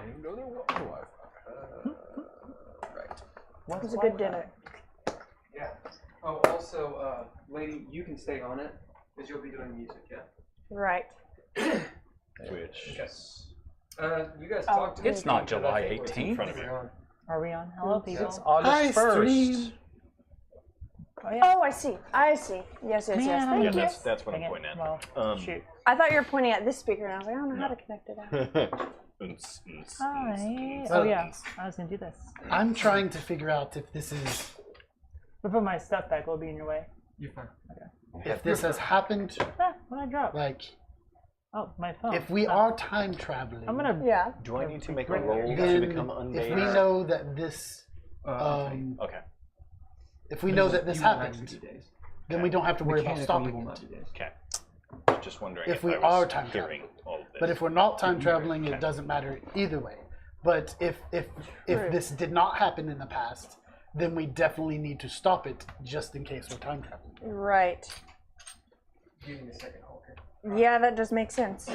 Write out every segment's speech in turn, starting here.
Ain't gonna walk the Wi-Fi. Right. It was a good dinner. Yeah. Oh, also, lady, you can stay on it because you'll be doing music. Yeah. Right. Which? Yes. You guys talked to me. It's not July 18th. In front of you. Are we on? Hello, people. It's August 1st. Oh, yeah. Oh, I see. I see. Yes, yes, yes. Thank Yeah, you. that's what Dang I'm it. pointing at. Well, shoot. I thought you were pointing at this speaker, and I was like, I don't know how to connect it out. Hi. Oh, yeah. I was going to do this. I'm trying to figure out if this is, But put my stuff back. Will be in your way. You're fine. if this has happened, What I drop? like, Oh, my phone. if we are time traveling, I'm going to... Yeah. Do I need to make a roll to then become unmade? if we know that this, Okay. if we know that this You won't have happened, 60 days. then we don't have to worry about Mechanically, stopping you will it. not do days. Okay. Just wondering If if we I was are time hearing all of this. But if we're not time traveling, it doesn't matter either way. But if this did not happen in the past, then we definitely need to stop it just in case we're time traveling. Right. Give me a second, Hulker. Yeah, that does make sense.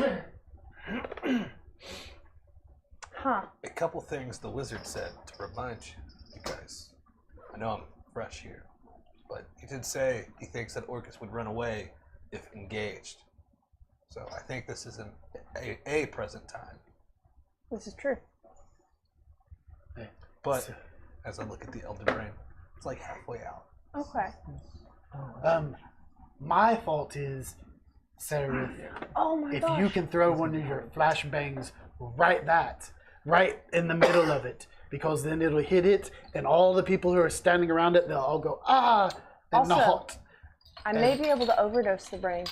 Huh. A couple things the wizard said to remind you guys. I know I'm fresh here, but he did say he thinks that Orcus would run away if engaged. So I think this is a present time. This is true. But as I look at the Elder Brain, it's like halfway out. Okay. My fault is, Sararith, Oh my if gosh. you can throw one of your flashbangs right in the middle of it, because then it'll hit it, and all the people who are standing around it, they'll all go, ah, and Also, not. I may be able to overdose the brain.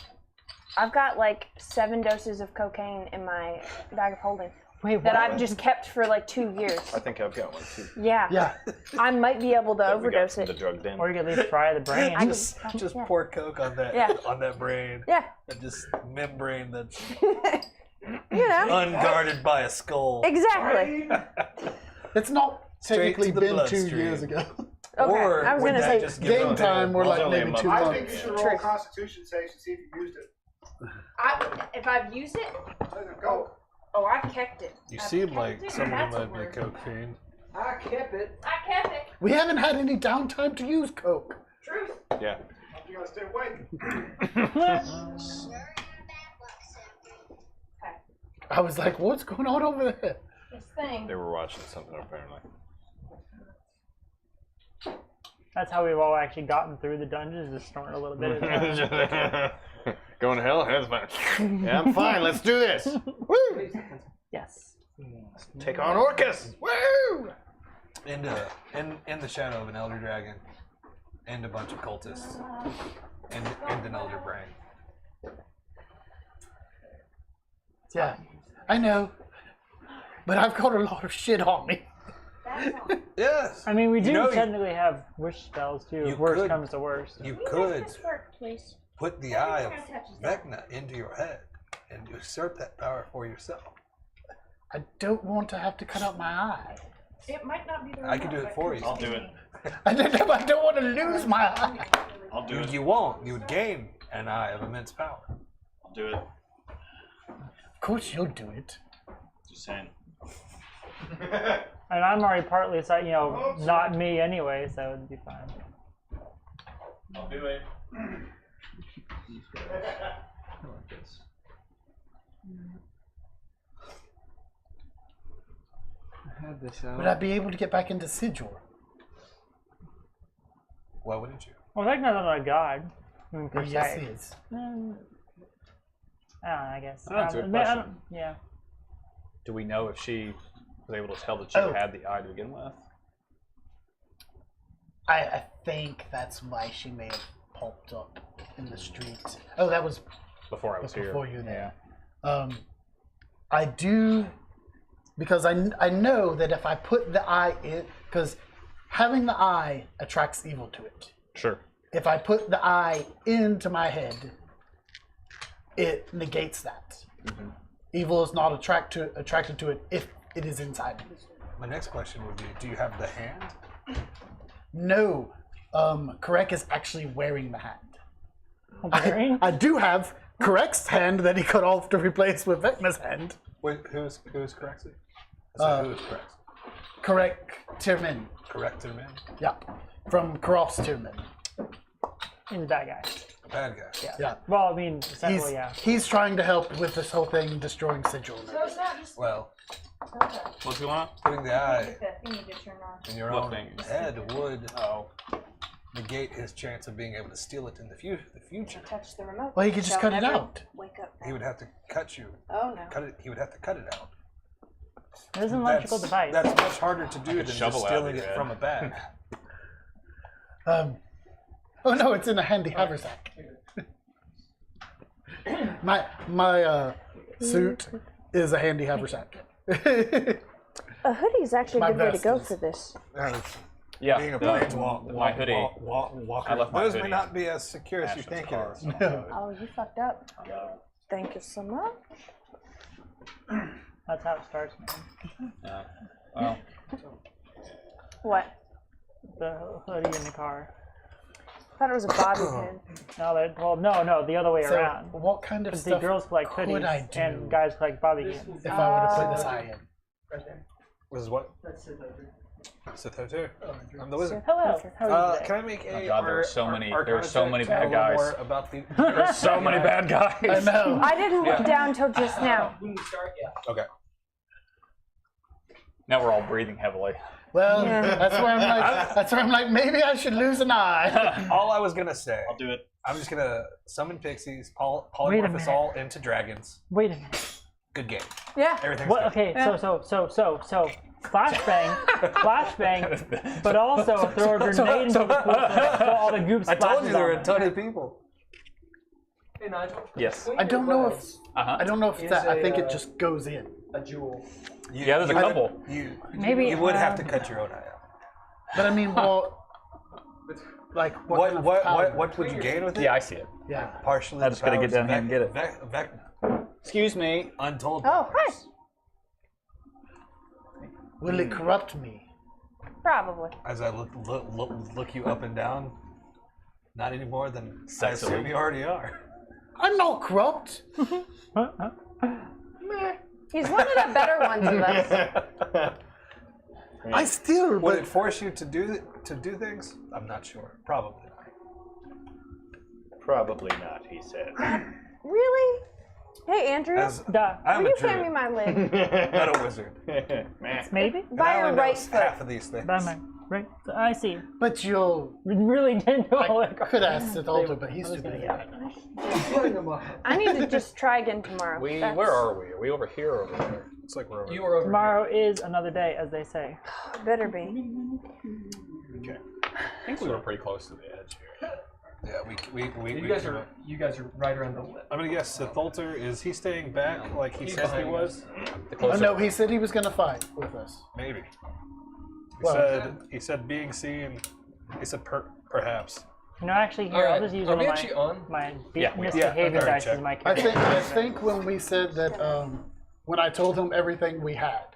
I've got like 7 doses of cocaine in my bag of holding Wait, that what? I've just kept for like 2 years. I think I've got one too. Yeah. Yeah. I might be able to That we got overdose from it. the drug den. Or you could at least fry the brain. I Just yeah. pour coke on that Yeah. on that brain. Yeah. And just membrane that's You know. unguarded by a skull. Exactly. It's not Straight technically to the been 2 bloodstream. years ago. Okay. Or I was would gonna that say just give Game them time, we're Well, like it's only a maybe month. 2 I months. think you should roll True. Constitution saves to see if you used it. if I've used it, Go. oh, I kept it. You seem like someone who might be a coke fiend. I kept it. I kept it. We haven't had any downtime to use coke. Truth. Yeah. You gotta stay awake. I was like, what's going on over there? This thing. They were watching something apparently. That's how we've all actually gotten through the dungeons, just snorting a little bit. Going to hell? That's fine. Yeah, I'm fine. Let's do this. Woo! Yes. Take on Orcus. Woo! In the shadow of an elder dragon, and a bunch of cultists, and an elder brain. Yeah, I know. But I've got a lot of shit on me. Yes. I mean, we do You know, technically have wish spells too, if you worst could- comes to worst. You could Please. put the eye of Vecna into your head and usurp that power for yourself. I don't want to have to cut out my eye. It might not be the I could do it for you. I'll do it. I don't want to lose my eye. I'll do it. You won't. You would gain an eye of immense power. I'll do it. Of course you'll do it. Just saying. And I'm already partly, not me anyway, so it'd be fine. I'll do it. I like this. I had this out. Would I be able to get back into Sigil? Why wouldn't you? Well, Vecna's not a god. I mean, per Yes, se. he is. I don't know, I guess. That's a good I question. don't- yeah. Do we know if she was able to tell that she had the eye to begin with? I think that's why she may have popped up in the street. Oh, that was Before I was here. before you there. I do, because I know that if I put the eye in, because having the eye attracts evil to it. Sure. If I put the eye into my head, it negates that. Mm-hmm. Evil is not attracted to it if it is inside me. My next question would be, do you have the hand? No, Karrek is actually wearing the hand. Wearing? I do have Karrek's hand that he cut off to replace with Vecna's hand. Wait, who's correctly? So who is correct? Karrek Tirmen. Correct, man. Yeah. From Caras Tirmen. He's a bad guy. A bad guy. Yeah. Yeah. Well, I mean, essentially, He's, yeah. he's trying to help with this whole thing, destroying Sigil. So it's not just Well, What's going on? putting the eye the thing you just turned on. in your What own thing? head would negate his chance of being able to steal it in the future. Touch the remote. Well, he could just Shall cut it never out. Wake up. He would have to cut you. Oh no. Cut it. He would have to cut it out. It is an electrical device. That's much harder to do than just shovel out stealing your it head. from a bag. Oh no, it's in a handy haversack. my suit is a handy haversack. A hoodie is actually My a good way to vest go is- for this. Yeah. Being a my planeswalker, hoodie. walker. I left my Those hoodie may not be as secure as you Ashton's think car. it is. Oh, you fucked up. Thank you so much. That's how it starts, man. Yeah. Well, What? The hoodie in the car. I thought it was a bobby pin. No, the other way So, around. what kind of Because the stuff girls collect could hoodies I do and guys collect bobby pins. if I were to put this eye in? Right there. This is what? That's it. Sith I'm the wizard. Hello. How are you today? Can I make a? Oh God, there were so many- there were so Arcana many check to bad know guys. More about the. there's so many bad guys. I know. I didn't look down till just now. When you start, yeah. Okay. Now we're all breathing heavily. Well, Yeah. that's where I'm like, maybe I should lose an eye. All I was gonna say. I'll do it. I'm just gonna summon pixies, Wait a polymorph us minute. all into dragons. Wait a minute. Good game. Yeah. Everything's What? good. Okay, Yeah. so, flashbang, but also throw a grenade into the pool so all the goop I told you splashes there were on a them. ton of people. Hey, Nigel. Yes. Between I don't your know if legs, Uh-huh. I don't know if Is that. I a, think it uh, just goes in. a jewel. Yeah, there's a you would- couple. Maybe, You would have to cut your own eye out. But I mean, well, like What kind of power? what would you gain with it? Yeah, I see it. Yeah. Partially. I just the gotta get powers down of here and get it. Vecna. Excuse me. Untold. Oh, powers. hi. Will it corrupt me? Probably. As I look you up and down, not any more than I Sexily. assume you already are. I'm not corrupt. He's one of the better ones of us. I still, Would but it force you to do things? I'm not sure. Probably not. Probably not, he said. Really? Hey, Andrew. As Duh. I'm Will a you hand me druid, my lid? not a wizard. Maybe? And By I your only know right foot. half of these things. By my right. I see. but you'll. We really didn't know all I that. could ask the altar, but he's I was too gonna big. get it. Putting them up. I need to just try again tomorrow. That's- Where are we? Are we over here or over there? It's like we're over. You were over Tomorrow is another day, as they say. Better be. Okay. I think we were pretty close to the edge here. Yeah, we You guys are right around the lip. I'm gonna guess Sith Altar, is he staying back like he He's said he behind was? The Oh closer. no, he said he was gonna fight with us. Maybe. Well- He said being seen. He said perhaps. You know, actually, here, All I'll right. just use Are one we of actually on? my Yeah, we- misbehaving yeah, dice check. as my I character. think when we said that when I told him everything we had,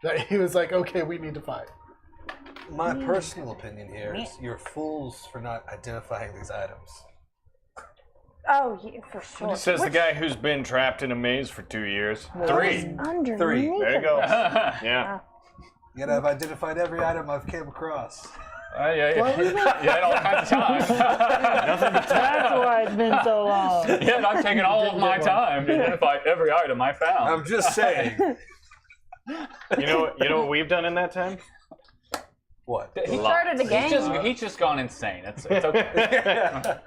that he was like, okay, we need to fight. My personal opinion here is you're fools for not identifying these items. Oh, yeah, for sure. Says the guy who's been trapped in a maze for 2 years. Three. Underneath. Three. There you go. of us. Yeah. Yet I've identified every item I've came across. Yeah, all kinds of time. Nothing but time. That's why it's been so long. Yeah, and I've taken all of my time to identify every item I found. I'm just saying. You know what we've done in that time? What? He started a game. He's just gone insane. It's okay.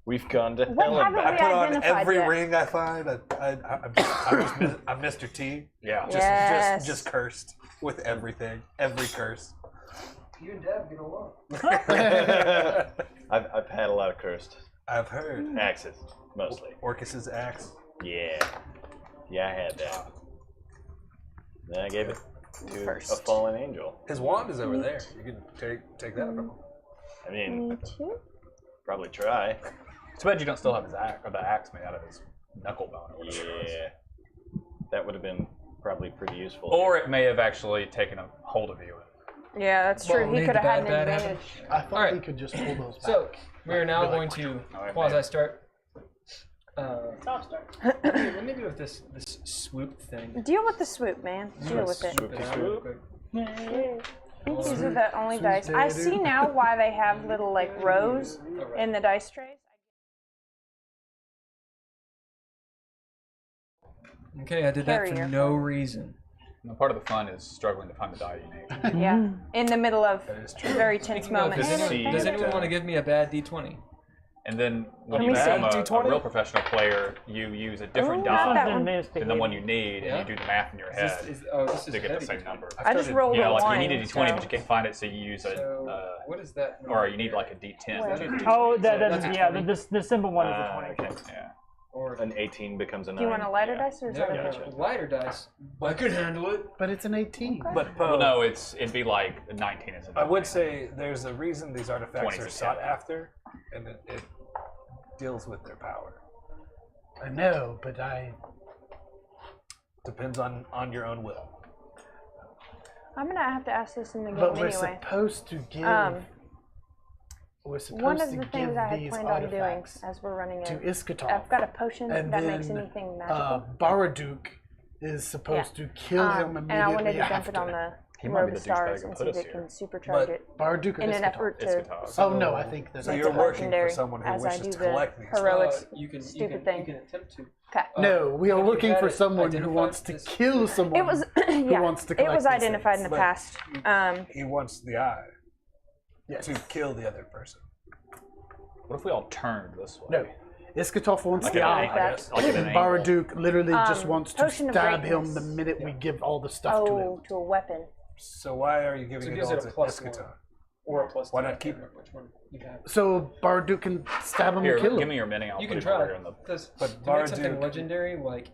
We've gone to What hell and haven't I back. we put on identified every yet? ring I find. I'm Mr. T. Yeah. Just cursed with everything. Every curse. You and Dad get along. I've had a lot of cursed I've heard. axes, mostly. Orcus's axe. Yeah. Yeah, I had that. Then I gave it to First. a fallen angel. His wand is over there. You can take that from him. I mean, Me too. probably try. Too bad you don't still have his axe, or the axe made out of his knuckle bone. Or whatever it is. Yeah. That would have been probably pretty useful. Or it may have actually taken a hold of you. Yeah, that's Well, true. He made could the have had an bad happen. advantage. I thought Alright. he could just pull those back. So we are now going to Alright, quasi start Top start. Let me do with this swoop thing. Deal with the swoop, man. Deal with it. Swoop it out real quick. I think these are the only dice. I see now why they have little like rows in the dice trays. Okay, I did that for Carrier. no reason. And part of the fun is struggling to find the die you need. Yeah, in the middle of is a true. very tense Speaking of, moment. does anyone want to give me a bad D20? And then when Let you me become see. a real professional player, you use a different Ooh, not that die one. than the one you need, Yeah. and you do the math in your head This is to get the heavy. same number. I just rolled You know, a like one. you need a D20, but you can't find it, so you use a, So, what is that? or you need like a D10. Where? which is Oh, That's a yeah, 20. the symbol one is a 20. okay, yeah. Or An 18 becomes a 9. Do you want a lighter Yeah. dice or is no, that a no, lighter dice. I could handle it. But it's an 18. But Well, no, it'd be like 19 is a I would say there's a reason these artifacts 20's are a sought 10. after, and it deals with their power. I know, but Depends on your own will. I'm gonna have to ask this in the game but we're anyway. supposed to give. We're supposed One of to the give things I had these planned on doing artifacts as we're running to it. Iskatov. I've got a potion and that then, makes anything magical. Baraduk is supposed to kill him and immediately I wanted to dump after. it on the He might be Robe the of Stars douchebag who and put see if us it can here. supercharge But it Baraduk or in an Iskatov? effort to. Iskatov. Oh no, I think So that's Make you're it working legendary for someone who as I wishes do to the collect these. heroics. You can stupid thing. You can attempt to. Okay. no. We are have you working had for it someone who identified wants to this- kill someone. It was yeah. wants to It collect was these identified in things. the But past. He wants the eye Yes. to kill the other person. What if we all turned this way? No, Iskatov wants Like the an eye. angle, I guess. Like at an angle. Baraduk literally just wants to Potion of stab him Greatness. the minute we give all the stuff to him. Oh, to a weapon. So why are you So giving it it gives all it to a plus Iskatov? 1. Or a plus 2. Why not I can't keep it? remember which one you have. So Baraduk can stab him Here, and kill him. give me your mini. I'll You put can it try over it. here in the. Because But to make something Baraduk- legendary, like,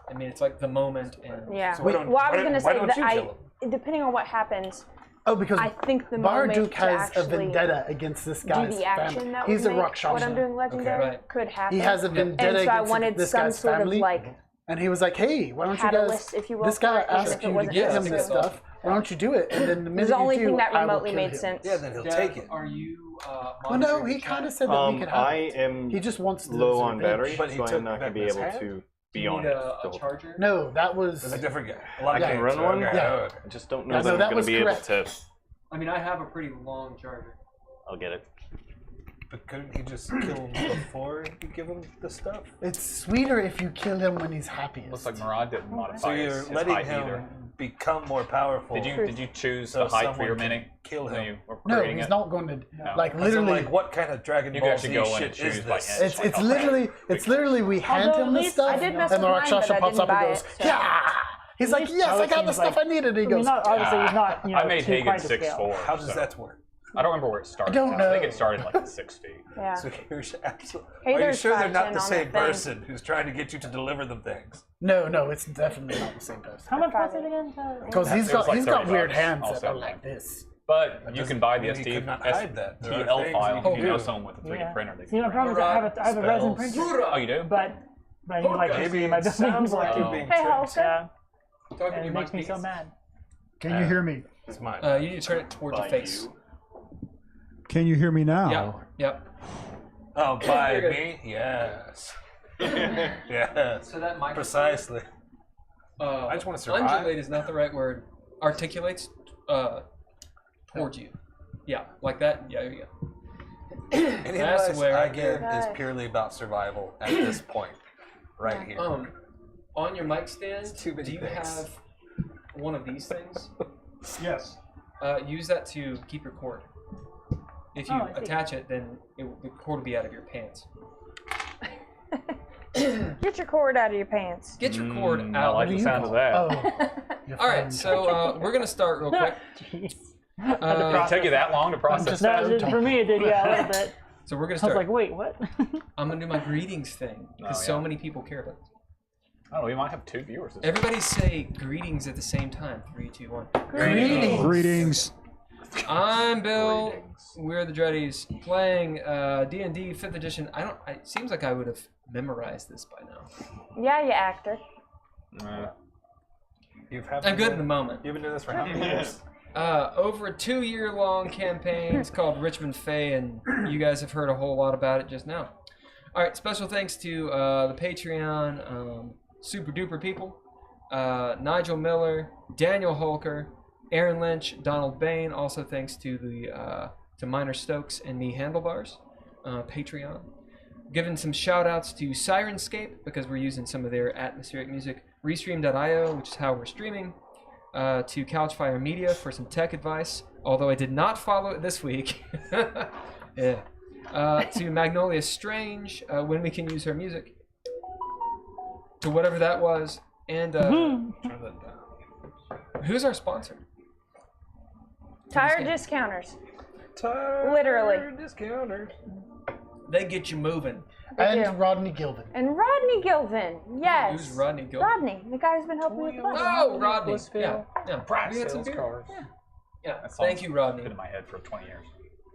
I mean, it's like the moment and. Yeah. So why don't- well, I was why- gonna why say don't that you kill depending on what happens, Oh, because I think the moment Baraduk to has a actually vendetta against this do guy's the action family. that He's would a make Rakshasa. what I'm doing legendary Right. could happen. He has a Yeah. vendetta and so I against wanted this some guy's sort family. of like And he was like, "Hey, why don't you catalyst, guys? if you will, This guy for it, even if asked it you to wasn't give him necessary. this stuff. Why don't you do it?" And then the It was minute the only you thing do, that I will remotely kill made him. sense. Yeah, then he'll take it. Are you. Well, no, he kind of said that we could have I it. am He just wants to low on revenge. battery, But he so took I'm not going to be Vecna's able hand? to be You on need it. a the whole- charger? No, that was. It's a different game. A lot of I can games run are one? okay. Yeah. I just don't know No, that I'm that going was to be able correct. to. I mean, I have a pretty long charger. I'll get it. But couldn't he just kill him before you give him the stuff? It's sweeter if you kill him when he's happiest. Looks like Murad didn't modify So his, you're his letting height him either. become more powerful. Did you choose So the height for your someone mini? can kill when him. you were No, creating he's it? not going to. No. Like So, literally, like, what kind of Dragon You Ball can actually Z go in and shit choose is by this? inch. it's literally we hand Although him at this least stuff, I did mess and the with mine, Rakshasa but I pops didn't up and buy goes, it, so. "Yeah!" He's like, "Yes, how I it got the seems stuff like- I needed." He I mean, goes, not, obviously, he's not, you know, I made too Haygen quite to scale. 6'4". How does so- that work? I don't remember where it started. don't I know. think it started like at 6 feet. Yeah. So you're absolutely. Heiðr's Are you sure they're 5'10" not the on that same thing. person who's trying to get you to deliver them things? "No, no, it's definitely not the same person." How much was it again? Because It he's was got like he's got 30 weird bucks, hands all that said are and like done. this. But you doesn't can buy the mean he could not hide that. There are STL things file you if can you know do. someone with a 3D Yeah. printer. They See, my can problem is I have a resin spells. printer, Oh, you do? but I need electricity Maybe in my it building. sounds like you're Oh. being Hey, tricked. Holster. Yeah, Talking and to it your makes me so mouthpiece. mad. Can you hear me? It's mine. You need to turn it towards your By face. you. Can you hear me now? Yep. Yep. Oh, by You're good. me? Yes. Yes. So that microphone. Precisely. I just wanna survive. Undulate is not the right word. Articulates towards you. Yeah, like that. Yeah, there you go. Any That's advice where I I give get- is purely about survival at this point, right here. On your mic stand, too many do you things. have one of these things? Yes. Use that to keep your cord. If you Oh, I see. attach it, then the cord will be out of your pants. Get your cord out of your pants. Get your cord I out. like the sound of that. Oh, All right, so we're gonna start real quick. Jeez. Did it take you that long to process that? No, for me it did, yeah, a little bit. So we're gonna I was start. like, wait, what? I'm gonna do my greetings thing because Oh, so yeah. many people care about it. Oh, we might have 2 viewers. This Everybody say greetings at the same time. 3, 2, 1. Greetings. Greetings. I'm Bill. Greetings. We're the Dreadies playing D&D 5th edition. It seems like I would have memorized this by now. Yeah, you actor. I'm good in the moment. You've been doing this for how many years? Over a 2-year-long campaign. It's called Richmond Fey, and you guys have heard a whole lot about it just now. All right, special thanks to the Patreon super duper people. Nigel Miller, Daniel Holker, Aaron Lynch, Donald Bain. Also thanks to the to Minor Stokes and Me Handlebars, Patreon. Giving some shout outs to Sirenscape because we're using some of their atmospheric music. Restream.io, which is how we're streaming. To Couchfire Media for some tech advice, although I did not follow it this week. Yeah. To Magnolia Strange, when we can use her music. To whatever that was. And Turn that down. who's our sponsor? Tire discounters. Tire Literally. discounter. They get you moving. And do. Rodney Gilvin. And Rodney Gilvin. Yes. Who's Rodney Gilvin? Rodney, the guy who's been helping me with the bus. Oh, Rodney. Blissfield. Yeah. Price We had some sales beer. cars. Yeah. That song's Thank you, Rodney. been in my head for 20 years.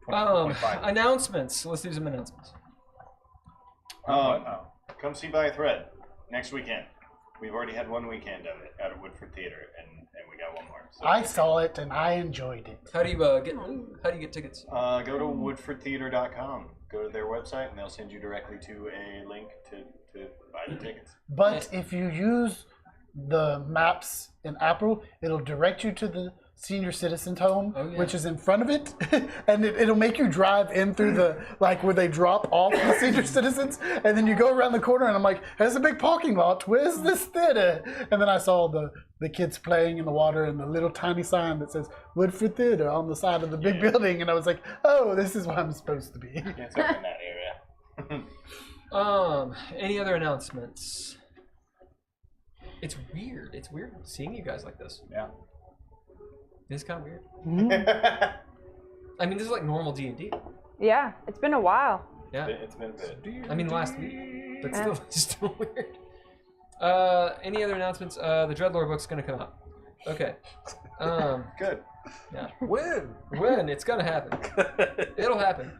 25. Announcements. Let's do some announcements. Come see By a Thread next weekend. We've already had one weekend of it out at Woodford Theater, and we got one more. So I saw it and I enjoyed it. How do you get tickets? go to woodfordtheater.com. Go to their website, and they'll send you directly to a link to buy the tickets. But if you use the maps in April, it'll direct you to the senior citizens home, which is in front of it, and it'll make you drive in through the, like, where they drop off the senior citizens, and then you go around the corner, and I'm like, there's a big parking lot, where's this theater? And then I saw the kids playing in the water and the little tiny sign that says Woodford Theater on the side of the big building, and I was like, oh, this is where I'm supposed to be. It's up in that area. Any other announcements? It's weird. It's weird seeing you guys like this. Yeah. It's kind of weird. I mean, this is like normal D&D. Yeah, it's been a while. Yeah. It's been a bit. I mean, last week, but still weird. Any other announcements? The DreadLore book's gonna come out. Okay. Good. Yeah. When? It's gonna happen. It'll happen.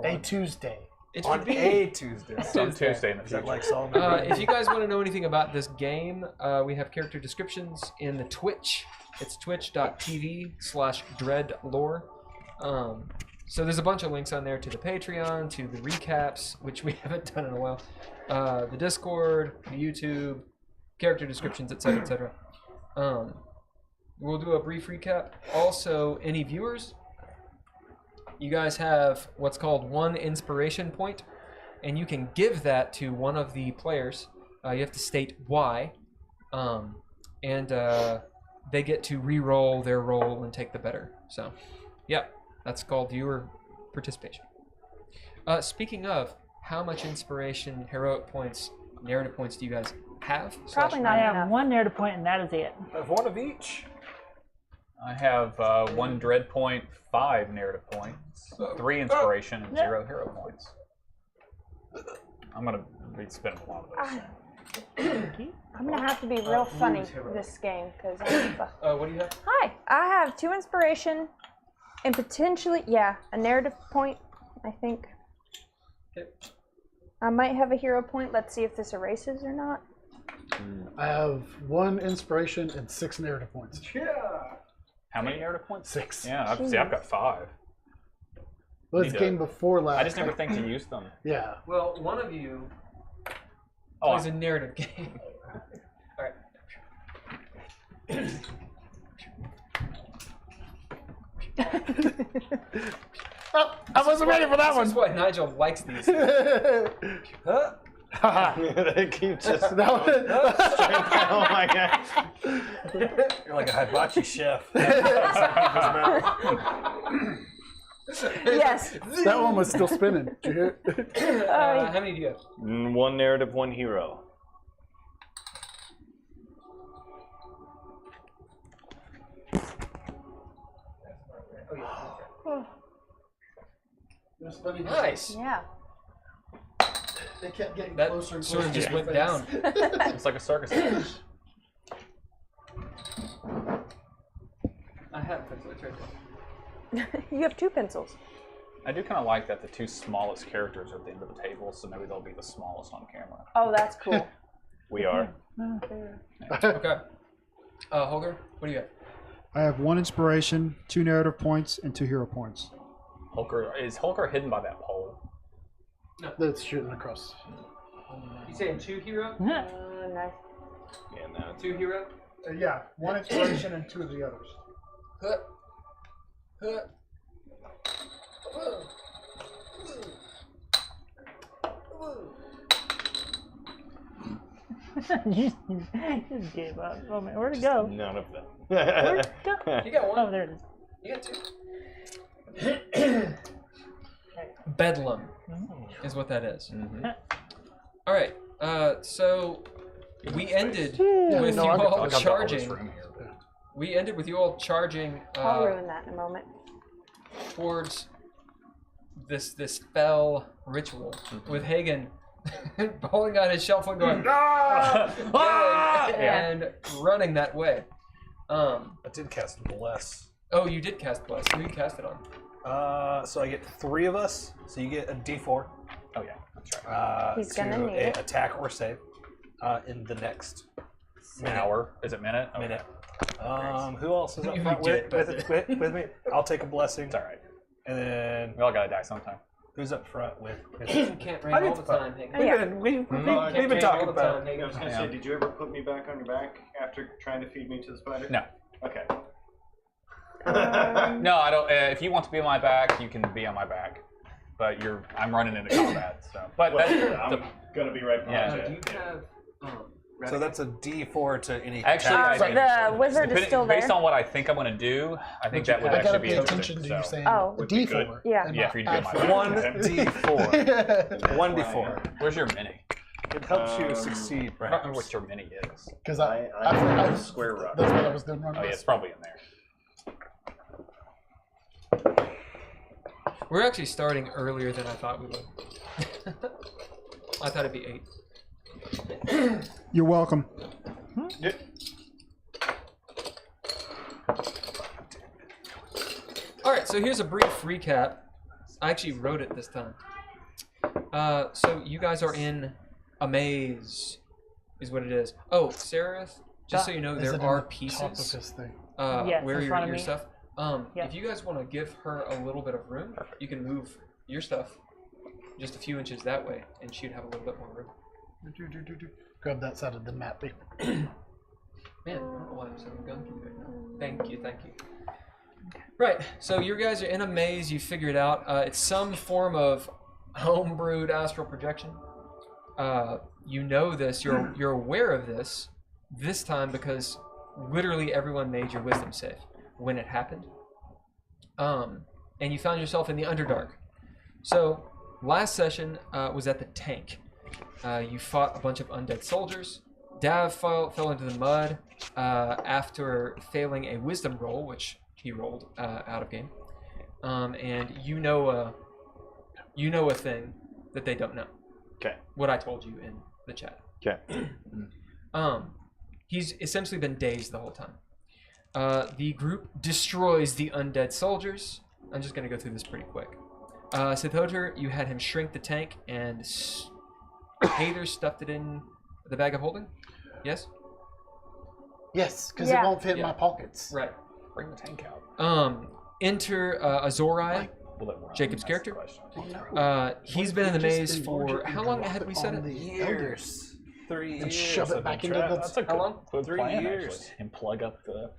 A Tuesday. It On should be a Tuesday. Some Tuesday in the Is that future. like Solomon? if you guys want to know anything about this game, we have character descriptions in the Twitch. It's twitch.tv/DreadLore. So there's a bunch of links on there to the Patreon, to the recaps, which we haven't done in a while, the Discord, the YouTube, character descriptions, etc., etc. We'll do a brief recap. Also, any viewers, you guys have what's called one inspiration point, and you can give that to one of the players. You have to state why, and they get to re-roll their roll and take the better. So, yep, that's called viewer participation. Speaking of, how much inspiration, heroic points, narrative points do you guys have? Probably I not have enough. one narrative point, and that is it. I have one of each. I have 1 dread point, 5 narrative points, 3 inspiration, and 0 hero points. I'm gonna be spending a lot of those. I'm gonna have to be real funny this game because What do you have? Hi, I have 2 inspiration and potentially, a narrative point, I think. Okay. I might have a hero point. Let's see if this erases or not. I have 1 inspiration and 6 narrative points. How many narrative points? 6. Yeah, I've got 5. Well, it's Need game to- before last. I just never think to use them. Yeah. Well, one of you Oh, plays a narrative game. All right. Oh, I wasn't ready for that That's one. why Nigel likes these. They keep just. That one- Oh my god. You're like a hibachi chef. Yes. that one was still spinning. Did you hear it? How many do you have? 1 narrative, 1 hero. They're spinning. Nice. Yeah. They kept getting That closer and sort closer. of to just your went face. down. it's like a circus. I have pencil. It's right there. You have 2 pencils. I do kind of like that the 2 smallest characters are at the end of the table, so maybe they'll be the smallest on camera. Oh, that's cool. We are. Okay. Holger, what do you have? I have 1 inspiration, 2 narrative points, and 2 hero points. Is Holker hidden by that pole? That's shooting across. You saying 2 hero? Nice. Yeah, no. 2 hero? Yeah, 1 inspiration and 2 of the others. You just gave up. Oh man, where'd it go? None of them. Where'd it go? You got 1. Oh, there it is. You got 2. Bedlam is what that is. All right. So we ended with you all charging. We ended with you all charging I'll ruin that in a moment. towards this fell ritual with Haygen pulling out his shelf and going and running that way. I did cast Bless. Oh, you did cast Bless. Who you cast it on? So I get 3 of us. So you get a D4. Oh yeah, that's right. He's gonna to need it. attack or save in the next Hour? Is it minute? Okay. minute. Who else is up You front did, with me? I'll take a blessing. It's all right. And then We all gotta die sometime. who's up front with? You can't rain all the time, Haygen. We've been Can't talking rain all the about. time, I was gonna say, did you ever put me back on your back after trying to feed me to the spider? No. Okay. No, I don't. If you want to be on my back, you can be on my back. But I'm running into combat, so. But Well, that's I'm gonna be right behind Do you. you have So that's a D4 to any. Actually, attack. I The wizard is still there. based on what I think I'm gonna do, I think that would I gotta actually be pay interesting. attention to you So. saying Oh. a be good. D4. Yeah. and Yeah, not for you to be on add my four. One D4. 1D4. Where's your mini? It helps you succeed, I don't perhaps. remember what your mini is. Because I I square rock. that's what I was doing wrong. Oh yeah, it's probably in there. We're actually starting earlier than I thought we would. I thought it'd be 8. You're welcome. All right, so here's a brief recap. I actually wrote it this time. So you guys are in a maze, is what it is. Oh, Sararith, just so you know, Is there it in are the top of pieces his thing? Yes, where in your front of me. stuff. Yeah. If you guys want to give her a little bit of room, you can move your stuff just a few inches that way, and she'd have a little bit more room. Grab that side of the map. Man, I don't know why I'm so gunky right now. Thank you. Right, so you guys are in a maze. You figure it out. It's some form of homebrewed astral projection. You know this. You're aware of this time because literally everyone made your wisdom save when it happened. And you found yourself in the Underdark. So last session was at the tank. You fought a bunch of undead soldiers. Dav fell into the mud after failing a wisdom roll, which he rolled out of game. And you know a thing that they don't know. Okay. What I told you in the chat. Okay. He's essentially been dazed the whole time. The group destroys the undead soldiers. I'm just going to go through this pretty quick. Sithoter, you had him shrink the tank, and Heiðr stuffed it in the bag of holding? Yes? Yes, because Yeah. it won't fit in Yeah. my pockets. Right. Bring the tank out. Enter Azorai, Will it run? Jacob's That's the character. question. He's been in the maze for, how long had we said it? Years. 3 years. And shove it I've back been into trapped. the- That's a How long? good 3 plan, years. actually. And plug up the.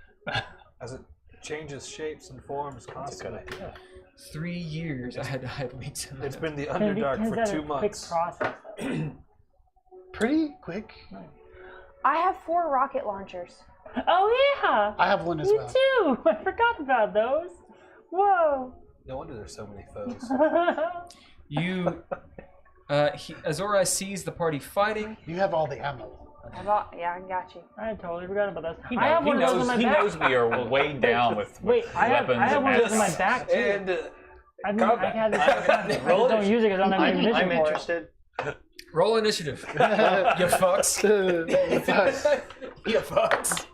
As it changes shapes and forms That's a good constantly. idea. 3 years. I had to hide weeks in It's that. been the Can it be- Underdark is for that 2 a months. quick process. Pretty quick. I have 4 rocket launchers. Oh yeah, I have one as you well. too. I forgot about those. Whoa. No wonder there's so many foes. You, Azorai sees the party fighting. You have all the ammo. Yeah, I got you. I totally forgot about those. He I have one of those on my he back. knows we are way down with Wait, I have weapons one of those on my and- back too. And I combat. had this. I just don't use it because I don't have ammunition I'm for interested. Roll initiative. You fucks. You fucks.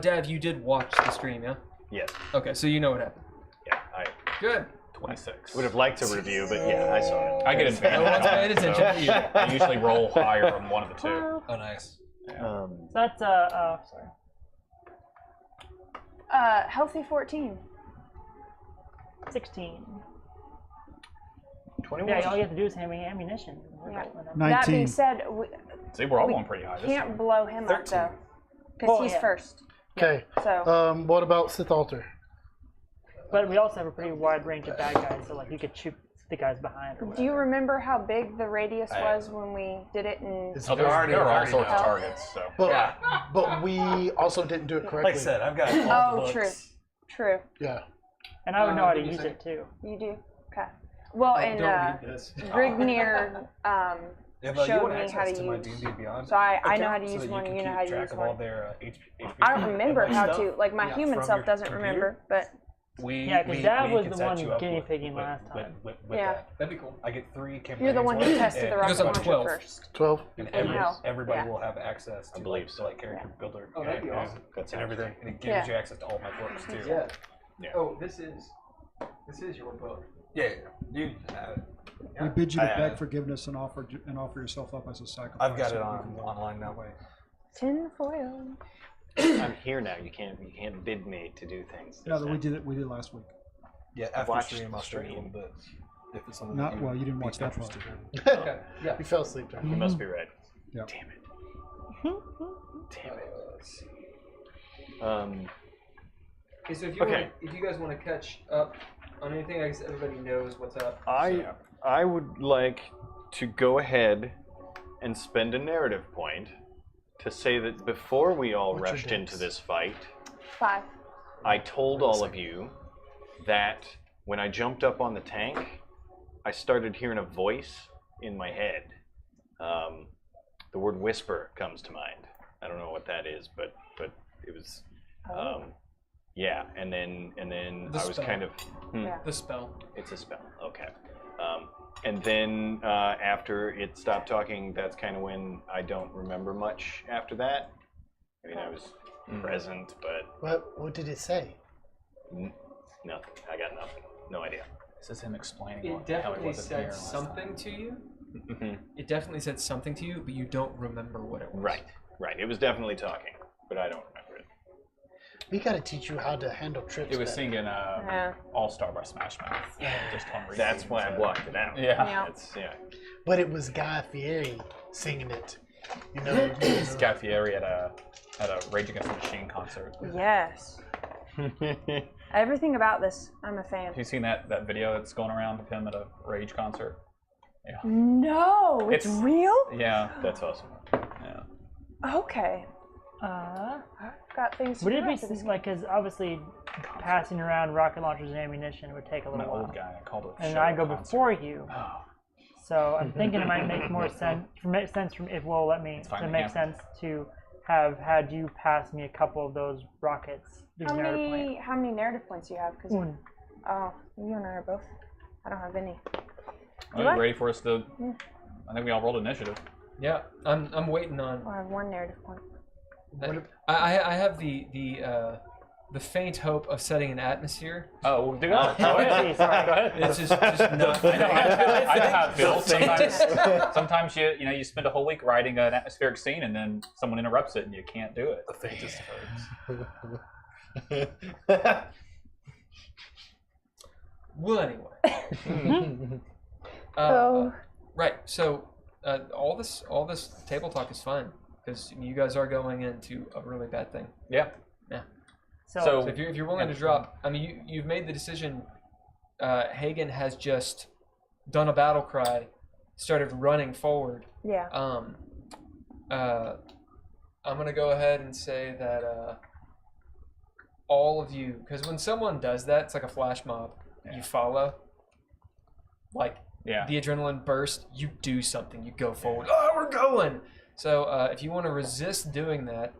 Dav, you did watch the stream, yeah? Yes. Okay, so you know what happened. Yeah. I Good. 26. would have liked to review, but yeah, I saw it. I get No one's paying advantage. attention to you. I usually roll higher from one of the two. Oh, nice. That's sorry. Healthy 14. 16. Yeah, all you have to do is hand me ammunition. Yeah. 19. That being said, See, we're all we going pretty high. This can't time. blow him up 13. though, because Well, he's yeah. first. Okay. So What about Sith Altar? But we also have a pretty wide range of bad guys, so like you could shoot the guys behind. Or do you whatever. remember how big the radius was when we did it in? It's Oh, there very- are all already sorts of know. targets. So But, but we also didn't do it correctly. Like I said, I've got all the Oh, books. true. Yeah. And I would know how to what do you use think? it too. You do. Okay. Well, and don't read this. Grignir If you showed want me access how to to my use. D&D Beyond, So I know account how to so use that one, can you know keep how to track use of one. all their HP I don't remember and how stuff. to. Like my Yeah, human from self your doesn't computer. remember, but Yeah, 'cause Dav was the one guinea pigging last time. With Yeah. that. That'd be cool. I get 3 campaigns. you're the one who worth, tested the and- rocket goes on launcher 12. first. 12. And in hell. everybody Yeah. will have access to, believe so. like character builder Oh, that'd be awesome. and everything, and it gives Yeah. you access to all my books too. Yeah. Yeah. Oh, this is your book. Yeah, you. We bid you to I- beg forgiveness and offer yourself up as a sacrifice. I've got so it we on can- online that way. Tin foil. I'm here now. You can't bid me to do things. No, we did it. We did it last week. Yeah, after watched stream, I'll the stream a stream. little bit. If it's something Not that well. You didn't be watch that interested part. in. Okay. Yeah. You fell asleep during You must be right. Yeah. Damn it. Damn it. Let's see. Okay, so if you guys want to catch up on anything, I guess everybody knows what's up. I would like to go ahead and spend a narrative point to say that before we all What's your rushed into dex? this fight, 5. I told all of you that when I jumped up on the tank, I started hearing a voice in my head. The word whisper comes to mind. I don't know what that is, but it was, yeah. And then The I was spell. kind of, Yeah. The spell. it's a spell. Okay. And then after it stopped talking, that's kind of when I don't remember much after that. I mean, I was present, but What did it say? nothing. I got nothing. No idea. this is him explaining It how he definitely wasn't here said last something time. to you. Mhm. It definitely said something to you, but you don't remember what it was. Right. It was definitely talking, but I don't remember it. We gotta teach you how to handle trips. It was better. singing Yeah. All Star by Smash Mouth. Just on repeat. That's why I blocked it out. Yeah. Yeah. It's, yeah. But it was Guy Fieri singing it. You know. It's Guy Fieri at a Rage Against the Machine concert. Yes. Everything about this, I'm a fan. Have you seen that video that's going around of him at a Rage concert? Yeah. No, it's real? Yeah. That's awesome. Yeah. Okay. I've got things to Would do it be after this. like, because obviously passing around rocket launchers and ammunition would take a I'm an little while. old guy. I called it a And show I go concert. before you. Oh. So I'm thinking it might make more sense, if we'll let me, fine, to we make can. sense to have had you pass me a couple of those rockets. How many narrative points do you have? 'Cause One. oh, you and I are both. I don't have any. Are you ready for us to? I think we all rolled initiative. Yeah, I'm waiting on. Oh, I have 1 narrative point. I have the faint hope of setting an atmosphere. Oh, we'll do that. Go ahead. Sorry. Go ahead. It's just not. I know how it feels. Sometimes you spend a whole week writing an atmospheric scene and then someone interrupts it and you can't do it. The faintest hopes. Well, anyway. Oh. Right. So all this table talk is fine because you guys are going into a really bad thing. Yeah. So, So if you're willing to drop, I mean, you've made the decision. Haygen has just done a battle cry, started running forward. Yeah. I'm gonna go ahead and say that all of you, because when someone does that, it's like a flash mob. Yeah. You follow. Like Yeah. the adrenaline burst, you do something. You go forward. Oh, we're going. So if you want to resist doing that,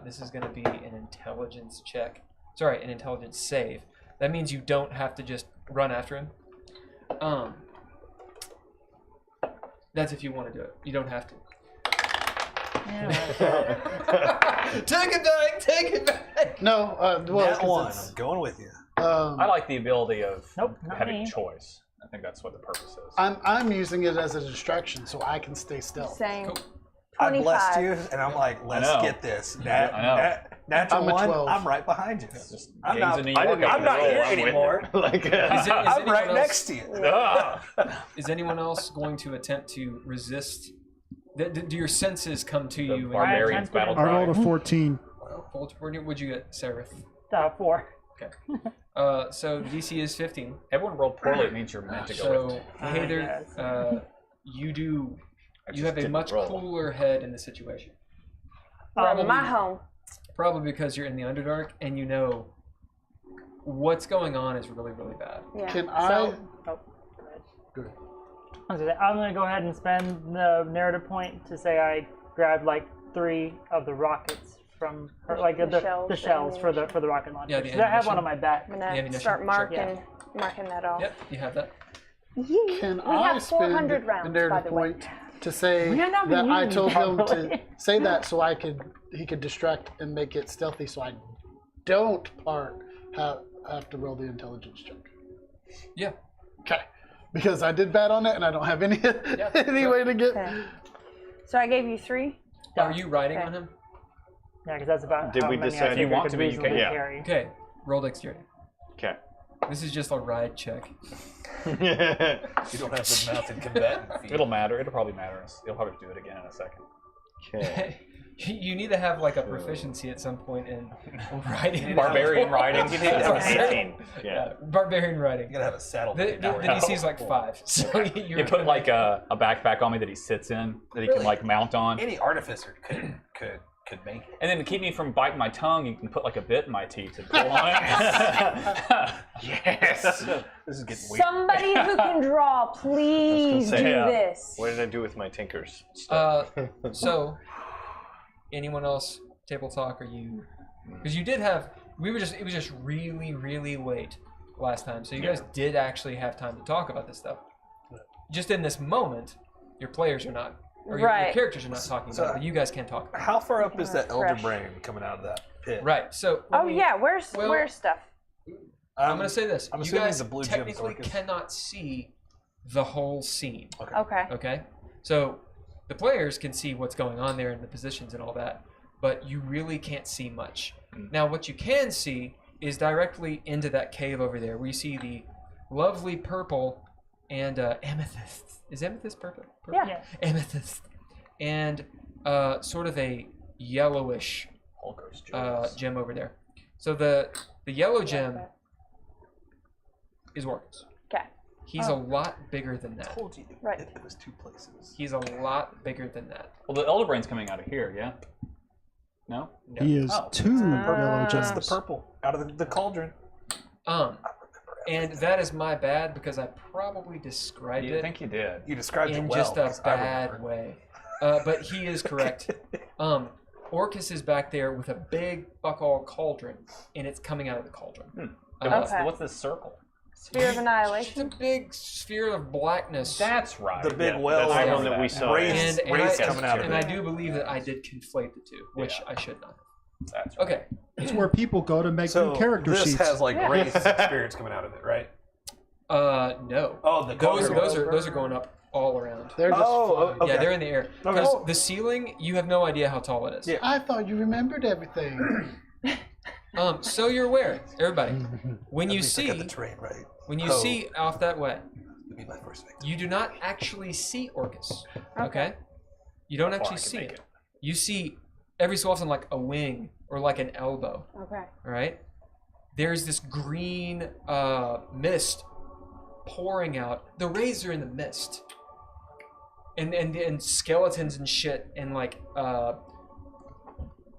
this is going to be an intelligence check. Sorry, an intelligence save. That means you don't have to just run after him. That's if you want to do it. You don't have to. Take it back. Take it back. No, well, That 'cause one, it's, I'm going with you. I like the ability of Nope, not having me. choice. I think that's what the purpose is. I'm using it as a distraction so I can stay stealth. Same. Cool. I blessed 25. you, and I'm like, let's know. get this. I know. Natural I'm a one. 12. I'm right behind you. Just I'm gangs not, of New I York didn't I'm over not there. here I'm with anymore. you. Like, I'm right anyone next to you. Is anyone else going to attempt to resist? Do your senses come to The you? Barbarians battle I rolled a cry. 14. What'd you get, Sararith? 4. So the DC is 15. Everyone rolled poorly. It means you're meant to go with. So Heiðr, you have a didn't much roll. cooler head in the situation. From my home. Probably because you're in the Underdark and you know what's going on is really, really bad. Yeah. Can I? So, Good. I'm going to go ahead and spend the narrative point to say I grabbed like 3 of the rockets from her, like the shells for the rocket launcher. Yeah, the So I have one ammunition. on my back. I'm The gonna ammunition, start sure. marking that off. Yep, you have that. Can We I have spend 400 the rounds, by narrative the way. point to say We are not that I using told him to properly. say that so he could distract and make it stealthy, so I don't have to roll the intelligence check. Yeah. Okay. Because I did bad on it and I don't have any any way to get. Okay. So I gave you 3. Are you riding Okay. on him? Yeah, because that's about Did how we many decide I you think I want could to be, you reasonably can- yeah. carry. Okay, roll dexterity. Okay. This is just a ride check. You don't have the mounted combatant feat. It'll matter. It'll probably matter. You'll probably do it again in a second. Okay. You need to have like a proficiency at some point in riding. Barbarian riding. You need to have an 18. Yeah. Barbarian You riding. gotta have a saddle. The DC is like 5. So you're You put like a backpack on me that he sits in, that he can Really? like mount on. Any artificer could make it. And then to keep me from biting my tongue, you can put like a bit in my teeth and pull on it. Yes. This is getting weird. Somebody who can draw, please say, do yeah. this. What did I do with my tinkers? So, anyone else table talk? Or you? Because you did have. It was just really, really late last time, so you guys did actually have time to talk about this stuff. Just in this moment, your players are not, or your Right. characters are not talking So- about it, but you guys can talk. About How far up is that elder Fresh. brain coming out of that pit? it. Right. So. Oh yeah, where's stuff? I'm gonna say this. I'm You assuming guys the blue gem's technically Orcus. cannot see the whole scene. Okay. Okay, so the players can see what's going on there and the positions and all that, but you really can't see much. Now, what you can see is directly into that cave over there, where you see the lovely purple and amethyst. Is amethyst purple? Yeah. Yeah. Amethyst and sort of a yellowish gem over there. So the yellow gem is Orcus. Okay. He's a lot bigger than that. Told you. Right. It was 2 places. He's a lot bigger than that. Well, the Elder Brain's coming out of here, yeah? No? He is Oh. 2 yellow Just gems. the purple out of the cauldron. And that is my bad because I probably described I it think you did. You described in it well. just a 'cause I bad remember. way. But he is correct. Orcus is back there with a big fuck-all cauldron, and it's coming out of the cauldron. Okay. What's this circle? Sphere of It's Annihilation. a big sphere of blackness. That's right. The big Yeah, well that's the I one remember that we saw. Rays, and rays I, coming out of and it. I do believe that I did conflate the two, which Yeah. I should not. That's right. Okay. It's where people go to make So new character this sheets. has like Yeah. rays experience coming out of it, right? No. Oh, the cauldron. Those are going up all around. They're just flying. okay. Yeah, they're in the air. Because the ceiling, you have no idea how tall it is. Yeah. I thought you remembered everything. So you're aware, everybody, when At you least I got the see terrain right. when you see off that way, You'll be my first victim. you do not actually see Orcus. Okay? You don't actually see it. You see every so often like a wing or like an elbow. Okay. All right? There's this green mist pouring out. The rays are in the mist. And skeletons and shit and like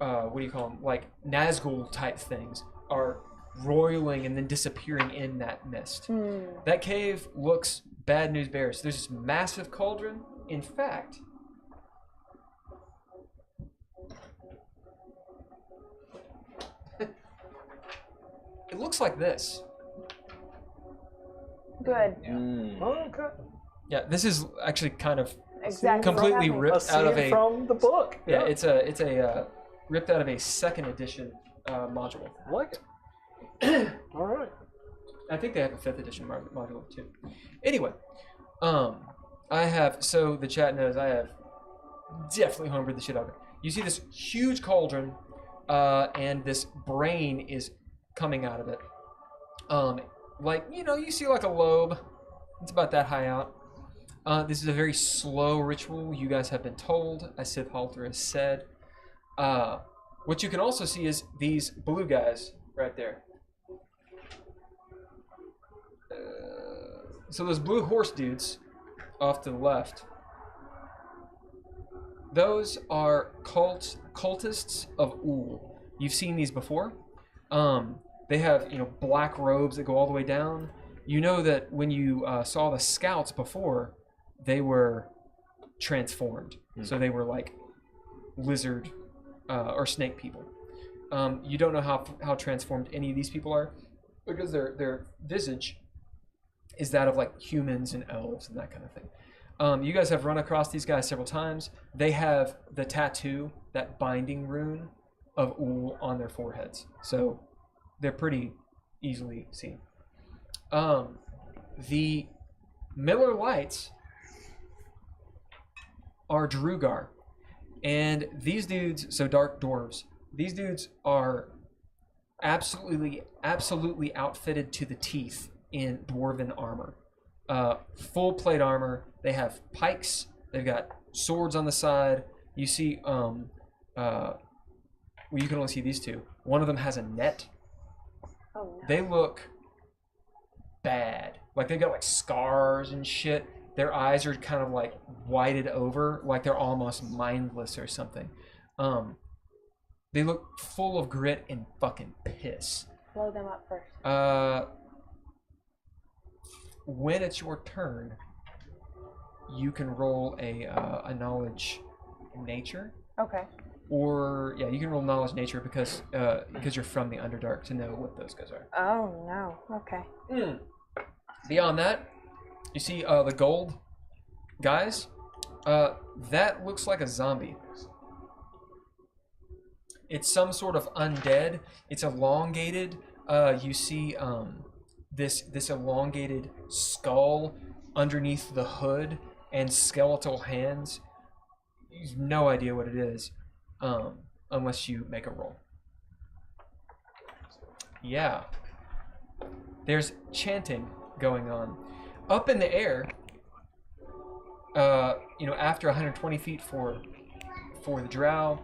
what do you call them? Like Nazgul type things are roiling and then disappearing in that mist. That cave looks bad news bears. There's this massive cauldron. In fact, it looks like this. Good. Okay. Yeah, this is actually kind of Exactly. completely what ripped out of scene a from the book. yeah. It's a ripped out of a second edition module. What? All right. I think they have a 5th edition module too. Anyway, I have, so the chat knows I have definitely homebrewed the shit out of it. You see this huge cauldron and this brain is coming out of it. Like, you know, you see like a lobe. It's about that high out. This is a very slow ritual, you guys have been told, as Sith Halter has said. What you can also see is these blue guys right there. So those blue horse dudes off to the left, those are cultists of Ul. You've seen these before. They have, you know, black robes that go all the way down. You know that when you saw the scouts before, they were transformed. So they were like lizard or snake people. You don't know how transformed any of these people are because their visage is that of like humans and elves and that kind of thing. You guys have run across these guys several times. They have the tattoo, that binding rune of Ul on their foreheads. So they're pretty easily seen. The Miller Lights are Drugar. And these dudes, so dark dwarves, these dudes are absolutely outfitted to the teeth in dwarven armor. Full plate armor. They have pikes. They've got swords on the side. You see, well, you can only see these two. One of them has a net. Oh, no. They look bad. Like they've got like scars and shit. Their eyes are kind of like whited over, like they're almost mindless or something. They look full of grit and fucking piss. Blow them up first. When it's your turn, you can roll a knowledge nature. Okay. Or yeah, you can roll knowledge nature because you're from the Underdark to know what those guys are. Oh no. Okay. Beyond that, you see the gold guys. That looks like a zombie. It's some sort of undead. It's elongated. You see this elongated skull underneath the hood and skeletal hands. You have no idea what it is, unless you make a roll. Yeah. There's chanting going on. Up in the air, you know, after 120 feet for the drow,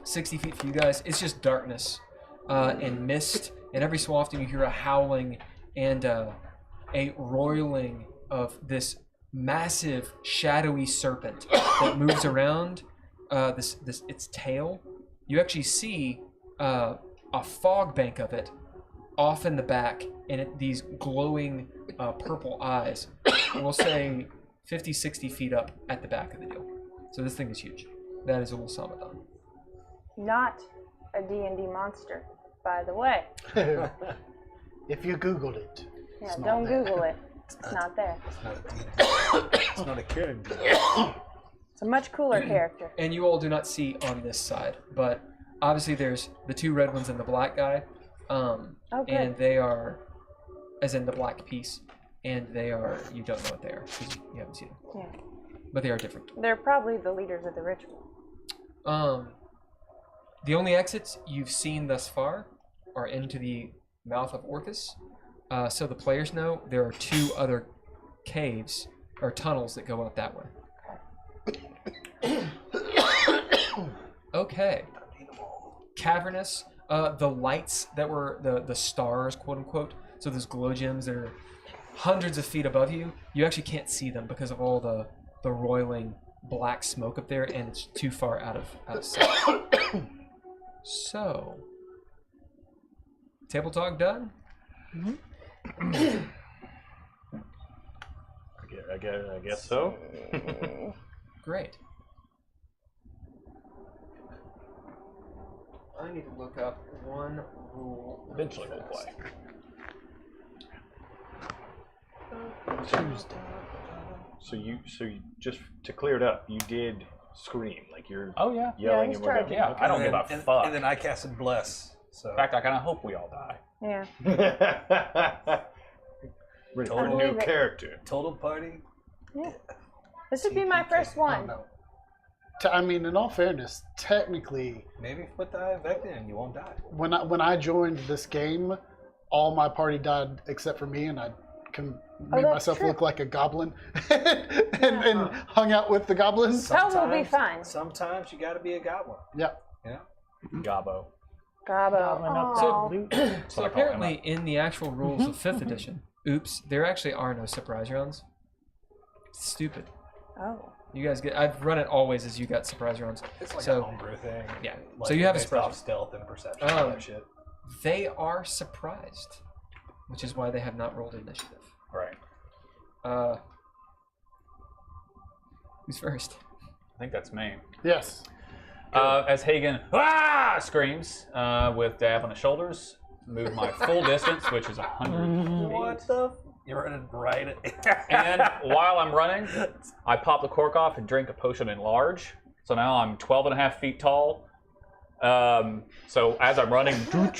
60 feet for you guys, it's just darkness and mist, and every so often you hear a howling and a roiling of this massive shadowy serpent that moves around its tail. You actually see a fog bank of it off in the back, and these glowing purple eyes. We'll say 50, 60 feet up at the back of the deal. So this thing is huge. That is a little Samadon. Not a D&D monster, by the way. If you Googled it. Yeah, don't Google it. It's not there. It's not a character. It's a much cooler character. And you all do not see on this side, but obviously there's the two red ones and the black guy. And they are, as in the black piece, and they are, you don't know what they are because you haven't seen them. Yeah. But they are different. They're probably the leaders of the ritual. The only exits you've seen thus far are into the mouth of Orcus. So the players know there are two other caves or tunnels that go out that way. Okay. Cavernous. The lights that were the stars, quote unquote. So those glow gems that are hundreds of feet above you. You actually can't see them because of all the roiling black smoke up there, and it's too far out of sight. So, table talk done. I guess so. Great. I need to look up one rule. Eventually we'll play. So you just to clear it up, you did scream like you're yelling and whatever. Yeah, I don't give a fuck. And then I casted bless. So In fact, I kind of hope we all die. Yeah. Total new character. Total party. Yeah. This would be my first one. Oh, no. I mean, in all fairness, technically, Maybe put the Vecna and you won't die. when I joined this game, all my party died except for me, and I made that's myself true. look like a goblin and hung out with the goblins. That will be fine. Sometimes you gotta be a goblin. Yep. Yeah. Gobbo. Gobbling up Gobbo. that loot. So what I call him apparently, in the actual rules of 5th edition, oops, there actually are no surprise rounds. Stupid. Oh. You guys get. I've run it always as you got surprise rounds. It's like So- a homebrew thing. Yeah. Like, So you have a based surprise. off stealth and perception. All that shit. They are surprised, which is why they have not rolled initiative. Right. Who's first? I think that's me. Yes. As Haygen screams with Dav on his shoulders, move my full distance, which is 100 What the? You're running right at. And while I'm running, I pop the cork off and drink a potion enlarge. So now I'm 12 and a half feet tall. So as I'm running, and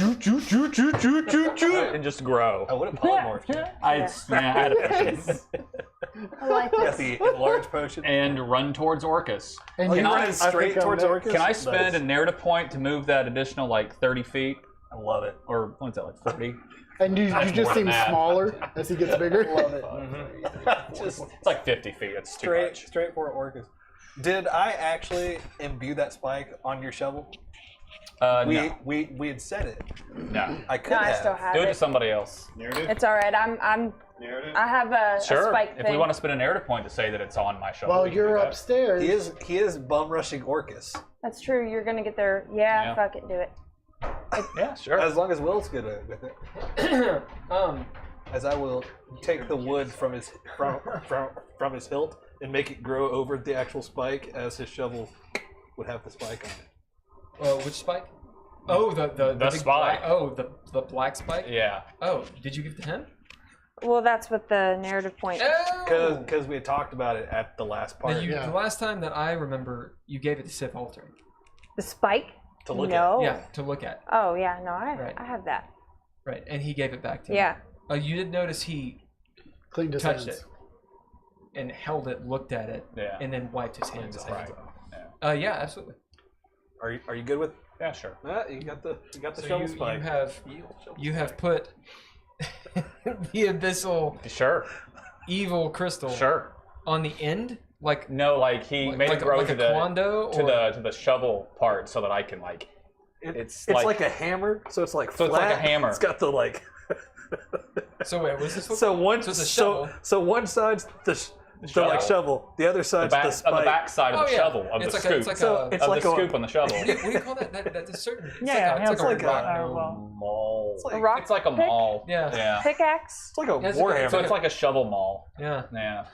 just grow. I would have polymorphed you. I had a potion. I like Got this. the enlarged potion. And run towards Orcus. And Oh, you're Can I- running straight towards Orcus? Can I spend Nice. a narrative point to move that additional like 30 feet? I love it. Or what's that, like 40? And you just more seem than that. smaller as he gets bigger. Love it. Just It's like 50 feet. It's too much. straight for Orcus. Did I actually imbue that spike on your shovel? No. We had said it. No. I could No, I have. still have Do it to it. somebody else. Narrative? It's all right. Narrative? I have a Sure. spike If thing. we want to spend a narrative point to say that it's on my shoulder. Well, we can do you're that. upstairs. He is bum rushing Orcus. That's true. You're gonna get there. Yeah, Yeah. fuck it, do it. Yeah, sure. As long as Will's good with it. As I will take the wood from his his hilt and make it grow over the actual spike, as his shovel would have the spike on it. Which spike? Oh, the big spike. Black, the black spike. Yeah. Oh, did you give it to him? Well, that's what the narrative point. Because we had talked about it at the last part. The last time that I remember, you gave it to Sif Alter. The spike? To look no. Yeah, to look at. Oh yeah, no, I Right. have that. Right, and he gave it back to you. Yeah. You did notice he Cleaned his touched hands. it and held it, looked at it, Yeah. and then wiped his hands off. Right. Yeah, absolutely. Are you good with? Yeah, sure. You got the So shovel spike. you have put the abyssal Sure. evil crystal Sure. on the end, like No, like he made like it grow like to a the Quando to the shovel part so that I can like. It's like- like a hammer, so it's like So it's like a flat. hammer. It's got the like. So wait, what's this? So one So it's a so shovel. so one side's the like shovel, the other The side's back, the on spike. the back side of Oh, the yeah. shovel of It's the like a- scoop. it's like So a- it's of like the a scoop on the shovel. What do you call that? That's a certain. It's Yeah, like a, it's yeah, like it's a like rock. Maul. It's like A rock It's like a pick? maul. Yeah. Yeah. Pickaxe? it's like a Yeah, it's like a- warhammer. So it's like a shovel maul. Yeah. Yeah.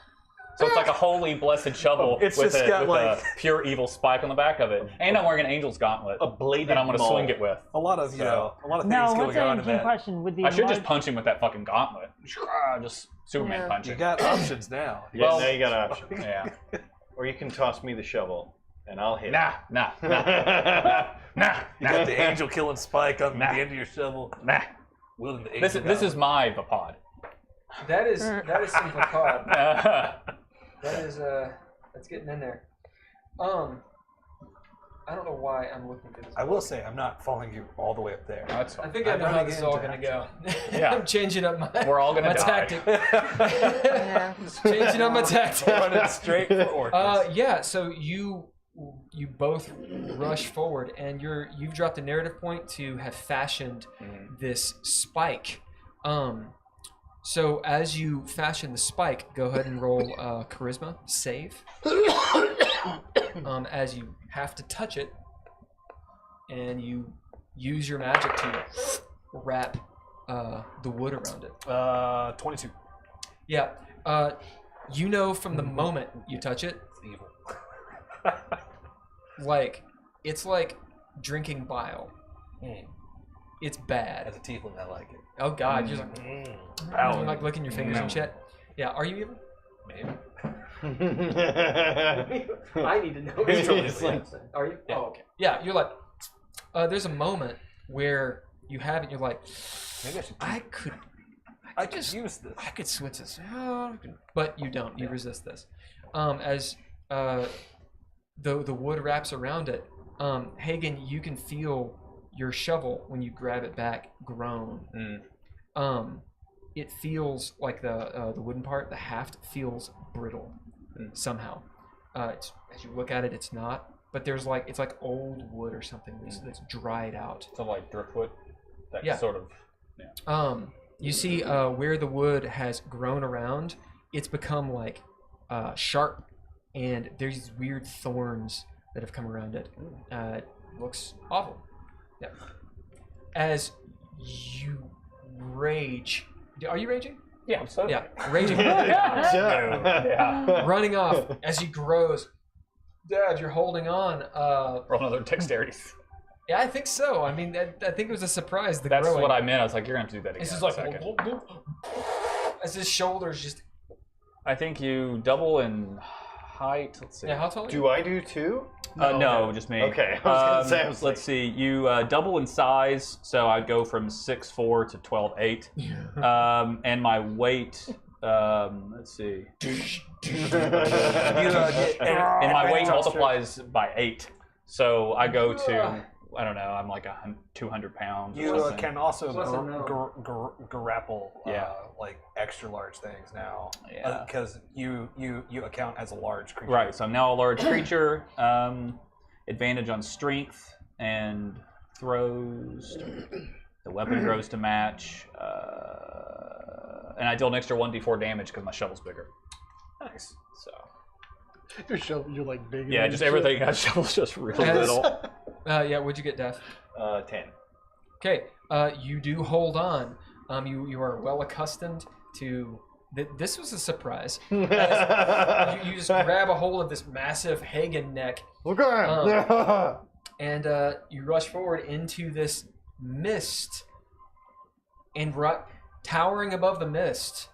So it's like a holy blessed shovel It's with, just a, got, with like- a pure evil spike on the back of it. And I'm wearing an angel's gauntlet a bladed that I'm going to maul. swing it with. A lot of So- a lot of things No, going what's an on in interesting that. question? With the I should just enlarged- punch him with that fucking gauntlet. Just Superman Yeah. punch You it. got options now. Yeah, Well- now you got options. Yeah. Or you can toss me the shovel, and I'll hit. Nah. You got the angel killing spike on the end of your shovel. Nah. Wielding the This angel is my Vapod. That is simple cod. That is that's getting in there. I don't know why I'm looking through this. I will say I'm not following you all the way up there. That's I fine. think I know I'm how running this is all into gonna go. Yeah. I'm changing up my. We're all gonna my die. tactic. Yeah. Changing up my tactic. Running straight for Orcus. Yeah. So you both rush forward, and you've dropped a narrative point to have fashioned this spike. So as you fashion the spike, go ahead and roll charisma save. As you have to touch it, and you use your magic to wrap the wood around it. 22. Yeah. You know from the moment you touch it, It's evil. like it's like drinking bile. Mm. It's bad. As a tiefling, I like it. Oh God, you're just like, you're like licking your fingers and shit. Yeah. Are you evil? Maybe. I need to know. It's like- Are you? Yeah. Oh, okay. Yeah. You're like. There's a moment where you have it. You're like, Maybe I should. I I could use this. I could switch this, but you don't. You resist this. As the wood wraps around it. Haygen, you can feel your shovel when you grab it back groan. It feels like the wooden part, the haft, feels brittle somehow. As you look at it, it's not. But it's like old wood or something that's dried out. So like driftwood. That sort of. Yeah. You see where the wood has grown around, it's become like sharp, and there's these weird thorns that have come around it. It looks awful. Yeah. As you rage, are you raging? Yeah, absolutely. Yeah, raging. Yeah. Running off as he grows. Dad, you're holding on. Roll another dexterity. Yeah, I think so. I mean, I think it was a surprise. That's growing. what I meant. I was like, you're gonna have to do that again. It's just like as his shoulders just. I think you double in height. Let's see. Yeah, how tall are you? Do I do too? No, just me. Okay, I was gonna say. Let's see. You double in size, so I'd go from 6'4" to 12'8". And my weight. Let's see. And my weight multiplies by 8, so I go to. I don't know. I'm like 200 pounds. Or You something. can also grapple like extra large things now. Yeah. Because you account as a large creature. Right. So I'm now a large creature. Advantage on strength and throws. The weapon grows to match. And I deal an extra 1d4 damage because my shovel's bigger. Nice. So. Your shovel, you're like big. Yeah, just everything. I shovel's just really little. Yeah, what'd you get, Dav? 10. Okay, you do hold on. You are well accustomed to. This was a surprise. You just grab a hold of this massive Haygen neck. Okay. And you rush forward into this mist. And towering above the mist,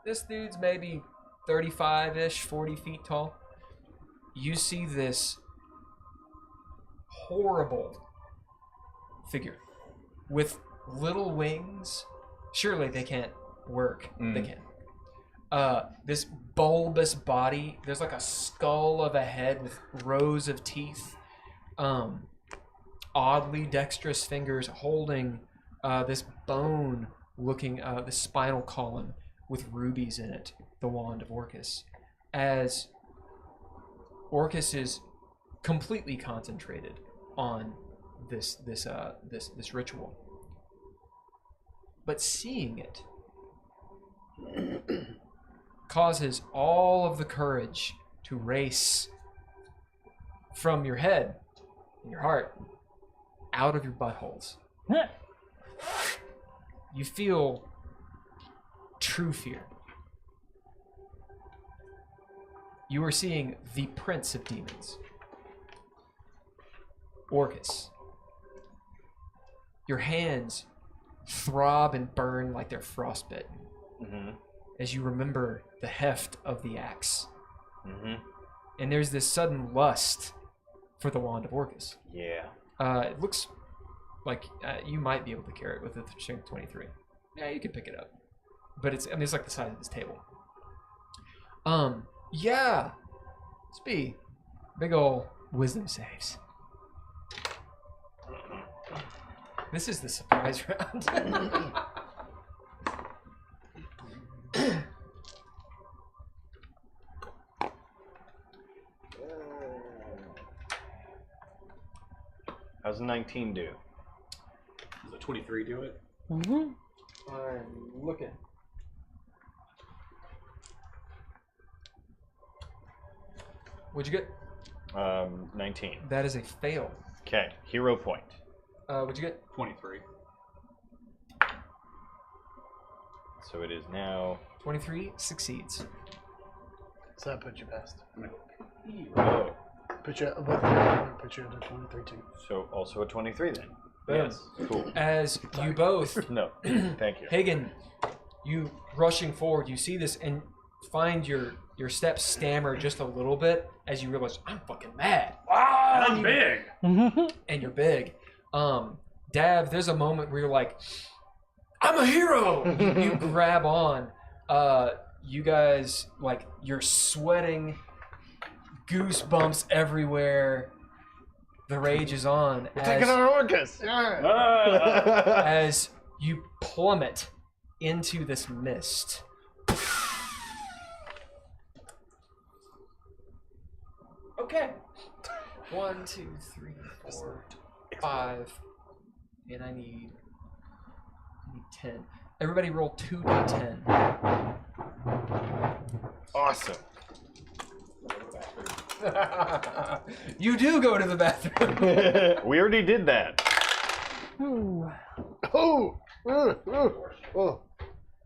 this dude's maybe 35-ish, 40 feet tall. You see this horrible figure with little wings. Surely they can't work. They can't. This bulbous body. There's like a skull of a head with rows of teeth. Oddly dexterous fingers holding this bone-looking, this spinal column with rubies in it. The wand of Orcus. As Orcus is completely concentrated on this ritual, but seeing it causes all of the courage to race from your head and your heart out of your buttholes. You feel true fear. You are seeing the Prince of Demons, Orcus. Your hands throb and burn like they're frostbitten as you remember the heft of the axe. And there's this sudden lust for the wand of Orcus. Yeah. It looks like you might be able to carry it with a strength 23. Yeah, you can pick it up, but it's like the size of this table. Yeah. Spee. Big ol' wisdom saves. This is the surprise round. How's a 19 do? Does a 23 do it? I'm looking. What'd you get? 19. That is a fail. Okay, hero point. What'd you get? 23. So it is now. 23 succeeds. So that put you best. Oh, Put you at 23 too. so also a 23 then. Boom. Yes, cool. As you both, No, thank you. Haygen, you rushing forward, you see this and find your steps stammer just a little bit as you realize, I'm fucking mad. And I'm big! And you're big. Dav, there's a moment where you're like, I'm a hero! You grab on. You guys, like, you're sweating. goosebumps everywhere. The rage is on Taking our Orcus! as you plummet into this mist. Okay. 1, 2, 3, 4, 5. And I need 10. Everybody roll 2d10. Awesome. You do go to the bathroom. We already did that. Oh.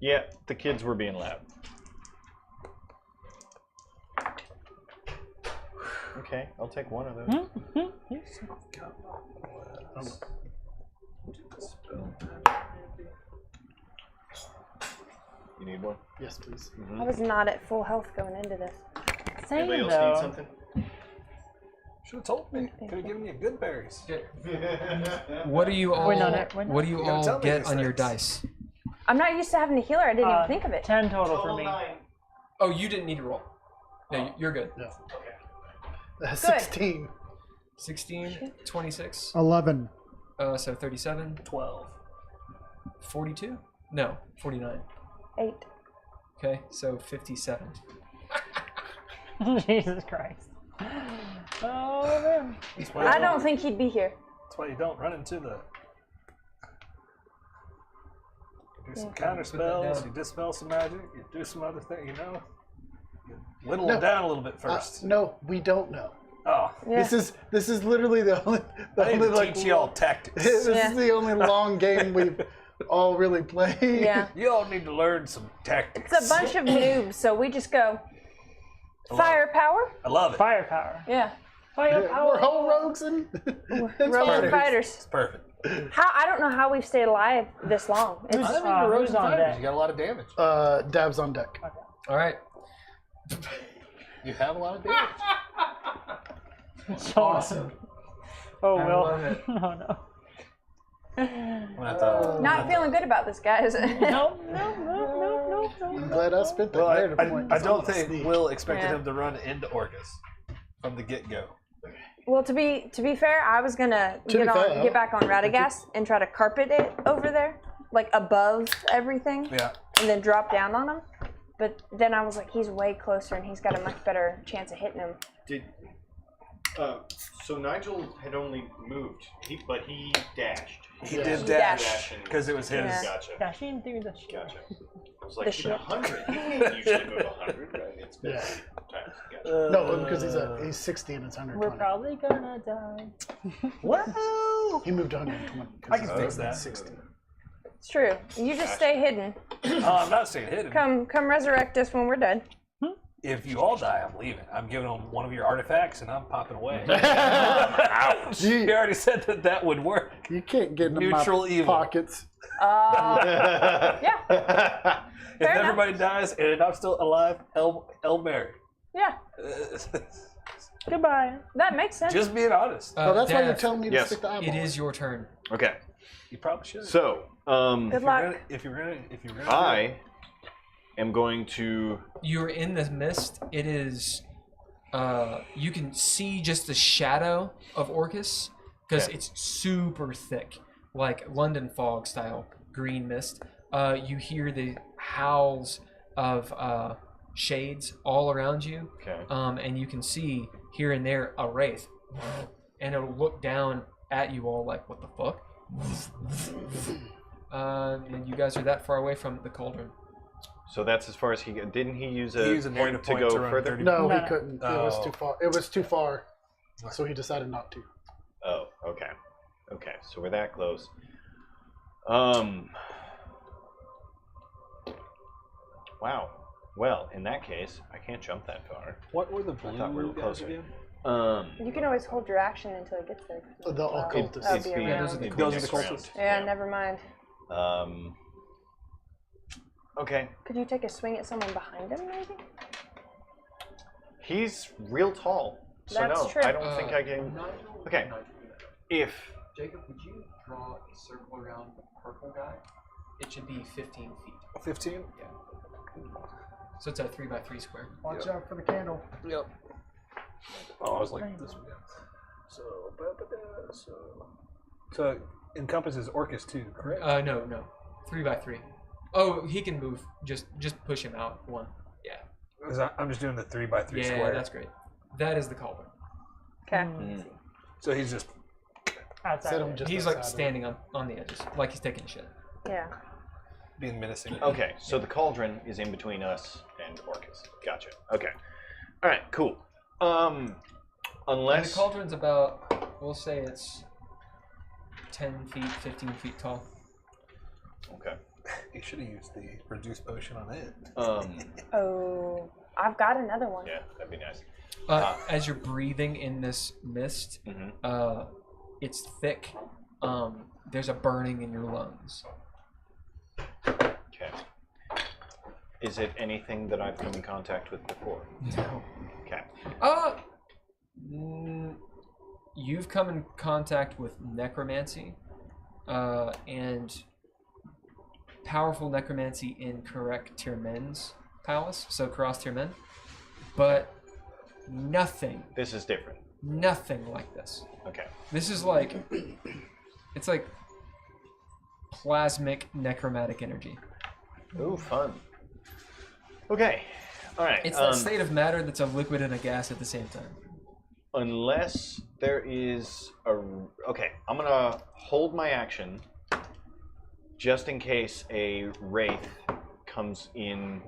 Yeah, the kids were being loud. Okay, I'll take one of those. You need one? Yes, please. I was not at full health going into this. Same Anybody else though. need something? Should have told me. Could have given you good berries. What do you all? We're not- we're not- What do you You gotta all tell me get these on your things. dice? I'm not used to having a healer. I didn't even think of it. 10 total for me. Oh, you didn't need to roll. No, you're good. No. 16. 16, 26. 11. So 37, 12. 42? No, 49. 8. Okay, so 57. Jesus Christ. Oh man. That's why I don't think he'd be here. That's why you don't run into the. You do some counter Put that spells. down. You dispel some magic. You do some other thing. You know. You whittle No. it down a little bit first. No, we don't know. Oh, Yeah. This is literally the only I need to teach y'all tactics. This Yeah. is the only long game we've all really played. Yeah. You all need to learn some tactics. It's a bunch of noobs, so we just go. Firepower? I love it. Firepower. Yeah. We're whole rogues and Rogues and perfect. fighters. It's perfect. How I don't know how we've stayed alive this long. It's, Who's- I mean, you're who's Rosen on fighters. deck? You got a lot of damage. Dab's on deck. All right. You have a lot of damage. Awesome. Oh, I Will. love it. Oh, no. I'm gonna have to- not feeling good about this, guys. No. I'm glad I spent that Well, narrative point. I don't think Will expected Yeah. him to run into Orcus from the get-go. Well, to be fair, I was gonna To be fair, get back on Radagast and try to carpet it over there, like above everything, Yeah. and then drop down on him. But then I was like, he's way closer, and he's got a much better chance of hitting him. So Nigel had only moved, but he dashed. He Yeah. did He dash dashed. because it was his. Yeah. Gotcha. Dashing through the shit. Gotcha. I was like, The he's shit. 100. He can't usually move 100, right? It's been Yeah. times. Gotcha. No, because he's 60 and it's We're 120. probably gonna die. Well, He moved 120. I can fix that. 60. It's true. You just stay hidden. Oh, I'm not saying hidden. Come resurrect us when we're dead. If you all die, I'm leaving. I'm giving them one of your artifacts and I'm popping away. Ouch. You already said that would work. You can't get into Neutral my evil. pockets. Yeah. If Fair enough. everybody dies and I'm still alive, El Mary. Yeah. Goodbye. That makes sense. Just being honest. Oh, that's why you're Dav, telling me to Yes. stick the eyeball. It is your turn. Okay, You probably should. so Good luck. If you're gonna, I am going to. You're in the mist. It is. You can see just the shadow of Orcus because Okay. it's super thick, like London fog style green mist. You hear the howls of shades all around you, Okay. and you can see here and there a wraith, and it'll look down at you all like, "What the fuck?" And you guys are that far away from the cauldron. So that's as far as he didn't he use He a used a point negative to point go to run further? 30. No, Nah. he couldn't. It was Oh. too far. It was too far. So he decided not to. Oh, okay. Okay, so we're that close. Wow. Well, in that case, I can't jump that far. What were the I thought we blue were guys closer. again? You can always hold your action until it gets there. The occultist. That'd It'd be be, around. those are the it'd be Those are next the round. closest. Yeah, never mind. Okay. Could you take a swing at someone behind him, maybe? He's real tall. So That's no, true. I don't think I can. Okay. If Jacob, would you draw a circle around the purple guy? It should be 15 feet. 15? So it's a 3x3 square. Watch out for the candle. Yep. Oh, I was like this one. So it encompasses Orcus too, correct? No. 3x3. Oh, he can move. Just push him out one. Yeah. 'Cause I'm just doing the 3x3 Yeah, square. that's great. That is the cauldron. Okay. So he's just. Outside. He's like standing on the edges, like he's taking a shit. Yeah. Being menacing. Okay, so the cauldron is in between us and Orcus. Gotcha. Okay. All right. Cool. And Unless the cauldron's about, we'll say it's 10 feet, 15 feet tall. Okay. You should have used the reduced potion on it. Oh, I've got another one. Yeah, that'd be nice. As you're breathing in this mist, it's thick. There's a burning in your lungs. Okay. Is it anything that I've come in contact with before? No. Okay. You've come in contact with necromancy, and powerful necromancy in Karrek Tirmen's palace, so Caras Tirmen, but nothing. This is different. Nothing like this. Okay. This is like, it's like plasmic necromantic energy. Ooh, fun. Okay. All right. It's that state of matter that's a liquid and a gas at the same time. Unless there is a... Okay, I'm going to hold my action just in case a wraith comes in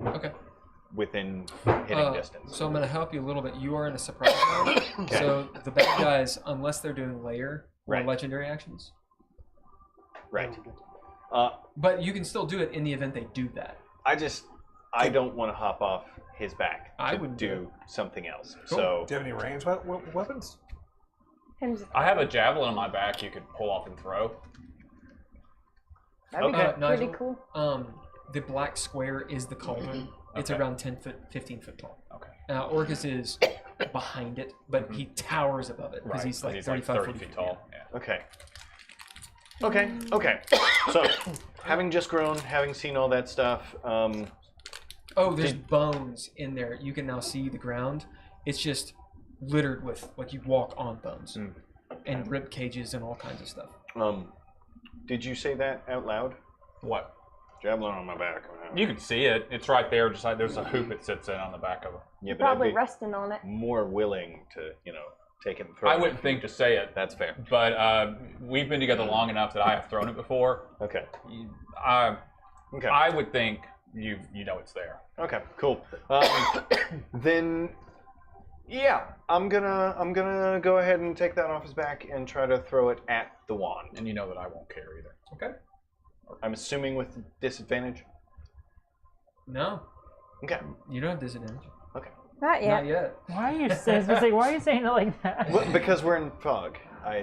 within hitting distance. So I'm going to help you a little bit. You are in a surprise mode. Okay. So the bad guys, unless they're doing layer or legendary actions. Right. But you can still do it in the event they do that. I don't want to hop off his back I to would do something else. Cool. So, do you have any ranged weapons? I have a javelin on my back you could pull off and throw. That'd be pretty Nigel, cool. The black square is the cauldron. It's around 10 foot, 15 foot tall. Okay. Now Orcus is behind it, but he towers above it because he's like 35 feet tall. Yeah. okay. Okay. So, having just grown, having seen all that stuff, oh, there's bones in there. You can now see the ground. It's just littered with, like, you walk on bones and rib cages and all kinds of stuff. did you say that out loud? What? Javelin on my back. You can see it. It's right there. Just like there's a hoop it sits in on the back of it. Yeah, but Probably I'd be resting on it. more willing to, take it and throw it. I wouldn't think to say it. That's fair. But we've been together long enough that I have thrown it before. Okay. Okay. I would think you know it's there. Okay, cool. Then, yeah, I'm gonna go ahead and take that off his back and try to throw it at the wand. And you know that I won't care either. Okay. I'm assuming with disadvantage. No. Okay. You don't have disadvantage. Okay. Not yet. Not yet. Why are you saying? Why are you saying it like that? Well, because we're in fog.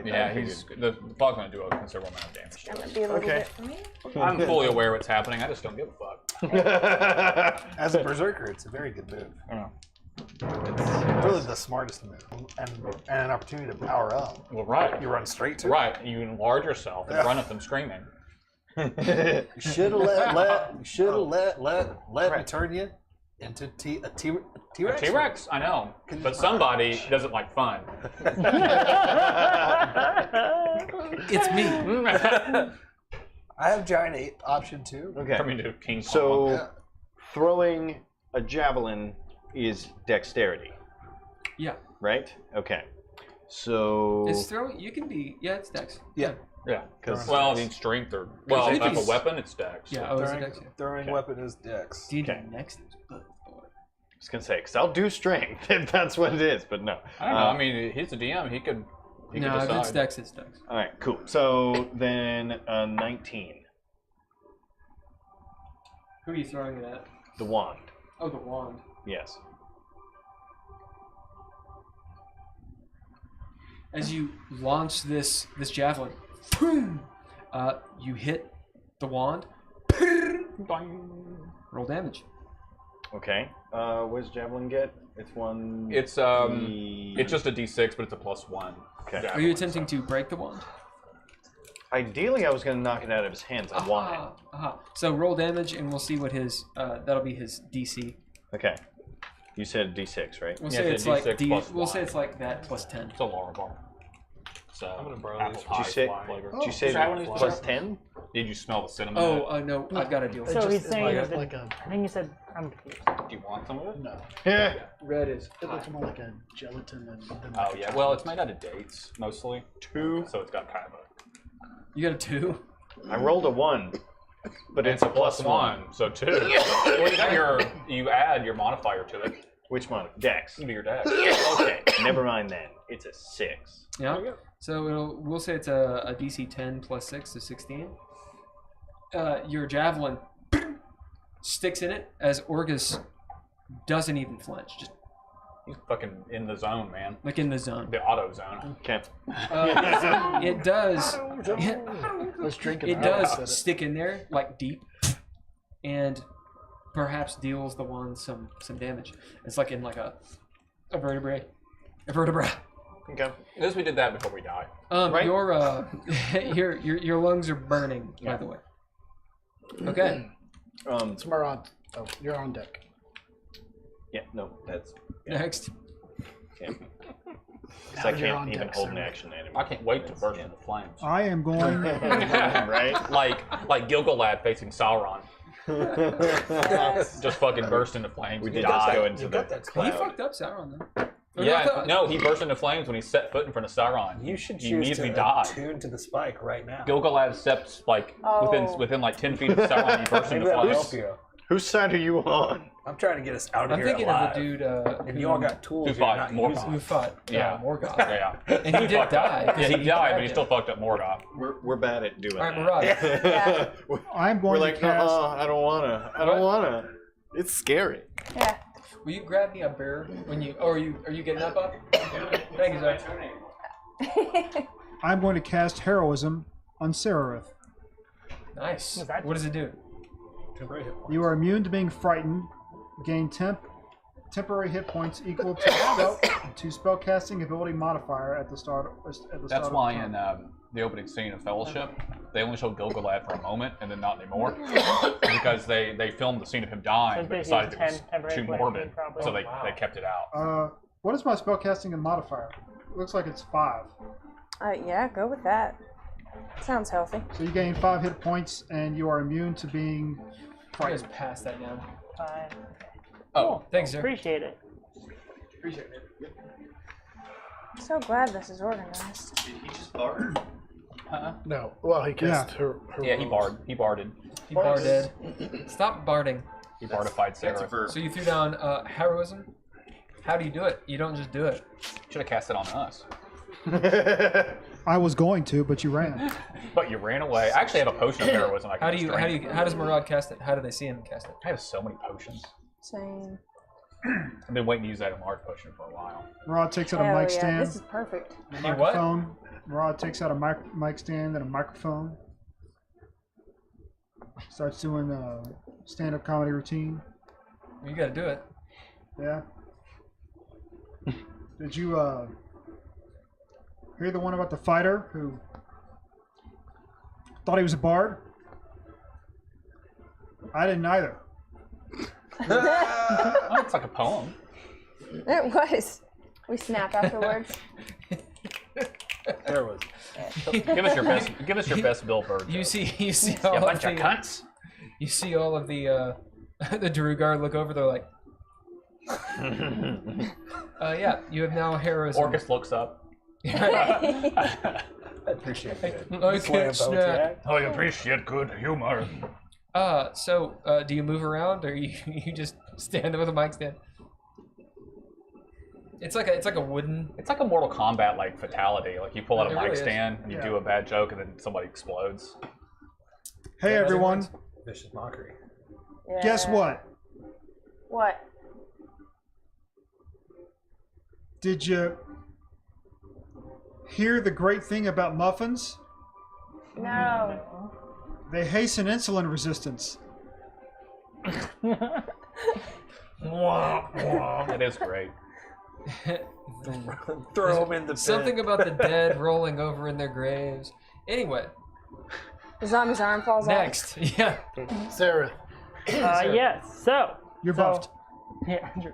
Yeah, the fog's gonna do a considerable amount of damage. That would be a little bit for me. I'm fully aware what's happening. I just don't give a fuck. As a berserker, it's a very good move. It's really the smartest move, and an opportunity to power up. Well, right. You run straight to it. Right. You enlarge yourself and run at them screaming. Should have let me turn you into a T-Rex. T-Rex, I know, but somebody doesn't like fun. It's me. I have giant 8 option 2. Okay. Turn me into King Kong. So, throwing a javelin is dexterity. Yeah. Right? Okay. So. It's throwing. You can be. Yeah, it's dex. Yeah. Yeah. Well, I mean strength or if a weapon, it's dex. Yeah. So. Oh, it's a dex. Throwing weapon is dex. Do you do next? I was gonna say, because I'll do strength if that's what it is, but no. I don't know. I mean, he's the DM. He could. He could No, if decide. it's dex, it's dex. All right, cool. So then 19. Who are you throwing it at? The wand. Oh, the wand. Yes. As you launch this javelin, boom, you hit the wand. Roll damage. Okay. What does javelin get? It's one. It's just a D6, but it's a +1. Okay. Are you attempting to break the wand? Ideally, I was going to knock it out of his hands. I want it. So roll damage, and we'll see what his that'll be his DC. Okay. You said D6, right? We'll Yeah, say it's it's like D6 plus we'll say one. it's like that plus 10. It's a lower bar. So I'm gonna borrow apple these. pie Did you say- flavor. Did you say Try one of these plus before? 10? Did you smell the cinnamon? Oh, no, I've got a deal. So he's saying like, that like a I think you said I'm confused. Do you want some of it? no. Yeah. Red is. It looks more like a gelatin than Oh yeah. Well, it's made out of dates mostly. 2, so it's got kind of a. You got a 2? I rolled a 1, but It's a plus 1, so 2. Well, you got you add your modifier to it. Which one? Dex. Into your deck. Okay, never mind then. It's a 6. Yeah. So we'll say it's a DC 10 plus 6 is 16. Your javelin sticks in it as Orgus doesn't even flinch, just He's fucking in the zone, man. like in the zone. The auto zone. Okay. It does. Let's drink it. It does stick in there like deep, and perhaps deals the one some damage. It's like in like a vertebrae. A vertebra. Okay. At least we did that before we died. Right. Your lungs are burning, by the way. Okay. It's Murad. Oh, you're on deck. Yeah, no, that's... Next. Okay. 'Cause Now I you're can't on even deck, hold sir. an action anymore. I can't wait to burst into flames. I am going. Right? like Gilgalad facing Sauron. Just fucking burst into flames. We and did die. just go into You the got that He cloud. fucked up Sauron then. Or Yeah, no, he burst into flames when he set foot in front of Sauron. You should He choose immediately to died. attune to the spike right now. Gilgalad steps like Oh. within like 10 feet of Sauron. He bursts into Maybe that'll flames. help you. Whose side are you on? I'm trying to get us out of I'm here thinking alive. of the dude and you all got tools Who you're fought not Morgoth. using. who fought Yeah. Morgoth. Yeah. And he did die. Yeah, 'cause he died, but he grabbed still him. fucked up Morgoth. We're bad at doing All right, that. Murad. Yeah. I'm We're going like, to cast. I don't wanna. I don't wanna. It's scary. Yeah. Will you grab me a bear when you? Or are you getting up? Thank you, sir. I'm going to cast heroism on Sararith. Nice. What's that What does it do? You are immune to being frightened. Gain temporary hit points equal to spellcasting ability modifier at the start. That's why of the in turn. the opening scene of Fellowship, they only showed Gilgalad for a moment and then not anymore. Because they filmed the scene of him dying, So but basically decided it was 10 temporary too points, morbid, probably. so they kept it out. What is my spellcasting and modifier? Looks like it's 5. Yeah, go with that. Sounds healthy. So you gain 5 hit points, and you are immune to being I just pass that down. Fine. Oh, thanks, sir. Appreciate it. Appreciate it. I'm so glad this is organized. He just barred. No. Well, he cast her. Yeah, he barded. He barded. He barded. Stop barding. He bardified That's a Sarah. verb. So you threw down heroism. How do you do it? You don't just do it. Should have cast it on us. I was going to, but you ran. But you ran away. I actually have a potion of heroism. I can How does Murad cast it? How do they see him cast it? I have so many potions. Same. I've been waiting to use that Mark potion for a while. Rod takes out a Hell mic yeah, stand. this is perfect. what? Microphone. Rod takes out a mic stand and a microphone. Starts doing a stand-up comedy routine. You gotta do it. Yeah. Did you hear the one about the fighter who thought he was a bard? I didn't either. Oh, it's like a poem. It was. We snap afterwards. There was. Give us your best Bill Bird. You joke. see You all of bunch the of cunts. You see all of the the Drugar look over. They're like, yeah. You have now heroism. Orcus looks up. I appreciate it. I can't snap. I appreciate good humor. So do you move around or you just stand there with a mic stand? It's like a wooden. It's like a Mortal Kombat like fatality. Like you pull out a It mic really is. stand, and you do a bad joke, and then somebody explodes. Hey Yeah, everyone, Vicious mockery. Yeah. guess what? What? Did you hear the great thing about muffins? No. They hasten insulin resistance. It is great. Throw them in the Something about the dead rolling over in their graves. Anyway, The zombie's arm falls next. Yeah. Sarah. Yes. So. You're buffed. Yeah, true.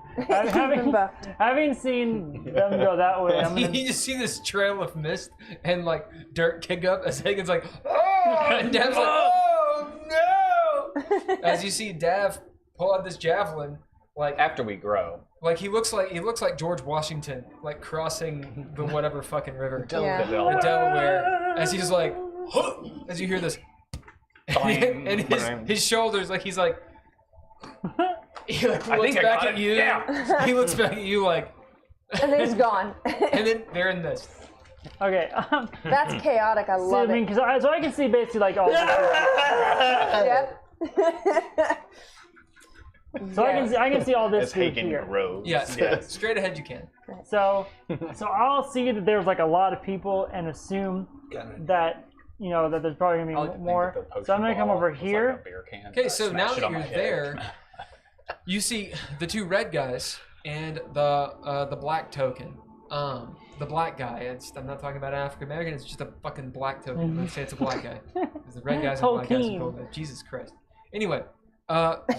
Having seen them go that way, I'm gonna... You just see this trail of mist and like dirt kick up as Hagen's like, oh, and Dav's like, oh no! As you see Dav pull out this javelin, like After we grow. like he looks like George Washington, like crossing the whatever fucking river, Yeah. the Delaware, as he's like, as you hear this, and his shoulders, like he's like, he like looks back at you. Yeah. He looks back at you like, And then he's gone. and then they're in this. Okay. That's chaotic. I So, love I mean, it. so I can see basically like all this. Yep. So I can see all this As through Haygen here. grows. Yes, Yes. straight ahead you can. So I'll see that there's like a lot of people and assume that that there's probably I gonna like be to more. think that the So I'm gonna come potion over ball was like here. a beer can. Okay, so now Smash it that on you're my head. there, you see the two red guys and the black token. The black guy. I'm not talking about African American. It's just a fucking black token. Let's say it's a black guy. 'Cause the red guys and black guys are called. Jesus Christ. Anyway,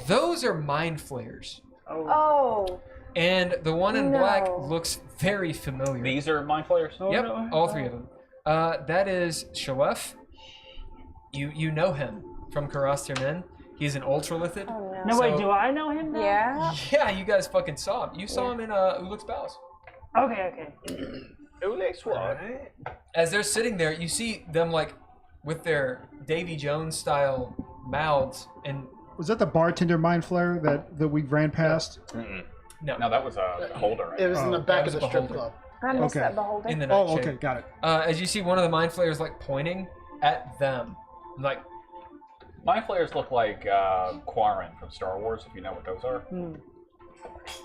those are mind flayers, Oh. and the one in black No. looks very familiar. These are mind flayers. Yep, all three of them. That is Shalef. You know him from Caras Tirmen. He's an ultralithid. Oh, No, no. wait, So- do I know him? Now? Yeah. Yeah, you guys fucking saw him. You saw him in Uluk's Palace. Okay. As they're sitting there, you see them like with their Davy Jones style mouths and Was that the bartender mind flare that we ran past? no, No, that was a holder. It was in the that back was of the a strip beholder. club. I missed Okay. that beholder. in the night Oh, shade. okay, got it. As you see one of the mind flayers like pointing at them, like Mind flayers look like Quarren from Star Wars, if you know what those are.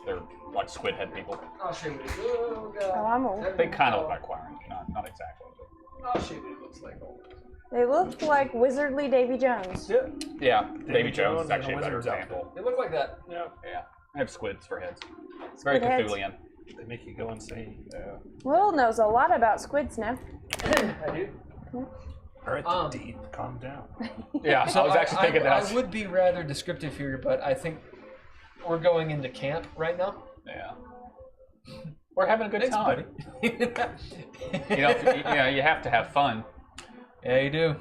They're like squid head people. I'll show you what it oh, God. Oh, I'm old. They kind of look like Quarren, not exactly. I'll show you what it looks like. They look like wizardly Davy Jones. Yeah, Davy Jones is in a actually a better wizard's example. They look like that. Yeah. I have squids for heads. It's very Squid heads. Cthulhian. They make you go insane. Will knows a lot about squids now. I do. All right, deep. Calm down. Yeah, I was actually thinking that. I would be rather descriptive here, but I think we're going into camp right now. Yeah. We're having a good Thanks, time. buddy. You have to have fun. Yeah, you do.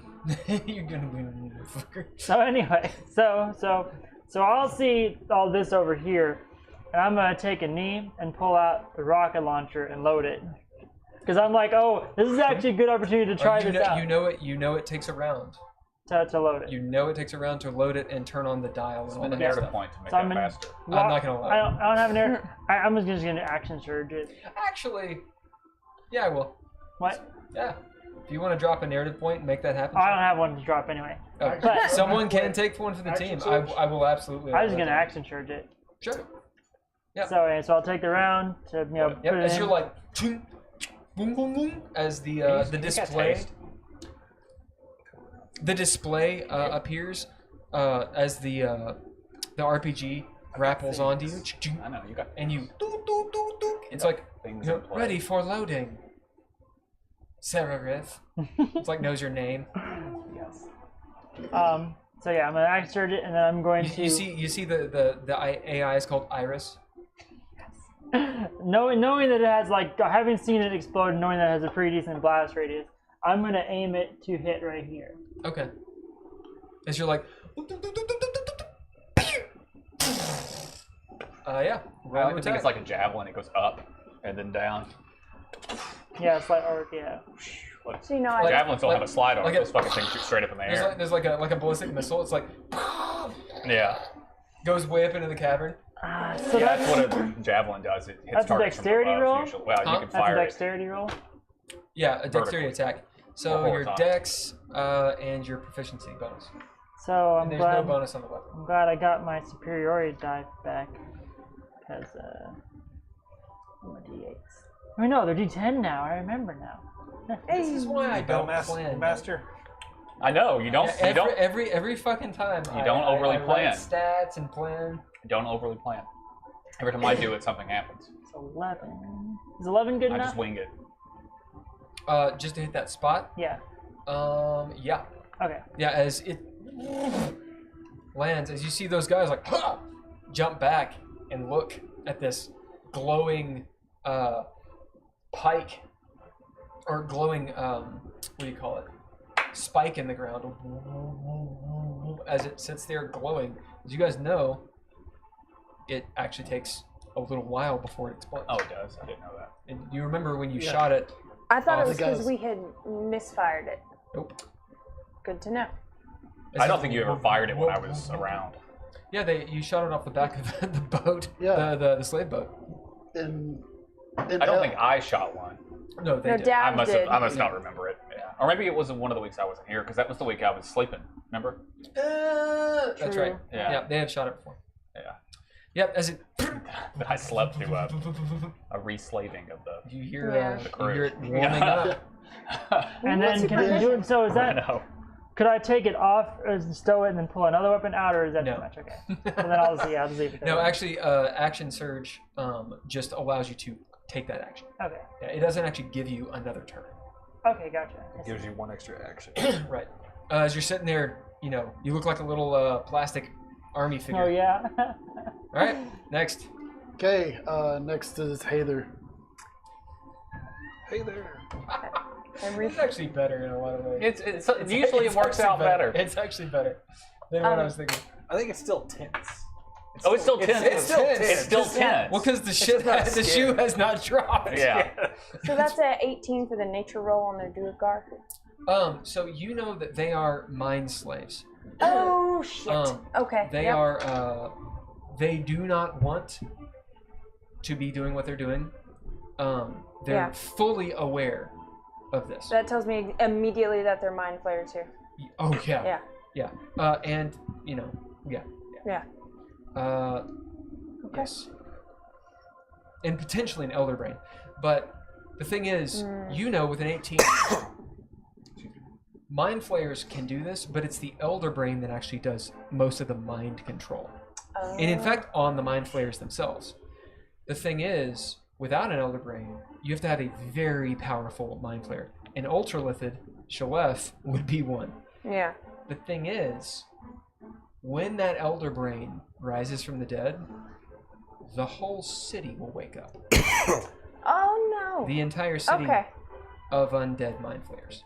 You're gonna be a motherfucker. So anyway, so I'll see all this over here, and I'm gonna take a knee and pull out the rocket launcher and load it, because I'm like, oh, this is actually a good opportunity to try you this know, out. You know it takes a round. To load it. You know it takes a round to load it and turn on the dial and all Spend a that narrative stuff. point to make So I'm that in- faster. Well, I'm not gonna lie. I don't have an air. I'm just gonna action surge it. Actually, yeah, I will. What? Yeah. If you want to drop a narrative point and make that happen, I don't have one to drop anyway. oh, But- someone can take one for the team. I will absolutely. I was just let gonna them. action surge it. Sure. Yep. So I'll take the round to put Yep. it As in. you're like, boom, boom, boom, as the display. The display appears as the RPG grapples onto you, I know, you got and you. It's like things you're in play. ready for loading. Sararith. It's like knows your name. So yeah, I'm gonna action surge it, and then I'm going to. You see the AI is called Iris. knowing that it has like having seen it explode, knowing that it has a pretty decent blast radius, I'm gonna aim it to hit right here. Okay. As you're like, yeah. I like to think it's like a javelin. It goes up and then down. Yeah, it's like yeah. So you know, I Javelins don't have a slide on like it. a- Those fucking things shoot straight up in the air. There's like a ballistic missile. It's like Yeah. goes way up into the cavern. So Yeah, that's that's what a javelin does. It hits That's a targets from dexterity above, roll? usually. Well, Huh? you can that's a fire it. dexterity roll. Yeah, a dexterity Vertical. attack. So Or your horizontal. dex and your proficiency bonus. So I'm And there's glad. no bonus on the weapon. I'm glad I got my superiority die back, because my d8s. I mean, no, they're d10 now. I remember now. This is why I don't plan. Master. I know you don't. Yeah, you don't. every fucking time. You don't overly I write plan. stats and plan. Don't overly plan. Every time I do it, something happens. It's 11. Is 11 good I enough? just wing it. Just to hit that spot. Yeah. Yeah. Okay. Yeah, as it lands, as you see those guys like jump back, and look at this glowing pike, or glowing, what do you call it? Spike in the ground as it sits there glowing. As you guys know, it actually takes a little while before it explodes. Oh, it does. I didn't know that. And you remember when you shot it? I thought it was Guys. because we had misfired it. Nope. Good to know. I don't think you ever fired it when I was around. Yeah, you shot it off the back of the boat. Yeah. The slave boat. And I don't think I shot one. No, they No, did. Dav I must did. not remember it. Yeah. Or maybe it wasn't one of the weeks I wasn't here, because that was the week I was sleeping. Remember? That's True. right. Yeah. Yeah, they have shot it before. Yeah. Yep, as it I slept through a re-slaving of the. you hear Yeah. you hear it warming up. And then can I do it? So is I that? know. Could I take it off, or stow it, and then pull another weapon out, or is that No. too much? Okay. Well, then I'll just leave it there. No, actually, action surge just allows you to take that action. Okay. Yeah, it doesn't actually give you another turn. Okay, gotcha. It gives you one extra action. Right. As you're sitting there, you look like a little plastic army figure. Oh yeah. All right, next. Okay, next is Heiðr. Hey there. It's actually better in a lot of ways. It's usually it works out better. It's actually better than what I was thinking. I think it's still tense. Oh, it's still tense. It's still tense. It's still tense. Well, because the shoe has not dropped. Yeah. So that's a 18 for the nature roll on their Duergar. So you know that they are mind slaves. Oh shit. Okay. They yep. are. They do not want to be doing what they're doing. They're Yeah. fully aware of this. That tells me immediately that they're mind flayers here. Oh yeah. Yeah. Yeah. And yeah. Yeah. Yes. And potentially an elder brain, but the thing is, with an 18. Mind flayers can do this, but it's the elder brain that actually does most of the mind control. And in fact, on the mind flayers themselves. The thing is, without an elder brain, you have to have a very powerful mind flayer. An ultralithid Shalef would be one. Yeah. The thing is, when that elder brain rises from the dead, the whole city will wake up. Oh no. The entire city of undead mind flayers.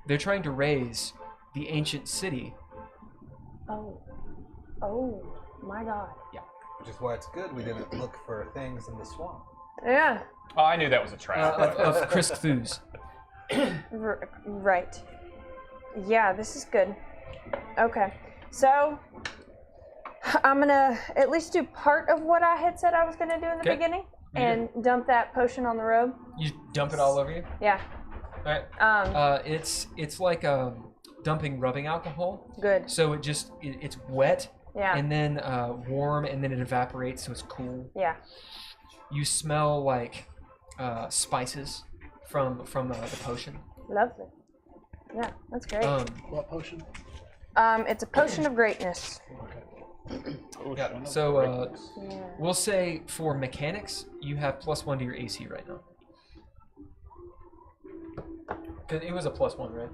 They're trying to raise the ancient city. Oh my god. Yeah. Which is why it's good we didn't look for things in the swamp. Yeah. Oh, I knew that was a trap. Of Chris Thus. Right. Yeah, this is good. Okay. So I'm gonna at least do part of what I had said I was gonna do in the beginning and dump that potion on the road. You dump it all over you? Yeah. All right. It's like dumping rubbing alcohol. Good. So it's wet. Yeah. And then warm, and then it evaporates, so it's cool. Yeah. You smell like spices from the potion. Lovely. Yeah, that's great. What potion? It's a potion of greatness. Yeah. So we'll say for mechanics, you have +1 to your AC right now. It was a +1, right?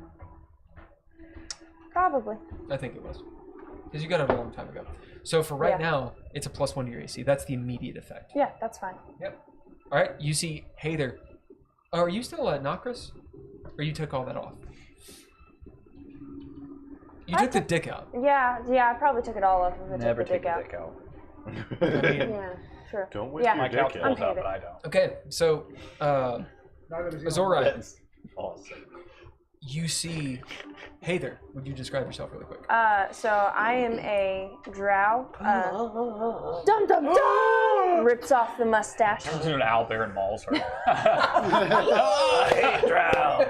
Probably. I think it was. Because you got it a long time ago. So for right now, it's a +1 to your AC. That's the immediate effect. Yeah, that's fine. Yep. All right. You see Heiðr. Oh, are you still at Nokris? Or you took all that off? You took the dick out. Yeah, I probably took it all off if I Never took the take dick out. the dick out. Yeah, sure. Don't whip Yeah. your My couch dick pulls out. out, but I don't. Okay. So, Azora, That's awesome. you see Heiðr. Would you describe yourself really quick? So I am a drow. Dum dum dum! Rips off the mustache. There's an owl there and mauls her. I hate drow.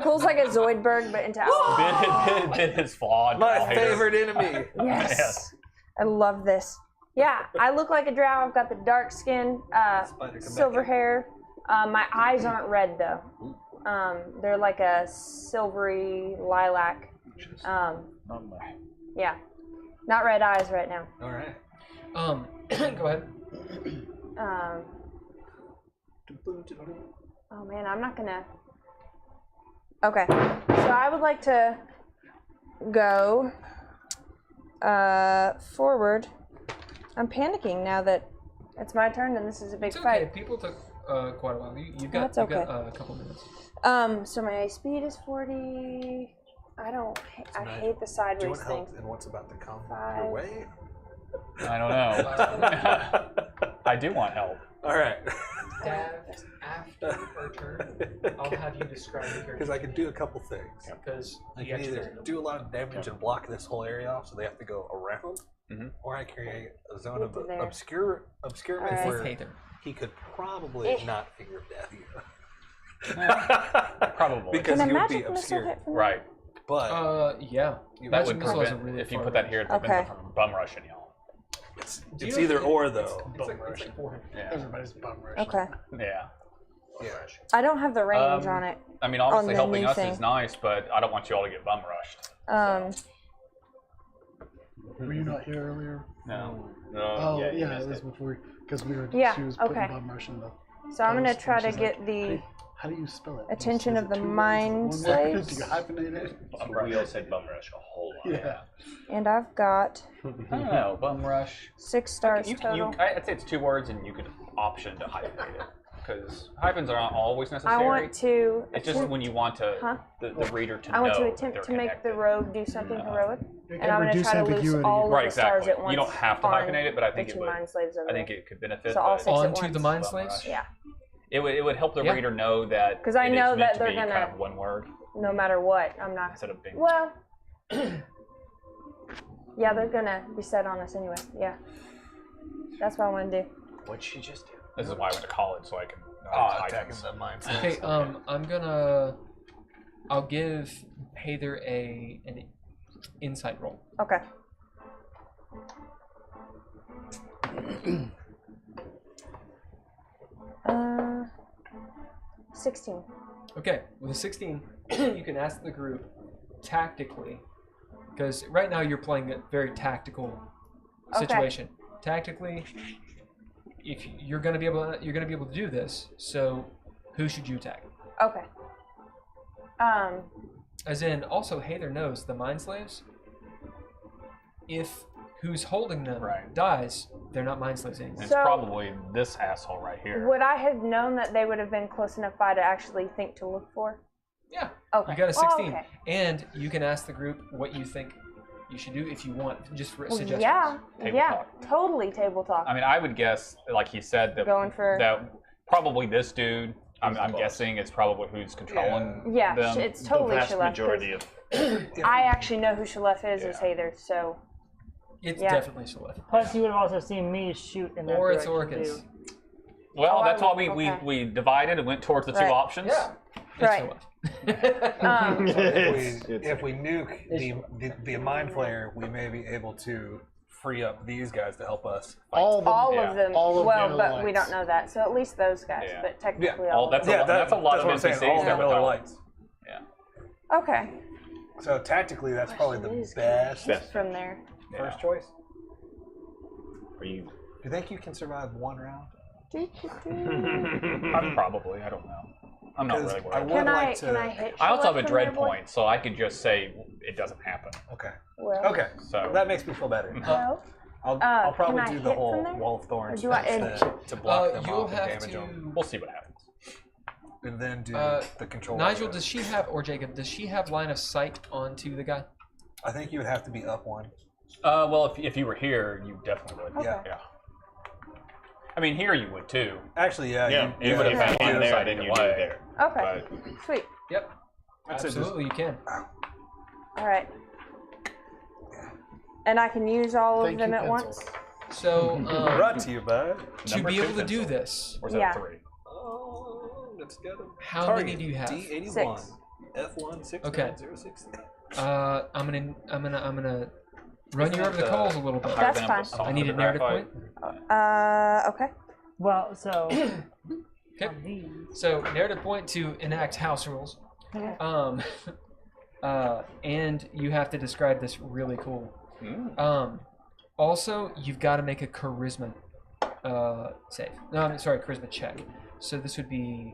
Pulls like a Zoidberg, but into owl. Bit his flawed. My favorite enemy. Yes. I love this. Yeah, I look like a drow. I've got the dark skin, silver hair. My eyes aren't red though. They're like a silvery lilac. Yeah, not red eyes right now. All right. Go ahead. Oh man, I'm not gonna. Okay, so I would like to go Forward. I'm panicking now that it's my turn and this is a big It's okay. fight. People took quite a while. You've got, That's you've got okay. a couple minutes. So my speed is 40. I hate the Do you sideways want thing. help in what's about to come 5. your way? I don't know. I do want help. All right. Dav, after her turn, I'll have you describe the character. Because I can do a couple things. Because I can either do a lot of damage and block this whole area off, so they have to go around, or I create a zone of obscurement Alright. where Heiðr. he could probably not figure death you. Probably. Because Can he a would be magic missile obscured. hit from Right. But Yeah. you Magic Would missiles are prevent, really if you far put that range. here, it prevents Okay. them from bum rushing y'all. it's Do you it's know either if or though. It's like 400. Yeah. Everybody's bum rush. Okay. Yeah. Yeah. I don't have the range on it. I mean, obviously the helping new us thing. is nice, but I don't want you all to get bum rushed. Were you not here earlier? No. Oh, you yeah, missed it was before, because we were. Yeah, She was putting okay. bum rush in the. So I'm gonna post, try and to she's get like, the "Hey, how do you spell it? attention Is of it the 2 words? mind Is it 1 word? slaves. Do you hyphenate it? We all said bum rush a whole lot. Yeah. and I've got I don't know, bum rush. 6 stars total. I'd say it's 2 words, and you could option to hyphenate it. Because hyphens are not always necessary. I want to. It's just attempt- when you want to Huh? the reader to I want know to that attempt they're to make the connected. rogue do something heroic, It and can I'm gonna reduce try to lose ambiguity. all of Right, the stars exactly. at once. You don't have to on hyphenate it, but I think the it two would. mind slaves over I think there. it could benefit. So all but 6 at Onto the once. mind Bum slaves? rush. Yeah, It would help the Yeah. reader know that 'Cause I it is know meant that to they're be kind gonna- of one word no matter what, I'm not. instead of being. Well, yeah, they're gonna be set on us anyway. Yeah, that's what I want to do. What'd she just do? This is why I went to college, so I can. Attacking the mind. Okay, I'll give Heiðr an insight roll. Okay. 16. Okay, with a 16, you can ask the group tactically, because right now you're playing a very tactical situation. Tactically, if you're gonna be able to do this. So, who should you attack? Okay. As in, also Heiðr knows the mind slaves. If who's holding them dies, they're not mind slaves anymore. It's probably this asshole right here. Would I have known that they would have been close enough by to actually think to look for? Yeah. Okay. You got a 16, okay. and you can ask the group what you think you should do if you want, just for suggestions. Yeah. Table yeah. talk. Totally table talk. I mean, I would guess, like he said, that Going for- that probably this dude. I'm guessing it's probably who's controlling yeah, them. it's totally the vast Shalef. majority of. I actually know who Shalef is Heiðr, so. It's Yeah. definitely Shalef. Plus, you would have also seen me shoot in that Or it's direction, Orcus. too. Well, Oh, that's I why would- okay. we divided and went towards the two Right. options. Yeah. It's Right. Shalef. If we nuke the mind flayer, we may be able to free up these guys to help us. All of them. All Yeah. of them. All of well, the but we lights. don't know that. So at least those guys, Yeah. but technically Yeah. all. All that's Yeah, that's a lot that's of what I'm saying. NPCs All the that would Miller help. Lights. Okay. So tactically, that's probably the It is best Best. from there. first choice. Are you? Do you think you can survive one round? Probably. I don't know. I'm not really I worried. would Can I like to. can I hit? I also have Shalef a from dread there, boy? point, so I could just say it doesn't happen. Okay. Well, Okay. So That makes me feel better. well, I'll probably can I do the hit whole from there? wall of thorns Or do I- instead to block them you'll off and have damage them, to. we'll see what happens. and then do the control. Nigel, area. does she have, or Jacob, does she have line of sight onto the guy? I think you would have to be up one. Well, if you were here, you definitely would. Okay. Yeah. I mean, here you would too. Actually, yeah. Yeah, you would have Yeah. had line of there sight than either you do way. there. Okay. But Sweet. Yep. That's it, just- Absolutely, you can. All right. And I can use all of Thank them you, at pencil. once. So, Brought to you by. to Number be 2 able to do pencil. this, Or is Yeah. that 3? Oh, let's get them. how many do you have? D81. 6. F1 Okay. 6906. I'm gonna run you over the coals a little bit. Higher That's than fine. assault I need a with narrative graphite. point. Okay. Well, so Okay. on these, So narrative point to enact house rules. Okay. And you have to describe this really cool. Mm. Also, you've got to make a charisma save. No, I'm sorry, charisma check. So this would be.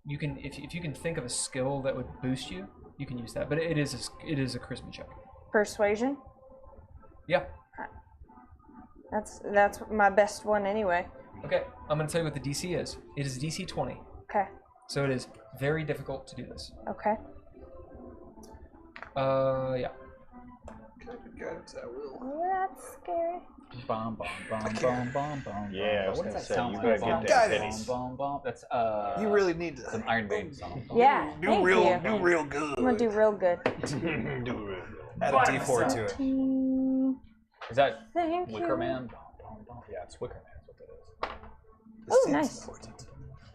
You can, if you can think of a skill that would boost you, you can use that. But it is a charisma check. Persuasion. Yeah. That's my best one anyway. Okay, I'm going to tell you what the DC is. It is DC 20. Okay. So it is very difficult to do this. Okay. Yeah. Guidance, I will. Oh, that's scary. Bom, bom, bom, bom, bom, bom. Yeah, I was What gonna does that say, sound you like? gotta get Bom, that bom, Guidance. bom, bom. That's You really need it's an to Iron Maiden song. Yeah. do thank real, you. do real good. I'm gonna do real good. do real. Add a D4 to it. Is that Thank Wicker you. Man? Bom, bom, bom. Yeah, it's Wicker Man. That's what that is.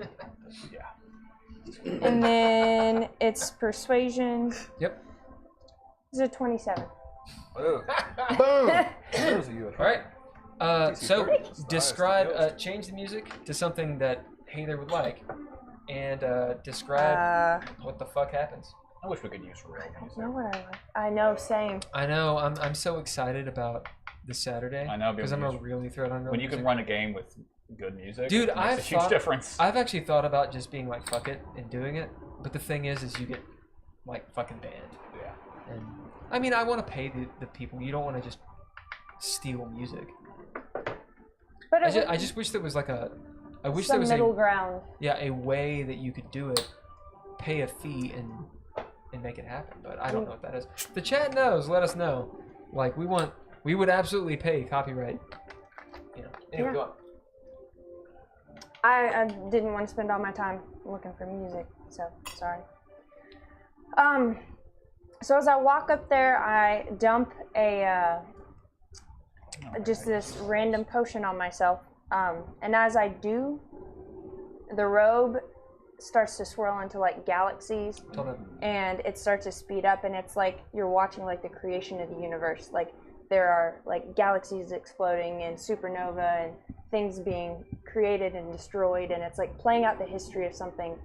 Oh, nice. Yeah. And then it's persuasion. Yep. Is it 27? Boom. Boom. Those of you at All right. So DC describe, change the music to something that Heiðr would like, and describe what the fuck happens. I wish we could use real music. Know what I like? I know, same. I know. I'm so excited about this Saturday. I know, because I'm gonna because really throw it on real When you music. can run a game with good music, Dude, it makes I've a huge thought- difference. I've actually thought about just being like fuck it and doing it, but the thing is you get like fucking banned. Yeah. And I mean, I want to pay the people. You don't want to just steal music. But I just wish there was like a. I wish there some was middle a ground. a way that you could do it, pay a fee and make it happen. But I don't know what that is. The chat knows. Let us know. Like we would absolutely pay copyright. You know. Anyway, Yeah. go on. I didn't want to spend all my time looking for music, so sorry. So as I walk up there, I dump just this random potion on myself, and as I do, the robe starts to swirl into like galaxies, Tell them. and it starts to speed up, and it's like you're watching like the creation of the universe. Like there are like galaxies exploding and supernova and things being created and destroyed, and it's like playing out the history of something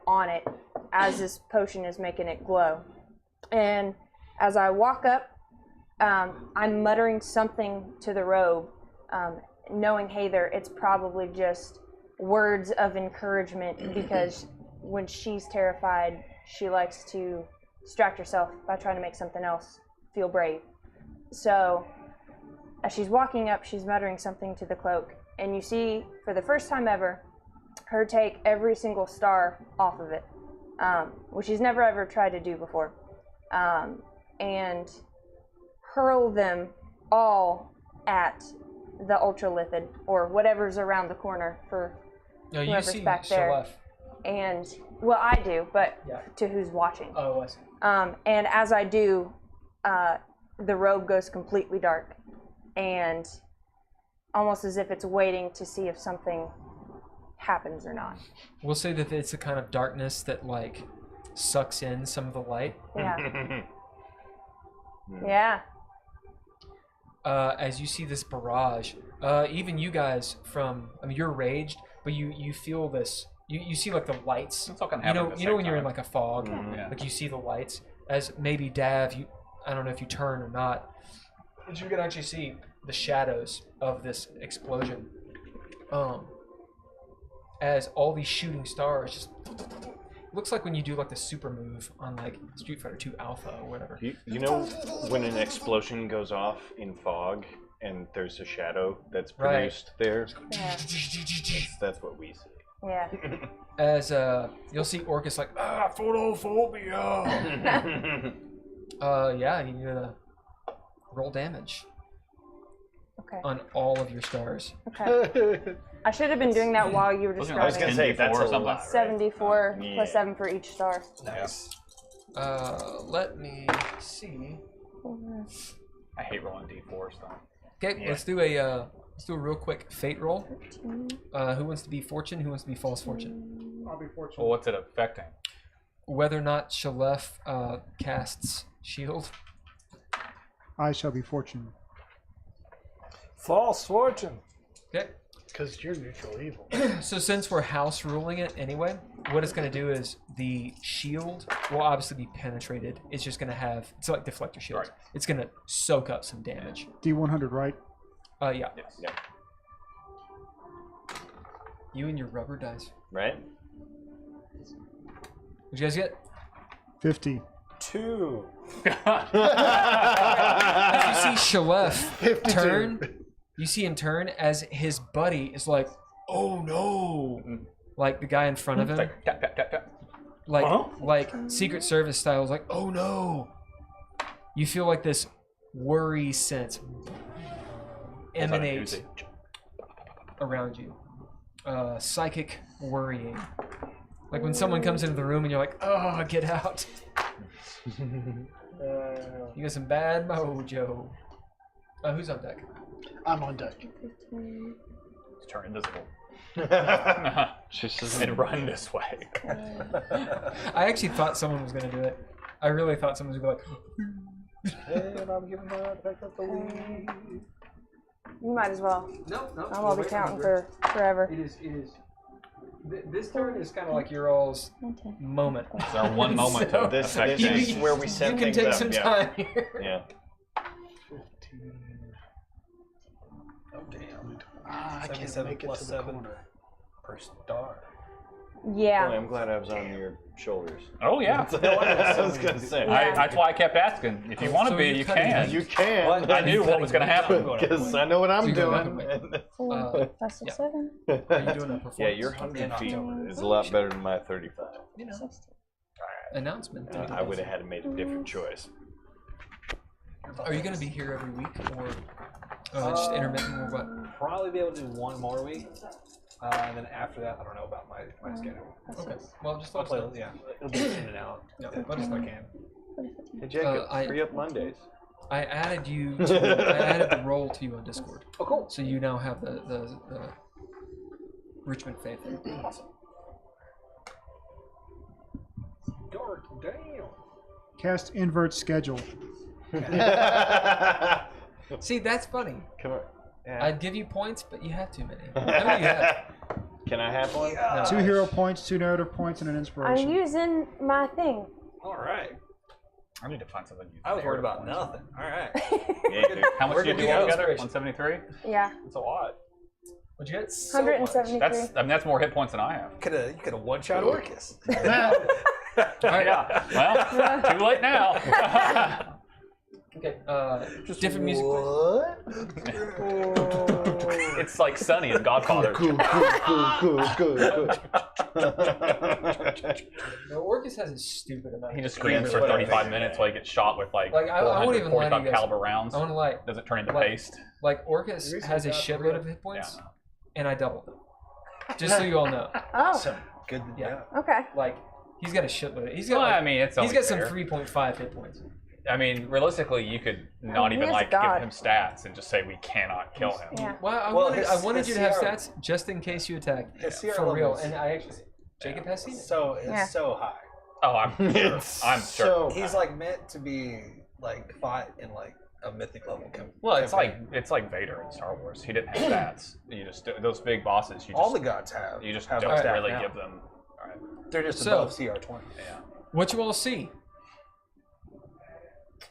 on it as this potion is making it glow. And as I walk up, I'm muttering something to the robe, knowing Heiðr, it's probably just words of encouragement, because when she's terrified, she likes to distract herself by trying to make something else feel brave. So as she's walking up, she's muttering something to the cloak, and you see, for the first time ever, her take every single star off of it, which she's never ever tried to do before, and hurl them all at the ultralithid, or whatever's around the corner for No, you whoever's see back there. Shalef. And, well, I do, but Yeah. to who's watching. Oh, I see. And as I do, the robe goes completely dark, and almost as if it's waiting to see if something happens or not. We'll say that it's a kind of darkness that like sucks in some of the light. Yeah. Yeah. As you see this barrage, even you guys from, I mean, you're raged, but you feel this. You see like the lights. It's all kind of You know, happening at the you know same when you're in time. like a fog, Yeah. like you see the lights. As maybe Dav, I don't know if you turn or not, but you can actually see the shadows of this explosion. As all these shooting stars just looks like when you do like the super move on like Street Fighter 2 Alpha or whatever. You know when an explosion goes off in fog and there's a shadow that's Right. produced there? Yeah. That's what we see. Yeah. As you'll see Orcus like photophobia. Yeah, you need to roll damage Okay. on all of your stars. Okay. I should have been doing that while you were Wasn't it I was describing. gonna say 10d4 that's or a something? lot, right? 74 Yeah. plus 7 for each star. Nice. Let me see. I hate rolling d4s though. Okay, Yeah. let's do a real quick fate roll. Who wants to be fortune? Who wants to be false fortune? I'll be fortunate. Well, what's it affecting? Whether or not Shalef casts shield. I shall be fortunate. False fortune. Okay. Because you're neutral evil. So since we're house ruling it anyway, what it's going to do is the shield will obviously be penetrated. It's just going to have, it's like deflector shields. Right. It's going to soak up some damage. D100, right? Yeah. Yes. Yeah. You and your rubber dice. Right? What'd you guys get? 50. 2. As you see Shalef turn, you see him turn as his buddy is like, "Oh no!" Like the guy in front of him, Like, tap, tap, tap, tap. like Secret Service style, is like, "Oh no!" You feel like this worry sense emanate around you, psychic worrying, like when someone comes into the room and you're like, "Oh, get out." You got some bad mojo. Who's on deck? I'm on deck. Let's turn invisible. Just And run this way. I actually thought someone was gonna do it. I really thought someone was gonna be like, And I'm giving my back up the lead. You might as well. no. I'll be counting for forever. It is. This turn is kind of like your all's moment. It's our one moment to This affect is things. where we You set can things take up. some Yeah. time here. Yeah. Oh damn. I can't 77 make it plus to the 7 corner. per star. Yeah. Boy, I'm glad I was on your shoulders. Oh, yeah. I was gonna say. Yeah. That's why I kept asking. If you want to So be, you're you cutting can. it. You can. What? I knew what was going to happen. Because I know what I'm So you're going doing. back away. 4 plus 7. Are you doing a performance? Yeah, your 100 feet October. is a lot better than my 35. You know, announcement. I would have had to made a different choice. Are you going to be here every week or just intermittent or what? Probably be able to do one more week. And then after that, I don't know about my schedule. Okay. Well, just I'll let us play, know. yeah. It'll be in and out. Yeah, Let us know if I can. Hey, Jacob, I- free up Mondays. I added you. I added the role to you on Discord, Oh, cool. so you now have the Richmond Fey thing. Awesome. Dark, damn. Cast invert schedule. See, that's funny. Come on. Yeah. I'd give you points, but you have too many. How many do you have? Can I have one? No. 2 hero points, 2 narrative points, and an I'm inspiration. using my thing. All right. I need to find something. I was worried about nothing. All right. Yeah, dude. How much We're did you do gonna do altogether? inspiration. 173? Yeah. That's a lot. What'd you get? 173. That's more hit points than I have. You could have one-shot Orcus. Yeah. Well, too late now. Okay. Different music. What? It's like Sonny in Godfather. Cool. No, Orcus has a stupid amount. He just screams for 35 minutes while he gets shot with like I won't even lie to you 45 guys. caliber rounds. I want to lie. Does it turn into Like- paste? Like Orcus has a shitload of hit points, and I doubled them. Just so you all know. Oh. Good. Yeah. Okay. Like he's got a shitload. He's got. Well, like, I mean, it's he's only got some fair. 3.5 hit points. I mean, realistically, you could not he even is like God. give him stats and just say we cannot kill him. Yeah. Well, I wanted his you to have CR stats just in case you attacked. His CR For real, levels- and I actually, Jacob has seen it. So it's Yeah. so high. Oh, I'm sure. I'm sure. He's like meant to be like fought in like a mythic level. Well, it's like Vader in Star Wars. He didn't have stats. You just those big bosses. You all just the gods have. you just have don't stats really now. give them. All right. They're just So- above CR20. Yeah. What you all see?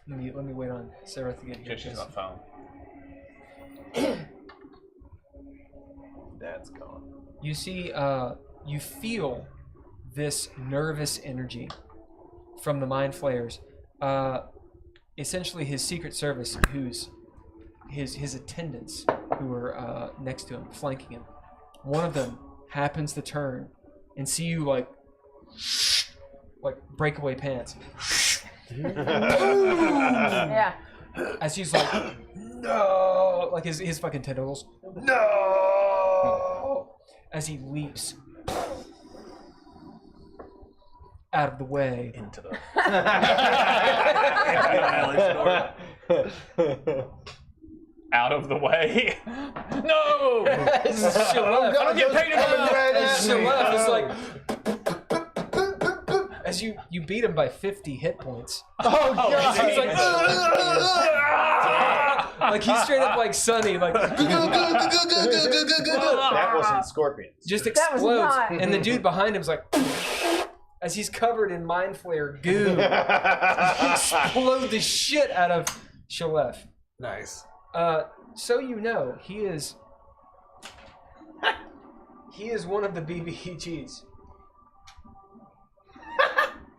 Let me wait on Sararith to get here. She's on the phone. That's gone. You see, you feel this nervous energy from the Mind Flayers. Essentially, his Secret Service, who's his attendants, who are next to him, flanking him. One of them happens to turn and see you like breakaway pants. Yeah. As he's like, no, like his fucking tentacles, no, as he leaps out of the way. Into the. Out of the way. No. I'm get painted on the red. Shalef is like, as you beat him by 50 hit points. Oh, God. He's like, like he's straight up like Sunny, like That wasn't Scorpions. just That was explodes, not. and the dude behind him's like, as he's covered in Mind Flayer goo, explode the shit out of Shalef. Nice. So you know, he is one of the BBEGs.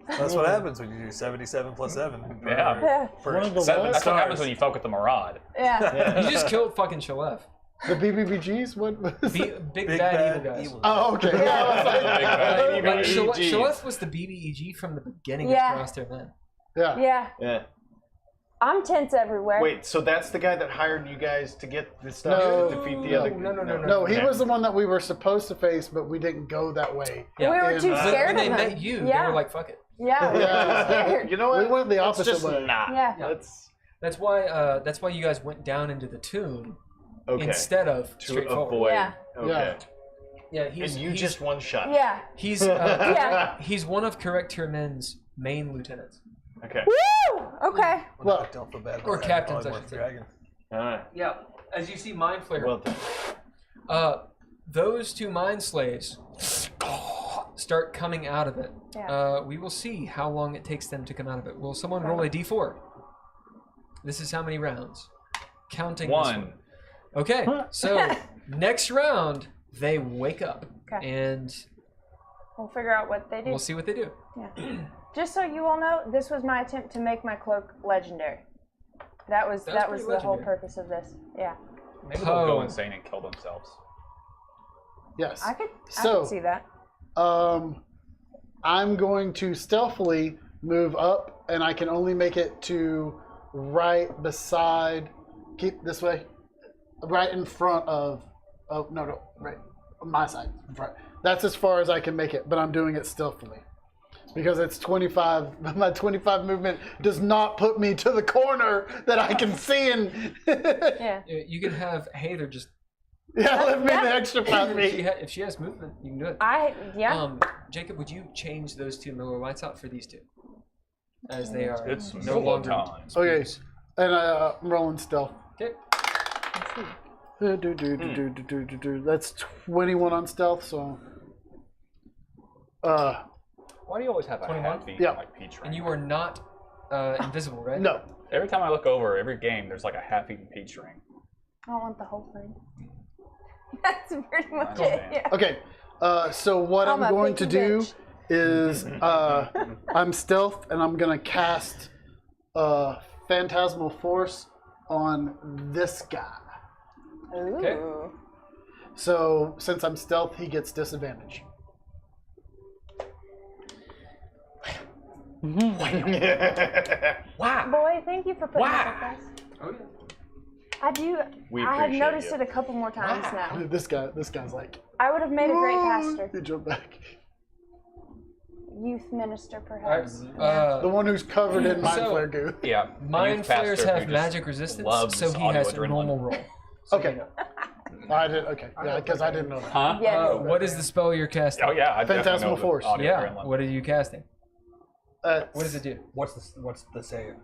That's what happens when you do 77 plus 7. Yeah. Yeah. One of the That's what happens when you fuck with the Murad. Yeah. You just killed fucking Shalef. The BBBGs? What was Big bad evil guys. Oh, okay. Yeah. Like, BBEG. Shalef was the BBEG from the beginning Yeah. of Caras Tirmen. Yeah. Yeah. Yeah. I'm tense everywhere. Wait, so that's the guy that hired you guys to get the stuff No. to defeat the other? No, he was the one that we were supposed to face, but we didn't go that way. Yeah. We were too And, scared When they of him. met you, Yeah. they were like, fuck it. Yeah. We were too scared. You know what? We went the Let's opposite just way. not. Yeah. That's why you guys went down into the tomb Okay. instead of To straight forward. avoid. Yeah. Okay. Yeah, And he's you just one shot. Yeah. he's Yeah. he's one of Karrek Tirmen's main lieutenants. Okay. Woo! Okay. Well, don't feel bad. Or about captains, that. I should say. Dragon. Yeah, as you see Mind Flare, Well done. those two mind slaves start coming out of it. Yeah. We will see how long it takes them to come out of it. Will someone roll a d4? This is how many rounds? Counting this one. Okay, so next round, they wake up. Okay. And We'll figure out what they do. we'll see what they do. Yeah. Just so you all know, this was my attempt to make my cloak legendary. That was pretty the whole legendary. purpose of this. Yeah. Maybe they'll go Oh. insane and kill themselves. yes. I could So- see that. I'm going to stealthily move up, and I can only make it to right beside. Keep this way, right in front of. Oh no, right on my side. Right. That's as far as I can make it, but I'm doing it stealthily because it's 25. My 25 movement does not put me to the corner that I can see in. Yeah. You can have Heiðr just Yeah, let me Yeah. the extra past me. if she has movement, you can do it. Yeah. Jacob, would you change those two Miller lights out for these two, as they are It's no solo longer time. Okay, spooks? and I'm rolling stealth. Okay. That's 21 on stealth, so. Why do you always have a 21? hat being Yeah. like peach ring? And you are not invisible, right? No. Every time I look over, every game, there's like a half-eaten peach ring. I don't want the whole thing. That's pretty much it. understand. Yeah. Okay, so what I'm a going to picky do bitch. is I'm stealth and I'm going to cast Phantasmal Force on this guy. Ooh. Okay. So since I'm stealth, he gets disadvantage. Wow. Boy, thank you for putting up with us. Oh, yeah. I do. We I have appreciate noticed you. it a couple more times now. This guy's like. I would have made a great pastor. He jumped back. Youth minister, All right. perhaps. The one who's covered in mind So- flare goo. Yeah. Mind youth pastor flares who have just magic resistance, loves so he audio has a adrenaline. normal roll. So Okay. you know. I did. Okay. Yeah, because I didn't know that. Huh? Yes. What is the spell you're casting? Oh yeah, I definitely Phantasmal know the Force. audio Yeah. adrenaline. What are you casting? What does it do? What's the saying?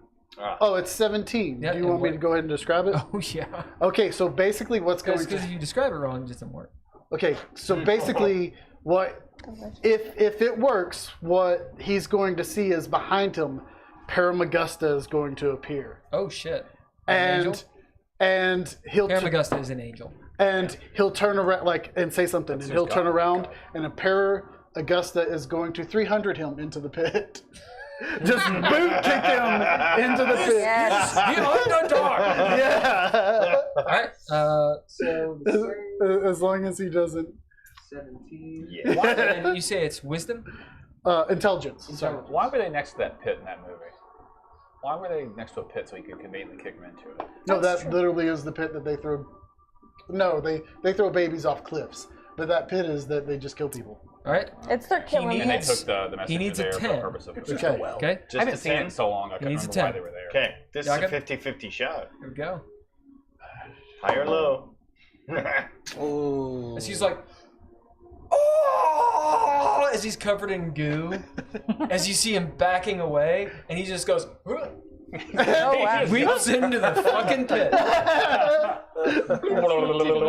Oh, it's 17. Yeah, Do you and want me what- to go ahead and describe it? Oh yeah. Okay, so basically what's going Because to... if you describe it wrong, it just doesn't work. Okay, so basically what... If it works, what he's going to see is behind him, Paramagusta is going to appear. Oh shit. An angel? And he'll... Paramagusta is an angel. And he'll turn around, and say something, and he'll turn around, and a Paramagusta is going to 300 him into the pit. Just boot kick him into the pit. Yes. Behind the door! Yeah. Alright, so... As long as he doesn't... 17. Yeah. Why, and you say it's wisdom? Intelligence. Sorry. Why were they next to that pit in that movie? Why were they next to a pit so he could conveniently kick him into it? No, that literally is the pit that they throw. No, they throw babies off cliffs, but that pit is that they just kill people. Alright. It's their killing. And they needs- took the message he needs a there for the 10. purpose of Okay. Okay? I haven't seen it in so long, I He can't needs a remember why 10. they were there. Okay, this Yeah, I is a got- 50-50 shot. Here we go. High or low? Oh. As he's like, oh, as he's covered in goo, as you see him backing away, and he just goes, Oh, wow. leaps into the fucking pit.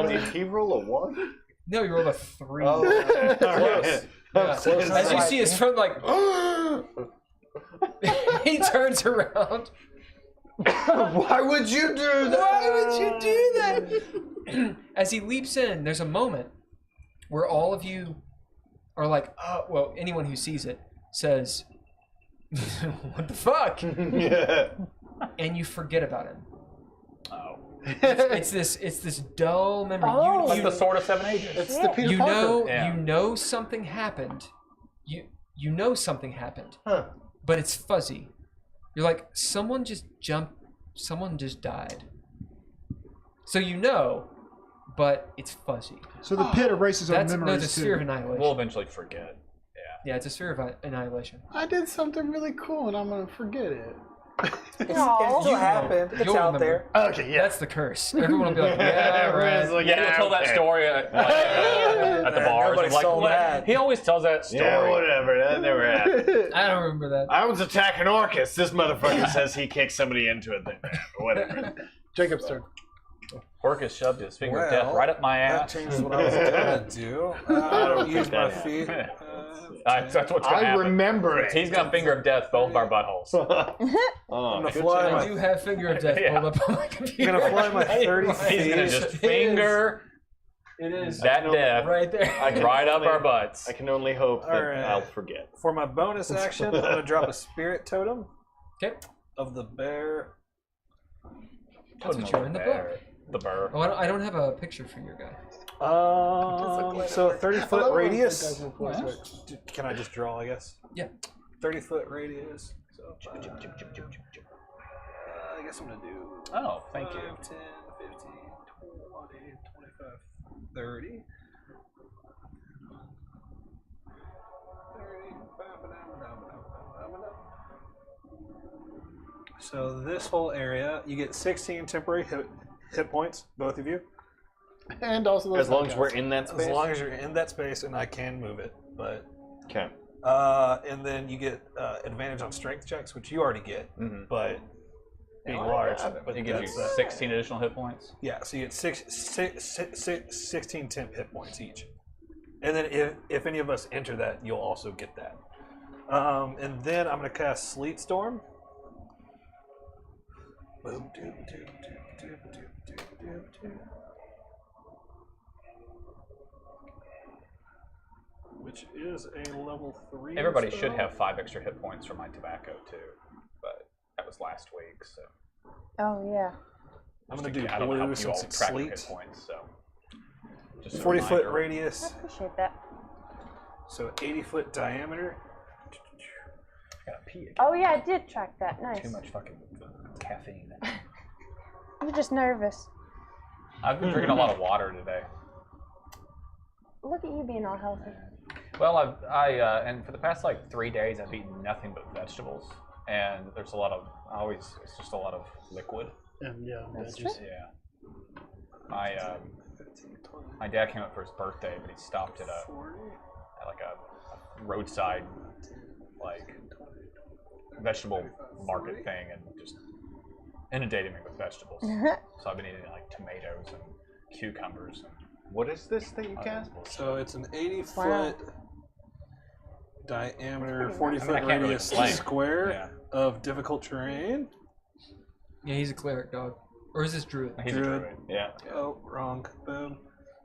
Did he roll a 1? No, you rolled a 3. Oh, Close. Yeah. As you see his friend, like, he turns around. Why would you do that? Why would you do that? As he leaps in, there's a moment where all of you are like, oh, well, anyone who sees it says, what the fuck? Yeah. And you forget about him. Oh. It's this dull memory. Oh. Like the Sword of Seven Ages. It's the Peter You Parker. know, Yeah. you know something happened. You know something happened, Huh. but it's fuzzy. You're like, someone just jumped, someone just died. So you know, but it's fuzzy. So the pit erases our That's memories no, it's a too. sphere of annihilation. We'll eventually forget. Yeah, it's a sphere of annihilation. I did something really cool and I'm gonna forget it. Aw. It still happened. It's You'll out remember. there. Okay, yeah. That's the curse. Everyone will be like, yeah, Everyone's right. like, Yeah, he'll tell that okay. story at the bars. Nobody It's like, saw what? that. He always tells that story. Yeah, whatever. That never happened. I don't remember that. I was attacking Orcus. This motherfucker says he kicked somebody into it. Then whatever. Jacob's turn. Orcus shoved his finger of death Well, right up my That ass. changes what I was gonna do. I don't use my that feet. That's what's gonna I happen. remember it. He's gonna finger of death both of our buttholes. Oh, I'm gonna good fly job. I do have finger of death Yeah. pulled up on my I'm computer. gonna fly my 30 He's feet. gonna just It is. finger It is that death right there. right up our butts. I can only hope that Alright. I'll forget. For my bonus action, I'm gonna drop a spirit totem Okay. of the bear. That's what you're in the book. The burr. Oh, I don't have a picture for your guy. So 30-foot radius. What? Can I just draw? I guess. Yeah. 30-foot radius. So I guess I'm gonna do. Oh, thank you. 5, 10, 15, 20, 25, 30. 30. So this whole area, you get 16 temporary hit points, both of you, And also those As long as guys. we're in that space. as long as you're in that space, and I can move it. But Okay. and then you get advantage on strength checks, which you already get, Mhm. but being large, but It gives you that's, 16 additional hit points. yeah. So you get 16 temp hit points each, and then if any of us enter that, you'll also get that. And then I'm gonna cast Sleet Storm. Boom, doom, doom, doom, doom, doom, doom, doom, doom. Which is a level 3. Everybody should spell. have 5 extra hit points from my tobacco too, but that was last week, so Oh yeah. I'm gonna just do I don't know how blue you all since it's track your hit sleet. points, so just a 40-foot reminder. I radius, appreciate that. so 80-foot diameter. I gotta pee again. Oh yeah, I did track that. Nice. Too much fucking caffeine. I'm just nervous. I've been drinking a lot of water today. Look at you being all healthy. Well, and for the past like 3 days, I've eaten nothing but vegetables, and there's a lot of it's just a lot of liquid. And yeah, That's just Yeah. My dad came up for his birthday, but he stopped at a roadside like vegetable market thing and just inundated me with vegetables. So I've been eating like tomatoes and cucumbers and What is this that you cast? So it's an 80-foot Wow. diameter, That's 40-foot I mean, I can't really radius complain. square Yeah. of difficult terrain. Yeah, he's a cleric dog. Or is this druid? he's a Druid. druid. Yeah. Oh, wrong. Boom.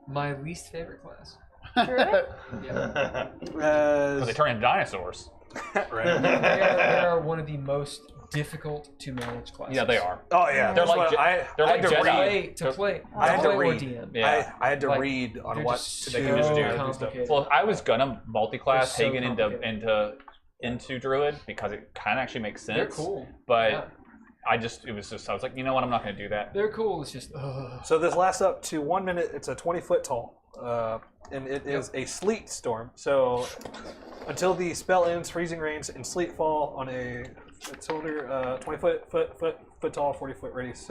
My least favorite class. Druid? Yeah. Well, they As, turn into dinosaurs. right. They are one of the most difficult to manage classes. Yeah, they are. Oh yeah, They're that's like what Je- I they're I like had to Jedi. read. To play. I had to play or read. DM. Yeah. I had to Like, read on they're what just they can just so do. complicated. Well, I was gonna multi-class They're so Haygen into druid because it kind of actually makes sense. They're cool. But Yeah. I was like, you know what, I'm not gonna do that. They're cool. It's just, So this lasts up to 1 minute. It's a 20-foot tall, and it is a sleet storm. So until the spell ends, freezing rains and sleet fall on a cylinder, 20-foot tall, 40-foot radius,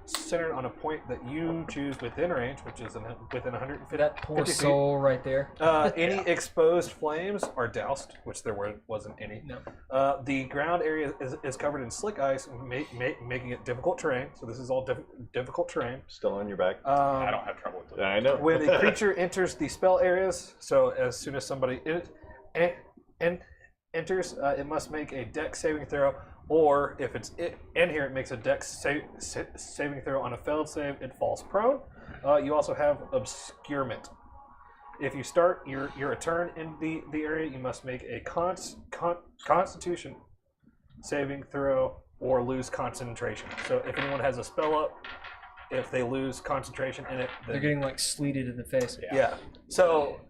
centered on a point that you choose within range, which is within 150. that poor 50 feet. soul right there. Any exposed flames are doused, which there wasn't any. No. The ground area is covered in slick ice, making it difficult terrain. So this is all difficult terrain. Still on your back. I don't have trouble with it. I know. When a creature enters the spell areas, so as soon as somebody enters, it must make a dex saving throw, or if it's in here, it makes a dex saving throw. On a failed save, it falls prone. You also have obscurement. If you start your turn in the area, you must make a constitution saving throw or lose concentration. So if anyone has a spell up, if they lose concentration in it, then They're getting like sleeted in the face. yeah. So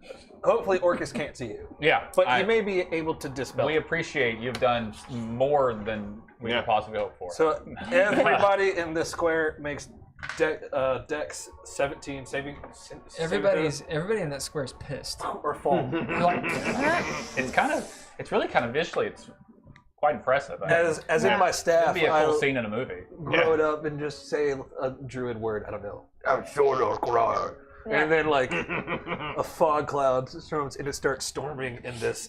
hopefully Orcus can't see you, Yeah, but you may be able to dispel. we it. appreciate you've done more than we could possibly hope for. So everybody in this square makes Dex 17 saving. Everybody in that square is pissed. or fall. It's really kind of visually, it's quite impressive. As in my staff, It'd be a cool I scene in a movie. grow it up and just say a druid word. I don't know. And then like a fog cloud storms and it starts storming in this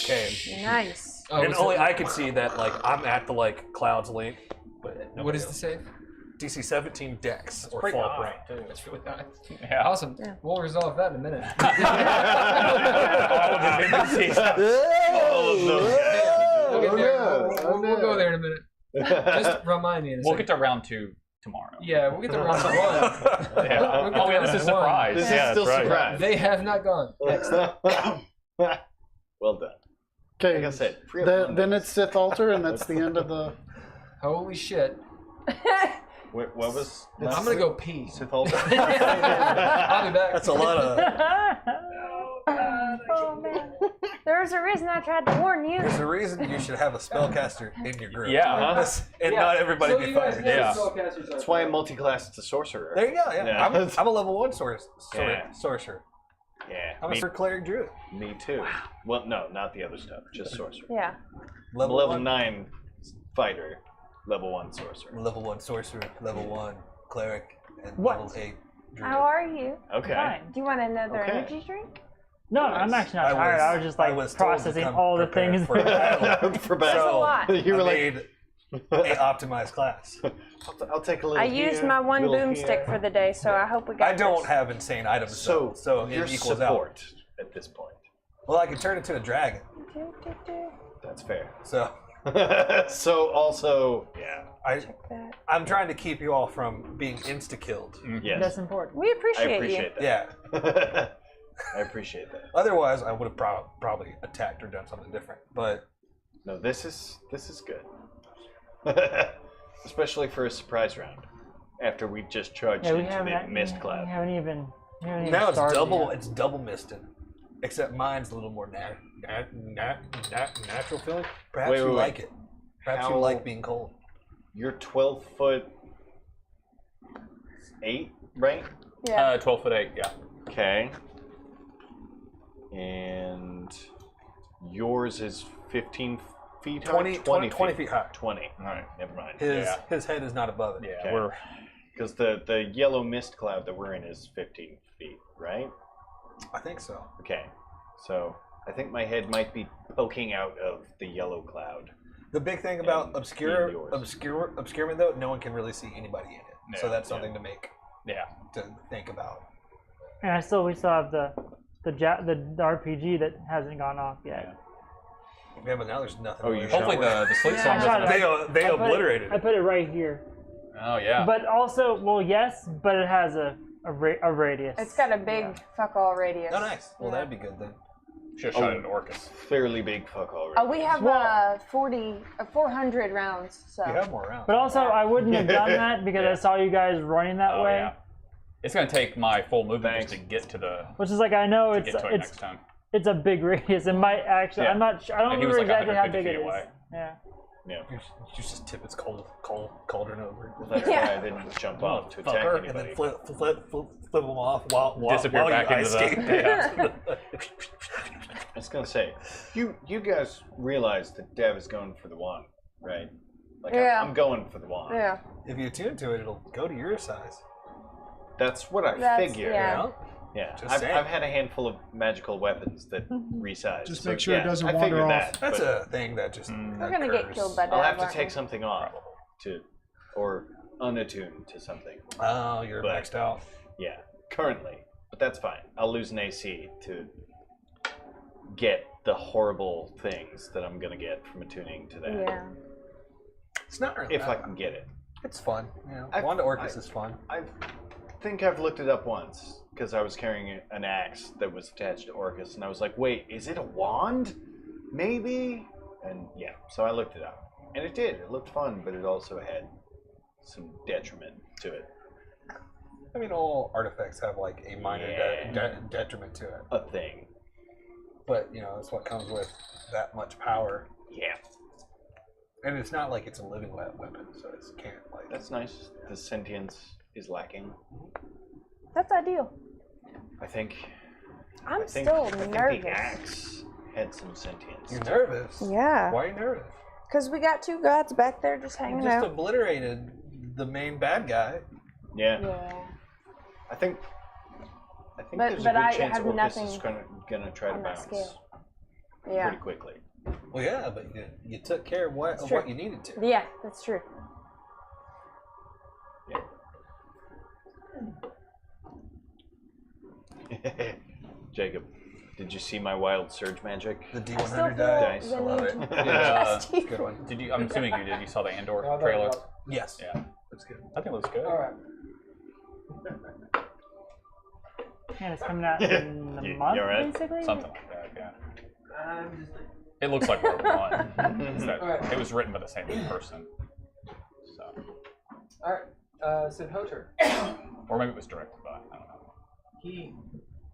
cave. Nice. Oh, And what's only that? I can see that like I'm at the like clouds link. But What nobody is the else. save? DC 17 Dex or pretty fall high, prone. too. That's really high. Yeah. Awesome. We'll resolve that in a minute. All of the tendencies. We'll get there. Oh, We'll go there in a minute. Just remind me in a We'll second. get to round 2 tomorrow. Yeah, we'll get to round 1. Yeah. We'll get Oh, to yeah, this is round one. surprise. This Yeah, is still that's right. surprise. They have not gone. Excellent. Well done. Okay. Like I said, Then it's Sith Altar, and that's the end of the. Holy shit. What was? I'm gonna go pee. Sith Altar. I'll be back. That's a lot of. Oh man. There's a reason I tried to warn you. There's a reason you should have a spellcaster in your group. Yeah. And not everybody So be you guys fired. know Yeah. spellcasters are- That's why I'm multi-class as a sorcerer. There you go. Yeah. Yeah. I'm a level 1 Yeah. sorcerer. Yeah. I'm Me, a cleric druid. me too. Well, no, not the other stuff. Just sorcerer. Yeah. I'm a level 1. 9 fighter, level 1 sorcerer. Level 1 sorcerer, level 1 cleric, and What? level 8 druid. How are you? Okay. Fine. Do you want another Okay. energy drink? No, I'm actually not tired. I was just like told to processing come all the prepared things. for battle. For That's a battle. lot. You were I like, made a optimized class. I'll take a little. I used here, my one little boomstick here. for the day, so I hope we got I don't this. have insane items, So, so you're it equals out. support at this point. Well, I can turn into a dragon, Do, do, do. That's fair. so So also, I'm trying to keep you all from being insta-killed. yes, That's important. We I appreciate you. appreciate that. Yeah. I appreciate that. Otherwise, I would have probably attacked or done something different. But No, this is good. Especially for a surprise round. After we just charged Yeah, we into haven't. the mist We cloud. haven't even. now it's started double. yet. It's double misting, except mine's a little more natural feeling. Perhaps Wait, you wait, wait. like it. Perhaps you How- like being cold. You're 12'8", right? Yeah. 12'8", yeah. Okay. And yours is 15 feet high? 20 feet high. 20. All right, never mind. His head is not above it. Yeah, Okay. we're Because the yellow mist cloud that we're in is 15 feet, right? I think so. Okay. So I think my head might be poking out of the yellow cloud. The big thing about And obscurement though, no one can really see anybody in it. So Yeah, that's something to think about. And we still have the RPG that hasn't gone off yet. Yeah, but now there's nothing. Oh, really you showing. hopefully the sleep Yeah, song I tried doesn't. to- They I put it- obliterated I it. put it right here. Oh yeah. But also, well, yes, but it has a radius. It's got a big fuck all radius. Oh, nice. Well, Yeah. that'd be good then. Should have shot it into Orcus. Fairly big fuck already. We have 400 rounds, so. You have more rounds. But also, I wouldn't have done that because I saw you guys running that Oh way. yeah. It's gonna take my full movement just to Thanks. get to the Which is like I know to it's get to it it's next time. it's a big radius. It might actually. Yeah. I'm not. I don't And he was remember like exactly how 150 big it feet is. away. Yeah. Yeah. You just tip its cauldron over. That's Yeah. why I didn't jump off to attack Fucker, anybody. and then flip them off while Disappear while back you into ice the skate chaos. I was gonna say, you guys realize that Dev is going for the wand, right? Like Yeah. I'm going for the wand. Yeah. If you attune to it, it'll go to your size. That's what I That's- figure. yeah. You know? Yeah. Just I've saying. had a handful of magical weapons that resize. Just so, make sure it yeah, doesn't I wander figured off. That, That's but a thing that just. We're gonna get occurs. killed by I'll have Dav, to aren't take we? something off or unattune to something. Oh, you're But- maxed out. Yeah, currently, but that's fine. I'll lose an AC to get the horrible things that I'm gonna get from attuning to that. Yeah. It's not really. If I that can bad. get it. It's fun. You know, I've- Wanda Orcus I- is fun. I think I've looked it up once because I was carrying an axe that was attached to Orcus, and I was like, "Wait, is it a wand? Maybe." And yeah, so I looked it up. And it did. It looked fun, but it also had some detriment to it. I mean, all artifacts have like a minor detriment to it. A thing. But, you know, that's what comes with that much power. Yeah. And it's not like it's a living weapon, so it can't, like... That's nice. The sentience is lacking. That's ideal. I think still the nervous. axe had some sentience. You're nervous? Yeah. Why are you nervous? Because we got two gods back there just hanging You just out. obliterated the main bad guy. Yeah. Yeah. I think But there's a good I chance have Orcus nothing is gonna try to on that bounce scale. Yeah. pretty quickly. Well, yeah, but you took care of what you needed to. Yeah, that's true. Jacob, did you see my wild surge magic? The D100 dice. I love it. Good one. Did you? I'm assuming you did. You saw the Andor trailer. Yes. Yeah. That's good. I think it looks good. All right. And it's coming out in a month, you all right? basically. Something like that. Yeah. I'm just like, It looks like Rogue One. Alright. It was written by the same person. So, All right. Sid Hoter. or maybe it was directed by. I don't know.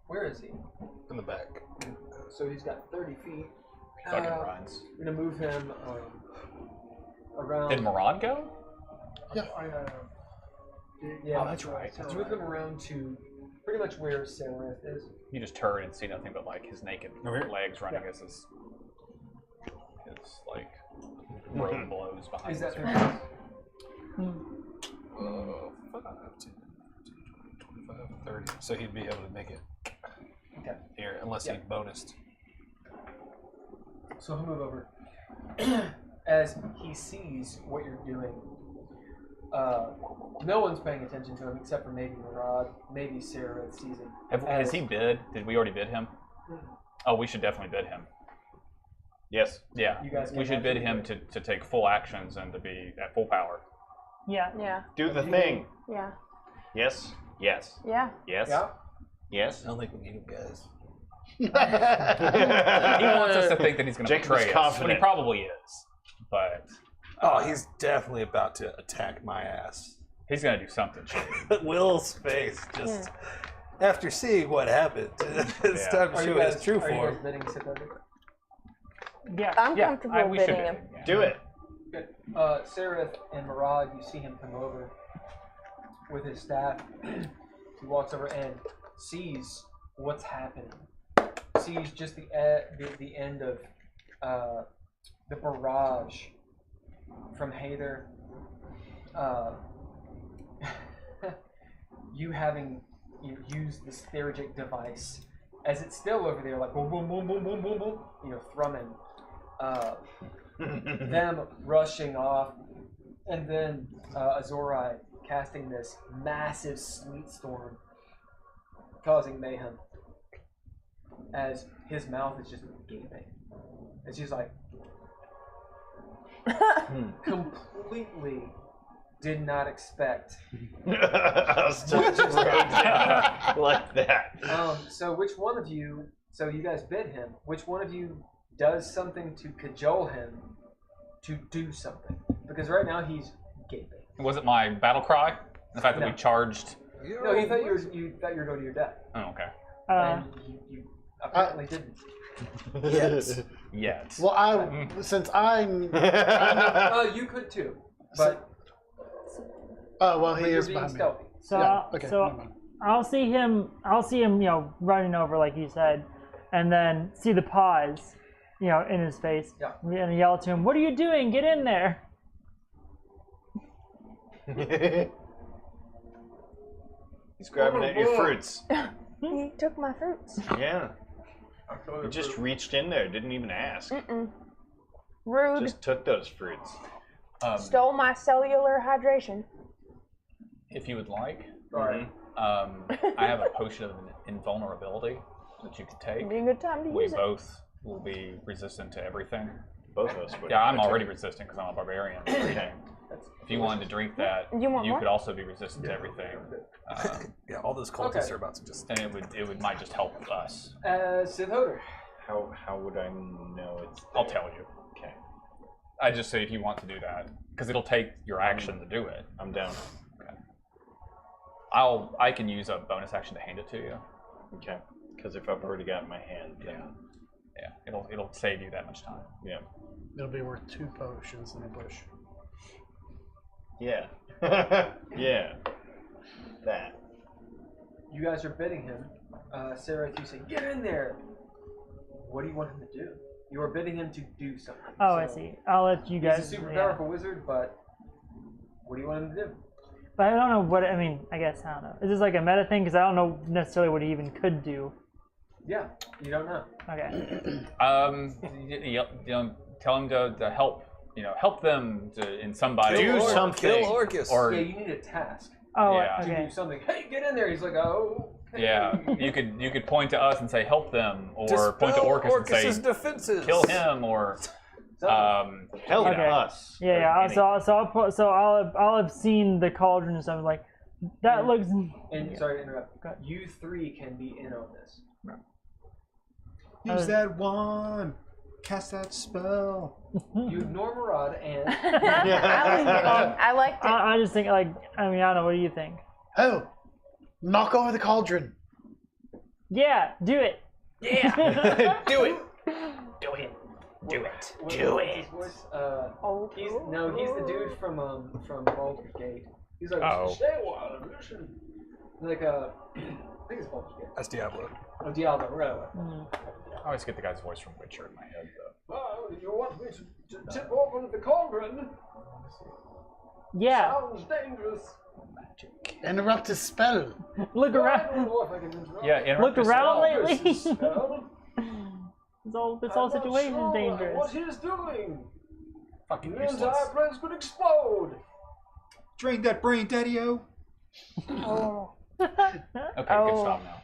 Where is he? In the back. So he's got 30 feet. Fucking Ryan's. We're gonna move him around. Did Murad go? Yeah. Oh, that's right. Let's move him around to pretty much where Sararith is. You just turn and see nothing but like his naked legs running as his like robe blows behind Is that his 30? 25, 30. So he'd be able to make it here, unless he bonused. So he'll move over. As he sees what you're doing, no one's paying attention to him except for maybe Murad, maybe Sararith sees him. Has he bid? Did we already bid him? Oh, we should definitely bid him. Yes. Yeah. You guys we should bid him to take full actions and to be at full power. Yeah. Yeah. Do the thing. Yeah. Yes. Yes. Yeah. Yes. Yeah. Yes. I don't think we need him, guys. He wants us to think that he's going to Jacob betray is us, confident. but he probably is. But Oh, he's definitely about to attack my ass. he's going to do something. Will's face just after seeing what happened, it's time to Are you show guys, his true are you form. guys bidding Sid Hoter? Yeah. I'm Yeah, comfortable we should bidding bid him. him. Yeah. Do it. Good. Sararith and Murad, you see him come over with his staff. He walks over and sees what's happening. Sees just the end of the barrage from Heiðr. You having used this theurgic device as it's still over there, like boom, boom, boom, boom, boom, boom, boom, thrumming. Them rushing off, and then Azorai casting this massive sleet storm, causing mayhem. As his mouth is just gaping, as he's like, completely did not expect. Like that. So which one of you? So you guys bid him. Which one of you does something to cajole him to do something? Because right now he's gaping. Was it my battle cry? The fact that No. we charged? No, he thought you were going to your death, Oh, okay. and you apparently didn't. Yet. Well, since I'm. You could too, but Oh well, he you're is being behind me. stealthy. So, Yeah, okay, never so mind. I'll see him, running over like you said, and then see the pause, in his face, Yeah. and yell to him, "What are you doing? Get in there!" He's grabbing at your fruits. He took my fruits. Yeah. He just reached in there, didn't even ask. Rude. Just took those fruits. Stole my cellular hydration. If you would like, Alright. I have a potion of invulnerability that you could take. It'd be a good time to We use it. both will be resistant to everything. Both of us would. Yeah, I'm already resistant because I'm a barbarian. If you wanted to drink that, You want what? could also be resistant to everything. Yeah, all those cultists Okay. are about to just. And it might just help us. Sid Hoder, How would I know it's? I'll tell you. Okay. I just say if you want to do that, because it'll take your action to do it. I'm down. Okay. I can use a bonus action to hand it to you. Okay. Because if I've already got it in my hand, then Yeah. It'll save you that much time. yeah. It'll be worth 2 potions in a bush. Yeah. Yeah. That. You guys are bidding him. Sararith, you say, get in there! What do you want him to do? You are bidding him to do something. Oh, I So, see. I'll let you guys. He's a super yeah. powerful wizard, but what do you want him to do? But I don't know what. I mean, I guess I don't know. Is this like a meta thing? Because I don't know necessarily what he even could do. Yeah, you don't know. Okay. Tell him to help. Help them in some body. Do something. Kill Orcus. Or Yeah, you need a task Oh, Yeah. to okay. do something. Hey, get in there! He's like, oh. yeah, you could point to us and say help them, or Dispel point to Orcus and Orcus's say defenses. kill him, or Help Okay. us. Yeah, yeah. I'll have seen the cauldron and stuff. Like that looks. And sorry to interrupt. Go ahead. You 3 can be in on this. Use that wand. Cast that spell. You ignore Murad and I liked it. I just think like. I mean, I don't know. What do you think? Oh, knock over the cauldron. Yeah, do it. Yeah. Do it. do it. Do it. Do it. Oh, He's the dude from Baldur's Gate. He's like, Oh. stay a while, mission. Like I think it's Baldur's Gate. That's Diablo. Oh, Diablo, right. I always get the guy's voice from Witcher in my head, though. Oh, you want me to tip open the cauldron? Yeah. Sounds dangerous. Interrupt his spell. Look I around. don't know if I can interrupt. Yeah, Look interrupt us. around Well, lately. this is spell. This whole I'm not situation's sure dangerous. What he's doing? Fucking The useless. entire place could explode. Drain that brain, Daddy-o. Oh. Okay, good stop now.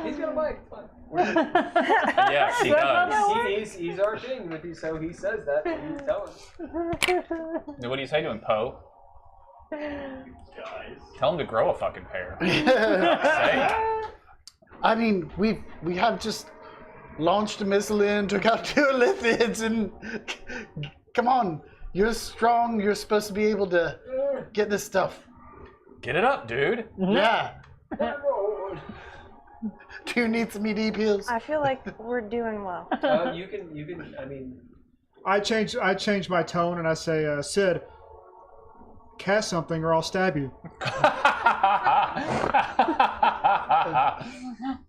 He's got a mic. It's fine. Yes, he does. He's our king, so he says that. He's telling. Now, what do you say to him, Poe? Tell him to grow a fucking pair. Say. I mean, we have just launched a missile in, took out 2 lithids, and come on, you're strong. You're supposed to be able to get this stuff. Get it up, dude. Yeah. My lord. Do you need some ED pills? I feel like we're doing well. You can. I mean, I change my tone and I say, Sid, cast something or I'll stab you.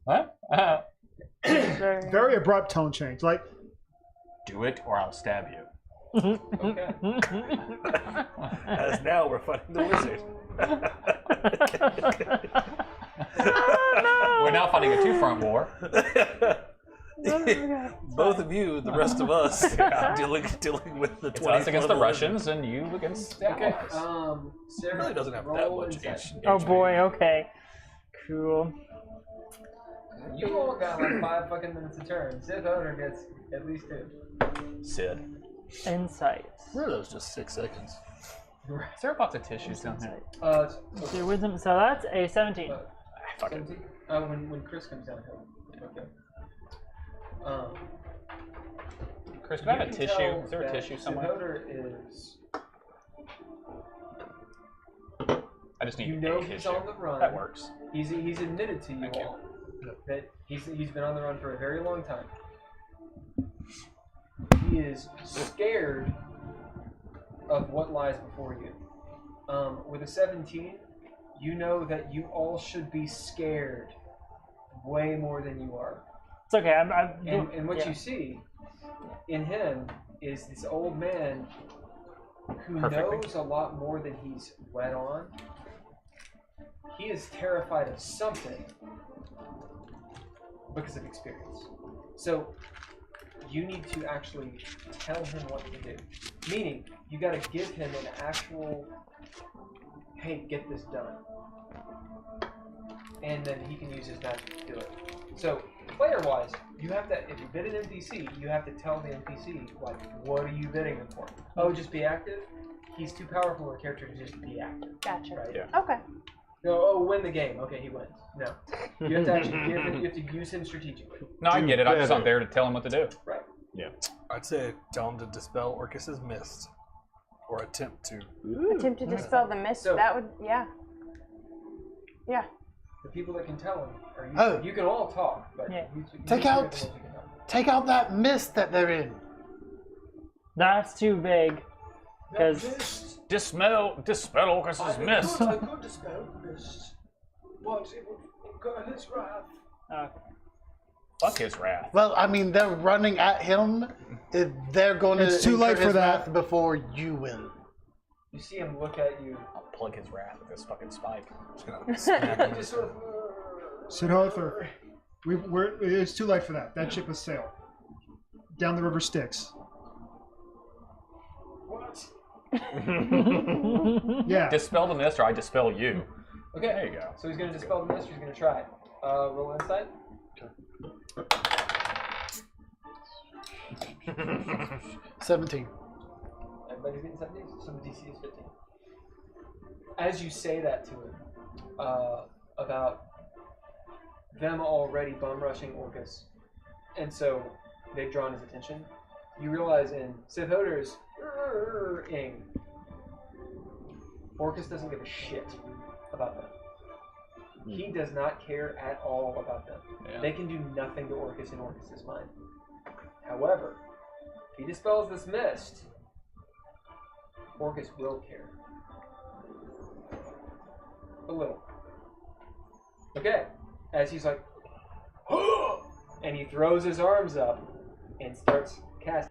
What? Very abrupt tone change. Like, Do it or I'll stab you. okay. As now we're fighting the wizard. We're now fighting a 2-front war. Both of you, the rest of us, dealing with the It's 20th us against the level Russians and you against the Okay. Allies. Sarah really doesn't have that roll much insight. Oh boy. Okay. Cool. You all got like 5 fucking minutes a turn. Sith owner gets at least 2. Sid. Insight. Really, that was just 6 seconds. Is there a box of tissues down there? Your wisdom. So that's a 17. Fuck it. 17? When Chris comes down here. Okay. Chris, can I have a you can tissue? tell Is there a that tissue somewhere? Sith is. I just need You know a he's tissue. on the run. That works. He's admitted to you Thank you. all that he's been on the run for a very long time. He is scared of what lies before you. With a 17, you know that you all should be scared way more than you are. It's okay. And what yeah. you see in him is this old man who Perfectly. knows a lot more than he's let on. He is terrified of something because of experience. So you need to actually tell him what to do. Meaning, you got to give him an actual, hey, get this done. And then he can use his magic to do it. So, player-wise, you have to, if you bid an NPC, you have to tell the NPC, like, what are you bidding him for? Oh, just be active? He's too powerful a character to just be active. Gotcha. Right? Yeah. Okay. No, win the game. Okay, he wins. No. You have to actually you have to use him strategically. No, I get it. I'm just not there to tell him what to do. Right. Yeah. I'd say tell him to dispel Orcus's mist, or attempt to. Attempt to dispel the mist. So- That would, yeah. Yeah. The people that can tell him are you. Oh. You can all talk, but Yeah. you Take you out- the ones you can help. Take out that mist that they're in. That's too vague. Because Dispel Orcus's mist. I could dispel the mist, but it would go in his wrath. Fuck his wrath. Well, I mean, they're running at him. They're going to. It's too late incur for his that. wrath before you will. You see him look at you. I'll plug his wrath with this fucking spike. Just gonna smack He just sort of. Sidhartha, it's too late for that. That ship has sailed. Down the river Styx. What? Yeah. Dispel the mist or I dispel you. Okay. There you go. So he's going to dispel the mist. Or he's going to try it. Roll insight. 17. Everybody's getting 17. So the DC is 15. As you say that to him about them already bum rushing Orcus, and so they've drawn his attention, you realize in Sidhartha's ing, Orcus doesn't give a shit about them. He does not care at all about them. Yeah. They can do nothing to Orcus in Orcus's mind. However, if he dispels this mist, Orcus will care. A little. Okay. As he's like, and he throws his arms up and starts casting.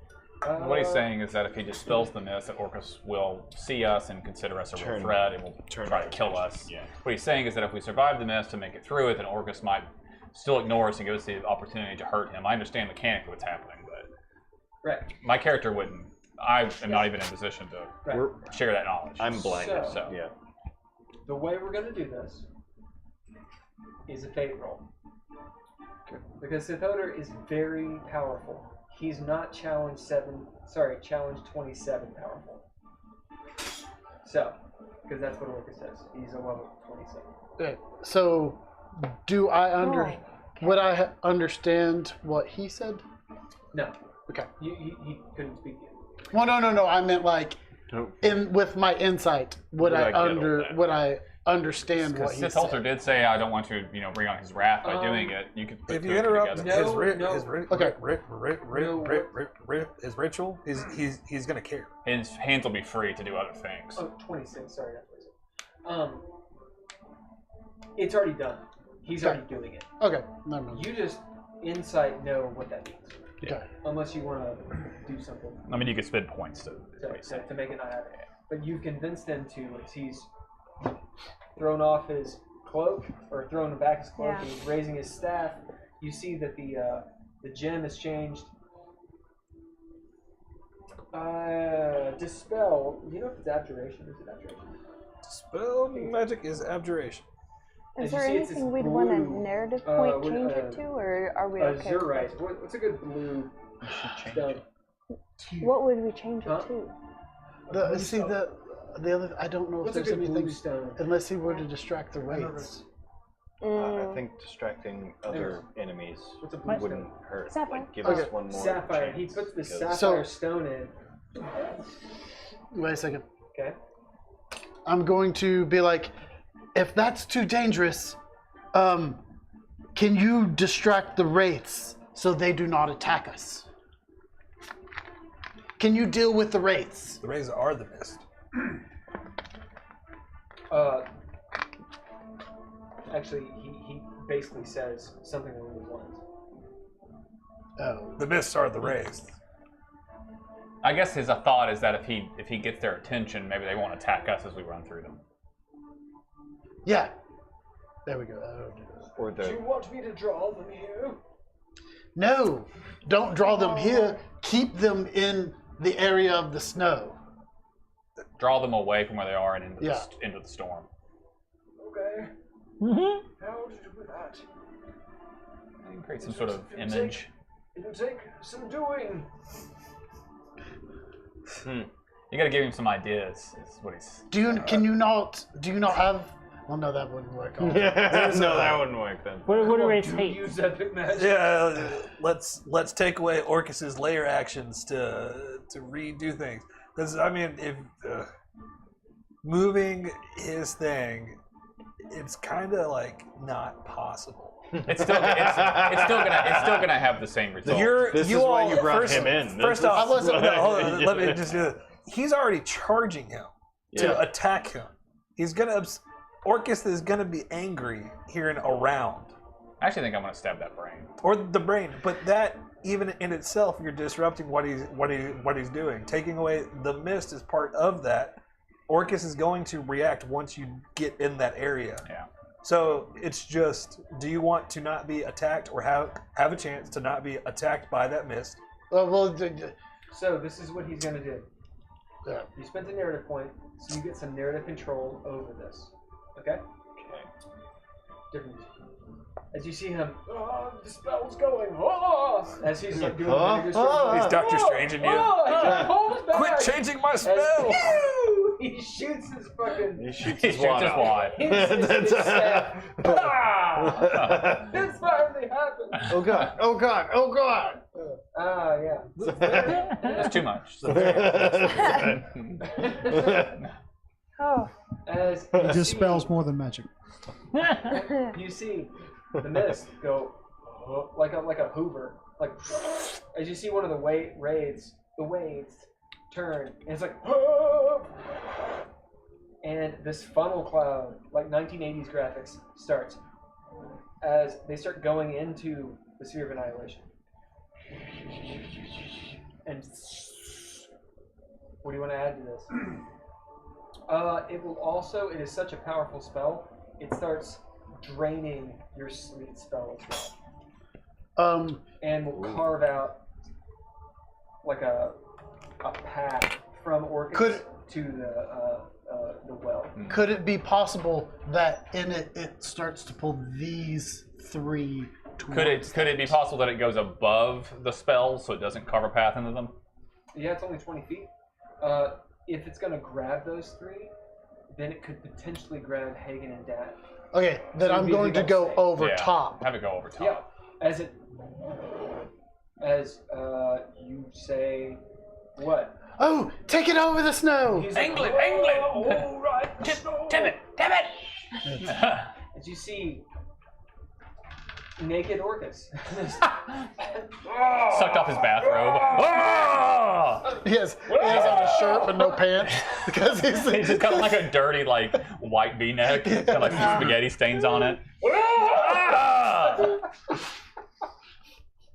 What he's saying is that if he dispels the mist, that Orcus will see us and consider us a real threat and will try to kill us. Yeah. What he's saying is that if we survive the mist and make it through it, then Orcus might still ignore us and give us the opportunity to hurt him. I understand mechanically what's happening, but Right. my character wouldn't. I am not even in a position to Right. share that knowledge. I'm blinded. So- Yeah. The way we're going to do this is a fate roll. Because Sidhartha is very powerful. He's not challenge 27 powerful. So, because that's what Orcus says. He's a level 27. Okay. So, do I would I understand what he said? No. Okay. He couldn't speak yet. Well, no. I meant like, with my insight, would I understand what he Sith said? Alter did say, "I don't want to, bring on his wrath by doing it." You could put If two you and two interrupt together. his ritual, he's gonna care. His hands will be free to do other things. Oh, 26. Sorry, not 26. It's already done. He's already doing it. Okay, never mind. You just insight know what that means. Okay. Unless you want to do something I mean, you could spend points to. to make it not happen. But you've convinced him to, as he's thrown off his cloak, or thrown back his cloak, and he's raising his staff, you see that the gem has changed. Dispel. Do you know if it's abjuration? Is it abjuration? Dispel magic is abjuration. Is As there you see, it's anything this we'd want a blue, narrative point with, change it to, or are we okay? with Zurite. that? What's a good blue stone? What would we change Huh? it to? The other, I don't know if What's a there's good blue anything, stone? unless he were to distract the wraiths. I think distracting other enemies What's a blue wouldn't stone? hurt. Sapphire. Like, give us Okay. one more Sapphire. chance, He puts the because- sapphire stone in. Wait a second. Okay. I'm going to be like, if that's too dangerous, can you distract the wraiths so they do not attack us? Can you deal with the wraiths? The rays are the mist. Actually, he basically says something along these lines. Oh. The mists are the rays. I guess his thought is that if he gets their attention, maybe they won't attack us as we run through them. Yeah. There we go. Or Do you want me to draw them here? No, don't draw them here. Keep them in the area of the snow. Draw them away from where they are and into, Yeah. into the storm. Okay. Mm-hmm. How to do that? You can create some sort of image. It'll take some doing. You got to give him some ideas. Is what he's. Do you not have Well, no, that wouldn't work. No, that wouldn't work then. What do race hate? Use epic magic. Yeah, let's take away Orcus's layer actions to redo things. Because I mean, if moving his thing, it's kind of like not possible. It's still gonna have the same result. This is why you brought him in. First off, hold on, let me just do this. He's already charging him to attack him. He's gonna. Orcus is gonna be angry here and around. I actually think I'm gonna stab that brain. Or the brain, but that even in itself, you're disrupting what he's doing. Taking away the mist is part of that. Orcus is going to react once you get in that area. Yeah. So it's just, do you want to not be attacked or have a chance to not be attacked by that mist? So this is what he's going to do. You spent a narrative point, so you get some narrative control over this. Okay? Different. As you see him, the spell's going, as he's like doing He's Doctor Strange in you. Quit changing my spell! He shoots his fucking... He shoots his wad. It's finally happened! Oh god, oh god, oh god! Yeah. That's too much. Oh. As It dispels more than magic. you see the mist go like a Hoover, like as you see one of the waves turn, and it's like, and this funnel cloud, like 1980s graphics, starts as they start going into the sphere of annihilation. And what do you want to add to this? It will also, it is such a powerful spell, it starts draining your sleep spell as well. And will carve out like a path from Orcus to the well. Could it be possible that in it starts to pull these three towards Could it be possible that it goes above the spell so it doesn't carve a path into them? Yeah, it's only 20 feet. If it's going to grab those three, then it could potentially grab Haygen and Dav. Okay, then So I'm going to go over top. Have it go over top. Yeah, as you say, what? Oh, take it over the snow! England! All right, damn it! As you see, naked Orcus. Sucked off his bathrobe. Yes, he has on a shirt but no pants because he's just got like a dirty like white V-neck, got like spaghetti stains on it.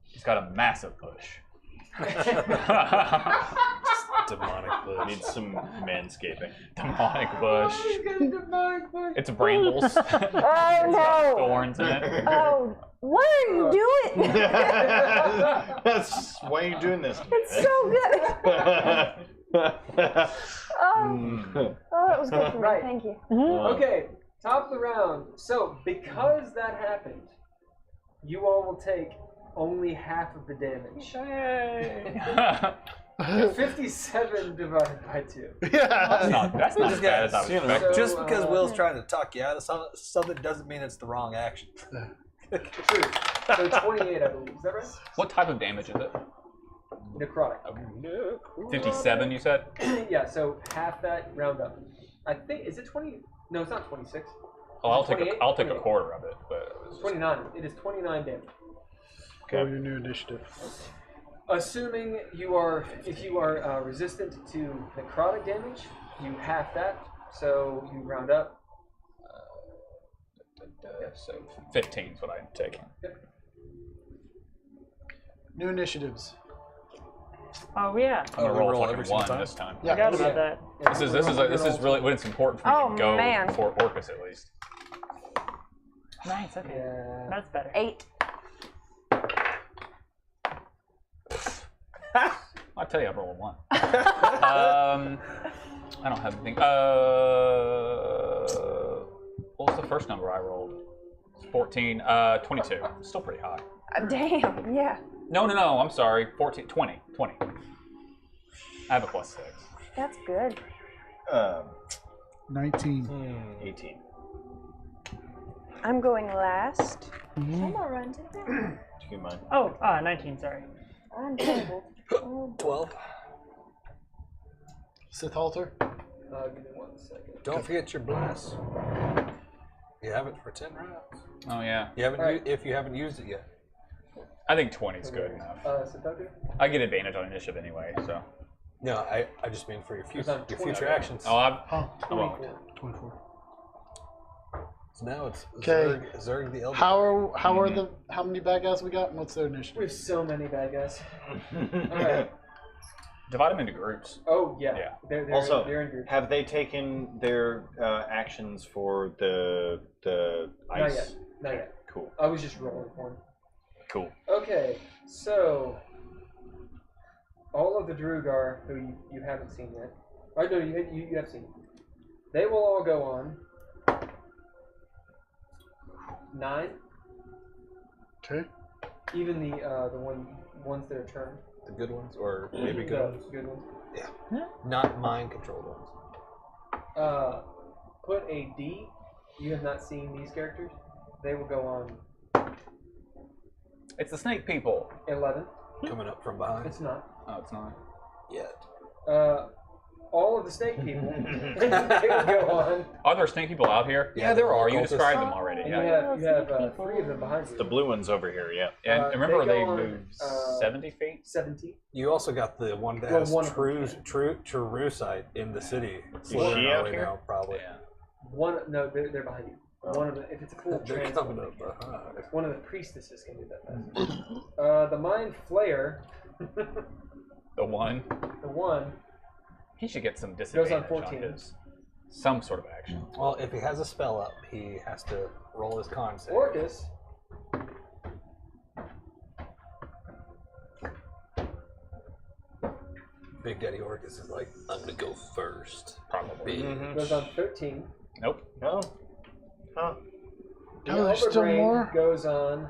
He's got a massive push. Demonic bush. Needs some manscaping. Demonic bush. He's got a demonic bush. It's brambles. Oh no! Thorns in it. Oh, what are you doing? That's why are you doing this? It's so good. Oh, that was good for me. Right. Thank you. Okay, top of the round. So, because that happened, you all will take only half of the damage. 57 divided by 2. That's not as bad as I was expecting. Just because Will's trying to talk you out of something doesn't mean it's the wrong action. True. So 28, I believe. Is that right? What type of damage is it? Necrotic. 57, you said? Yeah, so half that, round up. I think, is it 20? No, it's not 26. Oh, I'll take 28? a quarter of it. But 29. It is 29 damage. Go your new initiative. Assuming you are, if you are resistant to necrotic damage, you half that, so you round up. So 15 is what I'm taking. Yep. New initiatives. Oh yeah. I'm gonna roll every fucking single 1 time? this time. Yeah. Forgot about that. This is really when it's important for me to go man. before Orcus at least. Nice. Okay. Yeah. That's better. 8. I'll tell you, I rolled a 1. I don't have anything. What was the first number I rolled? 14. 22. Still pretty high. Damn. Yeah. No, I'm sorry. 14. 20. I have a +6. That's good. 19. 18. I'm going last. I'm gonna run to the back. Do you mind? Oh, 19, sorry. I'm terrible. 12. Sith Altar. Give me 1 second. Don't forget your bless. You have it for 10 rounds. Oh yeah. You haven't if you haven't used it yet. I think 20 is good enough. I get advantage on initiative anyway, so. No, I just mean for your future actions. Oh, I won't. 24. So now it's Okay. Zerg the Elder. How many bad guys we got and what's their We initiative? have so many bad guys. Alright. Divide them into groups. Oh, yeah. Yeah. They're Also, in groups. have they taken their actions for the ice? Not yet. Cool. I was just rolling for them. Cool. Okay, so all of the Drugar who you haven't seen yet, or no, you have seen, they will all go on 9. Okay. Even the ones that are turned. The good ones, or maybe good ones. Good ones. Yeah. Not mind controlled ones. Put a D. You have not seen these characters. They will go on It's the snake people. 11. Coming up from behind. It's not. Oh, it's not. Yet. All of the snake people. They will go on. Are there snake people out here? Yeah, Yeah, there are. You cultists. described them already. And Yeah. you have 3 of them behind you. The blue one's over here, yeah. And remember, they they go on, move 70 feet. 17. You also got the one that Well, has one of them true sight in the city. she out here? Now, probably. Yeah. No, they're behind you. One of the, if it's a full They're transform, coming up behind. one of the priestesses can do that fast. The Mind Flayer, The one. the one, He should get some Goes on disadvantage 14. his some sort of action. Well, if he has a spell up, he has to roll his con save. Orcus, Big Daddy Orcus is like, I'm gonna go first. Probably. goes on 13. Nope. No. Huh. The Oh, there's Elder still Brain more? goes on.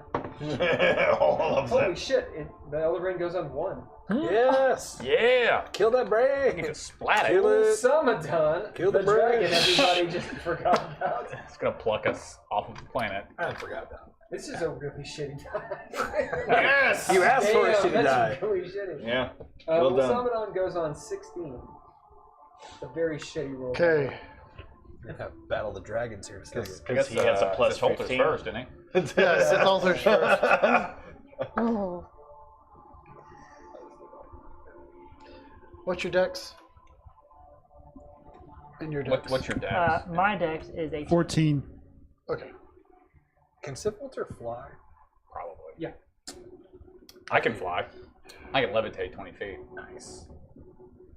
All of Holy them. shit! The Elder Brain goes on 1. Yes! Yeah. Kill that You brain! can just splat it. Kill it. Samadon, Kill the the brain. dragon everybody just forgot about. It's gonna pluck us off of the planet. I forgot about it. This is a really shitty die. Yes! You asked for a Damn, shitty die. that's really shitty. Yeah. Well done. Samadon goes on 16. It's a very shitty roll. Okay. We're gonna have Battle of the Dragons here in a second. Because he has a plus Holter's 15. first, didn't he? Yeah, Sith Altar's first. Oh. What's your dex? And your dex. What's your dex? My dex is 18. 14. Okay. Can Sifilter fly? Probably. Yeah. I can fly. I can levitate 20 feet. Nice.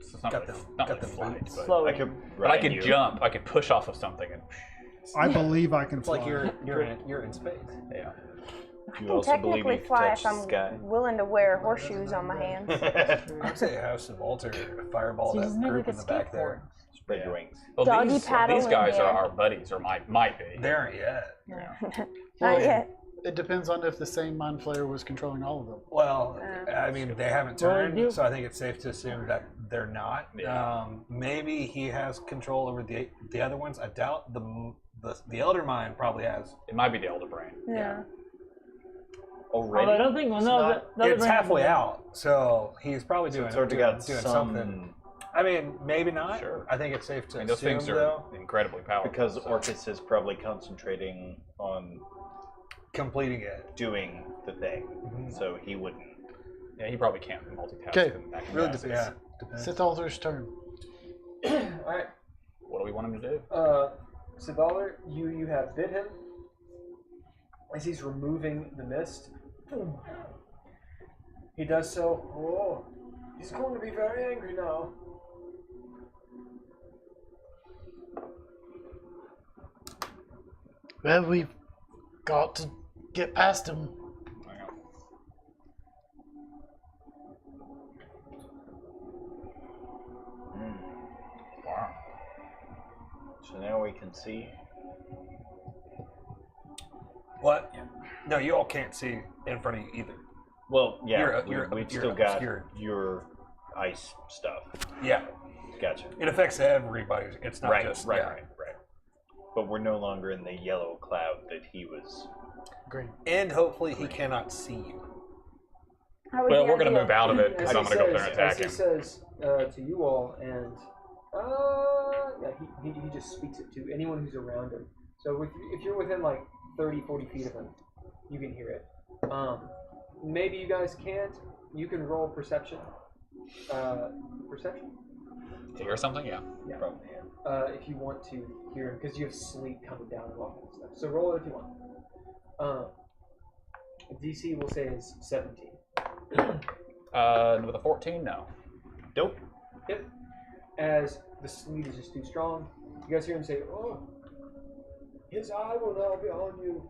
So it's not Got really, them- not got really them flight, boots. but, Slowly. I could but I ride could you. jump. I could push off of something and. I believe I can It's fly. like you're in space. Yeah. I You can also believe technically you can fly touch if the I'm sky. willing to wear horseshoes on my hands. I'd say House of Alter fireball See, that he's made group like in a the back skateboard. there. Spread your wings. Well, Doggy these paddle in guys are hand. our buddies, or might be. They aren't yet. Not yet. It depends on if the same Mind Flayer was controlling all of them. Well, I mean, they haven't Well, turned, you- so I think it's safe to assume that they're not. Yeah. Maybe he has control over the other ones. I doubt the Elder Mind probably has. It might be the Elder Brain. Yeah. Already? Although I don't think. Well, no, the other It's brain- halfway out, so he's probably doing, It's already doing, got doing some... something. I mean, maybe not. Sure. I think it's safe to I mean, those assume, things are though, incredibly powerful. Because so- Orcus is probably concentrating on completing it. doing the thing, so he wouldn't. Yeah, he probably can't multitask. Okay. in back in Really, the yeah. Depends. Sith Altar's turn. Alright. What do we want him to do? Sivalder, you have bit him as he's removing the mist. He does so. Oh, he's going to be very angry now. Well, we've got to get past him. Wow. So now we can see. What? No, you all can't see in front of you either. Well, yeah, You're we've you're still got obscured. your ice stuff. Yeah. Gotcha. It affects everybody. It's not Right, just right, yeah. right. but we're no longer in the yellow cloud that he was. Great. And hopefully he cannot see you. How would Well, you we're going to ideal? move out of it because As I'm he going to go up there and says- attack him. As he says to you all, and yeah, he just speaks it to anyone who's around him. So if you're within like 30, 40 feet of him, you can hear it. Maybe you guys can't. You can roll perception. Perception? To hear something? Yeah. Yeah. Probably. If you want to hear him, because you have sleep coming down and all that stuff. So roll it if you want. DC will say is 17. With a 14, no. Nope. Yep. As the sleep is just too strong, you guys hear him say, "Oh, his eye will now be on you."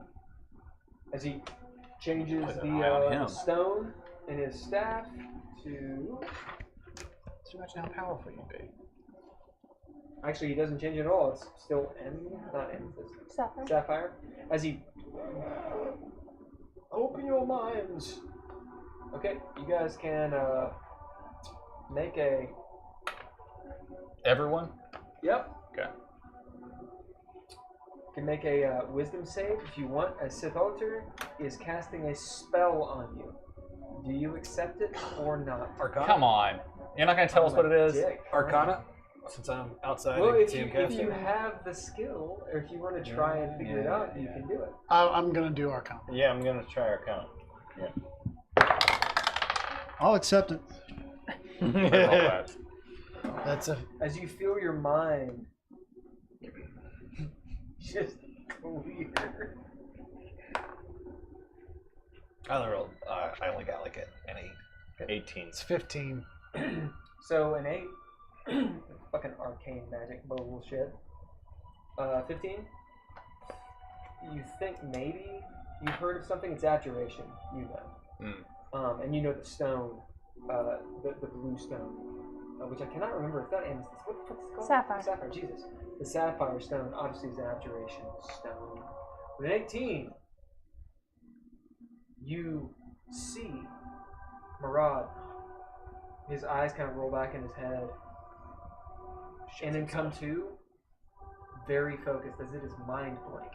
As he changes Put an eye on him. the stone in his staff to. Just imagine how powerful you'd be. Actually, he doesn't change it at all. It's still not Sapphire. As he open your minds. Okay, you guys can make a. Everyone? Yep. Okay. You can make a wisdom save if you want. As Sith Altar is casting a spell on you. Do you accept it or not? Arcana? Come on. You're not going to tell us what it is? Dick. Arcana? Since I'm outside Well, and if see him you casting. have the skill, or if you want to try and figure it out, you can do it. I'm gonna do Arcana. Yeah, I'm gonna try Arcana. I'll accept it. Yeah. That's a. As you feel your mind just clear. I only got like an 8. 18. It's 15. So an 8, fucking arcane magic bullshit. 15. You think maybe you've heard of something? It's abjuration. You know. And you know the stone, the blue stone, which I cannot remember. It's not amethyst. What's it called? Sapphire. Sapphire. Jesus. The sapphire stone obviously is an abjuration stone. With an 18, you see Murad. His eyes kind of roll back in his head, and then come to, very focused, as it is mind blank.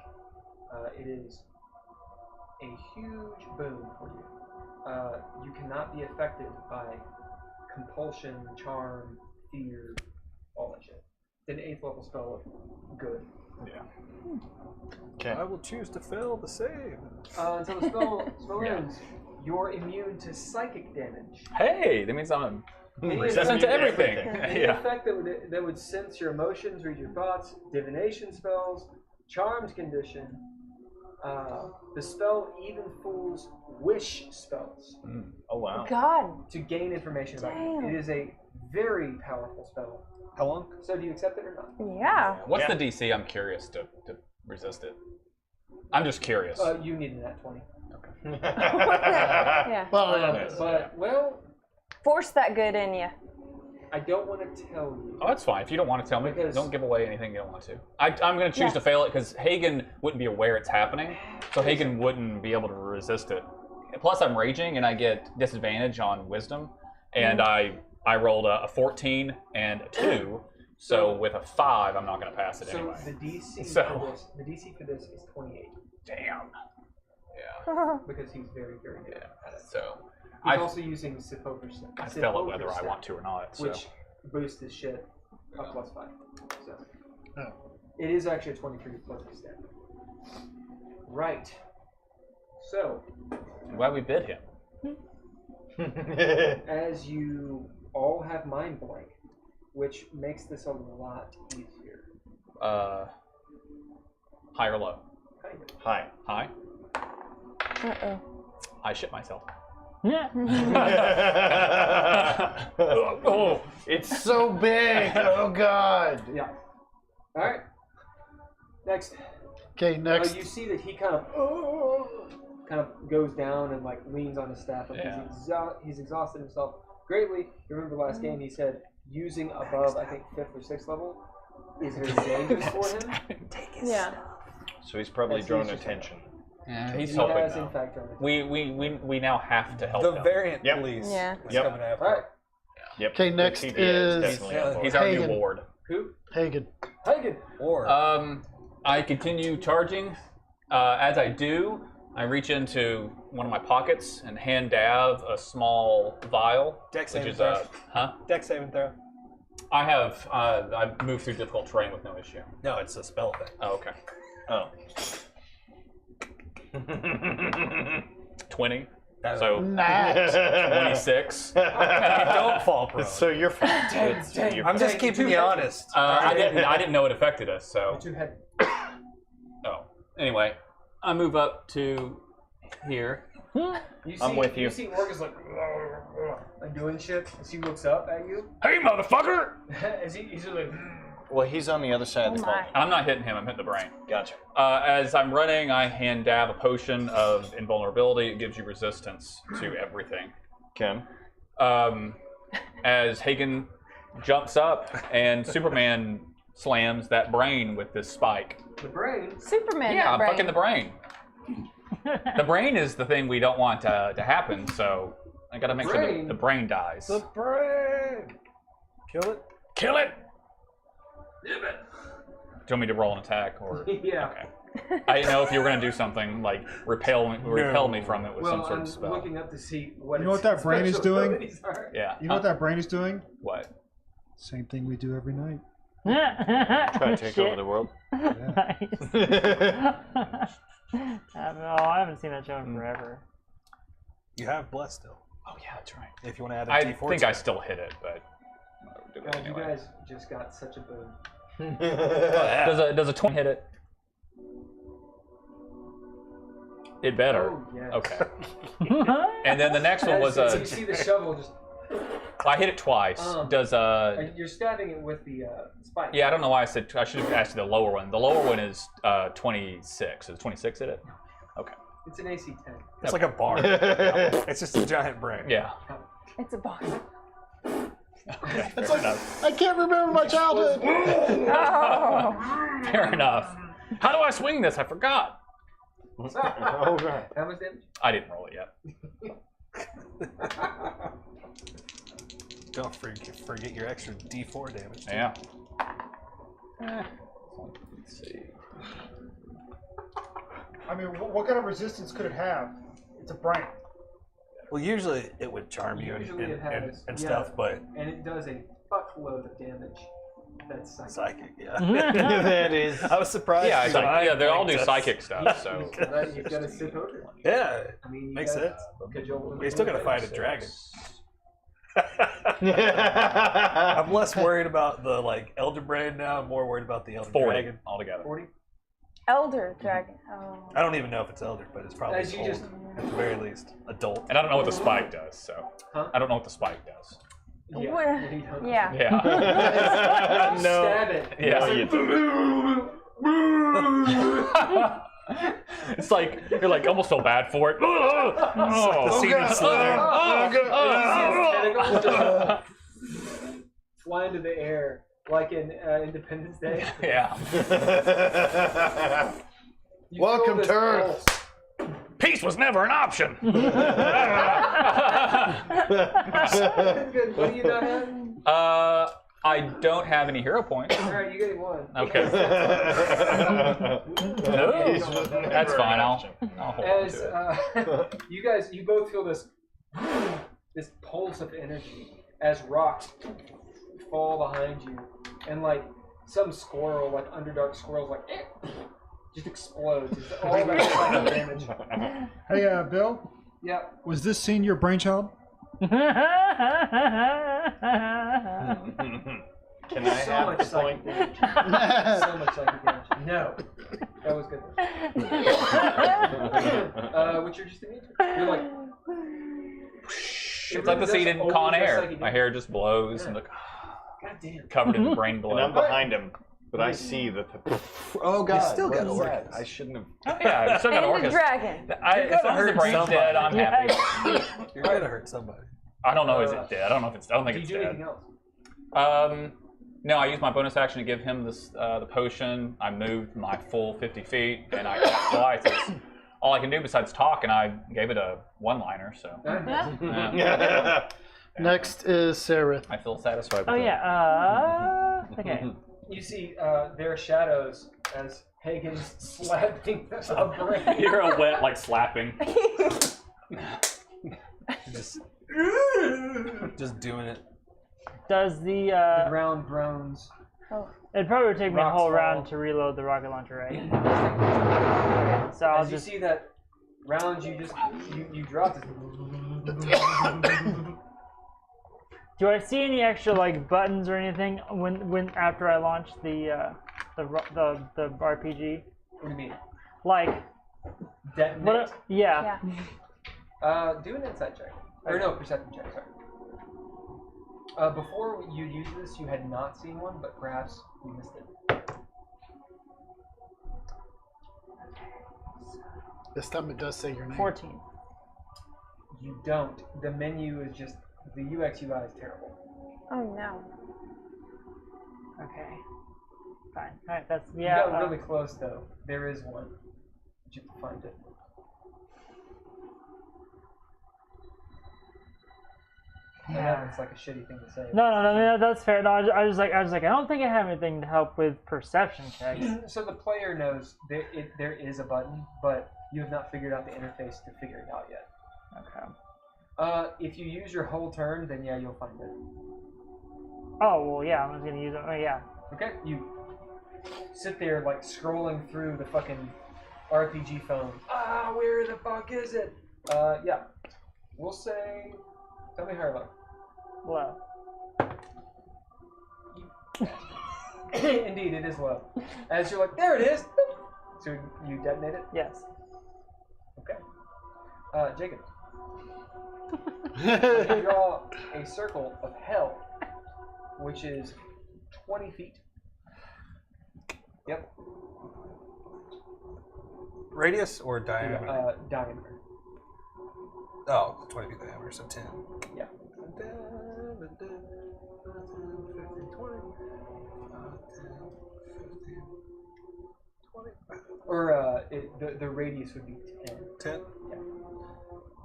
It is a huge boon for you. You cannot be affected by compulsion, charm, fear, all that shit. It's an 8th level spell of good. Yeah. Okay. I will choose to fail the save. Until the spell ends, you're immune to psychic damage. Hey, that means I'm Any resistant to everything. Any Yeah. effect that would sense your emotions, read your thoughts, divination spells, charmed condition. The spell even fools wish spells Oh wow. God. to gain information about you. Damn. It is a very powerful spell. How long? So do you accept it or not? Yeah. What's Yeah. the DC? I'm curious to resist it. I'm just curious. You need a nat 20. Yeah. Well, Force that good in you. I don't want to tell you. Oh, that's fine. If you don't want to tell me, Because- don't give away anything you don't want to. I'm going to choose to fail it because Haygen wouldn't be aware it's happening, so Haygen wouldn't be able to resist it. Plus, I'm raging and I get disadvantage on wisdom, and I rolled a 14 and a 2, so with a 5, I'm not going to pass it So anyway. the DC for this is 28 Damn. Yeah. because he's very, very good. So He's I also using Siphover's I fail it whether I want to or not. So. which boosts his shit up +5. So Oh. it is actually a 23 plus his stat. Right. So I'm glad we bid him. as you all have mind blank, which makes this a lot easier. High or low? Kind of. Hi. High. Uh-oh. I shit myself. Yeah. Oh, It's so big. Oh God. Yeah. All right. Next. Okay, next. You see that he kind of goes down and like leans on his staff. Like he's exhausted himself greatly. You remember last game he said using above I think 5th or 6th level is very dangerous for him. Yeah. So he's probably That's drawn just- attention. Yeah, he's He helping has now. in fact drawn attention. We now have to help The him. variant Yep. police Yeah. is Yep. coming after. All right. Yep. Okay, the next TDA is- definitely on board. He's our new Haygen. ward. Who? Haygen. Heigen. Or I continue charging. As I do, I reach into one of my pockets and hand Dav a small vial. Dex which saving is throw. huh? Dex saving throw. I have. I've moved through difficult terrain with no issue. No, it's a spell thing. Oh, okay. Oh. 20. That's So Nice. 26. don't fall prone. So you're fine. I'm just keeping you honest. I didn't know it affected us. So. Two head. Oh. Anyway, I move up to here. I'm with you. You see Orcus like doing shit as he looks up at you. Hey, motherfucker! As he's like. Well, he's on the other side of the cauldron. I'm not hitting him. I'm hitting the brain. Gotcha. As I'm running, I hand Dav a potion of invulnerability. It gives you resistance to everything. Okay. As Haygen jumps up and Superman slams that brain with this spike. The brain. Superman. Yeah, I'm brain. fucking the brain. The brain is the thing we don't want to happen, so I gotta make sure the brain dies. The brain. Kill it. Kill it! Do you want me to roll an attack or? Yeah. Okay. I didn't know if you were gonna do something like repel me from it with some sort of spell. I'm looking up to see what. You know what that brain is doing? Yeah. You know what that brain is doing? What? Same thing we do every night. Try to take over the world. Nice. I haven't seen that show in forever. You have bless still. Oh yeah, that's right. If you want to add a I D4 think to I it. still hit it, but do it God, anyway. you guys just got such a boom. Does a 20 hit it? It better. Oh, yes. Okay. And then the next one was You see the shovel just. I hit it twice. Does You're stabbing it with the spike. Yeah, I don't know why I said I should have asked you the lower one. The lower one is 26. Is 26 hit it? Okay. It's an AC 10. It's like a bar. It's just a giant brain. Yeah. It's a box. Okay. It's like, I can't remember my childhood. Oh. Fair enough. How do I swing this? I forgot. Oh, right. How much damage? I didn't roll it yet. Don't forget your extra D4 damage. Too. Yeah. Let's see. I mean, what kind of resistance could it have? It's a brain. Well, usually it would charm you Usually it has, and yeah. stuff, but And it does a fuckload of damage. That's psychic. psychic, yeah. That is. I was surprised. Yeah, you they all do just- psychic stuff. So You've got to sit over it. Yeah, I mean, you makes gotta sense. cajole them But you still gotta away. fight a dragon. I'm less worried about the Elder Brain now. I'm more worried about the Elder 40 Dragon. altogether. 40? Elder dragon. Oh. I don't even know if it's Elder, but it's probably As you old, just- at the very least, adult. And I don't know what the spike does. So Huh? I don't know what the spike does. Yeah. What- you don't. Yeah. Yeah. Stab it. Yeah. It's like you're almost feel bad for it. The seeming slither. Tentacles just fly into the air like in Independence Day. Yeah. You Welcome feel this to Earth. pulse. Peace was never an option. Good. What do you not have? I don't have any hero points. All right, you get one. Okay. No, that's fine. I'll hold on As to it. you guys, you both feel this pulse of energy as rocks fall behind you, and some squirrel, Underdark squirrels, just explodes. It's all that psychic damage. Hey, Bill, Yep. was this scene your brainchild? Can I So have much the psychic point? damage. So much psychic damage. No. That was good. What you're just thinking? You're like. It's like the scene in Con Air. My hair just blows and God damn. covered in the brain And I'm blood. behind him, but I see that the. Oh God! still got what is that? Orcus. I shouldn't have. Oh, yeah, you still got And the Orcus. dragon. As long as the hurt brain's somebody. dead, I'm happy. You're gonna hurt somebody. I don't know. Is it dead? I don't know if it's. I don't think Do you it's do dead. anything else? No, I used my bonus action to give him this the potion. I moved my full 50 feet, and I tapped twice. It's all I can do besides talk, and I gave it a one-liner. So Yeah. Next is Sararith. I feel satisfied with Oh it. yeah. Okay. You see their shadows as Hagen's slapping a brain. You're a wet, like, slapping. Just doing it. Does the The ground groans. Oh. It'd probably take me a Rocks whole fall. round to reload the rocket launcher, right? So I'll As you just. see that round, you dropped it. Do I see any extra like buttons or anything when after I launch the RPG? What do you mean? Like Detonate? what? Yeah. Do an insight check. Or no, perception check, sorry. Before you used this, you had not seen one, but perhaps you missed it. This time it does say your name. 14. You don't. The menu is just, the UX UI is terrible. Oh no. Okay. Fine. All right. That's You yeah. got really close though. There is one. But you can find it. I know it's like a shitty thing to say. No, I mean, that's fair. No, I was like, I don't think I have anything to help with perception checks. So the player knows there is a button, but you have not figured out the interface to figure it out yet. Okay. If you use your whole turn, then yeah, you'll find it. Oh well, yeah. I'm just gonna use it. Oh yeah. Okay, you sit there like scrolling through the fucking RPG phone. Where the fuck is it? Yeah. We'll say, tell me higher low. Low. Indeed, it is low. As you're like, there it is. So you detonate it? Yes. Okay. Jacob. You draw a circle of hell, which is 20 feet. Yep. Radius or diameter? Diameter. Oh, 20 feet diameter, so 10. Yeah. 20. Or the radius would be 10. 10? Yeah.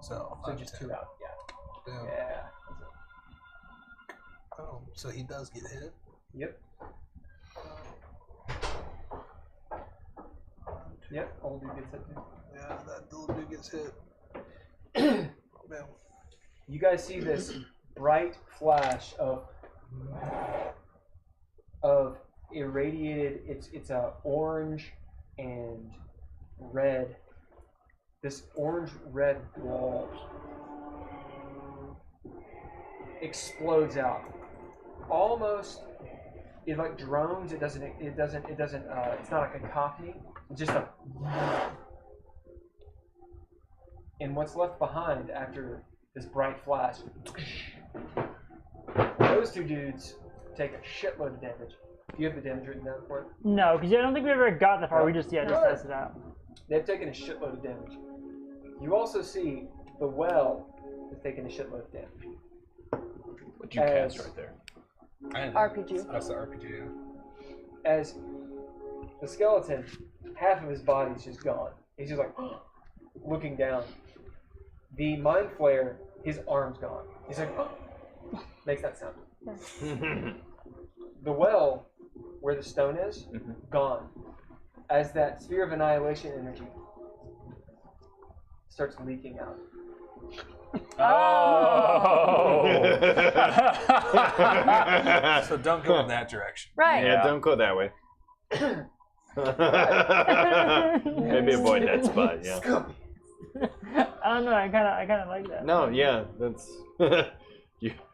So just 2 out. Yeah. Boom. Yeah. Oh, so he does get hit? Yep. Yep, old dude gets hit too. Yeah, that little dude gets hit. Man. You guys see this bright flash of irradiated. It's a orange and red. This orange-red wall explodes out. Almost, it like drones. It doesn't. It's not a cacophony. It's just a. And what's left behind after this bright flash? Those two dudes take a shitload of damage. Do you have the damage written down for it? No, because I don't think we ever got that far. We just tested it out. They've taken a shitload of damage. You also see the well has taken a shitload of damage. What'd you cast right there? RPG. That's the RPG, yeah. As the skeleton, half of his body's just gone. He's just like looking down. The mind flare, his arm's gone. He's like makes that sound. The well, where the stone is, gone. As that sphere of annihilation energy starts leaking out. Oh! So don't go in that direction. Right. Yeah, don't go that way. Maybe avoid that spot, yeah. I don't know. I kind of like that. No, yeah, that's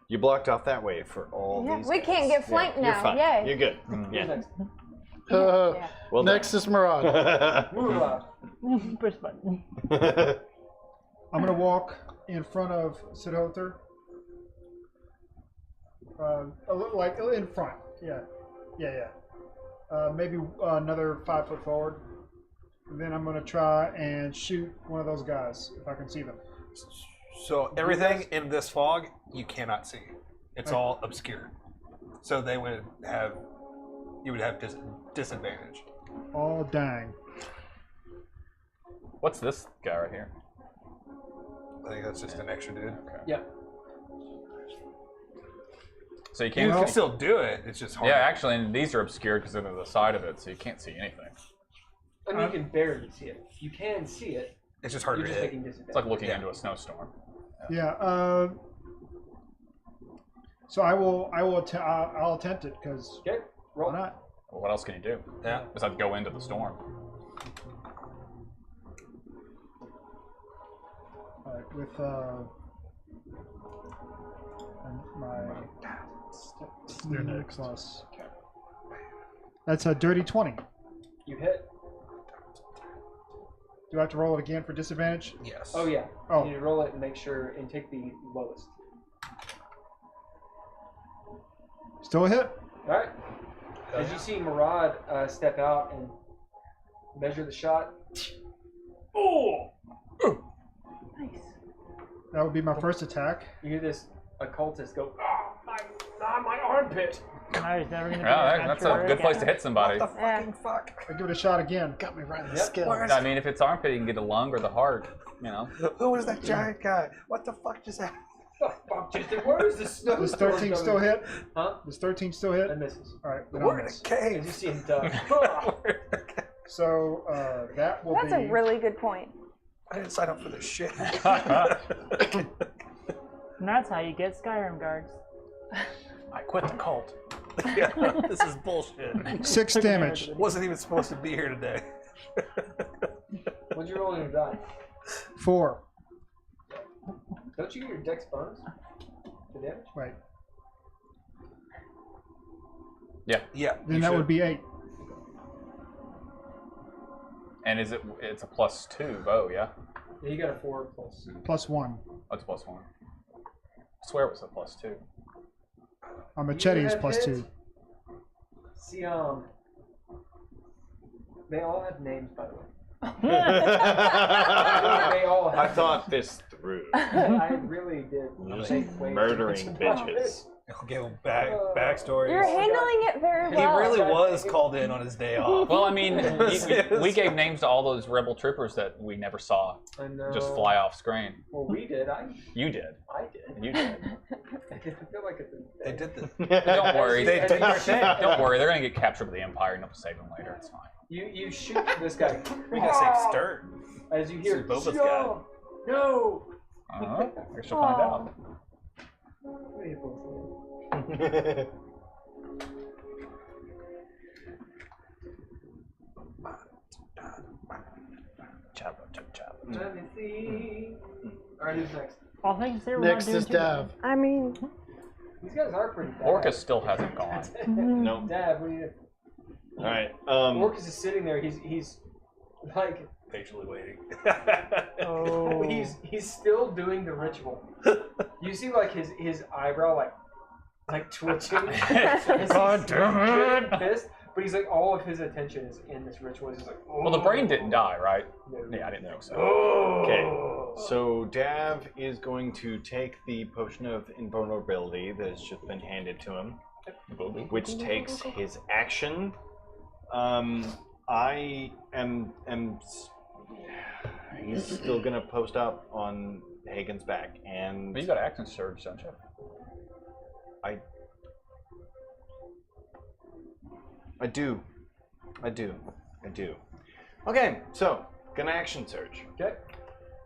you blocked off that way for all Yeah, these. we can't get flanked You're now. fine. Yay. You're good. Who's Yeah. next? Well Next is Murad. Murad. Push button. I'm gonna walk in front of Sidhother. Like in front. Yeah. Maybe another 5 foot forward. And then I'm gonna try and shoot one of those guys if I can see them. So everything in this fog you cannot see. It's Okay. all obscured. So they would have, you would have disadvantage. Oh dang. What's this guy right here? I think that's just an extra dude. Yeah. So you You can't. can still do it. It's just hard. Yeah, actually, and these are obscured because they're to the side of it, so you can't see anything. I mean, you can barely see it. You can see it. It's just hard You're to just hit. taking disadvantage. It's like looking into a snowstorm. Yeah. So I'll attempt it because Okay, roll. why not? Well, what else can you do? Yeah. Besides go into the storm. All right, with my You're next. plus. That's a dirty 20. You hit. Do I have to roll it again for disadvantage? Yes. Oh yeah. Oh. You need to roll it and make sure and take the lowest. Still a hit. All right. As you see Murad step out and measure the shot. Oh! Nice. That would be my first attack. You hear this occultist go, my armpit. Now he's never gonna be Yeah, that's a adventurer good place to again. hit somebody. Yeah. Fuck. I give it a shot again. Got me right in the Yep. skill. I mean, if it's armpit, you can get a lung or the heart. You know. Who was that giant guy? What the fuck just happened? Fuck, Justin, where is the snow? Does 13 still hit? Huh? Does 13 still hit? That misses. All right, then We're I'll in a miss. As cave. you see him duck. So that will That's be. a really good point. I didn't sign up for this shit. And that's how you get Skyrim guards. I quit the cult. Yeah, this is bullshit. 6 damage. Wasn't even supposed to be here today. What'd you roll on your die? 4. Don't you get your dex bonus? The damage? Right. Yeah. Yeah. Then you that should. would be 8. And is it? It's a +2 bow, yeah. Yeah, you got a 4 plus. Plus 1. Oh, it's +1. I swear it was a +2. My machete is have plus hit? 2. See, they all have names, by the way. They all have I thought this through. I really did. Just think way too murdering much about bitches. it. I'll give him backstories. You're handling it very He well. really was called in on his day off. Well, I mean, we gave names to all those rebel troopers that we never saw I know. just fly off screen. Well, we did. You did. I did. You did. I feel like it's They did this. Don't worry. They did their thing. Don't worry. They're gonna get captured by the Empire, and you'll save them later. It's fine. You shoot this guy. We gotta save Sturt. As you hear, This is Boba's "Stop! No! I guess you'll find out. Let me see. Alright, who's next? All things here, we're Next not doing is too bad. Dav. I mean, These guys are pretty bad. Orcus still hasn't gone. Nope. Dad, what do you All right. Orcus is sitting there. He's like Patiently waiting. Oh. he's still doing the ritual. You see like his eyebrow like twitching. God damn it! Fist, but he's like all of his attention is in this ritual. He's just like, Well, the brain didn't die, right? No. Yeah, I didn't think so. Okay. So Dav is going to take the potion of invulnerability that has just been handed to him, which takes his action. I am. He's still gonna post up on Hagen's back, and But you got action surge, don't you? I do. Okay, so gonna action surge. Okay.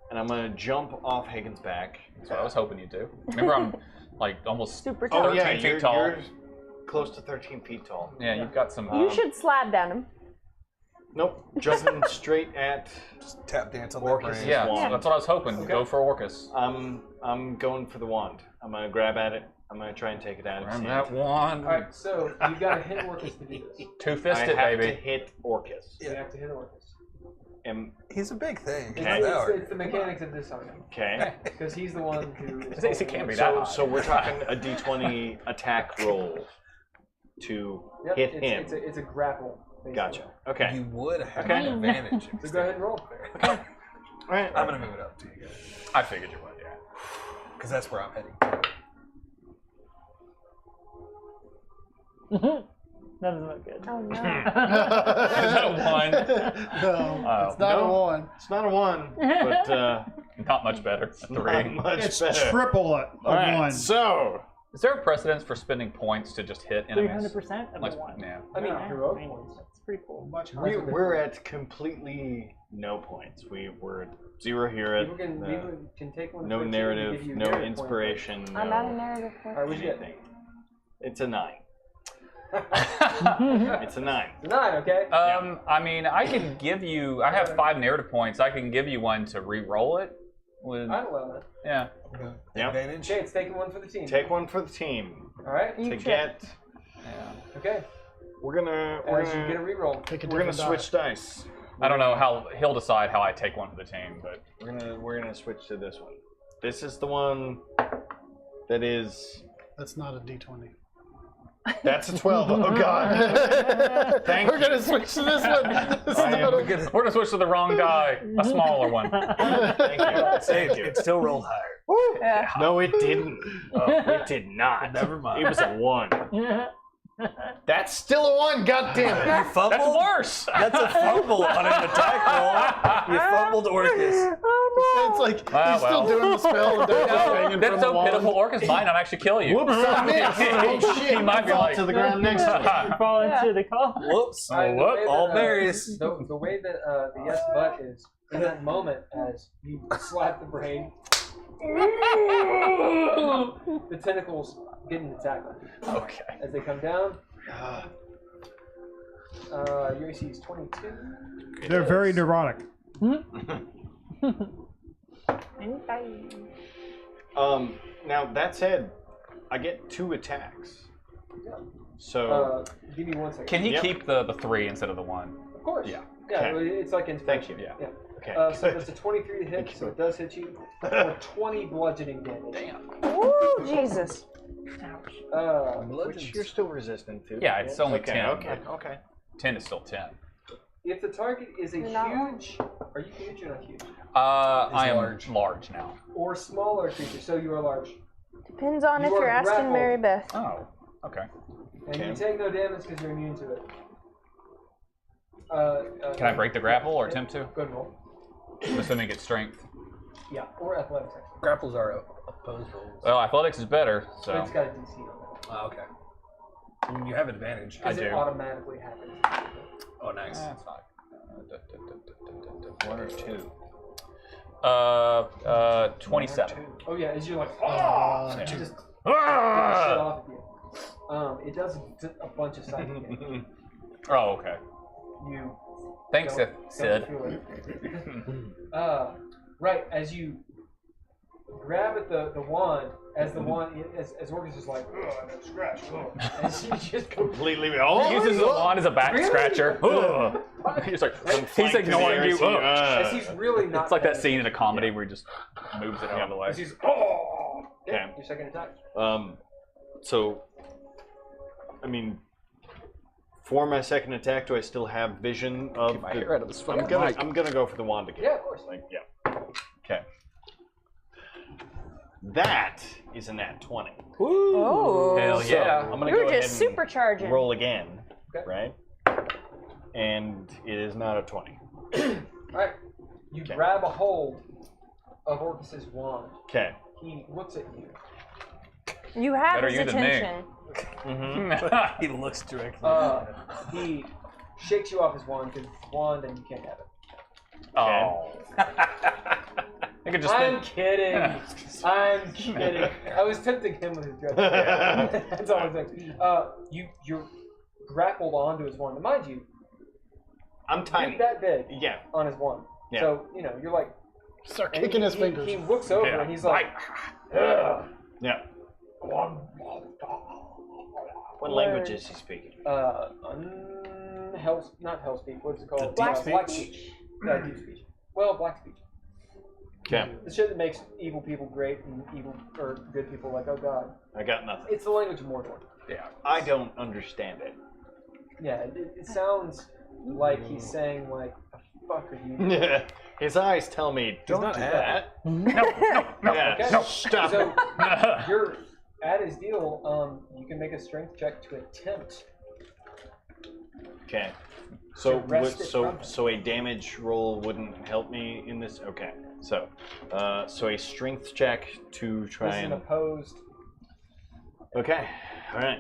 And I'm gonna jump off Hagen's back. That's what I was hoping you'd do. Remember, I'm like almost super Oh tough. yeah, 13 feet you're tall. close to 13 feet tall. Yeah, you've got some. You should slab down him. Nope, jumping straight at Just tap dance on that Orcus. brain. Yeah, wand. that's what I was hoping. Okay. Go for Orcus. I'm going for the wand. I'm gonna grab at it. I'm gonna try and take it out of his Grab hand. that wand. Alright, so you gotta hit Orcus to do this. Two I fisted, have baby. to hit Orcus. You have to hit Orcus. He's a big thing. It's, Okay. it's the mechanics of disarming. Okay. Because he's the one who is It can't be that high. So we're talking a d20 attack roll to Yep, hit it's, him. It's a grapple. basically. Gotcha. Okay. You would have Okay. an advantage. if So go ahead and roll. Okay. All right. I'm gonna move it up to you guys I figured you would, yeah. because that's where I'm heading. Doesn't look good. Oh no. Is that a one? No, Oh, it's not no. a 1. It's not a 1, but Not much better. A not 3. much It's better. triple a All right. 1. So Is there a precedence for spending points to just hit enemies? 300% of Like, the one. yeah. I mean, heroic I mean, points. that's pretty cool. Much higher. We're at completely no points. We're at 0 here. People can take one. No for a team to narrative, give you no narrative inspiration. I'm no not a narrative All right, person. what'd you get? anything. It's a 9. It's a 9. It's a 9, okay? I mean, I can give you. I have 5 narrative points. I can give you one to re-roll it. With, I'd allow that. yeah. Yep. Advantage. Chance, taking one for the team. Take one for the team. All right. You To check. get, Okay. we're gonna As you get a reroll. Pick a we're gonna different switch dice. I don't know how he'll decide how I take one for the team, but We're gonna switch to this one. This is the one that is. That's not a D20. That's a 12. Oh god. Thank We're gonna switch to this one. This is not a- we're gonna switch to the wrong die, a smaller one. Thank you. Thank you. It still rolled higher. Yeah. No, it didn't. It did not. Never mind. It was a 1. That's still a 1. God damn it. You fumbled? That's worse. That's a fumble on an attack roll. You fumbled Orcus. It's like Ah, he's well. still doing the spell and they're just hanging That's from so the wall. pitiful. Orcus might not actually kill you. Whoops, I missed. Oh shit. He might be Fall like to the ground next to You fall into the call. Whoops. All right, the way that, All berries. The way that the yes but is in that moment as you slap the brain, the tentacles get an attack on you. Okay. As they come down. Your AC is 22. They're very neurotic. Now that said, I get 2 attacks. So Give me 1 second. Can he Yep. keep the 3 instead of the 1? Of course. Yeah. Yeah, Okay. it's like inspiration. Thank you. Yeah. okay. So that's a 23 to hit, so it does hit you for 20 bludgeoning damage. Damn. Woo, Jesus. Which you're still resistant to. Yeah, it's only okay, 10. Okay. 10 is still 10. If the target is a You're not huge, are you huge or not huge? I am large now. Or smaller creature, so you are large. Depends on You if are you're asking grappled. Mary Beth. Oh, okay. And Okay. you take no damage because you're immune to it. Can I break the grapple or attempt to? Good roll. I'm assuming it's strength. Yeah, or athletics actually. Grapples are opposed rolls. Well, athletics is better, But so. it's got a DC on it. Oh, okay. I mean, you have advantage. Because I it do. automatically happens. Oh, nice. That's fine. 1 or 2. 27. Oh yeah, as you're like, oh, you just get the shit off of you. It does a bunch of psychic damage. Oh, okay. You Thanks, don't Sid. feel it. Right, as you grab at the wand, as the wand, as Orcus is like, oh, I got scratch. Oh. As you just Completely. He uses the wand as a back Really? scratcher. He's like, he's ignoring you. as he's really not. It's like that paying scene in a comedy where he just moves it out of the way. As he's, oh! Yeah, Okay. your second attack. So, I mean, for my second attack, do I still have vision of Get my hair out of this fucking I'm mic. gonna go for the wand again. Yeah, of course. Like, yeah. Okay. That is a nat 20. Oh. Hell So, yeah. I'm gonna You go were ahead just and supercharging. roll again, Okay. right? And it is not a 20. Alright. You Okay. grab a hold of Orcus's wand. Okay. He looks at you. You have Better his you than me. attention. He looks directly. He shakes you off his wand because it's wand and you can't have it. Oh. I could just I'm kidding. I'm kidding. I was tempting him with his dress. That's all I'm saying. You're grappled onto his wand. And mind you, I'm tiny. you're that big Yeah. on his wand. Yeah. So, you're like... Start and kicking his he fingers. He looks over Yeah. and he's like... Yeah. What language is he speaking? Not hell speak. What's it called? Deep Black speech? speech. Deep speech. Well, black speech. Okay. The shit that makes evil people great and evil or good people like, oh god. I got nothing. It's the language of Mordor. Yeah. I don't understand it. Yeah, it sounds like he's saying like, the fuck are you? His eyes tell me, don't not do at that. no. Okay. Stop So it. you're at his deal. You can make a strength check to attempt. Okay. So To wrest it from him. so a damage roll wouldn't help me in this? Okay. So a strength check to try This is an and opposed. Okay. All right.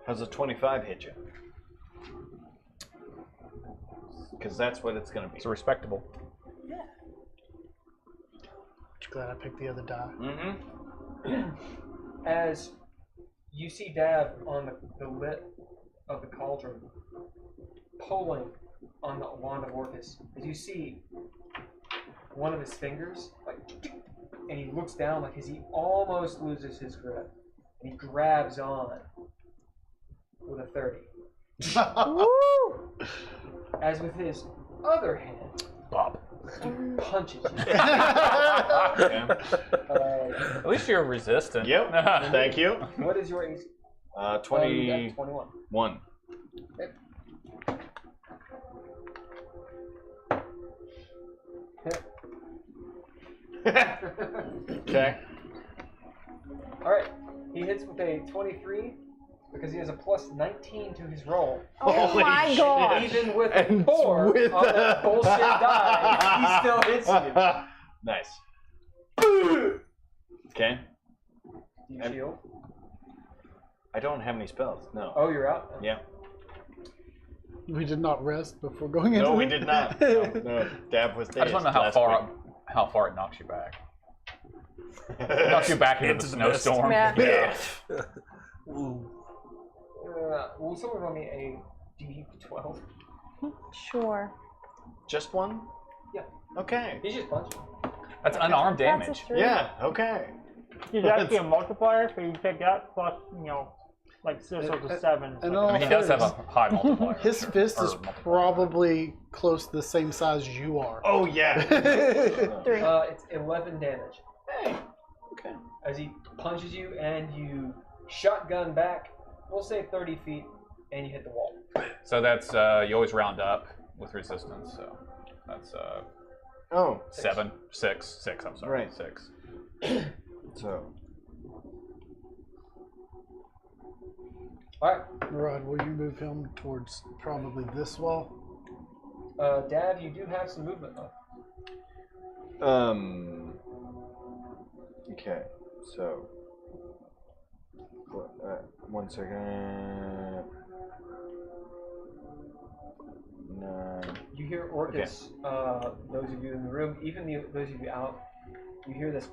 How's a 25 hit you? Because that's what it's going to be. It's respectable. Glad I picked the other die. Mm-hmm. As you see Dav on the lid of the cauldron, pulling on the wand of Orcus, as you see one of his fingers, like, and he looks down like as he almost loses his grip, and he grabs on with a 30. Woo! As with his other hand, Bob. he punches you. At least you're resistant. Yep. Thank you. What is your AC? 21. 21. Okay. Alright, he hits with a 23 because he has a plus 19 to his roll. Oh Holy my shit. god. Even with And a 4 with on that bullshit die, he still hits you. Nice. Okay. Do you shield? I don't have any spells. No. Oh, you're out? Yeah. We did not rest before going into No, we this. did not. No. Dab was I just want to know how far it knocks you back. It knocks you back into the snowstorm. Yeah. Will someone roll me a D12? Sure. Just one? Yeah. Okay. He's just punching. That's unarmed That's a damage. 3. Yeah, okay. There's actually a multiplier, so you take that plus, like 6 or 7. And I mean, he does have a high multiplier. His for fist sure. is Or multiplier. probably close to the same size as you are. Oh, yeah. 3. It's 11 damage. Hey. Okay. As he punches you and you shotgun back, we'll say 30 feet, and you hit the wall. So that's you always round up with resistance. So that's Oh. 6. I'm sorry. Right. 6. So. Alright, Murad, will you move him towards probably this wall? Dav, you do have some movement left. Okay, so. 1 second. 9. You hear Orcus, those of you in the room, even those of you out, you hear this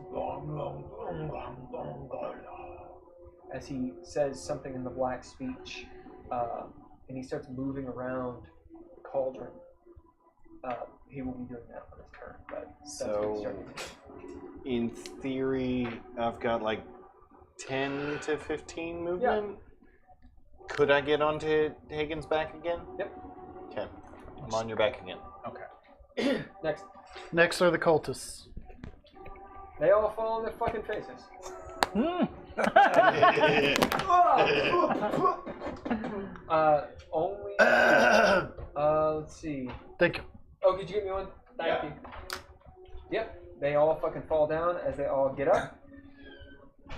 as he says something in the black speech, and he starts moving around the cauldron. He will be doing that on his turn, but that's what he's So, starting to do. in theory, I've got like 10 to 15 movement. Could I get onto Hagen's back again? Yep. Okay. I'm on your back again. Okay. Next. Next are the cultists. They all fall on their fucking faces. Only. Let's see. Thank you. Oh, could you get me one? Thank you. Yep. They all fucking fall down as they all get up.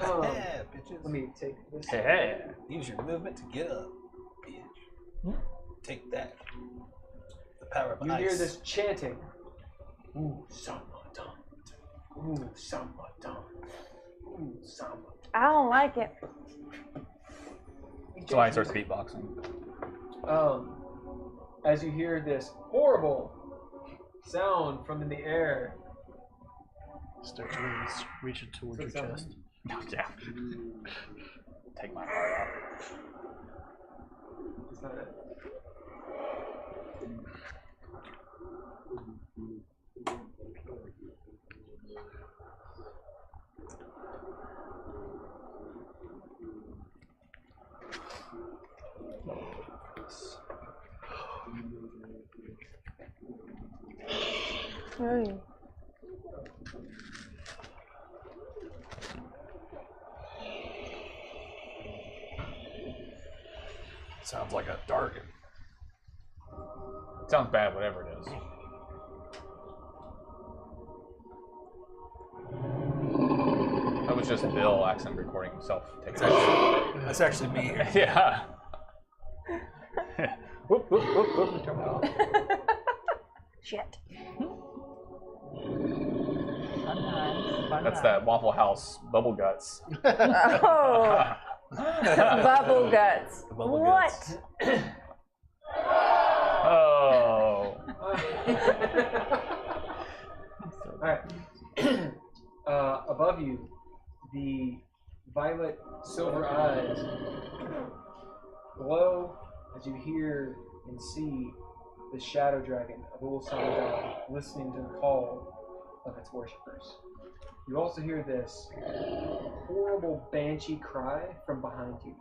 Yeah, bitches. Let me take this. Hey. Use your movement to get up, bitch. Take that. The power of You ice. hear this chanting. Ooh, summer done. Ooh, summer done. Ooh, summer. I don't like it. So I start beatboxing. As you hear this horrible sound from in the air. Start to reach it towards your chest. Yeah. Take my heart out. Is that it? Ooh. Sounds like a target. Sounds bad, whatever it is. That was just Bill accidentally recording himself. That's actually me here. Yeah. Whoop, whoop, whoop, whoop. Turn it off. Shit. Sometimes. That's that Waffle House bubble guts. Oh, bubble guts. bubble What? guts. Oh. Alright. Above you, the violet silver eyes glow as you hear and see the shadow dragon of Ul Samadan listening to the call of its worshippers. You also hear this horrible banshee cry from behind you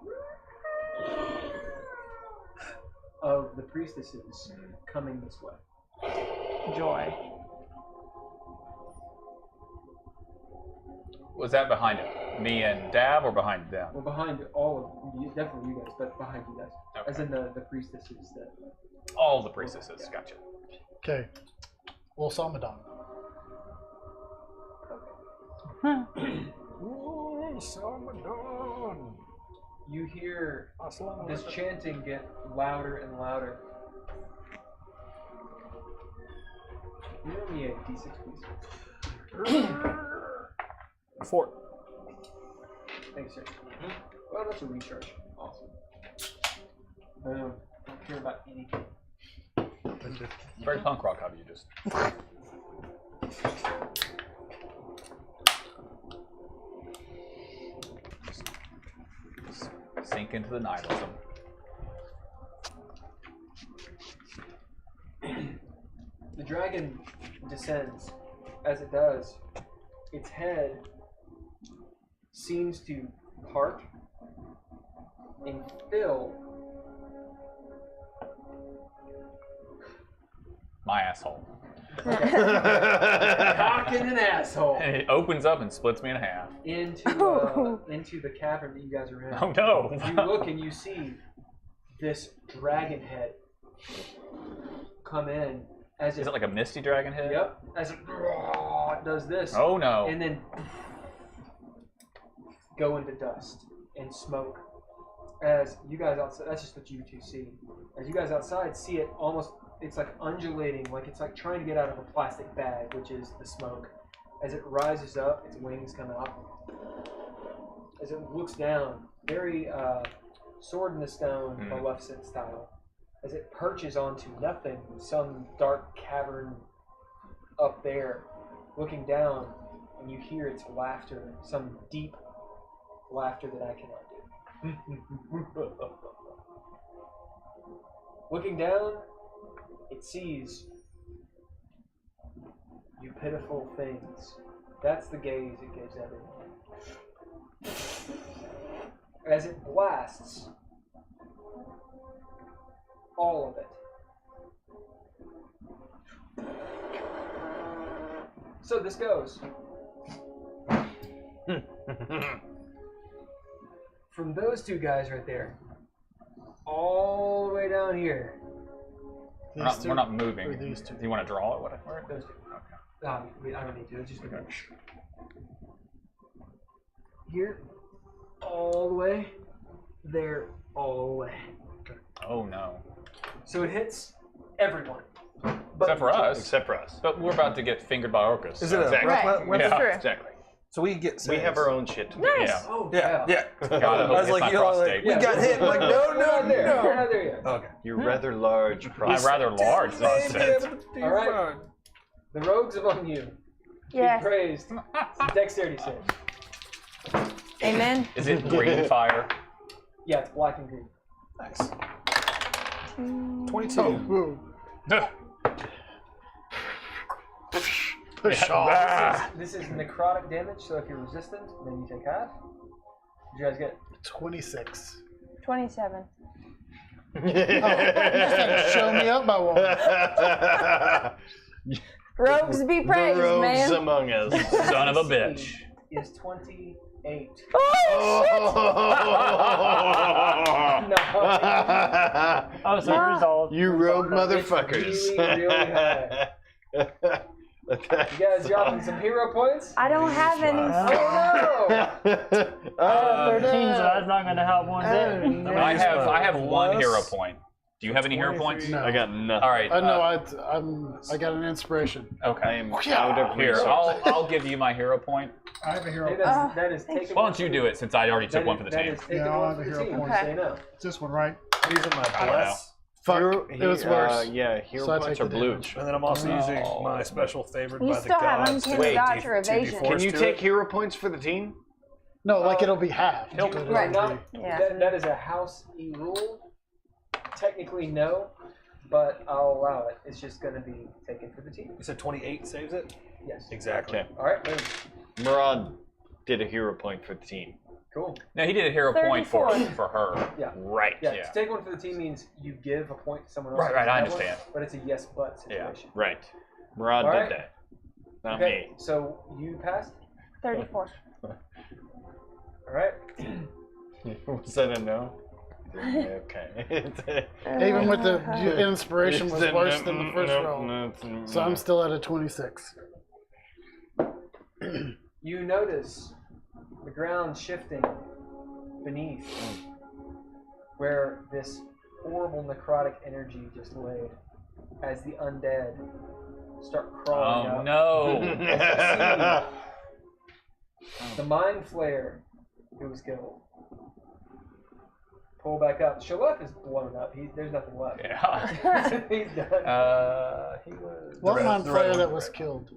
of the priestesses coming this way. Joy. Was that behind it? Me and Dav, or behind them? Well, behind all of you, definitely you guys, but behind you guys. Okay. As in the priestesses that. All the priestesses. Yeah. Gotcha. Okay. Well, Samadan. You hear this chanting get louder and louder. You roll me a d6, please. 4. Thanks, sir. Well, that's a recharge. Awesome. Boom. Don't care about anything. Very punk rock of you, just. Sink into the nihilism. The dragon descends. As it does, its head seems to part and fill My asshole. cock and an asshole And it opens up and splits me in half. into the cavern that you guys are in. Oh no! You look and you see this dragon head come in as Is it like a misty dragon head? Yep. As it does this. Oh no! And then go into dust and smoke. As you guys outside, that's just what you two see. As you guys outside see it almost, it's like undulating, like it's like trying to get out of a plastic bag, which is the smoke. As it rises up, its wings come out. As it looks down, very sword in the stone, Maleficent style. As it perches onto nothing, some dark cavern up there, looking down, and you hear its laughter, some deep laughter that I cannot do. Looking down, it sees you pitiful things. That's the gaze it gives everyone. As it blasts all of it. So this goes. From those two guys right there, all the way down here. We're not moving. or these two? Do you want to draw it? Whatever. Those two. I don't need to. It's just okay. Here, all the way. There, all the way. Oh no! So it hits everyone. Except for us. Except for us. But we're about to get fingered by orcas. Is it a Exactly. rough weapon? Yeah. True. Exactly. So we get We have saves. our own shit to do. Nice. Yeah. Oh, Yeah, yeah. God, I hope I was it's like, not you know, like, prostate. we got hit. I'm like, no, We're no, not there. We're no. not there yet. Okay. You're rather large, I'm Prost. rather large. That's it. All right. The rogues among you. Yes. Be praised. Dexterity save. Amen. Is it green fire? Yeah, it's black and green. Nice. 22. Oh, whoa. This is necrotic damage, so if you're resistant, then you take half. Did you guys get 26. 27. Oh, you just had to show me up by one. Rogues be praised, the rogues man. among us. Son of a bitch. is 28. Oh, No. Oh, so Ah. resolved. You rogue It's motherfuckers. really, really high. You guys dropping some hero points? I don't have any. Oh no! 13, so that's not going to help one bit. I have one hero point. Do you have any hero points? No. I got nothing. All right. No, I got an inspiration. Okay. I am out of Here, resources. I'll give you my hero point. I have a hero Hey, point. that is taken. Why don't you do it since I already took one for the team? Yeah, I'll have a hero point. Okay. Say no. It's this one, right? I'm using my I don't bless, Fuck, it was worse. Yeah, hero So I points take are the blue. damage. and then I'm also using my special favored You by the still have gods. to uncanny add dodge or 2d4 evasion. Can you to take it. hero points for the team? No, like it'll be half. Right. Yeah. That is a house E rule. Technically, no, but I'll allow it. It's just going to be taken for the team. You said 28 saves it? Yes. Exactly. Okay. All right. Boom. Murad did a hero point for the team. Cool. No, he did a hero point for 34. her. Yeah. Right. Yeah. Yeah. To take one for the team means you give a point to someone else. Right, who right, doesn't I have one, understand. but it's a yes but Yeah. situation. Right. Murad All did right. that. Not Okay. me. So you passed. 34. All right. Was that a no? Okay. Even with the inspiration was worse than the first roll. So I'm still at a 26. You notice the ground shifting beneath where this horrible necrotic energy just laid as the undead start crawling Oh up. no! The Mind Flayer who was killed. Pull back up. Shalef is blown up. There's nothing left. Yeah. He's done. He was. What mind player that was killed?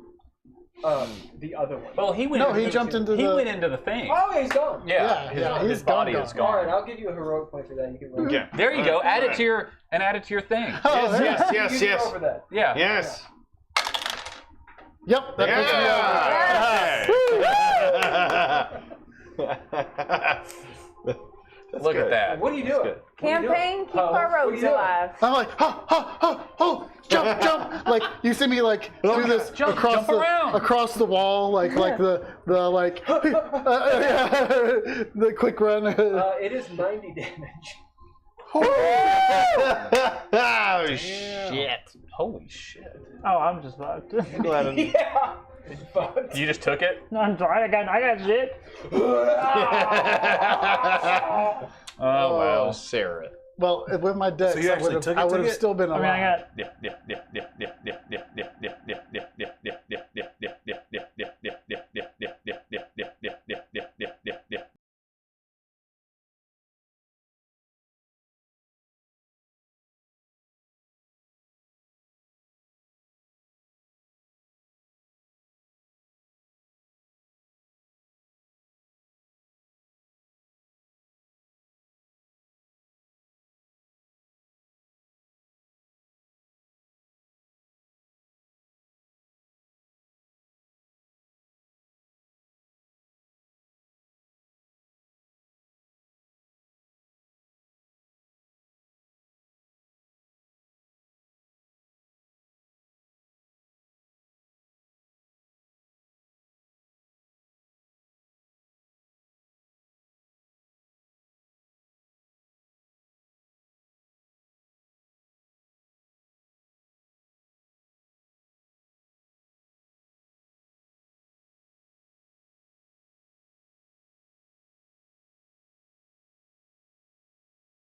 The other one. Well, he went. No, he jumped into He the. went into the thing. Oh, he's gone. Yeah, yeah, his he's body gone, is gone. All right, gone. I'll give you a heroic point for that. You can roll. Okay. There you go. Add it to your thing. Oh, Yes, yeah. You can roll for that. Yeah. Yes. Yep, that Look at that. What are you doing? Campaign, keep our What are rogues you doing? alive. I'm like, jump, jump! Like you see me like do this Jump across around. across the wall, like the like the quick run. It is 90 damage. Oh shit! Holy shit! Oh, I'm just fucked. Yeah. Fucked. You just took it? No, I'm sorry. I got shit. Oh well. Sarah. Well, with my dex, So you actually took it, I would have took it? still been I alive. mean, I got.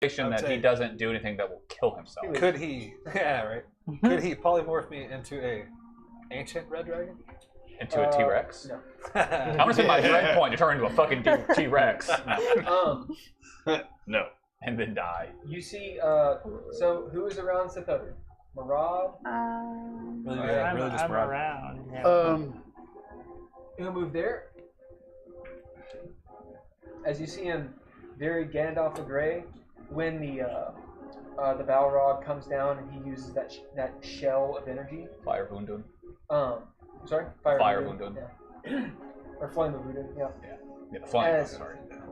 That he doesn't do anything that will kill himself. Could he? Yeah, right. Could he polymorph me into a ancient red dragon? Into a T-Rex? No. I'm gonna spend my dread point to turn into a fucking T-Rex. No. And then die. You see, so who is around Sithother? Murad? Really, I'm, really just I'm Murad. around. Yeah. He'll move there. As you see him, very Gandalf the Grey, when the Balrog comes down and he uses that shell of energy. Fire Vundun. Sorry? Fire Vundun. Yeah. Or Flame of Vundun, yeah. Yeah, the flying.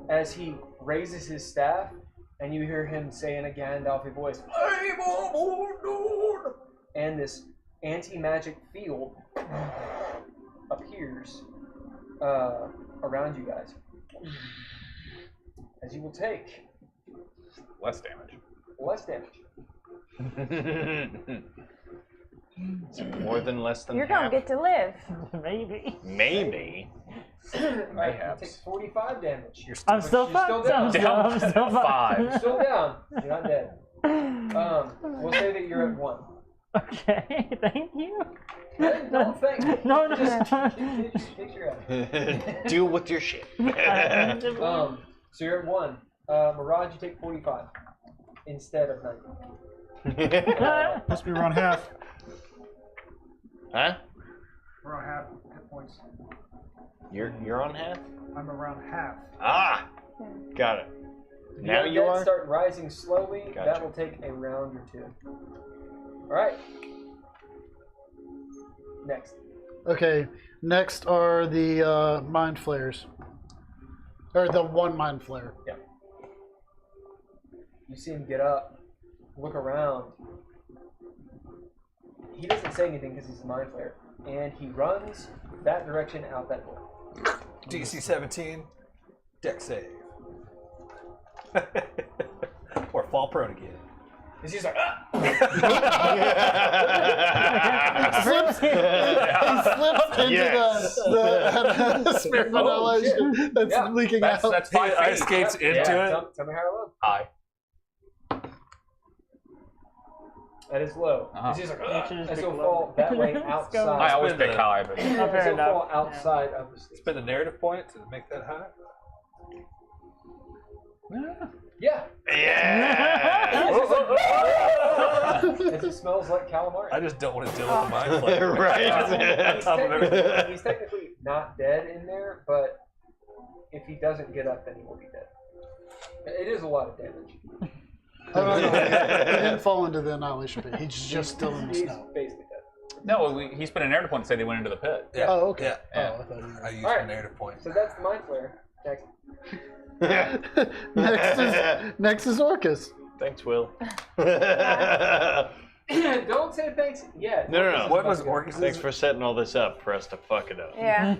As he raises his staff, and you hear him say in a Gandalfy voice, Flame of Vundun! And this anti-magic field appears around you guys. As you will take Less damage. less damage. Is it more than less than You're half? gonna get to live. Maybe. Maybe. Alright, you take 45 damage. I'm still You're still fucked. down. I'm still fucked. Five. You're still down. You're not dead. We'll say that you're at 1. Okay, thank you. No, thank you. No. Kick your ass. Deal with your shit. So you're at 1. Murad, you take 45 instead of 90. Must be around half. Huh? Around half hit points. You're on half? I'm around half. Ah! Got it. Now you are? Start rising slowly. Gotcha. That will take a round or 2. Alright. Next. Okay, next are the mind flayers. Or the one mind flayer. Yeah. You see him get up, look around. He doesn't say anything because he's a mind flayer. And he runs that direction out that door. DC 17, deck save. Or fall prone again. Because he's like, ah! He slips into the spirit of annihilation that's leaking out. That's 5 feet. Ice skates into it. Tell me how low. High. That is low. Uh-huh. He's like, You ah! should just And so pick fall low. that way Let's go. outside. I always pick high, but Fair So enough. fall outside of the stage. Spend a narrative point to make that high. Yeah. Yeah! It just smells like calamari. I just don't want to deal with the mind flayer. Right. On top of everything. He's technically not dead in there, but if he doesn't get up, then he will be dead. It is a lot of damage. Oh, no, he didn't fall into the annihilation pit. He's just still in the He's snow. basically dead. no, he spent a narrative point to say they went into the pit. Yeah. Oh, okay. Yeah. Oh, I thought you I used Alright. the narrative point. So that's the mind flare. Next. next is Orcus. Thanks, Will. Don't say thanks yet. No. What was Orcus? Thanks for setting all this up for us to fuck it up. Yeah.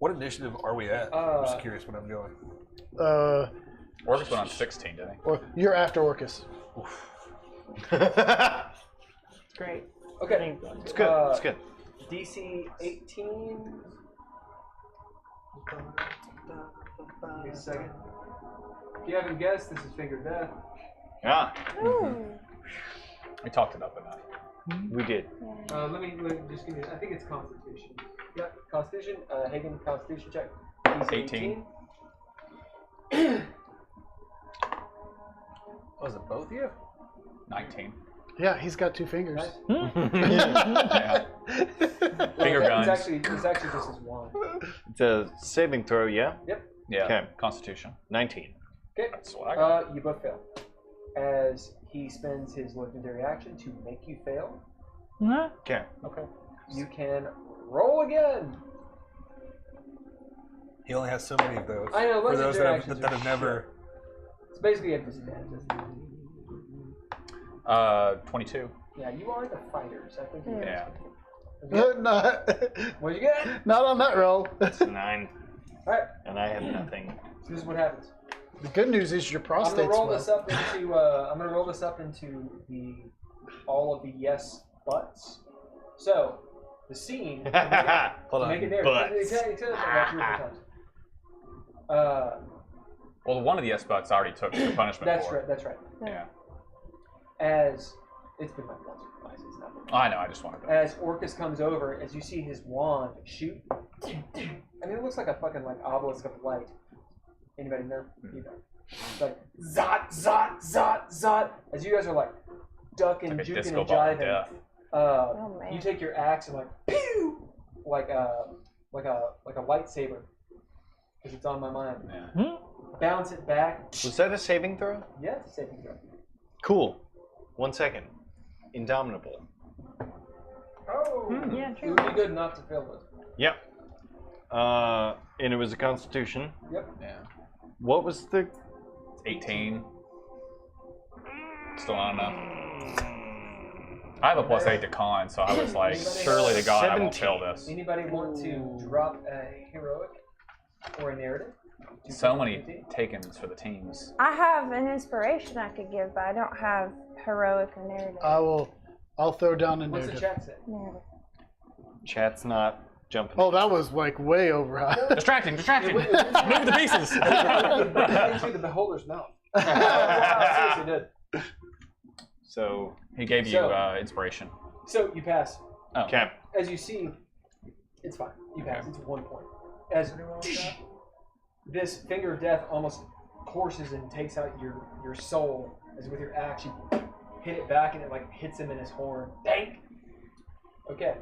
What initiative are we at? I'm just curious what I'm doing. Orcus went on 16, didn't he? Or you're after Orcus. Great. Okay. It's good. It's good. DC 18. Give me a second. If you haven't guessed, this is Finger Death. Ah, We talked it up enough. we did. Let me just give you. I think it's Constitution. Yep, Constitution. Haygen, Constitution check. DC 18. Was it both of you? 19. Yeah, he's got 2 fingers. Yeah. Finger guns. It's actually just his wand. It's a saving throw, yeah? Yep. Yeah. Okay. Constitution. 19. Okay. That's what I got. You both fail. As he spends his legendary action to make you fail, Okay. Okay. you can roll again. He only has so many of those. I know, For those legendary that actions have are never. It's basically a disadvantage. 22. Yeah, you are the fighters. I think. Yeah. not, What'd you get? not on that roll. It's 9. All right. And I have nothing. So this is what happens. The good news is your I'm prostate's gonna roll well. this up into. I'm gonna roll this up into all of the yes buts. So the scene. Hold on. Make it there. Butts. He said that like 3 or 4 times. Well, one of the yes buts I already took the punishment That's for. right. That's right. Yeah. As it's been like once or twice. It's not. Oh, I know. I just wanted to. As Orcus comes over, as you see his wand shoot, I mean, it looks like a fucking like obelisk of light. Anybody know? You know. It's like zot, zot, zot, zot. As you guys are like ducking, It's like a juking, disco and ball of jiving, death. Oh, man. you take your axe and like pew, like a lightsaber, because it's on my mind. Yeah. Bounce it back. Was that a saving throw? Yeah, it's a saving throw. Cool. 1 second. Indomitable. Oh, Yeah, it true. would be good not to fail this. Yep. And it was a Constitution. Yep. Yeah. What was the... 18. Still not enough. I have a +8 to con, so I was like, surely to God I won't fail this. Anybody want to drop a heroic or a narrative? So many takens for the teams. I have an inspiration I could give, but I don't have heroic or narrative. I'll throw down a What's the narrative. chat say? Narrative. Chat's not jumping. Oh, that was like way over high. Distracting! It Move went the pieces! into the beholder's mouth. Seriously did. So he gave you inspiration. So you pass. Oh. Okay. As you see, it's fine. You pass. It's 1 point. As this finger of death almost courses and takes out your soul, as with your axe you hit it back and it like hits him in his horn. Bang! Okay.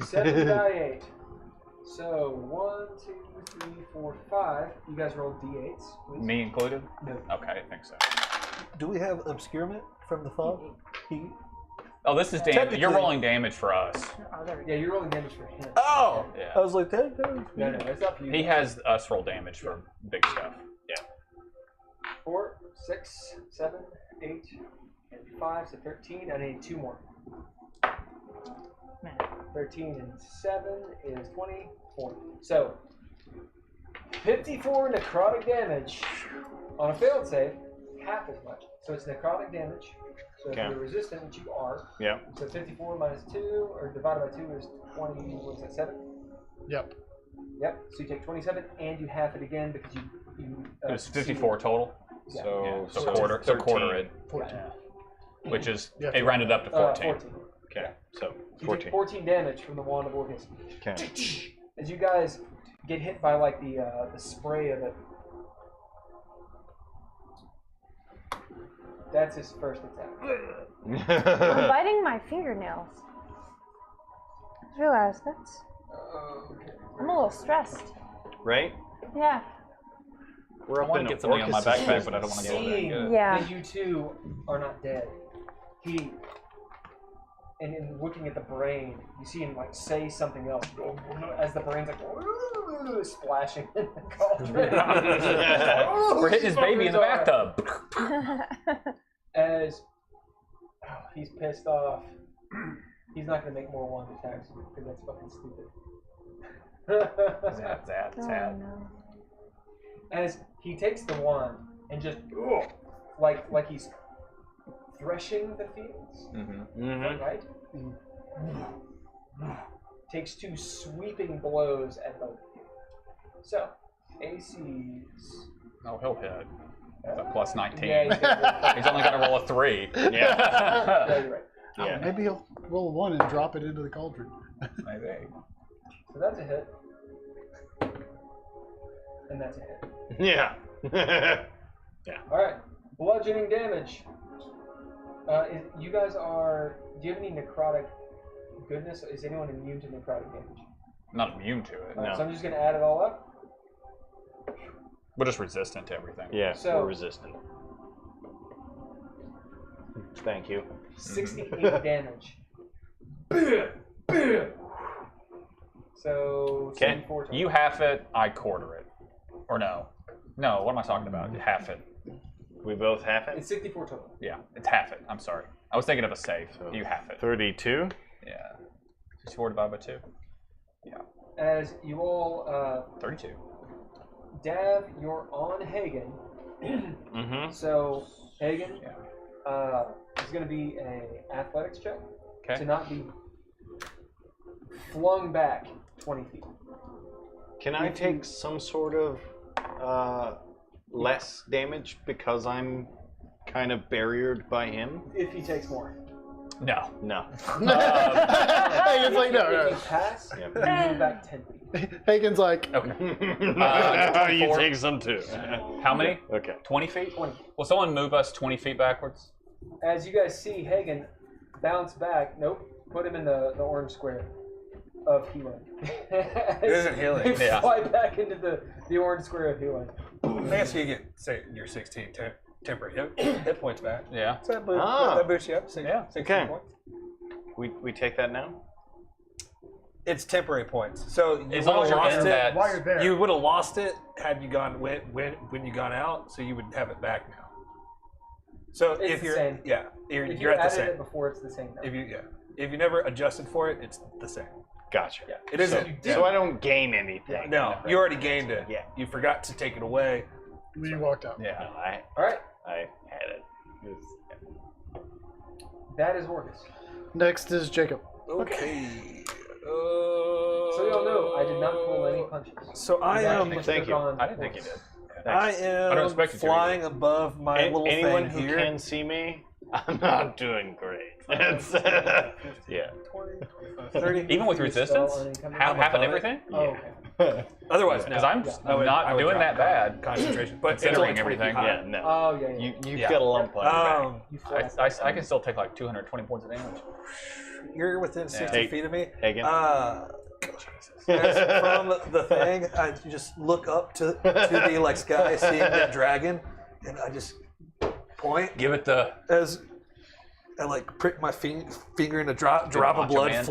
7 die 8. So 1, 2, 3, 4, 5. You guys roll d8s, please. Me included? No. Okay, I think so. Do we have obscurement from the fog? Oh, this is damage. You're rolling damage for us. Yeah, you're rolling damage for him. Oh! Yeah. I was like, that. No, it's not for you. He has us roll damage for big stuff. Yeah. 4, 6, 7, 8, and 5, so 13. I need 2 more. 13 and 7 is 24. So, 54 necrotic damage on a failed save, half as much. So it's necrotic damage. So if you're resistant, which you are, so 54 minus 2, or divided by 2 is 20, what is that, 7? Yep. Yep, so you take 27, and you half it again because you it was 54 total. Yeah. So quarter it. 14. Which is, it rounded up to 14. 14. Okay, so You 14. take 14 damage from the Wand of Orcus. Okay. As you guys get hit by like the spray of it. That's his first attack. I'm biting my fingernails. I just realized that's. I'm a little stressed. Right? Yeah. We're I up want in to get something on my Orcus's backpack, but I don't want to get Seeing that good. Yeah. that you two are not dead, he, and in looking at the brain, you see him like say something else as the brain's like splashing in the cauldron. We're hitting his baby in the bathtub. As he's pissed off, he's not gonna make more wand attacks because that's fucking stupid. Zap. Oh, no. As he takes the wand and just like he's threshing the fields, right? Takes 2 sweeping blows at both of you. So, AC's. Oh, he'll hit. It's a plus 19. Yeah, He's only got to roll a 3. Yeah, you're right. Yeah. Maybe he'll roll a 1 and drop it into the cauldron. Maybe. So that's a hit. And that's a hit. Yeah. Alright. Bludgeoning damage. You guys are. Do you have any necrotic goodness? Is anyone immune to necrotic damage? Not immune to it. So I'm just going to add it all up. We're just resistant to everything. Yeah, So- we're resistant. Thank you. 68 damage. So, Okay. 74 total. You half it, I quarter it. Or no. No, what am I talking about? Half it. We both half it? It's 64 total. Yeah, it's half it. I'm sorry. I was thinking of a save. So You half it. 32. Yeah. 64 divided by 2. Yeah. As you all, 32. Dav, you're on Haygen. Mm-hmm. So, Haygen, is going to be a athletics check to not be flung back 20 feet. Can I take some sort of less damage because I'm kind of barriered by him? If he takes more. No. No. Hagen's like, If no. you pass, you move back 10 feet. Hagen's like, Okay. You take some too. How many? Okay. 20 feet? 20. Will someone move us 20 feet backwards? As you guys see Hagen bounce back, put him in the orange square of healing. It isn't healing. They Yeah. fly back into the orange square of healing. I guess you get, say, your 16 temporary hit points back. Yeah. So that boosts, Ah. that boosts you up. Yeah. 16 Okay. points. We take that now? It's temporary points. So you As would long as have you're lost in it. that. While you're there. You would have lost it had you gone when you gone out. So you would have it back now. So It's if the you're same. yeah, you're If you at the added same. it before, it's the same. Now. If you never adjusted for it, it's the same. Gotcha. Yeah. It isn't. So I don't gain anything. No, you already gained it. Yeah. You forgot to take it away. when you walked out. No, Yeah. All right, I had it. that is Orcus. Next is Jacob. Okay. So y'all know I did not pull any punches. So I am. Actually Thank took you. on I didn't think you Orcus. did. I am expect you to flying above my little Anyone thing who here. can see me, I'm not doing great. It's, yeah. 20, 30. Even with resistance, half and everything. Oh, okay. Otherwise, Because no. I'm I would not doing drop that bad. concentration, but it's Considering only everything. 20 feet Yeah, high. no. Oh, yeah. You've Yeah. got a lump on your back. You fly. I can still take like 220 points of damage. You're within 60 Hey, feet of me. Hagen. From the thing, I just look up to the like sky, seeing that dragon, and I just point Give it the. as I like prick my finger, and a drop of Macho blood Man.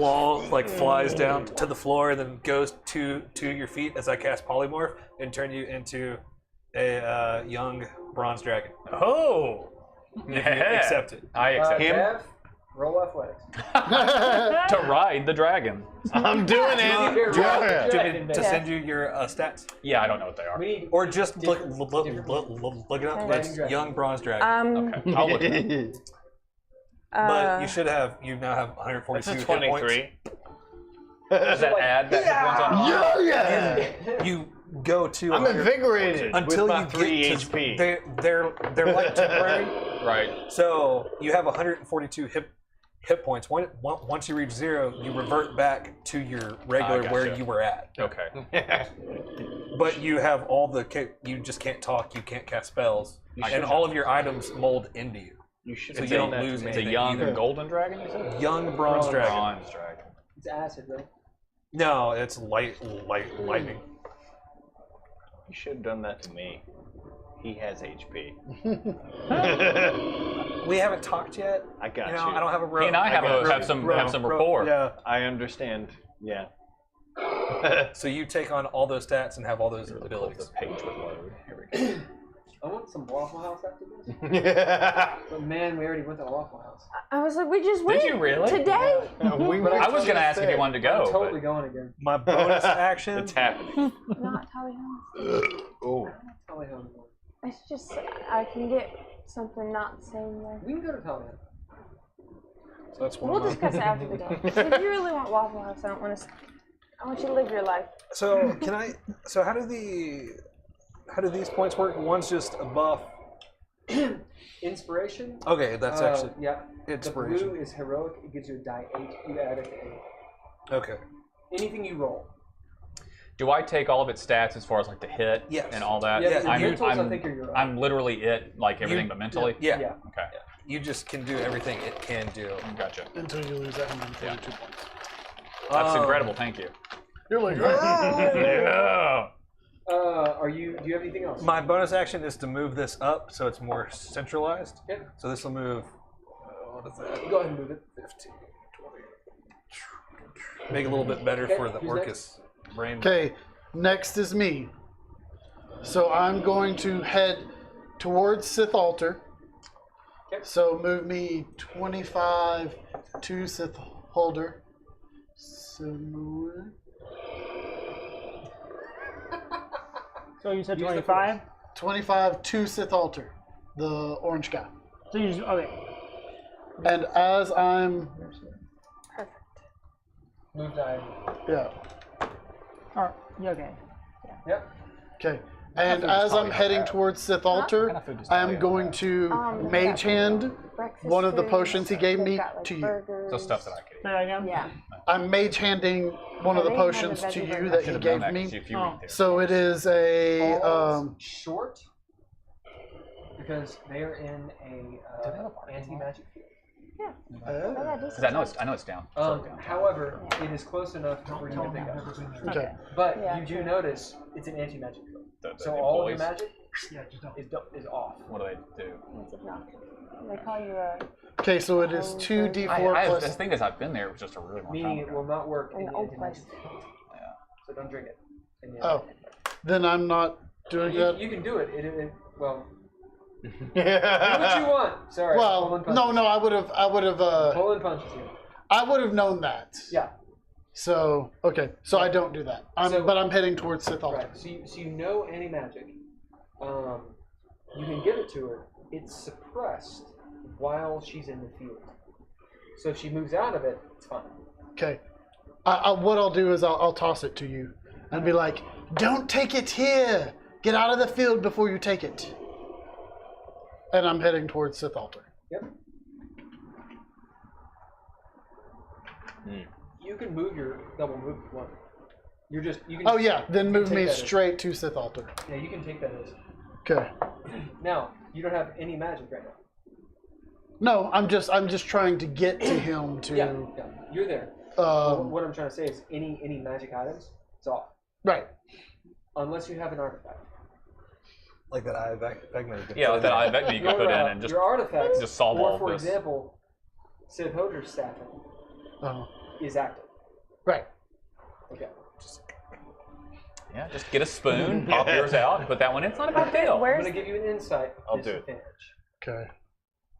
flies down to the floor, and then goes to your feet as I cast polymorph and turn you into a young bronze dragon. Oh! If you accept it. I accept it. Dev, roll athletics. To ride the dragon. I'm doing it. Here, Do you roll want the me dragon, to Dev. send you your stats? Yeah, I don't know what they are. We need Or just look different- it up. Okay. It's young bronze dragon. Okay, I'll look at it. But you now have 142 This is hit points. 23. Does that add that hit points on? Yeah. You go to I'm 100 invigorated until with my you 3 get HP. to they're like temporary. Right. So you have 142 hit points. Once you reach 0, you revert back to your regular Gotcha. where you were at. Okay. But you have all the you just can't talk, you can't cast spells, and all of your items mold into you. You should So have you done don't that lose to me. It's a anything young either. golden dragon, you said? Young bronze dragon. Bronze dragon. It's acid, right? No, it's lightning. You should have done that to me. He has HP. We haven't talked yet. I got You you. know, I don't have a rope. He and I have some rapport. Yeah. I understand. Yeah. So you take on all those stats and have all those The abilities. page would load. Here we go. I want some Waffle House after this. But man, we already went to Waffle House. I was like, we just went you really? today. But I was going to ask if you wanted to I'm go. totally going again. My bonus action. It's happening. Not Tally House. Oh. Tally Ho. I'm going. It's just I can get something not the same way. We can go to Tally Ho. So that's one We'll of discuss it after the game. If you really want Waffle House, I don't want to. I want you to live your life. So can I? So how do these points work? One's just a buff. Inspiration. Okay, that's actually Yeah. inspiration. The blue is heroic. It gives you a die 8. You add it to 8. Okay. Anything you roll. Do I take all of its stats as far as like the hit Yes. and all that? Yeah, Yeah, your mentals, I think, are your own. I'm literally it, like everything but mentally? Yeah. Yeah. Okay. You just can do everything it can do. Gotcha. Until you lose that 142 points. That's Um, incredible, thank you. You're like, Yeah. Do you have anything else? My bonus action is to move this up so it's more centralized. Okay. So this will move. What is that? Go ahead and move it. 15, 20. Make it a little bit better Okay, for the who's Orcus brain. okay, next is me. So I'm going to head towards Sith Altar. Okay. So move me 25 to Sith Holder. Similar. So you said Use the 25? 25 to Sith Altar, the orange guy. So you just, okay. And as I'm, Move die. yeah, Alright, yeah, okay. Yep. okay. And as I'm heading towards Sith Altar, of food does I am Talia going have? to we mage got hand breakfast one of the foods. potions he gave They've me got, like, to you. burgers. So stuff that I could eat. Say that again? Yeah. I'm mage handing one of the They have a potions to veggie you burger. that Should he have gave done that, 'cause me. if you Oh. eat there. So it is a Balls short because they're in a anti-magic field. Yeah. Because I know it's down. It's down. However, it is close enough for you to pick up. okay. But Yeah, you do true. notice it's an anti-magic field. The So all of the employees, magic is off. what do they do? It's obnoxious. They call you a Okay, so it is 2d4 The plus. thing is, I've been there just a really long Meaning time it will ago. not work in an the old anti-magic place. field. So don't drink it. in the Oh, then I'm not doing that. You can do it. Well, do what you want. Sorry. Well, Pulling no, punches. I would have, Pulling punches here. I would have known that. Yeah. So okay, so I don't do that. But I'm heading towards Sith Altar. Right. So you know anti-magic. You can give it to her. It's suppressed while she's in the field. So if she moves out of it, it's fine. Okay. What I'll do is I'll toss it to you and be like, "Don't take it here. Get out of the field before you take it. And I'm heading towards Sith Altar. Yep. You can move your double move if you want. You're just you can. Oh yeah, then move me take that straight to Sith Altar. Yeah, you can take that as. Okay. Now you don't have any magic right now. No, I'm just trying to get to him to. Yeah, you're there. What I'm trying to say is any magic items, it's off. Right. Unless you have an artifact. Like that eye Vecna. Yeah, like that eye Vecna you can put in and just your artifacts just solve all of for this. example, Sith Hodor's staff is active. Right. Okay. Yeah, just get a spoon, pop yours out, and put that one in. It's not a big deal. I'm going to give you an insight. I'll do it. Okay.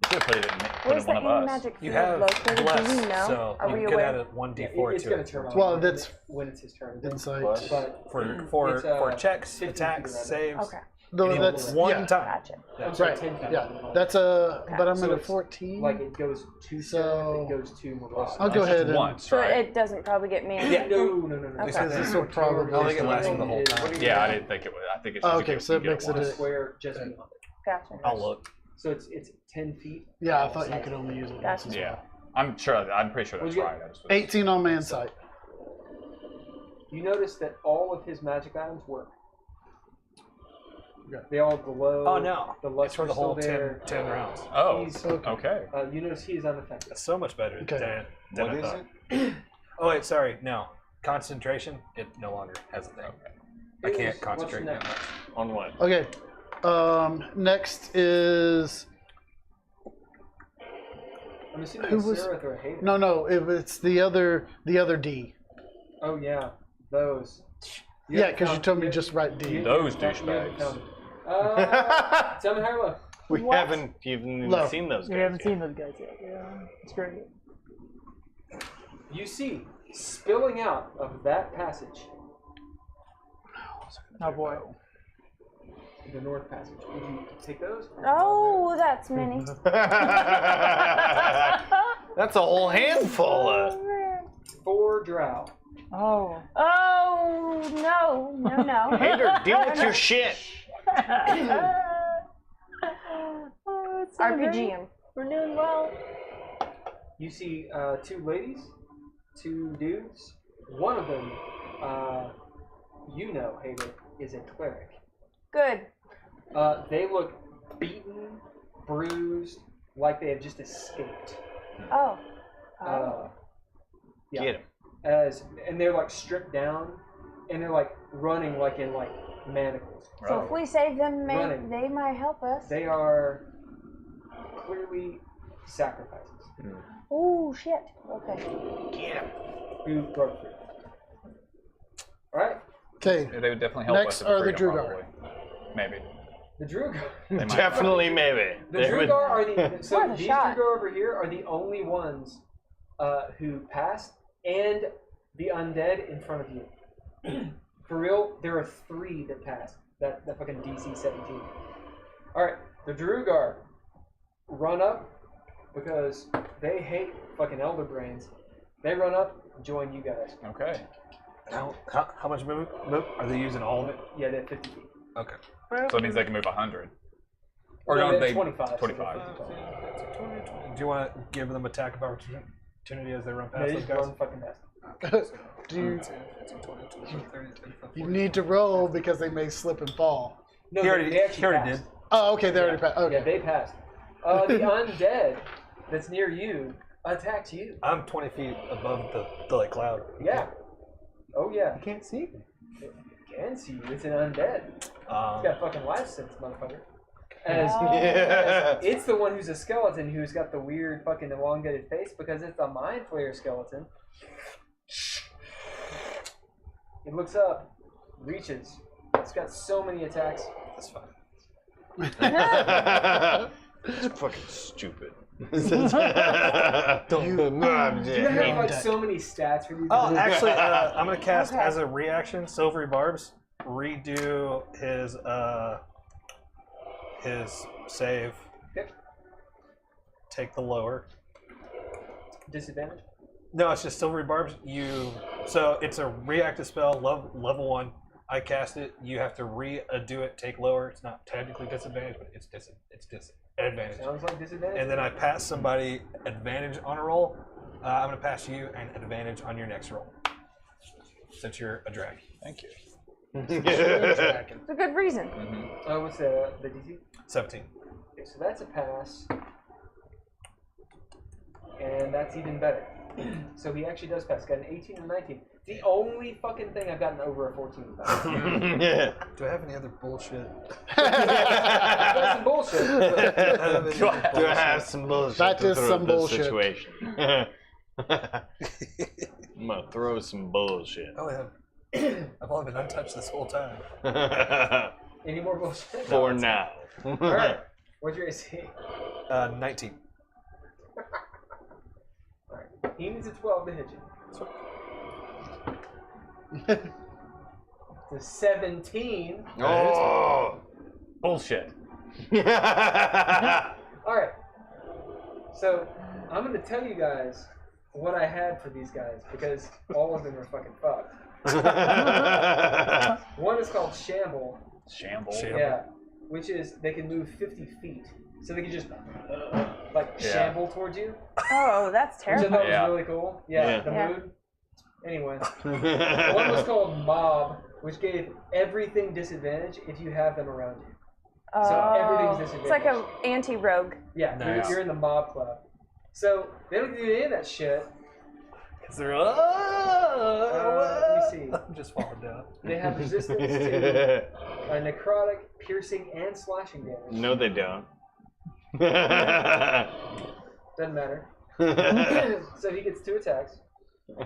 You could have put it in, Where's one the of us. magic You field have located? bless, Do we know? so Are we you can aware? add a 1d4 It's to going it. to turn on. Well, that's when it's his turn. insight. But For it's, checks, 15 attacks, feet around it. saves. Okay. No, Any that's one yeah. time. Gotcha. I'm sorry, Right. 10 feet. Yeah. That's a. But I'm So at a it's 14. Like it goes to So- it goes to Murad. I'll go ahead and. Once, So right? it doesn't probably get me. Yeah. No. Okay. Because this will probably. I don't think it lasts for the whole time. Yeah, I didn't think it would. I think it's just Okay, so it makes it The a. square just beyond it. Gotcha. I'll look. So it's 10 feet. Yeah, I thought you could only use it once. Gotcha. as Yeah, well. I'm pretty sure that's right. I just 18 on man sight. You notice that all of his magic items work. Okay. They all glow. Oh no. The It's luster's for the whole still there. 10 rounds. Oh, He's- okay. You notice he is unaffected. That's so much better Okay. than What I is thought. it? Oh wait, sorry. No. Concentration, it no longer has a thing. I can't What's concentrate that next? much. On what? Okay. Next is. I'm assuming Who it's was- Sararith or Heiðr. No, it's the other D. Oh yeah, those. Yeah, because you told me just write D. Those you haven't douchebags. counted. Tell me higher low. We What? haven't even Low. seen those guys. We haven't yet. seen those guys yet. Yeah, it's great. You see, spilling out of that passage, Oh boy. the north passage. Would you take those? Oh, that's many. That's a whole handful. Oh, man. 4 drow. Oh. Oh, no. Heiðr, deal with your shit. Oh, it's so RPG great. him. We're doing well. You see 2 ladies, 2 dudes. One of them, Heiðr, is a cleric. Good. They look beaten, bruised, like they have just escaped. Oh. Yeah. Get him. And they're like stripped down, and they're like running like in like manacles. So if we save them, Running. they might help us. They are clearly sacrifices Oh, shit. Okay. who broke through. All right, Okay. Yeah, they would definitely help Next us. are the Drugar. Maybe. the Drugar. They might. Definitely, maybe. The They would- Drugar are the so Worth a these shot. Drugar over here are the only ones who passed, and the undead in front of you. For real, there are 3 that passed. That fucking DC 17. All right, the Drugar run up because they hate fucking elder brains. They run up and join you guys. Okay. How much move? Are they using all of it? Yeah, they're 50 feet. Okay. So it means they can move 100. Or No, don't they're they? 25. so 25. they're Do you want to give them attack of opportunity as they run They past those just guys? run fucking past. You need to roll because they may slip and fall. No, He already, they actually he already passed. did. Oh, okay, they already passed. Yeah, Okay. they passed. The undead that's near you attacks you. I'm 20 feet above the like cloud. Yeah. Oh yeah. I can't see. It can see you. It's an undead. It's got fucking life sense, motherfucker. As it's the one who's a skeleton who's got the weird fucking elongated face because it's a mind flayer skeleton. It looks up, reaches. It's got so many attacks. That's fine. It's fucking stupid. Do you have like so many stats for these? Oh, actually, I'm gonna cast Okay. as a reaction Silvery Barbs. Redo his save. Okay. Take the lower. Disadvantage? No, it's just Silvery Barbs. So it's a reactive spell, level 1. I cast it. You have to do it. Take lower. It's not technically disadvantage, but it's advantage. Sounds like disadvantage. And then I pass somebody advantage on a roll. I'm going to pass you an advantage on your next roll, since you're a drag. Thank you. It's a good reason. What's the DC? 17. Okay, so that's a pass. And that's even better. So he actually does pass. Got an 18 and 19. The only fucking thing I've gotten over a 14 about. Do I have any other bullshit? I've got some bullshit. Do I have some bullshit? That is some bullshit. Situation. I'm gonna throw some bullshit. I've only been untouched this whole time. Any more bullshit? For now. Alright. What's your AC? 19. Alright. He needs a 12 to hit you. The 17. Oh! Bullshit. Alright. So, I'm going to tell you guys what I had for these guys because all of them are fucking fucked. One is called Shamble. Shamble? Yeah. Which is, they can move 50 feet. So they can just, shamble towards you. Oh, that's Which I terrible. thought was really cool. Yeah. The mood. Anyway. One was called Mob, which gave everything disadvantage if you have them around you. So everything's disadvantage. It's like an anti-rogue. Yeah, Nice. you're in the mob club. So they don't do any of that shit. Because they're Let me see. I'm just falling down. They have resistance to necrotic, piercing, and slashing damage. No, they don't. Doesn't matter. So he gets 2 attacks.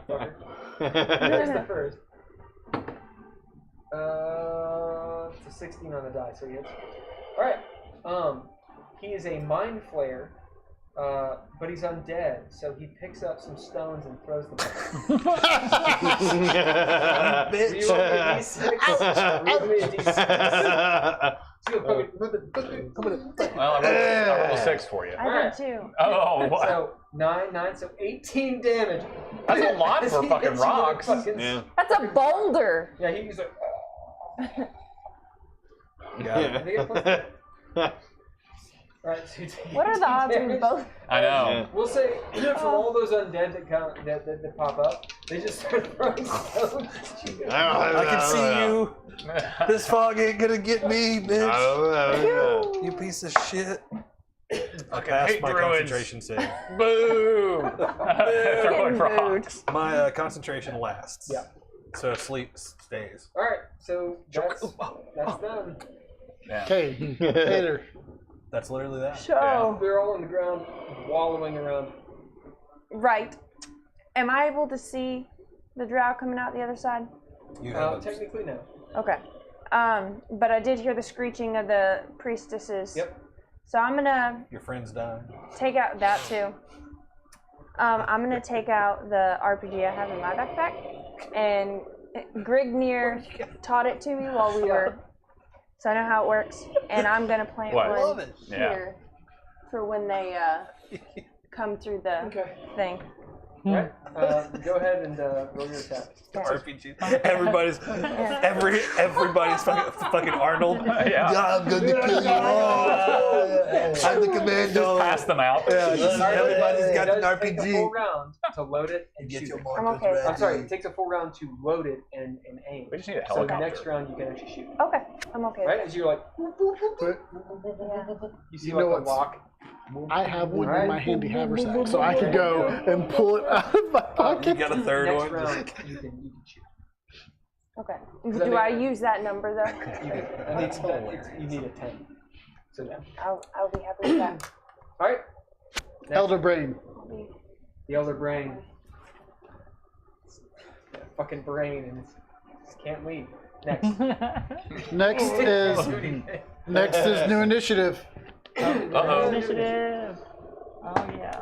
Fucker. Here's the first. It's a 16 on the die, so he hits. Alright. He is a mind flayer, but he's undead, so he picks up some stones and throws them at you. Do you want me a D6? Roll me a D6. Well, I rolled a 6 for you. I did too. Oh, what? So 9, so 18 damage. That's a lot for He fucking hits you with rocks. fucking- Yeah. That's a boulder. Yeah, he's like. Yeah. Alright, so you take What are the 18 odds we damage. both? I know. We'll say for all those undead that pop up, they just start throwing stones at you. I can see you. This fog ain't gonna get me, bitch. You piece of shit. I passed my concentration save. Boo! Throwing rocks. My concentration lasts. Yeah. So sleep stays. Alright, so that's done. Okay, Heiðr. That's literally that. Show. They're all on the ground, wallowing around. Right. Am I able to see the drow coming out the other side? You have Technically, no. Okay. But I did hear the screeching of the priestesses. Yep. So I'm gonna your friend's dying. take out that too. I'm gonna take out the RPG I have in my backpack, and Grignir taught it to me while we were. So I know how it works, and I'm gonna plant one here for when they come through the thing. Right. Go ahead and roll your attack. RPG. Everybody's fucking Arnold. Yeah. I'm gonna kill you all. I'm the commando. Just pass them out. Yeah, everybody's got an It takes a full RPG. round to load it and Get shoot your it. I'm markers okay. ready. I'm sorry, it takes a full round to load it and aim. We just need a So helicopter. next round you can actually shoot. Okay, I'm okay. Right? As you're like, you see like the lock. I have one Alright. in my handy haversack, so I can go and pull it out of my You pocket. got a third Next one. round you can shoot. Okay. Does that Do make- I use that number though? You need a 10. So yeah. I'll be happy with that. Alright. Elder Brain. The Elder Brain. That fucking brain and it can't leave. Next. Next is new initiative. Uh-oh. Initiative. Oh yeah.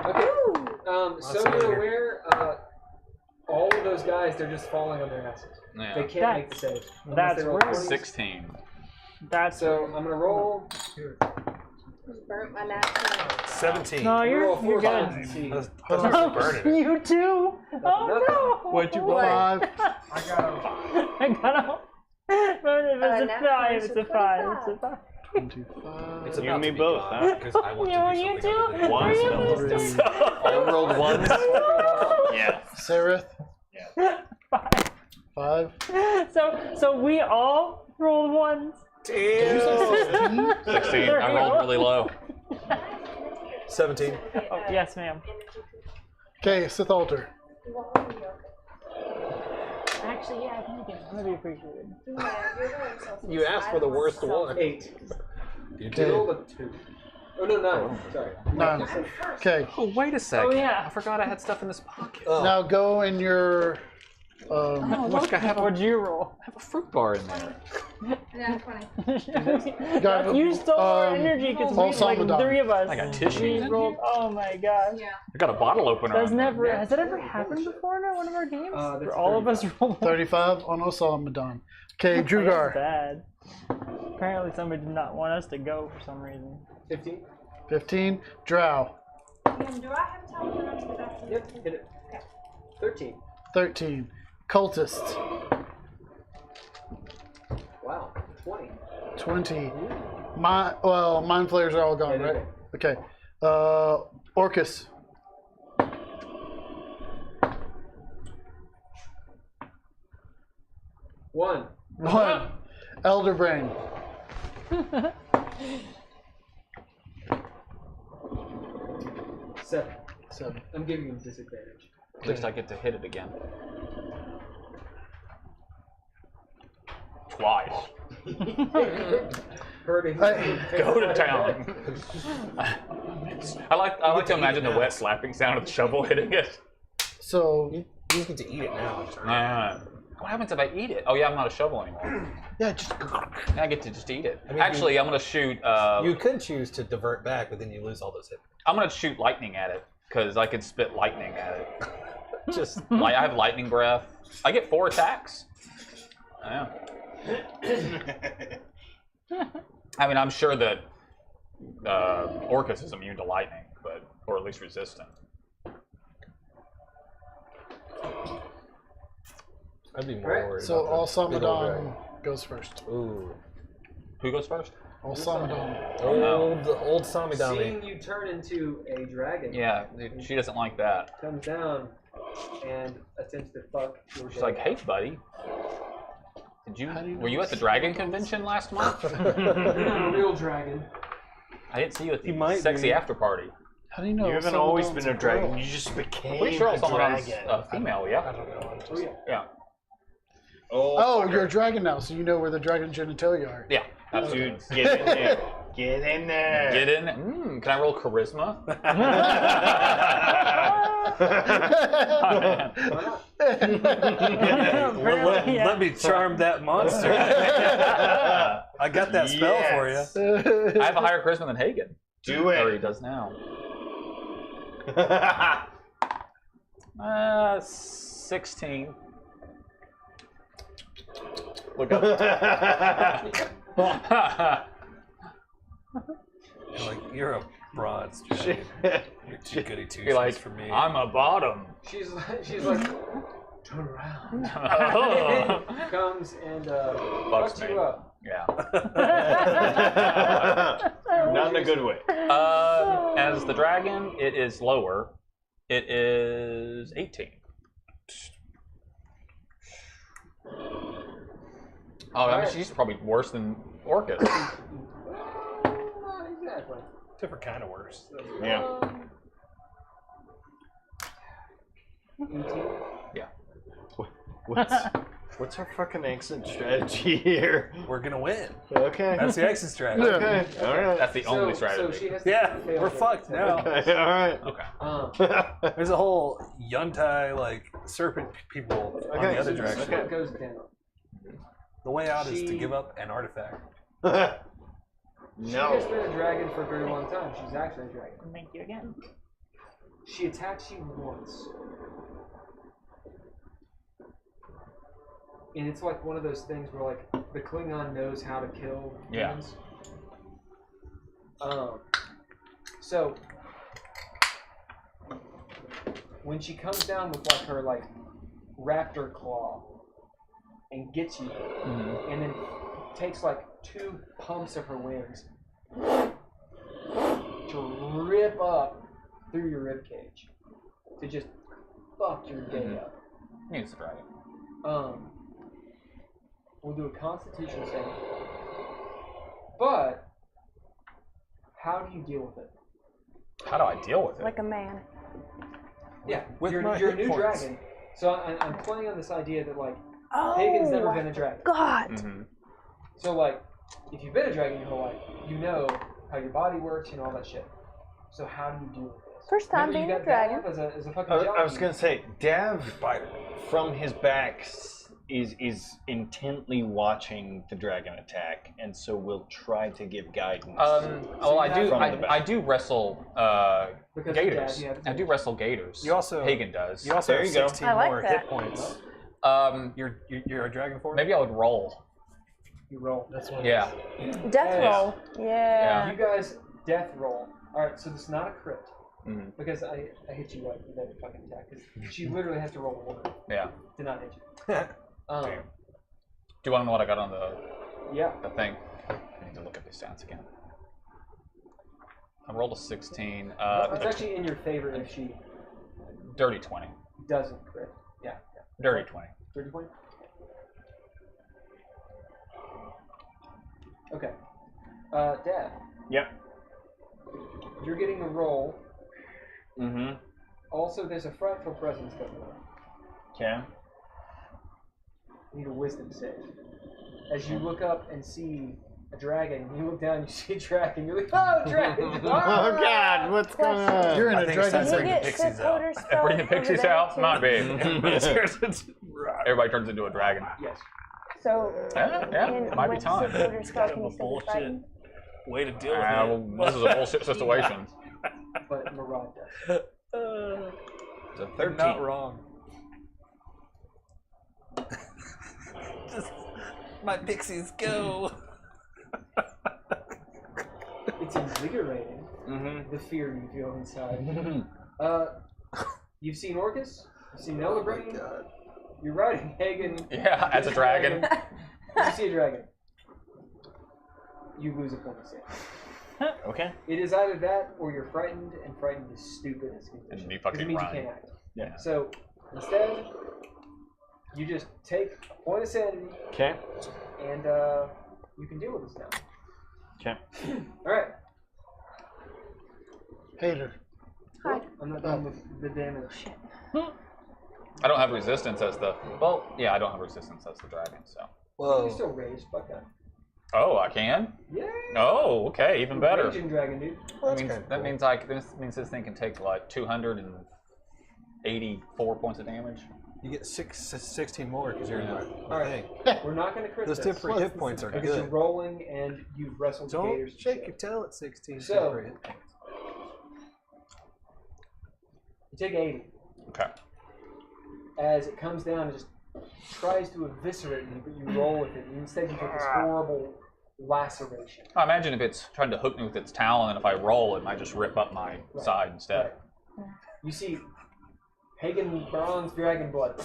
Okay. So you're aware, all of those guys, they're just falling on their asses. Yeah. They can't make the save. unless That's they roll weird. 20s. 16. That's So I'm gonna roll. Just burnt my napkin. 17. No, you're good. That's burning it. You too? Oh no! What'd you roll? 5. I got a I got a. It's a 5. It's a 5. It's a 5. 25. It's You about and me to be both, gone huh? Because I want to do You something other too? than One Are you? spell. All rolled ones. Yeah. Sararith. 5. So we all rolled ones. 16. I rolled really low. 17. Oh, yes, ma'am. Okay, Sith Altar. Actually, yeah, thank you. That'd be appreciated. You asked for the worst one. 8. You You rolled a 2. Oh no, 9. Sorry. 9. Okay, Oh, wait a sec. Oh, yeah. I forgot I had stuff in this pocket. now go in your. Oh, look, I have What'd you roll? a fruit bar in there. Yeah, 20. got, You stole our energy because we, like, Balsamodon. 3 of us. I got tissues. We rolled. Oh my gosh. Yeah. I got a bottle opener. That's on there. never. Has that ever happened before in one of our games? That's Where all of us rolled. 35 on Osamadan. Okay, That's Drugar. bad. Apparently, somebody did not want us to go for some reason. 15. 15. Drow. Do I have teleport to the back? Yep, hit it. 13. 13. Cultist. Wow. 20. 20. Mind Flayers are all gone, right? Okay. Orcus. 1. 1. Elderbrain. 7. 7. I'm giving you disadvantage. At least I get to hit it again. Twice. Hurting. Go to town. I like to imagine the wet slapping sound of the shovel hitting it. So, You just get to eat it now. What happens if I eat it? Oh yeah, I'm not a shovel anymore. yeah, just. I get to just eat it. I mean, Actually, I'm gonna shoot. You could choose to divert back, but then you lose all those hit. I'm gonna shoot lightning at it because I could spit lightning at it. Just Like I have lightning breath. I get 4 attacks. Yeah. I mean, I'm sure that Orcus is immune to lightning, or at least resistant. I'd be more Right. worried So, about the big old Osamadan goes first. dragon. Ooh. Who goes first? Osamadan. Old Samidami. Seeing you turn into a dragon Yeah, she doesn't like that. comes down and attempts to fuck your She's like, "Hey, buddy, were you at the dragon convention last month? a real dragon. I didn't see you at the might sexy be. after party. How do you know? You haven't Osamadan's always been a dragon. girl? You just became Pretty sure a Osamadan's dragon. female. I Yeah. don't know. Oh yeah. Yeah. Oh, you're a dragon now, so you know where the dragon genitalia are. Yeah. Dude, get in there. Get in there. Get in. Can I roll charisma? Let me charm that monster. I got that spell for you. I have a higher charisma than Haygen. Do Or he it. does now. 16. Look up. You're a bronze dragon. You're too goody two You're like, shoes for me. I'm a bottom. She's like, turn around. Comes and Fucks fucks me. you up. Yeah. Not in a good way. As the dragon, it is lower. It is 18. Oh, I mean, she's probably worse than Orcus. Not exactly. Different kind of worse. Yeah. 18. Yeah. What's our fucking exit strategy here? We're gonna win. Okay. That's the exit strategy. Okay. All right. That's the only So strategy. she has to Yeah, fail we're it. fucked now. Okay. All right. Okay. There's a whole Yuntai like serpent people on the other direction. So it goes down. The way out is to She- give up an artifact. She has No. been a dragon for a very long time. She's actually a dragon. Thank you again. She attacks you once. And it's like one of those things where like the Klingon knows how to kill Yeah. humans. So when she comes down with like her like raptor claw and gets you, and then takes like 2 pumps of her wings to rip up through your rib cage to just fuck your day up. Needs the dragon. We'll do a Constitution save. But how do you deal with it? How do I deal with it? Like a man. Yeah, With you're my a hit new points. dragon. So I'm playing on this idea that like Oh, Hagen's never been a dragon. God. So like, if you've been a dragon your whole life, you know how your body works, you know all that shit. So how do you deal with this? First time Remember, being you a got dragon. Dav as a fucking I was jockey. gonna say, Dav, from his back, is intently watching the dragon attack, and so will try to give guidance. Well, I do wrestle Because of gators. Dav, you have I do wrestle gators. You also Hagen does. You also There have you go. 16 I like more that. hit points. You're a dragon form? Maybe I would roll. You roll. That's what. Yeah. Death roll. Yeah. You guys death roll. Alright, so this is not a crit. Mhm. Because I hit you like with that fucking attack. Because she literally has to roll a 1 Yeah. to not hit you. Do you want to know what I got on Yeah. the thing? I need to look at the stats again. I rolled a 16. It's actually in your favor if she Dirty 20. doesn't crit. Yeah. Dirty 20. 30 point? Okay. Dad, Yep. you're getting a roll. Mm-hmm. Also, there's a frightful presence going on. Okay. You need a wisdom save. As you look up and see a dragon, you look down, you see a dragon, you're like, oh, dragon! Oh God, what's going on? You're in I a think it's time dragon. to Did bring he the get pixies out. shit And bring the over pixies there, out? too? Not big. Everybody turns into a dragon. Yes. So, Yeah, in might be with time. supporter spell, can you a say bullshit fighting? way to deal with Well, this is a bullshit situation. But Murad does. It's a They're 13. not wrong. Just my pixies go. It's invigorating, Mm-hmm. the fear you feel inside. You've seen Orcus, you've seen Oh Eladrin, my God. you're riding Hagen. Yeah, as a dragon. You see a dragon. You lose a point of save. Okay. It is either that or you're frightened, and frightened is stupid as condition. And you Because fucking it means run. you can't act. Yeah. So instead, you just take a point of sanity, Okay. and you can deal with this now. Okay. All right. Heiðr. Hi. I'm not done with the damage. I don't have resistance as the. Well, yeah, I don't have resistance as the dragon, so. You're still raged. Fuck that. Oh, I can? Yeah. Oh, okay, even better. Raging dragon, dude. That means this thing can take like 284 points of damage. You get 16 more because you're in a All right. thing. We're not going to crit Those this. temporary hit points are Because you're good. rolling and you've wrestled Don't gators. and shake shit. your tail at 16 So- temporary hit points. You take 80. Okay. As it comes down and just tries to eviscerate you, but you roll with it. And instead, you take this horrible laceration. I imagine if it's trying to hook me with its talon, and if I roll, it might just rip up my side instead. Right. You see pagan bronze dragon blood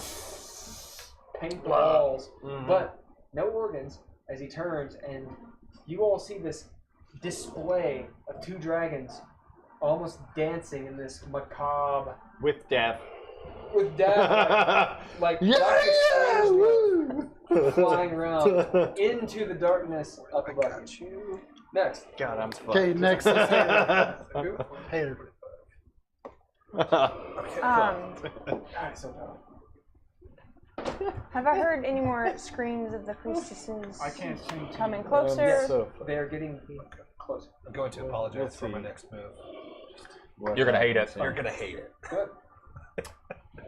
paint the walls, but no organs as he turns, and you all see this display of 2 dragons almost dancing in this macabre With death. with death like Doctor Strange flying around into the darkness up above you. Next. God, I'm fucked. Okay, next is Heiðr. Who? Heiðr. So proud. Have I heard any more screams of the priestesses I can't sing. coming closer? They are getting closer. I'm going to apologize Let's for my see. next move. You're gonna hate it. You're gonna hate it. Good.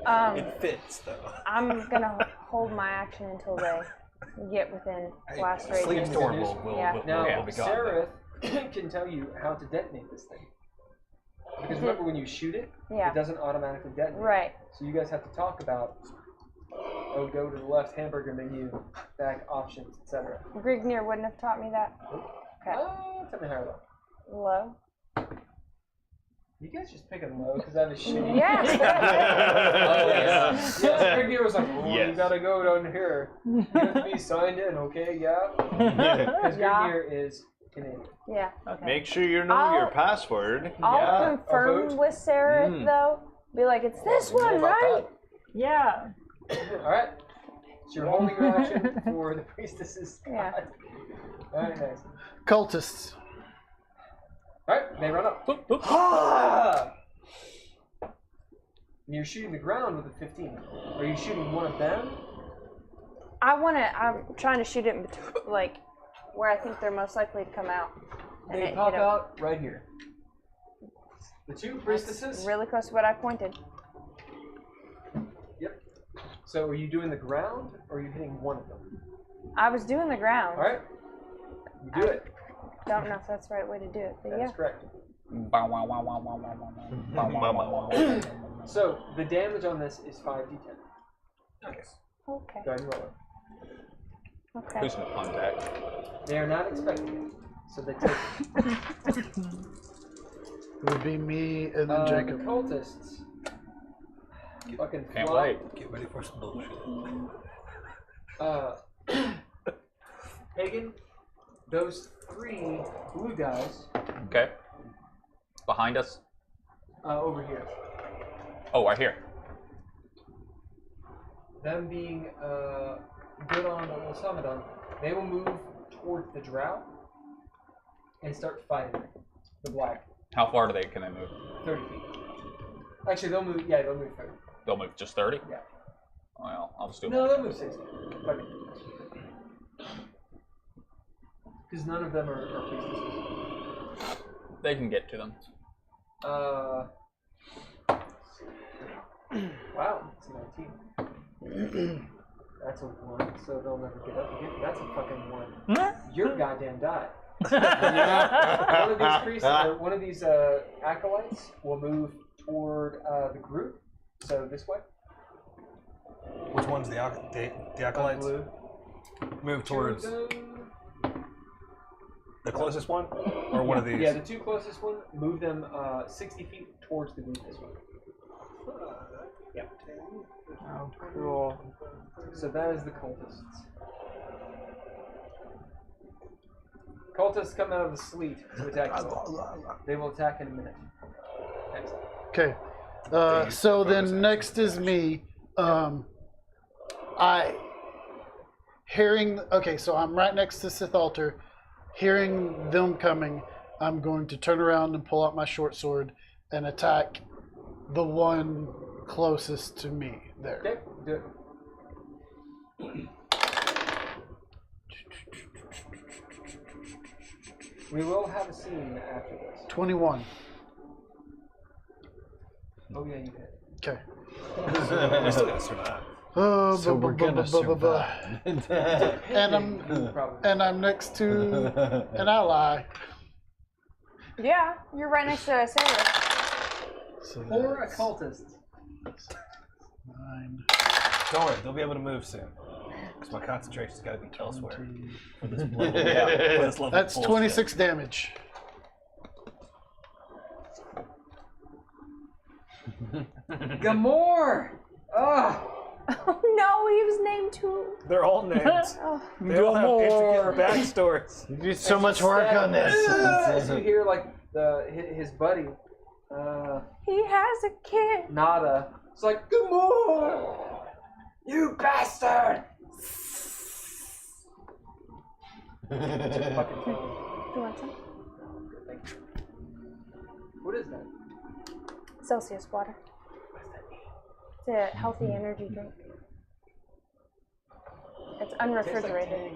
It fits though. I'm gonna hold my action until they get within blast radius. Sleep storm will Now, be gone. Sararith can tell you how to detonate this thing. Because remember, when you shoot it, Yeah. it doesn't automatically detonate. Right. So you guys have to talk about, go to the left hamburger menu, back options, etc. Grignir wouldn't have taught me that. Okay. Tell me how low. Low. You guys just picking low because I have a shitty. Yeah. Oh, yeah. Yeah, Greg was like, oh, Yes. you gotta go down here. You have to be signed in, okay? Yeah. Because Yeah. Greg is Canadian. Yeah. Okay. Make sure you know your password. I'll Yeah. confirm vote. with Sararith though. Be like, it's this one, right? Yeah. Alright. So you're holding your action for the priestess's. Yeah. Alright, nice. Cultists. Alright, they run up. Ah! And you're shooting the ground with a 15. Are you shooting one of them? I'm trying to shoot it in like where I think they're most likely to come out. And They it pop hit 'em. out right here. The two priestesses. Really close to what I pointed. Yep. So are you doing the ground or are you hitting one of them? I was doing the ground. Alright. You do it. Don't know if that's the right way to do it, but That's yeah. correct. So the damage on this is 5d10. Nice. Okay. Go ahead and roll it. Okay. Who's gonna fun back? They are not expecting it, so they take it. It would be me and then The Jacob. cultists. Fucking Can't flop. wait. Get ready for some bullshit. Haygen, those 3 blue guys Okay. Behind us. over here. Oh, right here. Them being good on the Osamadon, they will move towards the drow and start fighting the black. How far can they move? 30 feet. Actually, they'll move. Yeah, they'll move 30. They'll move just 30? Yeah. Well, I'll just do No, they'll move 60. Because none of them are priestesses. They can get to them. Wow, it's a 19. That's a 1, so they'll never get up again. That's a fucking 1. You're goddamn die. One of these priests, or one of these acolytes will move toward the group. So this way. Which one's the acolytes? Blue. Move towards the closest one, or one of these? Yeah, the 2 closest one. Move them 60 feet towards the group this way. Yep. Oh, cool. So that is the cultists. Cultists come out of the sleet to attack you. They will attack in a minute. Next. Okay. So then next is me. Okay, so I'm right next to Sith Altar. Hearing them coming, I'm going to turn around and pull out my short sword and attack the one closest to me there. Okay, do it. We will have a scene after this. 21. Oh yeah, you did. Okay. We're still gonna survive. So we're gonna survive. And I'm next to an ally. Yeah, you're right next to a sailor. So 4 occultists. 9. Don't worry, they'll be able to move soon. Because my concentration's got to be elsewhere. For this level. For this level That's of 26 damage. Gamor! Ah! Oh no, he was named too. They're all named. Oh. They all have intricate backstories. You did so much work on this. As you hear like his buddy, He has a kid. Nada. It's like, Gamor! You bastard! Fucking Do you want some? What is that? Celsius water. It's a healthy energy drink. It's unrefrigerated.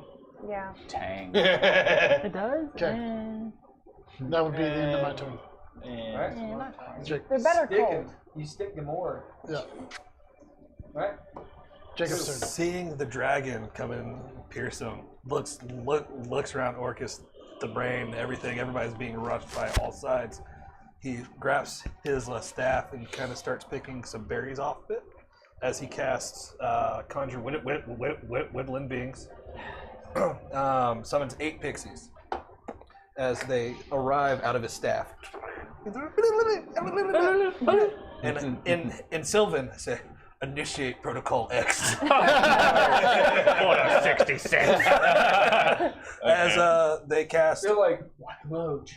Yeah. Tang. It does? Okay. That would be the end of my turn. Alright. Jake. They're better Stick cold. him. You stick Gamor. Yeah. Alright? Jacob's turn. Seeing the dragon come and pierce him, looks around Orcus, the brain, everything. Everybody's being rushed by all sides. He grabs his staff and kind of starts picking some berries off of it as he casts Conjure Woodland Beings. Summons 8 pixies as they arrive out of his staff. And in Sylvan, I say, initiate Protocol X. Order 66. As they cast. They're like, what mode?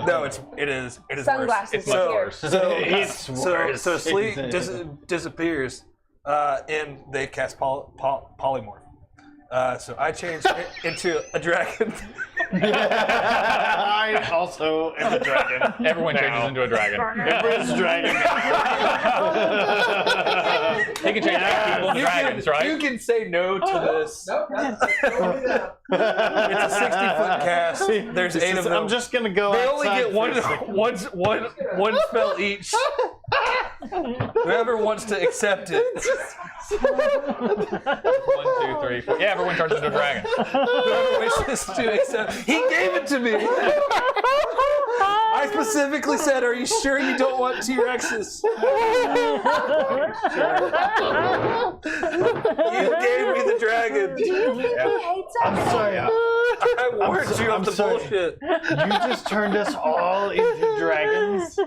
No, it is Sunglasses worse. appear. So sleep disappears, and they cast polymorph. So I changed it into a dragon. I also am a dragon. Everyone changes into a dragon. Everyone's a dragon. He can change people into dragons, right? You can say no to this. Nope, don't do that. It's a 60-foot cast. There's 8 of them. I'm just gonna go. They only outside get one spell each. Whoever wants to accept it. 1, 2, 3, 4. Yeah, everyone turns into a dragon. Whoever wishes to accept. He gave it to me. I specifically said, "Are you sure you don't want T-Rexes?" You gave me the dragon. Do you think he hates us? I'm sorry. I warned you of the bullshit. You just turned us all into dragons.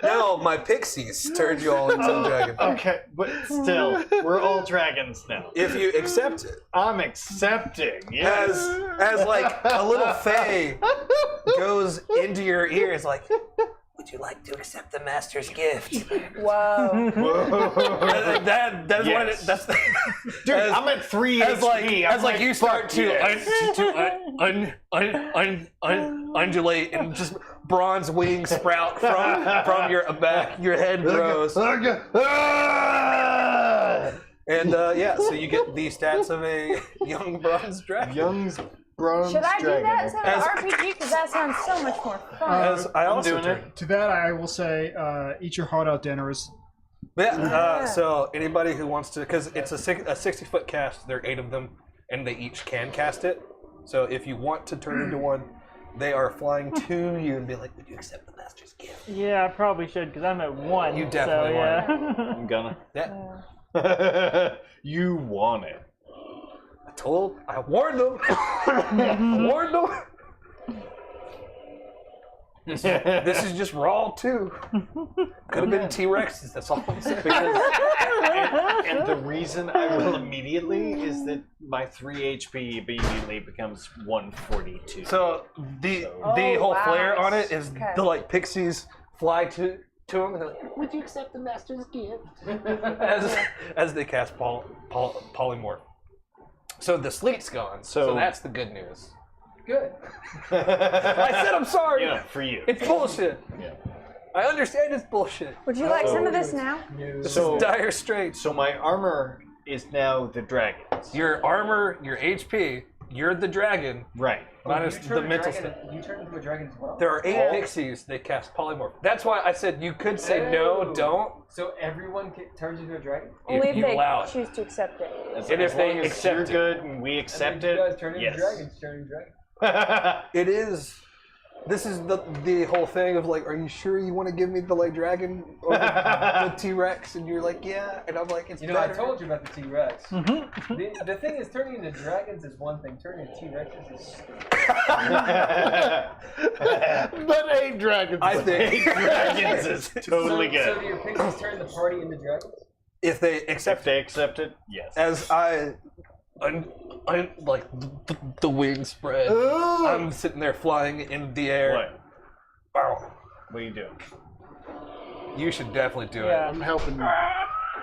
No, my pixies turned you all into a dragon. Okay, but still, we're all dragons now. If you accept it. I'm accepting. Yes. As like a little Fey goes into your ears like, would you like to accept the master's gift? Whoa. That's Yes. what it, that's the, Dude, I'm at 3 as like HP. as like you start to yes. undulate and just bronze wings sprout from your back, your head grows. And yeah, so you get the stats of a young bronze dragon. Should I do that instead of RPG? Because that sounds so much more fun. As I also doing turn. it. To that, I will say, eat your heart out, dinners. Yeah, so anybody who wants to, because it's a 60-foot cast, there are 8 of them, and they each can cast it. So if you want to turn into one, they are flying to you and be like, would you accept the master's gift? Yeah, I probably should because I'm at 1. You definitely so, yeah. I'm gonna. Yeah. You want it. I warned them. I warned them. This is just raw too. Could have been T-Rexes, that's all I'm saying. And the reason I will immediately is that my 3 HP immediately becomes 142. So the whole flair on it is the like pixies fly to him and they're like, would you accept the master's gift? as they cast polymorph. So the sleet's gone. So that's the good news. Good. I said I'm sorry. Yeah, for you. It's bullshit. Yeah. I understand it's bullshit. Would you like some of this now? This is dire straits. So my armor is now the dragons. Your armor, your HP, you're the dragon. Right. Minus the mental stuff. You turn into a dragon as well. There are 8 pixies that cast polymorph. That's why I said you could say no, don't. So everyone turns into a dragon? Only if you they allow it. choose to accept it. And if they accept you're it. good and we accept and then it, you guys turn into yes. dragons, turn into dragons. It is. This is the whole thing of like, are you sure you want to give me the like dragon or the T-Rex? And you're like, yeah. And I'm like, it's You know, better. I told you about the T-Rex. The thing is, turning into dragons is one thing. Turning into T-Rexes is But 8 dragons. I think 8 dragons is totally good. So do your pixies turn the party into dragons? if they If accept they accept it, yes. as I like the wings spread, I'm sitting there flying in the air. What? Wow. What are you doing? You should definitely do Yeah. I'm helping you.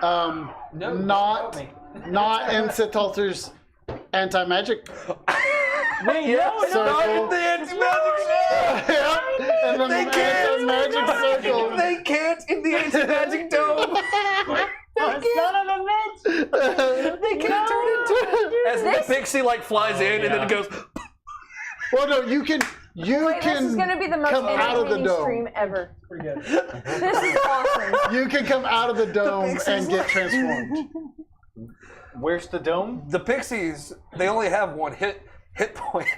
No, Not help me. in Sithalter's anti-magic. Wait, no, Circle. The anti-magic Yeah. And then They the can't. anti-magic circle. They can't in the anti-magic dome. son of a bitch! They can't turn into it. As the pixie like flies in and then it goes. Well, no, you can. Wait, this is going to be the most come out of the entertaining dome. stream ever. Pretty good. This is awesome. You can come out of the dome and get transformed. Where's the dome? The pixies, they only have 1 hit point,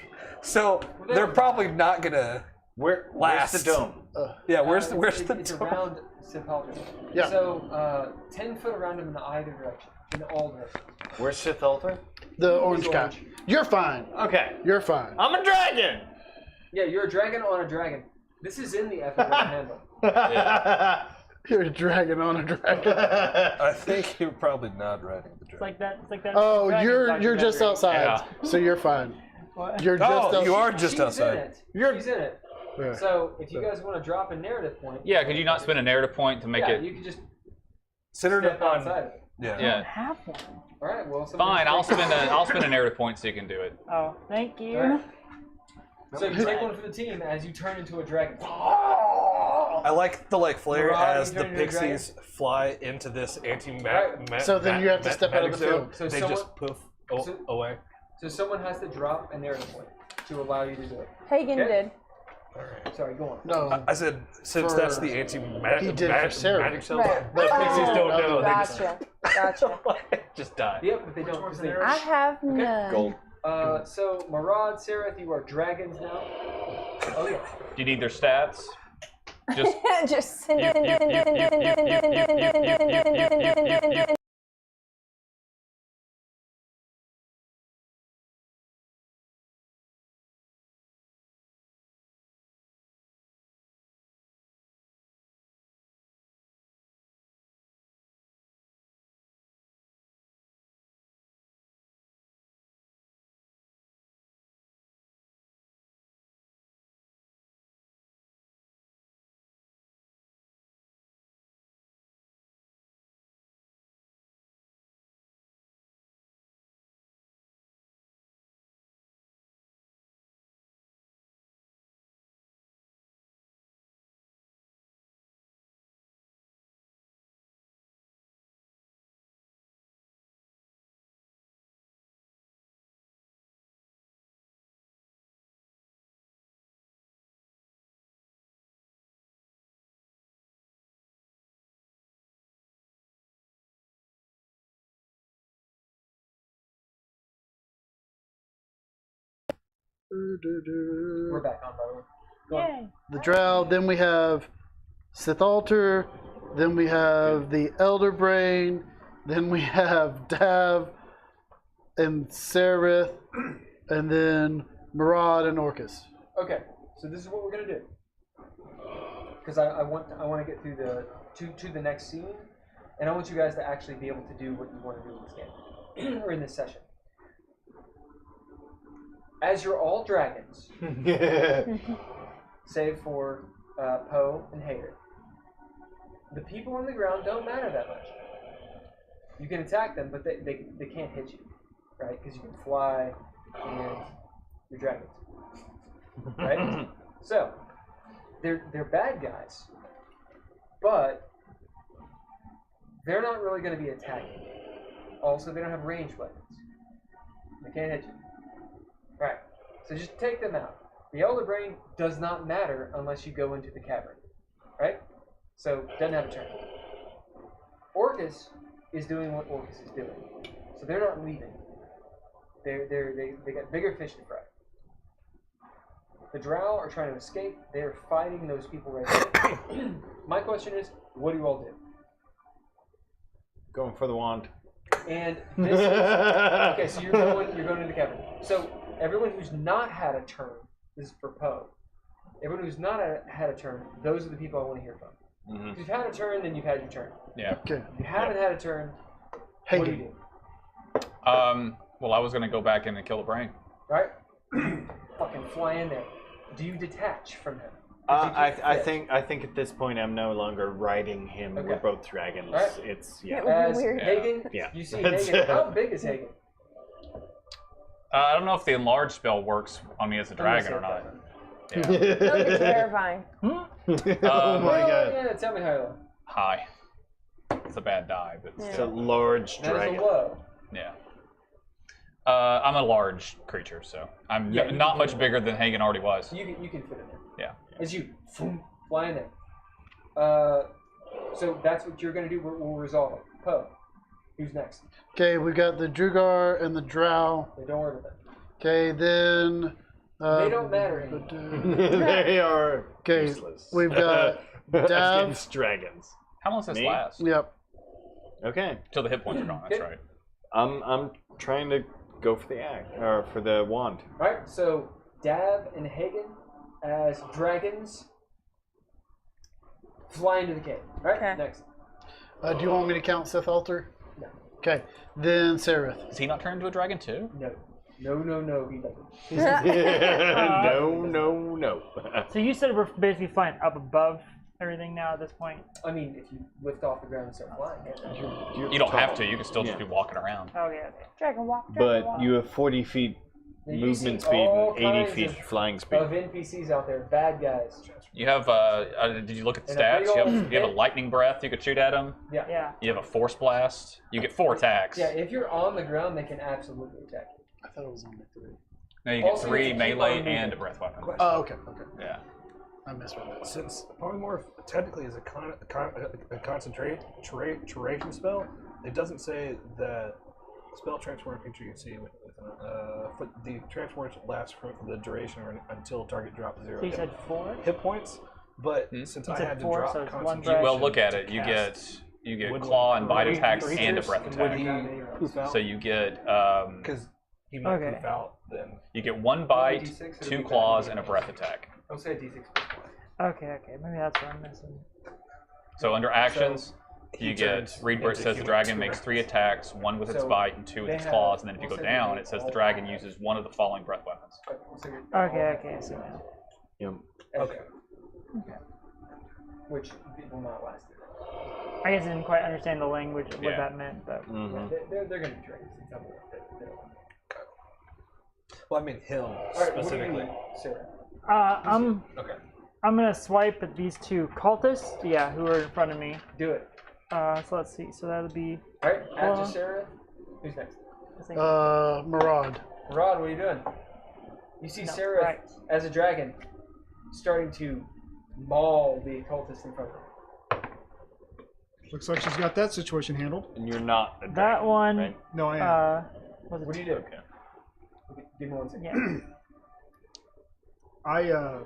so they're probably not gonna. Where's Last. the dome? Yeah, where's the It's dome? around Sithalter. Yeah. So 10 foot around him in either direction, in all directions. Where's Sith Altar? The orange guy. orange. You're fine. Okay. You're fine. I'm a dragon! Yeah, you're a dragon on a dragon. This is in the epic handbook. You're dragging on a dragon. I think you're probably not riding the dragon. It's like that. It's like that. Oh, dragon you're just documentary. outside, Yeah. so you're fine. What? You're just outside. you are just She's outside. in it. You're- She's in it. Yeah. So if you guys want to drop a narrative point, Yeah, could you not spend a narrative point to make yeah, it? you can just Sit her step on. outside of it. Yeah. I don't Yeah. have one. All right. Well, Fine, I'll spend a narrative point so you can do it. Oh, thank you. All right. So you take one for the team as you turn into a dragon. I like the flare Murad, as you the turn into a dragon? pixies fly into this Right. So then you have to step out of the field. So they someone- just poof so- away. So someone has to drop a narrative point to allow you to do it. Hagen Okay. did. Sorry, go on. No. I said since For- that's the anti-magic He did it for Sarah. magic spell, Right. the pixies don't know. Gotcha. Gotcha. Just die. Yep, but they don't. Because they I have none. Gold. So Murad, Sararith, you are dragons now. Oh yeah. Do you need their stats? Just Just send it. We're back on, by the way. Go on. Yay. The Drow. Then we have Sith Altar. Then we have the Elder Brain. Then we have Dav and Sararith. And then Murad and Orcus. Okay, so this is what we're gonna do. Because I want to get through the to the next scene, and I want you guys to actually be able to do what you want to do in this game or in this session. As you're all dragons, save for Poe and Heiðr, the people on the ground don't matter that much. You can attack them, but they can't hit you, right? Because you can fly and you're dragons, right? So they're bad guys, but they're not really going to be attacking. Also, they don't have ranged weapons. They can't hit you. Right. So just take them out. The Elder Brain does not matter unless you go into the cavern. Right? So doesn't have a turn. Orcus is doing what Orcus is doing. So they're not leaving. They got bigger fish to fry. The Drow are trying to escape. They're fighting those people right there. My question is, what do you all do? Going for the wand. And this is okay. So you're going into the cavern. So everyone who's not had a turn, this is for Poe. Everyone who's not had a turn, those are the people I want to hear from. Mm-hmm. If you've had a turn, then you've had your turn. Yeah. Okay. If you haven't had a turn, what do you do? Well, I was gonna go back in and kill the brain. Right? Fucking fly in there. Do you detach from him? I think at this point I'm no longer riding him. Okay. We're both dragons. All right. It's It would As be weird. Hagen, Yeah. you see Hagen. How big is Hagen? I don't know if the enlarge spell works on me as a dragon or not. Yeah. That would be terrifying. Oh my god. Yeah, tell me how low. High. It's a bad die, but Yeah. a large That is dragon. a low. yeah. I'm a large creature, so I'm Yeah, you not can much fit in bigger than Hagen already was. You can fit in there. Yeah. As you fly in there. So that's what you're going to do. We'll resolve it. Poe, who's next? Okay, we got the Drugar and the Drow. Yeah, don't worry about that. Okay, then. They don't matter. They are Okay, useless. we've got Dav. Against dragons. How long does this Me? last? Yep. Okay. Till the hit points are gone. That's Okay. right. I'm trying to go for the axe or for the wand. All right, so Dav and Hagen as dragons fly into the cave. All right, Okay. next. Do you want me to count Sith Altar? No. Okay. Then Sararith. Is he not turned into a dragon too? No. No, he doesn't. No. So you said we're basically flying up above everything now at this point. I mean, if you lift off the ground and start flying, yeah. You don't have to. You can still just be walking around. Okay. Dragon walk. But you have 40 feet You movement see speed all and 80 kinds feet of- flying speed. Of NPCs out there, bad guys. You have. Did you look at the And a stats? big You old have a hit. lightning breath. You could shoot at them. Yeah. You have a force blast. You get 4 attacks. Yeah, if you're on the ground, they can absolutely attack you. I thought it was only 3. No, you get Also, 3 you keep melee on moving. and a breath weapon. Oh, okay. Yeah. I misread that. Since Polymorph technically is a concentration spell, it doesn't say that spell transform feature you see with the transforms last for the duration or until target drops 0 So you said 4? hit points. But since You I said had to 4, drop so it's one concentration, Well, look at it. You get claw and bite attacks creatures, and a breath would attack. he poof out? So you get Because he might Okay. poof out then. you get 1 bite, 2 claws, and a breath attack. I'll say a D6 plus 1. Okay. Maybe that's what I'm missing. So under actions, He you get turns read where it into says the human dragon to makes rest. 3 attacks, 1 with its So bite and 2 with they its have- claws, and then if you go we'll say down, they it says the all dragon have- uses 1 of the following breath weapons. Okay. I see now. Yep. Okay. Which will not last. I guess I didn't quite understand the language of what Yeah. that meant, but They're going to be dragons. It's not they don't want Well, I mean Hill All right, what do you specifically. need, Sarah? Okay. I'm gonna swipe at these 2 cultists. Yeah, who are in front of me. Do it. So let's see. So that'll be. All right, Hold after on. Sarah, who's next? I think- Murad. Murad, what are you doing? You see No, Sarah right. as a dragon starting to maul the occultist in front of her. Looks like she's got that situation handled. And you're not a dragon, That one. right? No, I am. Was it What do you do? Okay, give me 1 second. Yeah.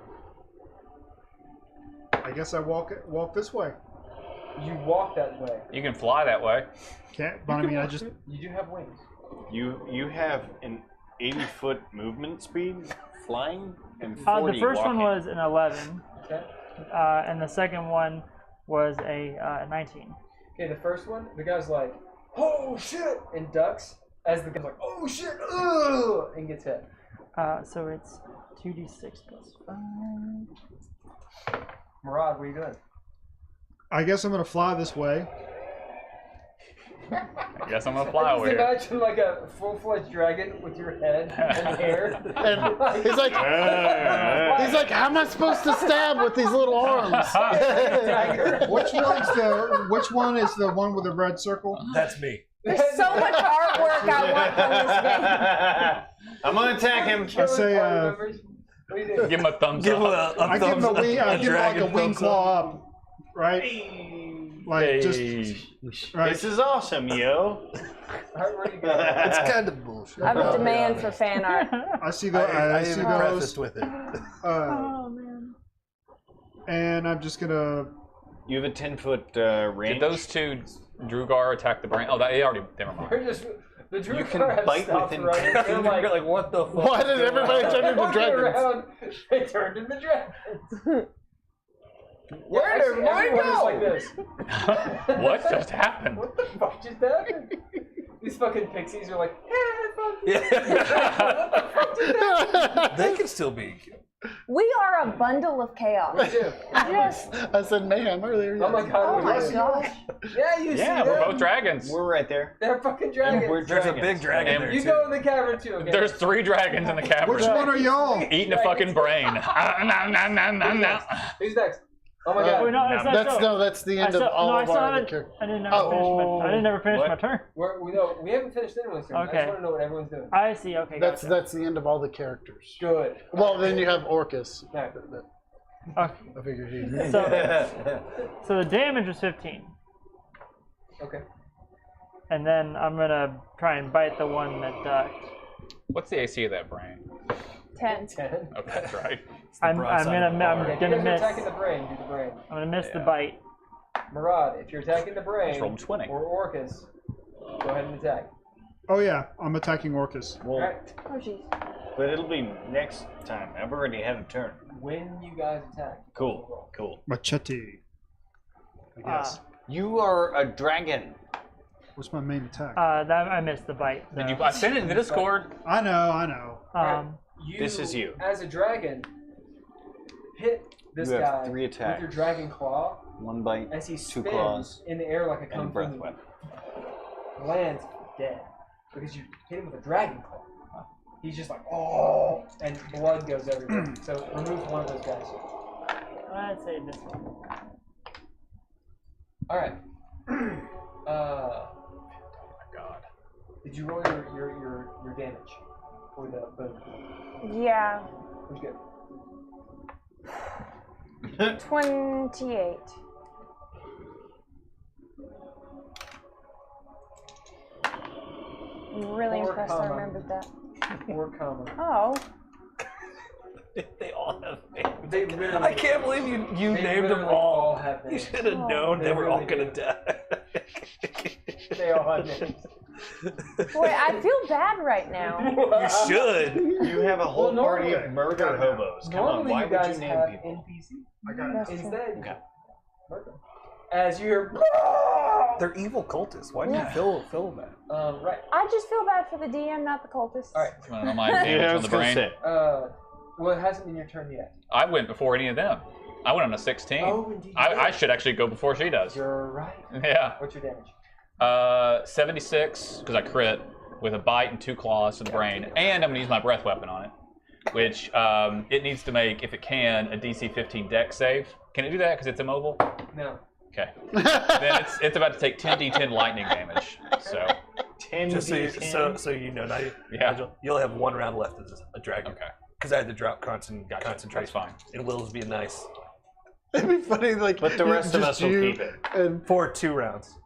I guess I walk this way. You walk that way. You can fly that way. Can't, but I mean, I just You do have wings. You have an 80-foot movement speed flying and 40 The first walking. one was an 11, Okay. and the second one was a 19. Okay, the first one, the guy's like, "Oh shit!" and ducks as the guy's like, "Oh shit!" Ugh! and gets hit. So it's 2d6 plus 5. Murad, what are you doing? I guess I'm gonna fly this way. I guess I'm gonna fly I over just here. imagine like a full-fledged dragon with your head and hair. And he's like, how am I supposed to stab with these little arms? Which one is the one with the red circle? That's me. There's so much artwork I want from this game. I'm gonna attack him. I say, What do you do? Give him a thumbs Give him up. a I give him a wing. I give him like a dragon wing thumbs claw up, right? Like just right. This is awesome, yo. Alright, where do you go? It's kind of bullshit. I have a demand for fan art. I see the. I I see even those. prefaced with it. Oh man. And I'm just gonna. You have a 10-foot range. Did those 2 Drugar attack the brain? Oh, they already. Never mind. We're just the Drew You can Car bite stopped within running. 10 They're feet. like, You're like, what the fuck? Why did everybody turn into walking dragons? around, they turned into dragons. Where'd Actually, everybody everyone is go? like this. What just happened? What the fuck just happened? These fucking pixies are like, yeah, what the fuck just happened? They can still be. We are a bundle of chaos. We do. Yes. I said mayhem earlier. Oh my god. Oh my yes. gosh. Yeah, you see Yeah, them. we're both dragons. We're right there. They're fucking And dragons. we're There's a dragons. big dragon And there You too. go in the cavern too, okay? There's 3 dragons in the cavern. Which one are y'all? Eating a fucking brain. Who's next? Oh my god. Wait, no, it's not That's the I end still, of all no, I of still our other haven't. characters. I didn't ever finish my turn. We haven't finished anyone's turn. I Okay. just want to know what everyone's doing. I see. Okay. That's Gotcha. the end of all the characters. Good. Well, then you have Orcus. No. Okay. I figured he. So the damage was 15, Okay. and then I'm gonna try and bite the one that ducked. What's the AC of that brain? 10. 10. Okay, that's right. I'm gonna If you guys are miss. attacking the brain, do the brain. I'm gonna miss the Yeah. bite. Murad, if you're attacking the brain Just rolled 20. or Orcus, go ahead and attack. Oh yeah, I'm attacking Orcus. Well, Alright. Oh jeez. but it'll be next time. I've already had a turn. When you guys attack. Cool. Machete. I guess. You are a dragon. What's my main attack? I missed the bite. So. Did you? I sent it in the Discord. I know. This is you. As a dragon, hit this You have guy 3 attacks. with your dragon claw 1 bite, as he 2 spins claws, in the air like a and a kung fu breath movie. weapon. Lands dead because you hit him with a dragon claw. He's just like, oh, and blood goes everywhere. So remove one of those guys. I'd say this one. All right. Oh my god. Did you roll your damage for the boom? Yeah. Who's good? 28. I'm really Four impressed I comma. remembered that. 4 comma. Oh. They all have names. They literally. I can't believe you they named them literally all. have You names. should have Oh. known they were all really gonna do. die. They all have names. Boy, I feel bad right now. You should. You have a whole Well, party normally- of murder hobos. Come on, Normally why you would guys you name have people? NPC. I got it. That's true. Instead, Okay. murder. As you're They're evil cultists. Why do you Yeah. feel that? right. I just feel bad for the DM, not the cultists. All right. You want to know my damage on the brain? Well, it hasn't been your turn yet. I went before any of them. I went on a 16. Oh, indeed. I should actually go before she does. You're right. Yeah. What's your damage? 76 because I crit with a bite and 2 claws to the brain, and I'm gonna use my breath weapon on it, which it needs to make, if it can, a DC 15 Dex save. Can it do that because it's immobile? No. Okay. Then it's about to take 10d10 lightning damage. So 10 Just so you know, now you'll have 1 round left as a dragon. okay, Because I had to drop concentration. that's fine. And Will's being nice. It'd be funny, like. But the rest of just us will you keep it. And For 2 rounds.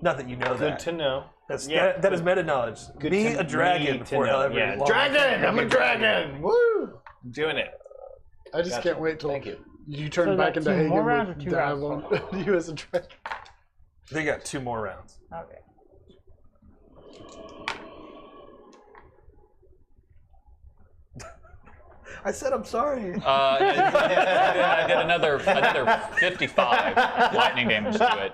Not that you know Good that. to know. That is meta knowledge. Good Me, to a dragon, need to for know. however Yeah, long. dragon! I'm a dragon! Woo! Doing it. I just Gotcha. can't wait till Thank you. you turn So back is into that 2 more Haygen rounds or with 2 Dav rounds? on you as a dragon. They got 2 more rounds. Okay. I said I'm sorry. I did another 55 lightning damage to it.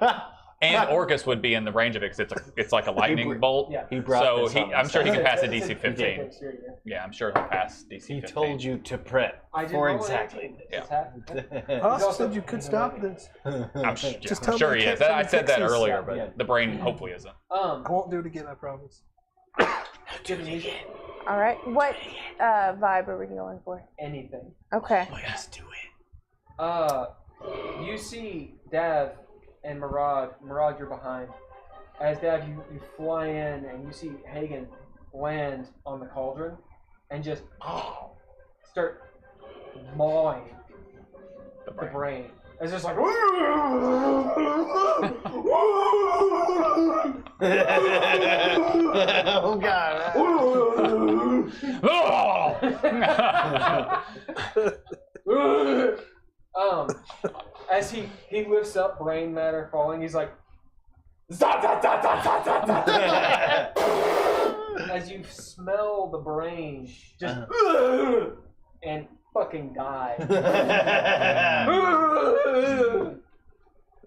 And Orcus would be in the range of it because it's like a lightning bolt. Yeah. He brought So this on I'm sure he can pass a It's DC 15. dexterity, yeah. Yeah, I'm sure he'll pass DC 15. He told you to prep I did for roll an exactly 18. Yeah. It's happened. Austin said you could stop this. I'm Just I'm tell sure me he I is. can't I said that fix this. earlier, but Yeah. the brain hopefully isn't. I won't do it again, I promise. Do it again. All right. What vibe are we going for? Anything. Okay. Let's do it. You see Dav and Murad. Murad, you're behind. As Dav, you fly in and you see Haygen land on the cauldron and just start mawing the brain. It's just like. Oh God. As he lifts up brain matter falling, he's like, "Zah, zah, zah, zah, zah, zah, zah." As you smell the brain, just and fucking die.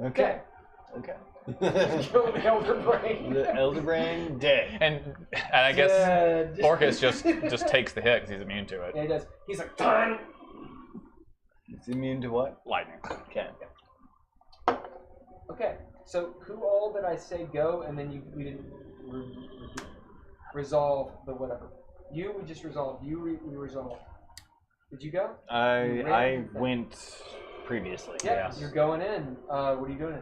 Okay. Kill the elder brain. The elder brain dead. And I guess Dead. Orcus just takes the hit because he's immune to it. Yeah, he does. He's like, "Done." It's immune to what? Lightning. Okay. Okay, so who all did I say go, and then we didn't resolve the whatever. You we just resolved. We resolved. Did you go? I went previously. Yeah, Yes. you're going in. What are you doing?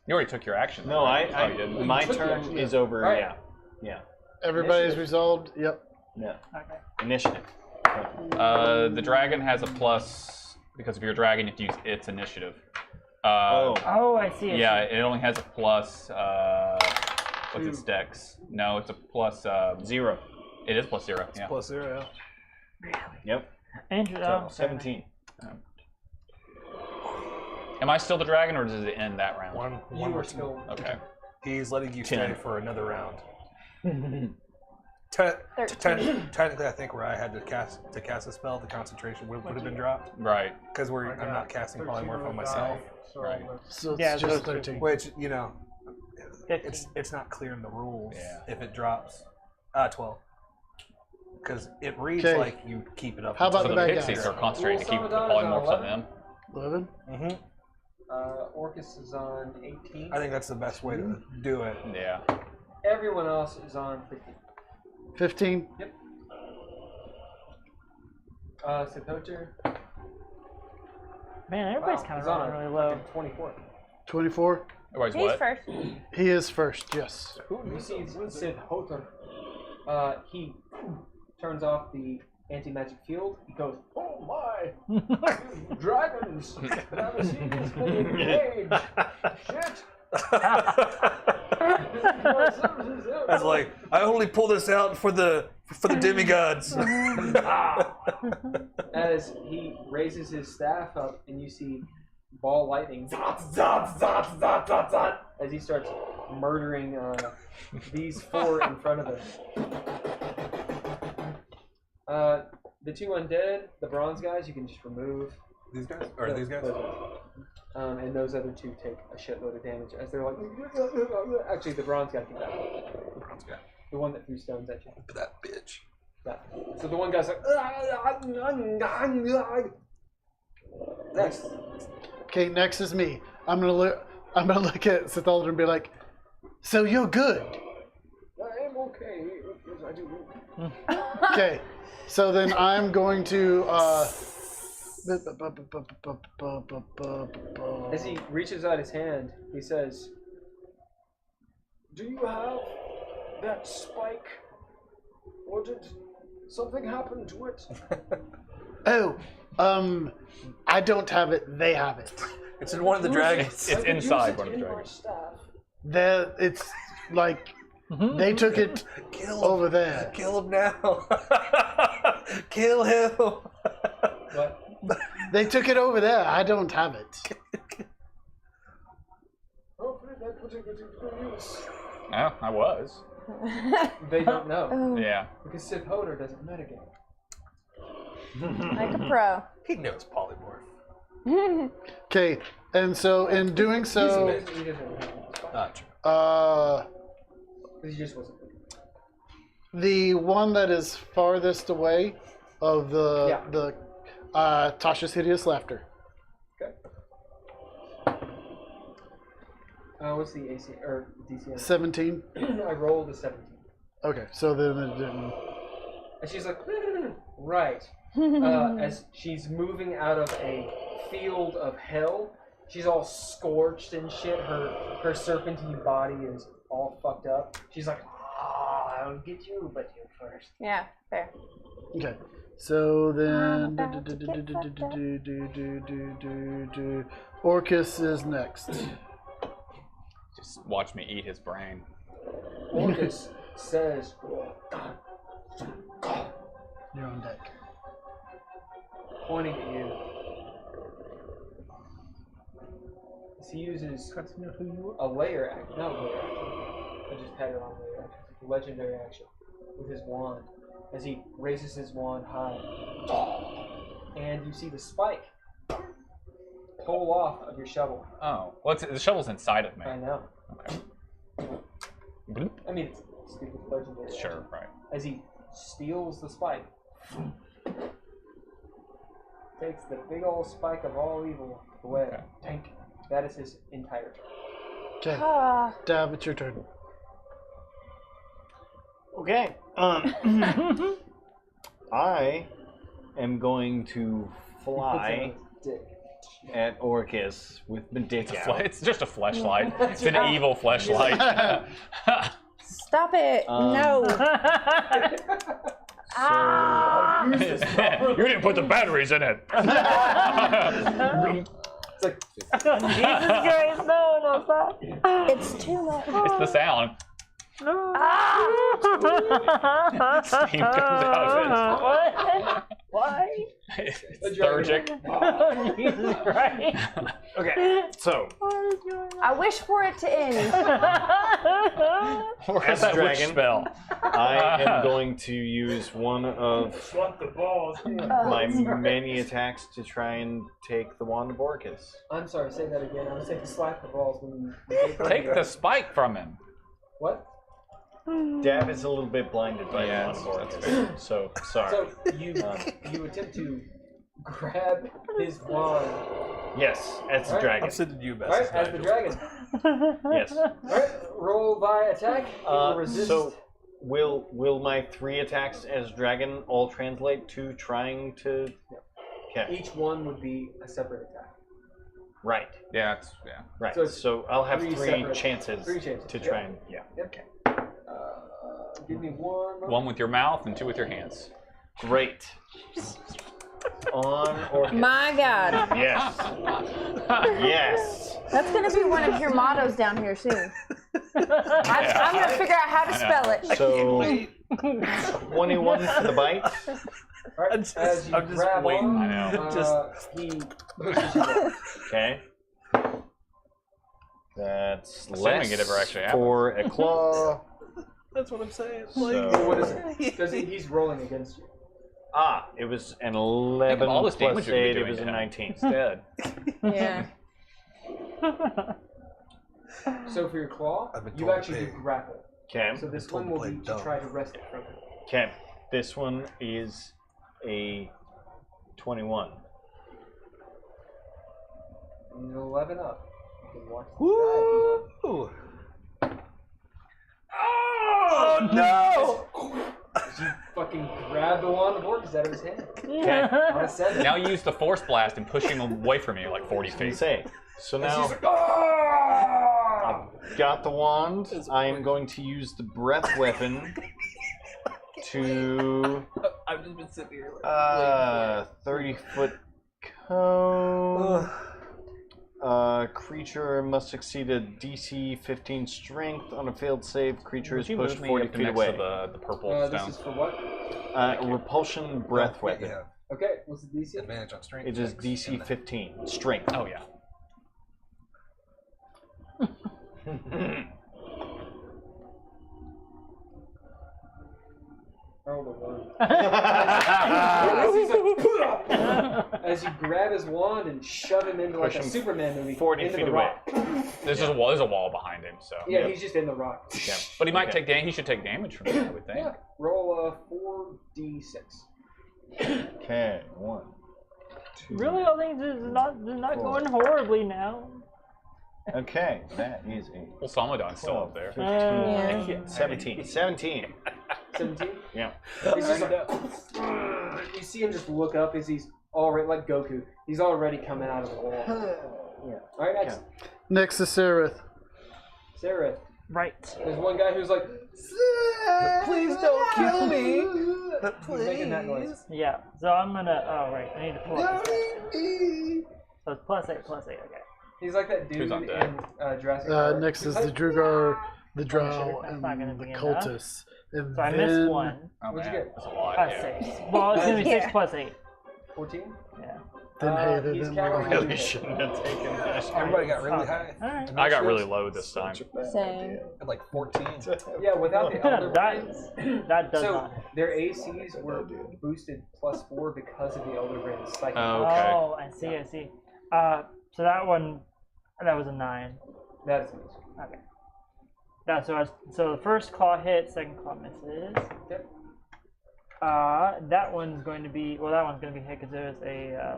You already took your action. No, right? Oh, you I didn't. my You took the turn action, is yeah. over. All right. Yeah. Yeah. Everybody's Initiative. resolved. Yep. Yeah. Okay. Initiative. The dragon has a plus because if you're a dragon, you have to use its initiative. Oh, I see. Yeah, it only has a plus. What's its dex? No, it's a plus 0. It is plus 0. Yeah. Plus 0, yeah. Yep. Interesting. So 17. Am I still the dragon, or does it end that round? One You more were still. Okay. He's letting you stay 10. for another round. Technically, I think where I had to cast a spell, the concentration would have been dropped. Right. Because I'm not casting polymorph on myself. Right. So Yeah, it's just 13. Which, you know, 15. it's not clear in the rules Yeah. if it drops. 12. Because it reads Okay. like you keep it up. How about So the the bad pixies guys? are concentrating to keep the Well, polymorphs on 11. them. 11? Mm-hmm. Orcus is on 18. I think that's the best way to do it. Yeah. Everyone else is on 15. 15? Yep. Satocher. Man, everybody's kind of is on running really low. 24. 24? Otherwise, He's what? first. He is first, yes. You see Sid Hotor. He turns off the anti-magic field. He goes, "Oh my! Dragons! Never seen this many rage! Shit!" That's like, I only pull this out for the demigods. As he raises his staff up, and you see ball lightning, zot, zot, zot, zot, zot, zot, as he starts murdering these 4 in front of him. The 2 undead, the bronze guys, you can just remove. These guys? Or these guys? And those other 2 take a shitload of damage as they're like. Actually, the bronze guy can die. The bronze guy. The one that threw stones at you. That bitch. Yeah. So the one guy's like. Next. Okay, next is me. I'm gonna look at Sith Eladrin and be like, so you're good. I am okay. Yes, I do. Okay, so then I'm going to As he reaches out his hand, he says, "Do you have that spike? Or did something happen to it?" I don't have it, they have it. It's in one of the dragons. It's inside one of the dragons. It's like they took it over there. Kill him now. Kill him. What? They took it over there. I don't have it. Hopefully that put it into use. Oh, I was. They don't know. Yeah. Because Sith Hoder doesn't metagame. Like a pro. He knows polymorph. Okay, and so in doing so, He doesn't Not true. He just wasn't. the one that is farthest away of the Tasha's hideous laughter. Okay. What's the AC or DC? 17. I rolled a 17. Okay, so then it didn't. And she's like, right. As she's moving out of a field of hell, she's all scorched and shit. Her serpentine body is all fucked up. She's like, I'll get you, but you first. Yeah, fair. Okay, so then Orcus is next. Just watch me eat his brain. Orcus says, You're on deck. pointing at you. He uses a layer action. No, layer action. I just had it on layer action. It's a legendary action with his wand. As he raises his wand high, and you see the spike pull off of your shovel. Oh, well, the shovel's inside of me. I know. Okay. Bloop. I mean, it's stupid legendary. action. Sure, right. As he steals the spike, takes the big old spike of all evil away. Okay. Tank. That is his entire turn. Okay, Ah. Dav, it's your turn. Okay. I am going to fly Dick. at Orcus with my dick out. It's just a fleshlight. It's an evil fleshlight. Stop it. No. Ah. You didn't put the batteries in it. It's like, Jesus Christ, no, stop. It's too much. It's the sound. Ah. Steam comes out of it. What? Why? Lethargic. Jesus Christ. Okay, so I wish for it to end. Where's as that witch dragon, spell? I am going to use one of Swat the balls. my many attacks to try and take the wand of Orcus. I'm sorry, say that again. I was saying slap the balls when you Take the spike from him. What? Dav is a little bit blinded by the wand of Orcus, so sorry. So you attempt to grab his wand. Yes, as the Alright. dragon. I'm sending you a Alright, message. as the dragon. Yes. Alright, roll by attack. It will resist. So will my 3 attacks as dragon all translate to trying to? Okay. Each one would be a separate attack. Right. Yeah, it's yeah. Right. So So, it's I'll have 3 3 separate- chances, 3 chances, to yep. try and Yep. Okay. Give me one. moment. 1 with your mouth and 2 with your hands. Great. On Orcus. My God. Yes. Yes. That's going to be one of your mottos down here soon. I'm going to figure out how to spell it. So 21 for the bite. Alright, as you I'm just grab waiting. on, I know. he pushes you back. Okay. That's Assuming less it ever actually happens. for a claw. That's what I'm saying. So, What is it? Because he's rolling against you. it was an 11 all this plus damage you'd be 8. It doing was a to him. 19. Instead. Yeah. So for your claw, I've been you told to actually do pay. grapple. Okay. So this told one to will play be to dumb. try to wrest it from him. Okay. This one is a 21. And 11 up. You can watch the Woo! Oh no! You fucking grab the wand of Orcus out of his hand. Okay. On a 7. Now you use the force blast and push him away from you like 40 feet. Say. So now Ah! I've got the wand. I am going to use the breath weapon to I've just been sitting here like 30-foot cone. Creature must succeed a DC 15 strength on a failed save. Creature is Would you pushed move me 40 up feet next away. to the purple This stone? is for what? Repulsion breath weapon. Yeah, Okay, what's the DC? advantage on strength. It is checks. DC 15 strength. Oh yeah. Oh, the one. As you grab his wand and shove him into like Push a him Superman movie. 40 into feet the away. rock. There's just a wall. There's a wall behind him, so. Yeah, he's just in the rock. Yeah. But he might Okay. take damage. He should take damage from it, I would think. Yeah. Roll a 4d6. Okay, 1, 2. Really, all things is not going horribly now. Okay, that is a Well, Samadon's still up there. 15, Yeah. 17. 17. 17? Yeah. He's just like, you see him just look up as he's already, like Goku, he's already coming out of the wall. Alright, next. Next is Sararith. Sarah. Right. There's one guy who's like, Please don't kill me. he's making that noise. Yeah. So I'm gonna. Oh right. I need to pull up. So it's +8, +8. Okay. He's like that dude Who's on deck? in Jurassic Park. Next He's is the like, Drugar, the Drow, That's not gonna and the be enough. Cultists. And So I then missed one. Oh, What'd you man, get? That's a lot. +6. Yeah. Well, it's gonna be 6 Yeah. +8. 14? Yeah. Then Heiðr, he's then cowering. Murad. Really shouldn't have taken that. Everybody got really high. All right. I got really low this time. Same. At like 14. Yeah, without the Elder that does So not. their ACs were boosted +4 because of the Elder Brand Psychic. Oh, okay. Oh, I see. I see. So that one, that was a 9. That is amazing. Okay. So the first claw hits, second claw misses. Yep. That one's going to be hit because there's a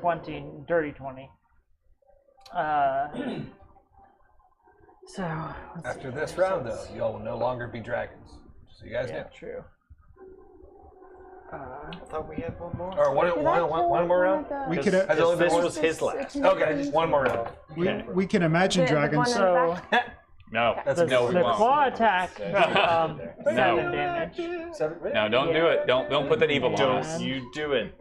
20, dirty 20. So let's After see. this round, though, y'all will no longer be dragons. So you guys Yeah, know. true. I thought we had one more. Or one more round? We Because could Has it only been this one? was his last. Okay, one more round. we can imagine The one dragons. in the So back? No. That's the, no, we the won't. claw attack, 7 No. damage. 7? No, don't do it. Don't put that evil on Don't us. you do it.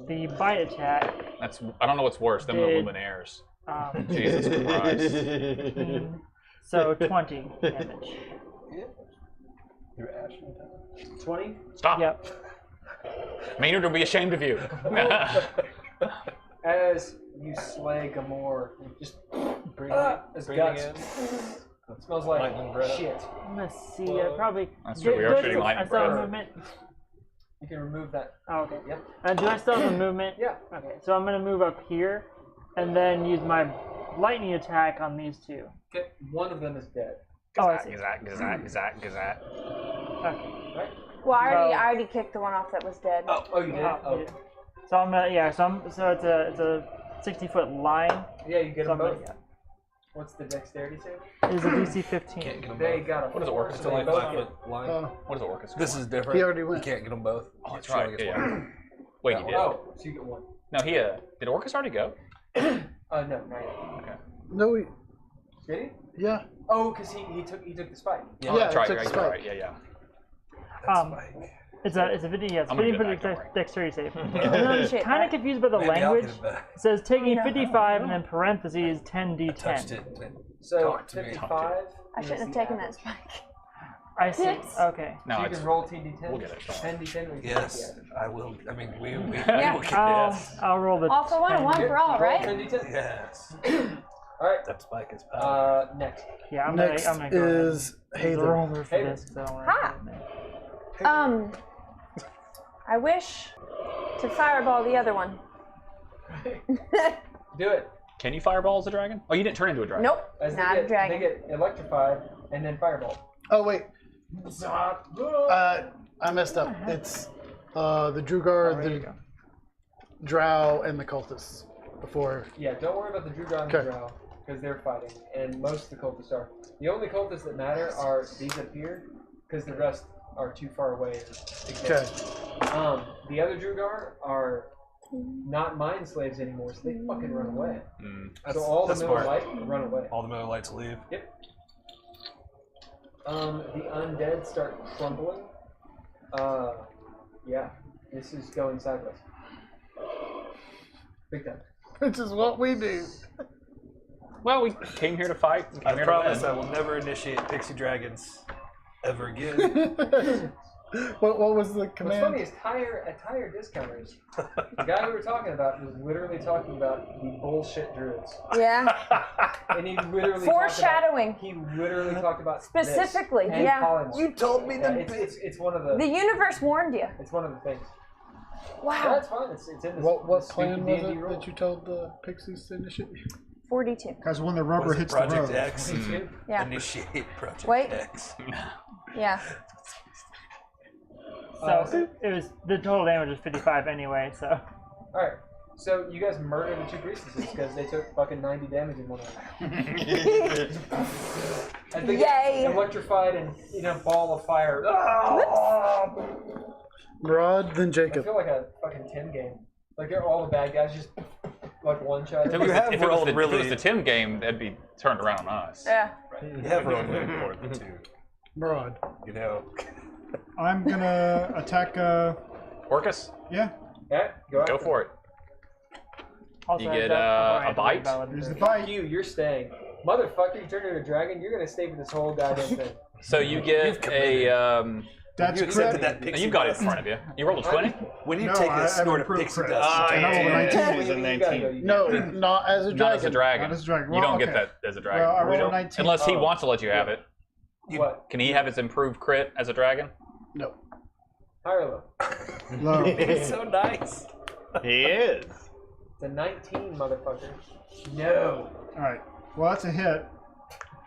The bite attack, That's I don't know what's worse than the Did- Luminaires. um, Jesus Christ. 15, so 20 damage. You're 20? Stop. Yep. Maynard will be ashamed of you. As you slay Gamor, you just his guts. It smells like shit. I'm gonna see. I probably. That's true. We are shooting I lightning. still have movement. You can remove that. Oh, okay. Yep. Do I still have a movement? Yeah. Okay. So I'm gonna move up here, and then use my lightning attack on these two. Okay. One of them is dead. Oh, I see. Gazat. Okay. Right. Well, I already kicked the one off that was dead. Oh, you did. Oh, you did. So I'm gonna So it's a 60-foot line. Yeah, you get So them I'm gonna- both. What's the dexterity save? It is a DC 15. Can't get them They both. got a. What is it, four, Orcus? so It's only they a both 5 get- foot line. What is the Orcus? This is different. He already You went. can't get them both. Oh, that's She only right. gets Yeah. one. Wait, he did? Oh, so you get one. No, he did Orcus already go? No, not yet. No, Did he? yeah. Oh, because he took the spike. Oh, that's Yeah, right. took You're the spike. right. Yeah. It's a 50. Yeah, it's I'm gonna 50 do foot that, don't worry. dexterity save. Shit, Kind of confused by the Maybe I'll language. get it back. It says taking No. 55 and then parentheses Touched 10d10. it. So Talk to me. 55. I shouldn't have taken that spike. I see. Yes. Okay. No, So you it's, can roll 10d10. we'll get it. 10d10. Or you can Yes, get it. I will. I mean, we will get I'll roll the. All for one, 10. one for all, Roll right? 10d10. Yes. All right. That spike is power. Next. Yeah, I'm Next gonna go ahead is and use the Heiðr. roller for Heiðr. this. 'Cause I don't Ha! wanna I wish to fireball the other one. Do it. Can you fireball as a dragon? Oh, you didn't turn into a dragon. Nope, As not a dragon. They get electrified and then fireball. Oh wait. I messed up. It's the Drugar, there you the go. Drow, and the cultists. Before. Yeah, don't worry about the Drugar and Okay. the Drow because they're fighting, and most of the cultists are. The only cultists that matter are these up here because the rest are too far away. To get. Okay. The other Drugar are not mind slaves anymore, so they fucking run away. That's, So all the that's middle smart. light run away. All the middle lights leave. Yep. The undead start crumbling. Yeah, this is going sideways. Big time. Which is what we do. Well, we came here to fight. We came I here promise to I win. will never initiate pixie dragons ever again. What was the What's command? funny is tire discounters. The guy we were talking about was literally talking about the bullshit druids, Yeah. and he literally Foreshadowing. He literally talked about Specifically, this and yeah. polymorph. You told me Yeah, to. it's one of the. The universe warned you. It's one of the things. Wow. That's fine. It's in this. What this plan stupid was D&D it rule. that you told the Pixies to initiate? 42. Guys, when the rubber Was it hits the Project road. X? Yeah. Initiate Project Wait. X. Yeah. So it was the total damage was 55 anyway. So All right. So you guys murdered the two priestesses because they took fucking 90 damage in one of them. I think Yay. electrified and in a ball of fire. Murad, then I Jacob. feel like a fucking Tim game. Like they're all the bad guys just like one shot. If it was, You have if it was rolled the, if it was really- the Tim game, that'd be turned around on us. Yeah. You have rolled really important too. Murad. You know. I'm gonna attack. Orcus, Yeah. Yeah, go for it. also You heads get, up, a Brian, bite? valid Here's the version. bite. Fuck you, you're staying. Motherfucker, you turned into a dragon, you're gonna stay for this whole goddamn thing. So you get committed. a. That's You accepted crit. that pixie You got it in dust. front of you. You rolled a 20? When you No, take I a have snort of improved pixie crit. dust, And I rolled a 19. He's a 19. No, not as a dragon. Not as a dragon. Not as a dragon. You Well, don't get okay. that as a dragon. Well, I We rolled a don't- 19. Unless he wants to let you have it. What? Can he have his improved crit as a dragon? No. High or low? Low. he's so nice. He is. It's a 19, motherfucker. No. All right. Well, that's a hit.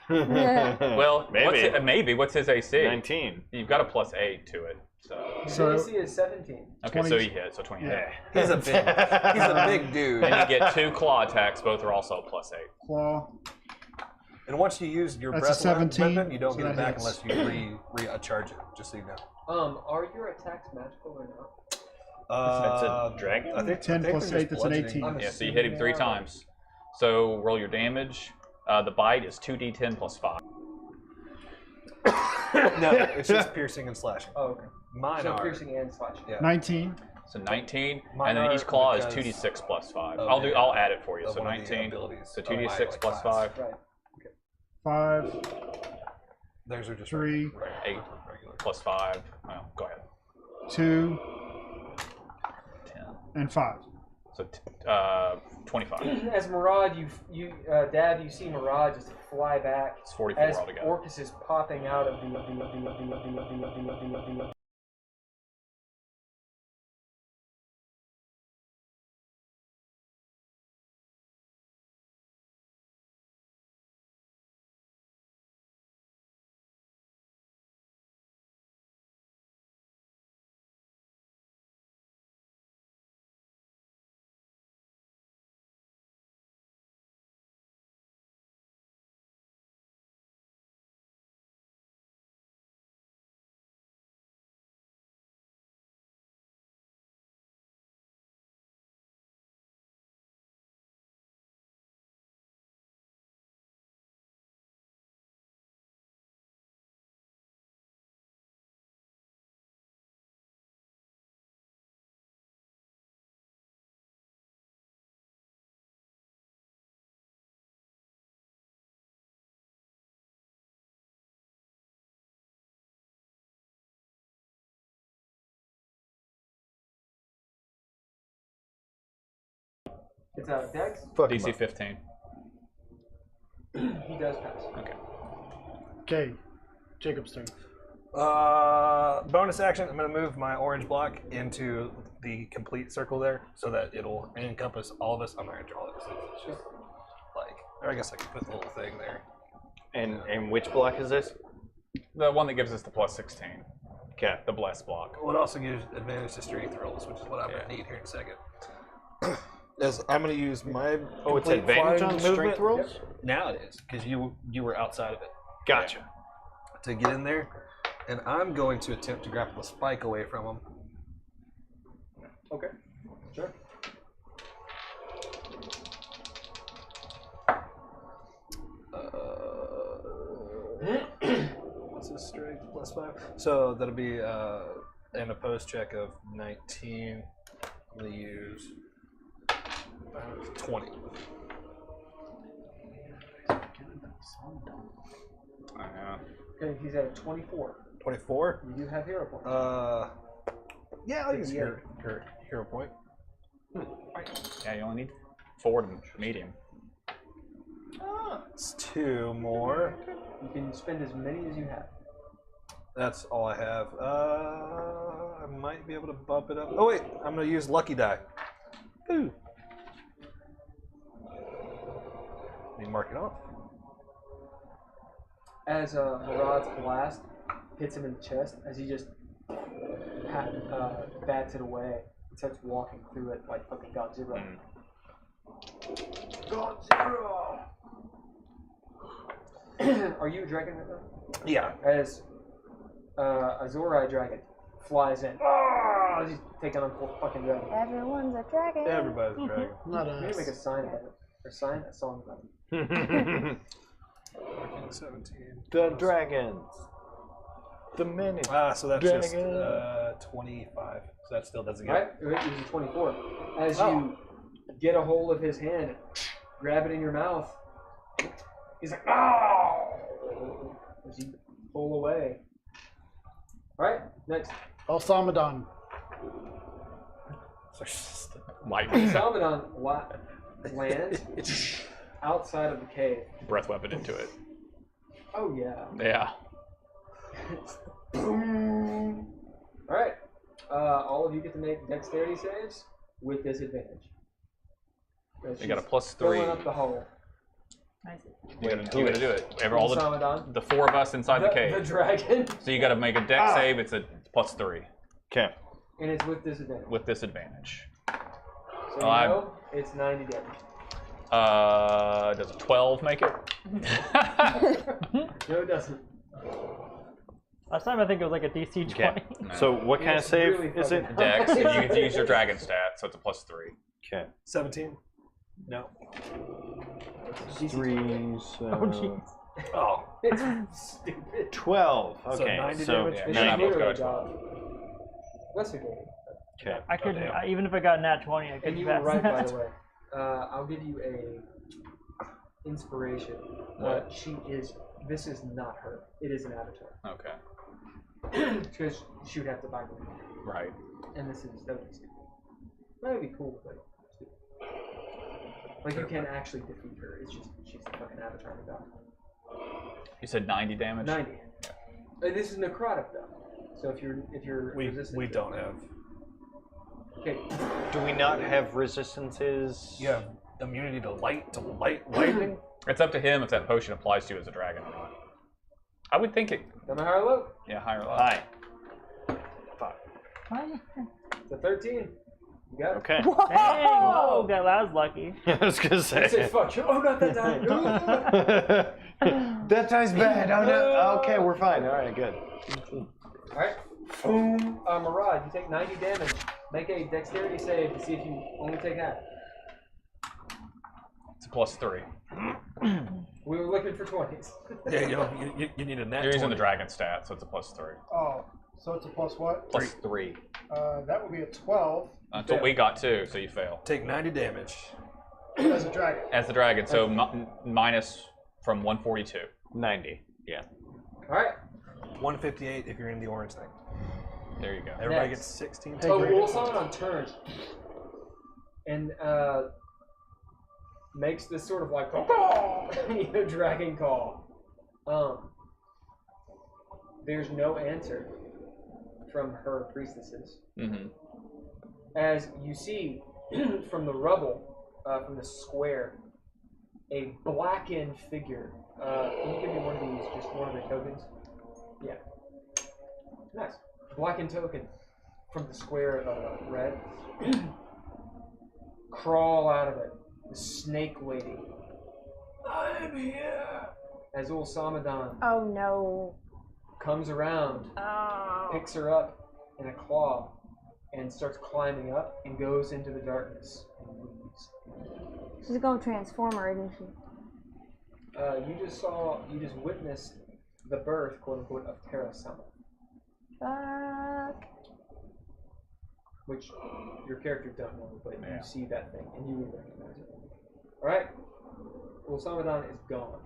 Well, Maybe. maybe. What's his AC? 19. You've got a +8 to it. So His So- AC is 17. okay, 20. so he hit. So 20 hit. Yeah. He's a big dude. And you get 2 claw attacks. Both are also +8. Claw. And once you use your That's a breath 17, weapon, you don't so get it that back hits. unless you recharge it. Just so you know. Are your attacks magical or not? That's a dragon? I think 10 I think plus they're 8, just that's an bludgeoning. 18. Yeah, so you hit him 3 times. So roll your damage. The bite is 2d10 + 5. No, it's just piercing and slashing. Oh, okay. Mine So are. piercing and slashing. Yeah. 19. So 19, Mine and then are each claw is because 2d6 + 5. of I'll add it for you. of So one of the 19. abilities So of my, 2d6 like, + class. 5. Right. 5. Theirs are just 3. regular. 8 regular. + 5. Well, go ahead. 2. And 5. So 25. As Murad, Dav, you see Murad just fly back. It's 44 as altogether. Orcus is popping out of the It's a Dex. DC 15. He does pass. Okay. Okay, Jacob's turn. Bonus action, I'm going to move my orange block into the complete circle there so that it'll encompass all of us. I'm not going to draw it. So it's just like, or I guess I could put the little thing there. And which block is this? The one that gives us the plus 16. Okay. The blessed block. Well, it also gives advantage to strength rolls, which is what I'm going to need here in a second. As I'm going to use my it's advantage on strength rolls? Yep. Now it is, because you were outside of it. Gotcha. To get in there, and I'm going to attempt to grapple the spike away from him. Okay. Sure. What's his strength? +5. So that'll be an opposed check of 19. I'm going to use 20. Okay, he's at a 24. 24? You do have hero points. Yeah, I'll use hero point. Yeah, you only need 4 to medium. It's 2 more. You can spend as many as you have. That's all I have. I might be able to bump it up. Oh wait, I'm gonna use lucky die. Ooh. Let me mark it off. As Murad's blast hits him in the chest, as he just bats it away and starts walking through it like fucking Godzilla. Godzilla! Are you a dragon right now? Yeah. As Azorai dragon flies in. Oh, he's taking on full fucking dragon. Everyone's a dragon. Everybody's a dragon. Not You need to us. make a sign about it. Or sign a song about it. 17. The dragons. The mini. So that's just 25. So that still doesn't get Right? It was a 24. As you get a hold of his hand, grab it in your mouth, he's like, oh! As you pull away. Alright, next. Alsamadon. Might. Salmadon lands outside of the cave. Breath weapon into it. Oh, yeah. Yeah. Alright. All of you get to make dexterity saves with disadvantage. You got a +3. Filling up the hole. You gotta do it. All Salmadon. the 4 of us inside the cave. The dragon. So you gotta make a dex save. It's a +3. Okay. And it's with disadvantage. With disadvantage. So you know, it's 90 damage. Does a 12 make it? No, it doesn't. Last time I think it was like a DC 20. Okay. So what kind of save really is it? fucking Dex. And you get to use your dragon stat, so it's a +3. Okay. 17. No. 3, so... Oh, jeez. Oh. It's stupid. 12. So Okay. 90 So, damage? It's Yeah, a I both hero got job. What's your game? okay. I could, even if I got a nat 20, I And couldn't you were pass right, that. by the way. I'll give you a inspiration. What? This is not her. It is an avatar. Okay. Because she would have to buy me. Right. And that would be stupid. That would be cool, but like you can actually defeat her. It's just she's the fucking avatar of God. You said 90 damage? 90. And this is necrotic though. So if you're resistant, we don't have. Okay. Do we not have resistances? You have immunity to lightning. It's up to him if that potion applies to you as a dragon or not. I would think it. Am I high or low? Yeah, high or low. High. 5. It's a 13. You got it. Okay. Dang! Oh, that was lucky. I was gonna say. Say fuck you. Oh, not that time. That time's bad. Oh no. Okay, we're fine. All right, good. Alright. Boom. Murad, you take 90 damage. Make a dexterity save to see if you only take half. It's a +3. We were looking for 20s. Yeah, you need a nat. You're using 20. the dragon stat, so it's a +3. Oh, so it's a plus what? +3. That would be a 12 That's what we got too, so you fail. Take 90 damage. as a dragon. As the dragon, so minus from 142. 90. Yeah. Alright. 158 if you're in the orange thing. There you go. Everybody Next. gets 16. Oh, Wolfson turns and makes this sort of like dragon call. There's no answer from her priestesses. Mm-hmm. As you see from the rubble, from the square, a blackened figure. Can you give me one of these, just one of the tokens? Yeah. Nice. Blackened token from the square of red. Crawl out of it. The snake lady. I'm here. As old Samadan Oh no. comes around, Oh. picks her up in a claw, and starts climbing up and goes into the darkness and leaves. She's gonna transform her, isn't she? You just witnessed the birth, quote unquote, of Caras Tirmen, Fuck. which your character don't know, but Yeah. you see that thing and you would recognize it. Alright? Well, Samadan is gone.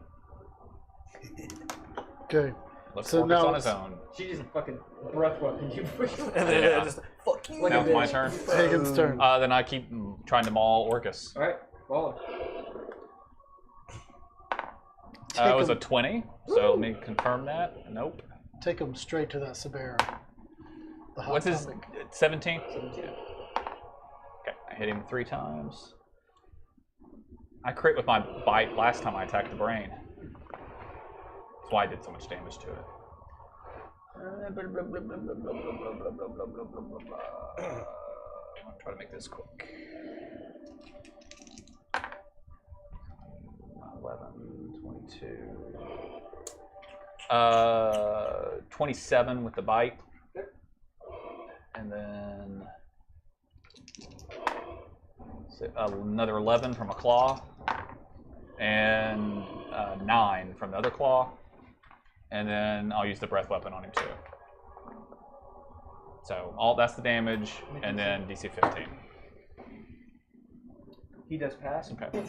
Okay. Let's So focus now on his it's- own. She just fucking breath weapon you. And then Yeah. just fuck you. Like Now a it's my bitch. turn. Hagen's turn. Then I keep trying to maul Orcus. Alright, ball. It was a him. 20, so let me confirm that. Nope. Take him straight to that Sabera. The hot What's his topic. 17? 17. Okay, I hit him 3 times. I crit with my bite last time I attacked the brain. That's why I did so much damage to it. I'm gonna try to make this quick. 11, 22. 27 with the bite. And then another 11 from a claw. And 9 from the other claw. And then I'll use the breath weapon on him too. So that's the damage, and then DC 15. He does pass. Okay.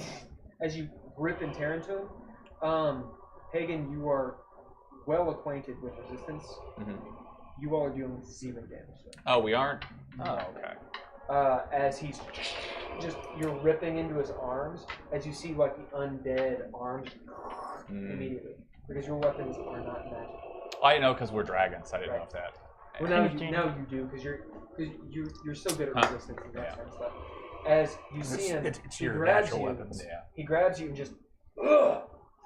As you rip and tear into him, Haygen, you are well acquainted with resistance. Mm-hmm. You all are doing 0 damage. Though. Oh, we aren't? Oh, okay. As he's you're ripping into his arms, as you see like the undead arms immediately, because your weapons are not magic. I know because we're dragons. I didn't know if that. Well, now you do, because you're so good at resistance and that kind of stuff. As you see him, it's he your grabs natural you. weapons. Yeah. He grabs you and just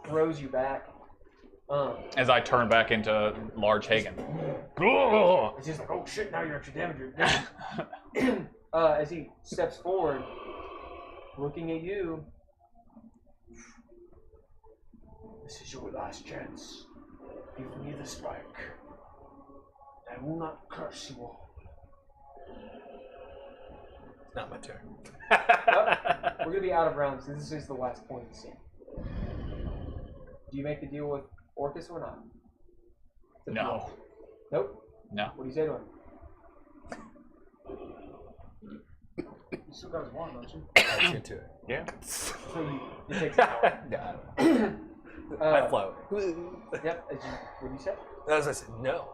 throws you back. As I turn back into large Hagen. It's just like, oh shit! Now you're extra damaged. As he steps forward, looking at you. This is your last chance. Give me the strike. I will not curse you all. It's not my turn. We're gonna be out of rounds. This is the last point of the scene. Do you make the deal with Orcus or not? No. Nope. No. What do you say to him? You still got his wand, don't you? That's into it. Yeah. So you take some power. Yeah. I float. Yep. What do you say? As I said, no.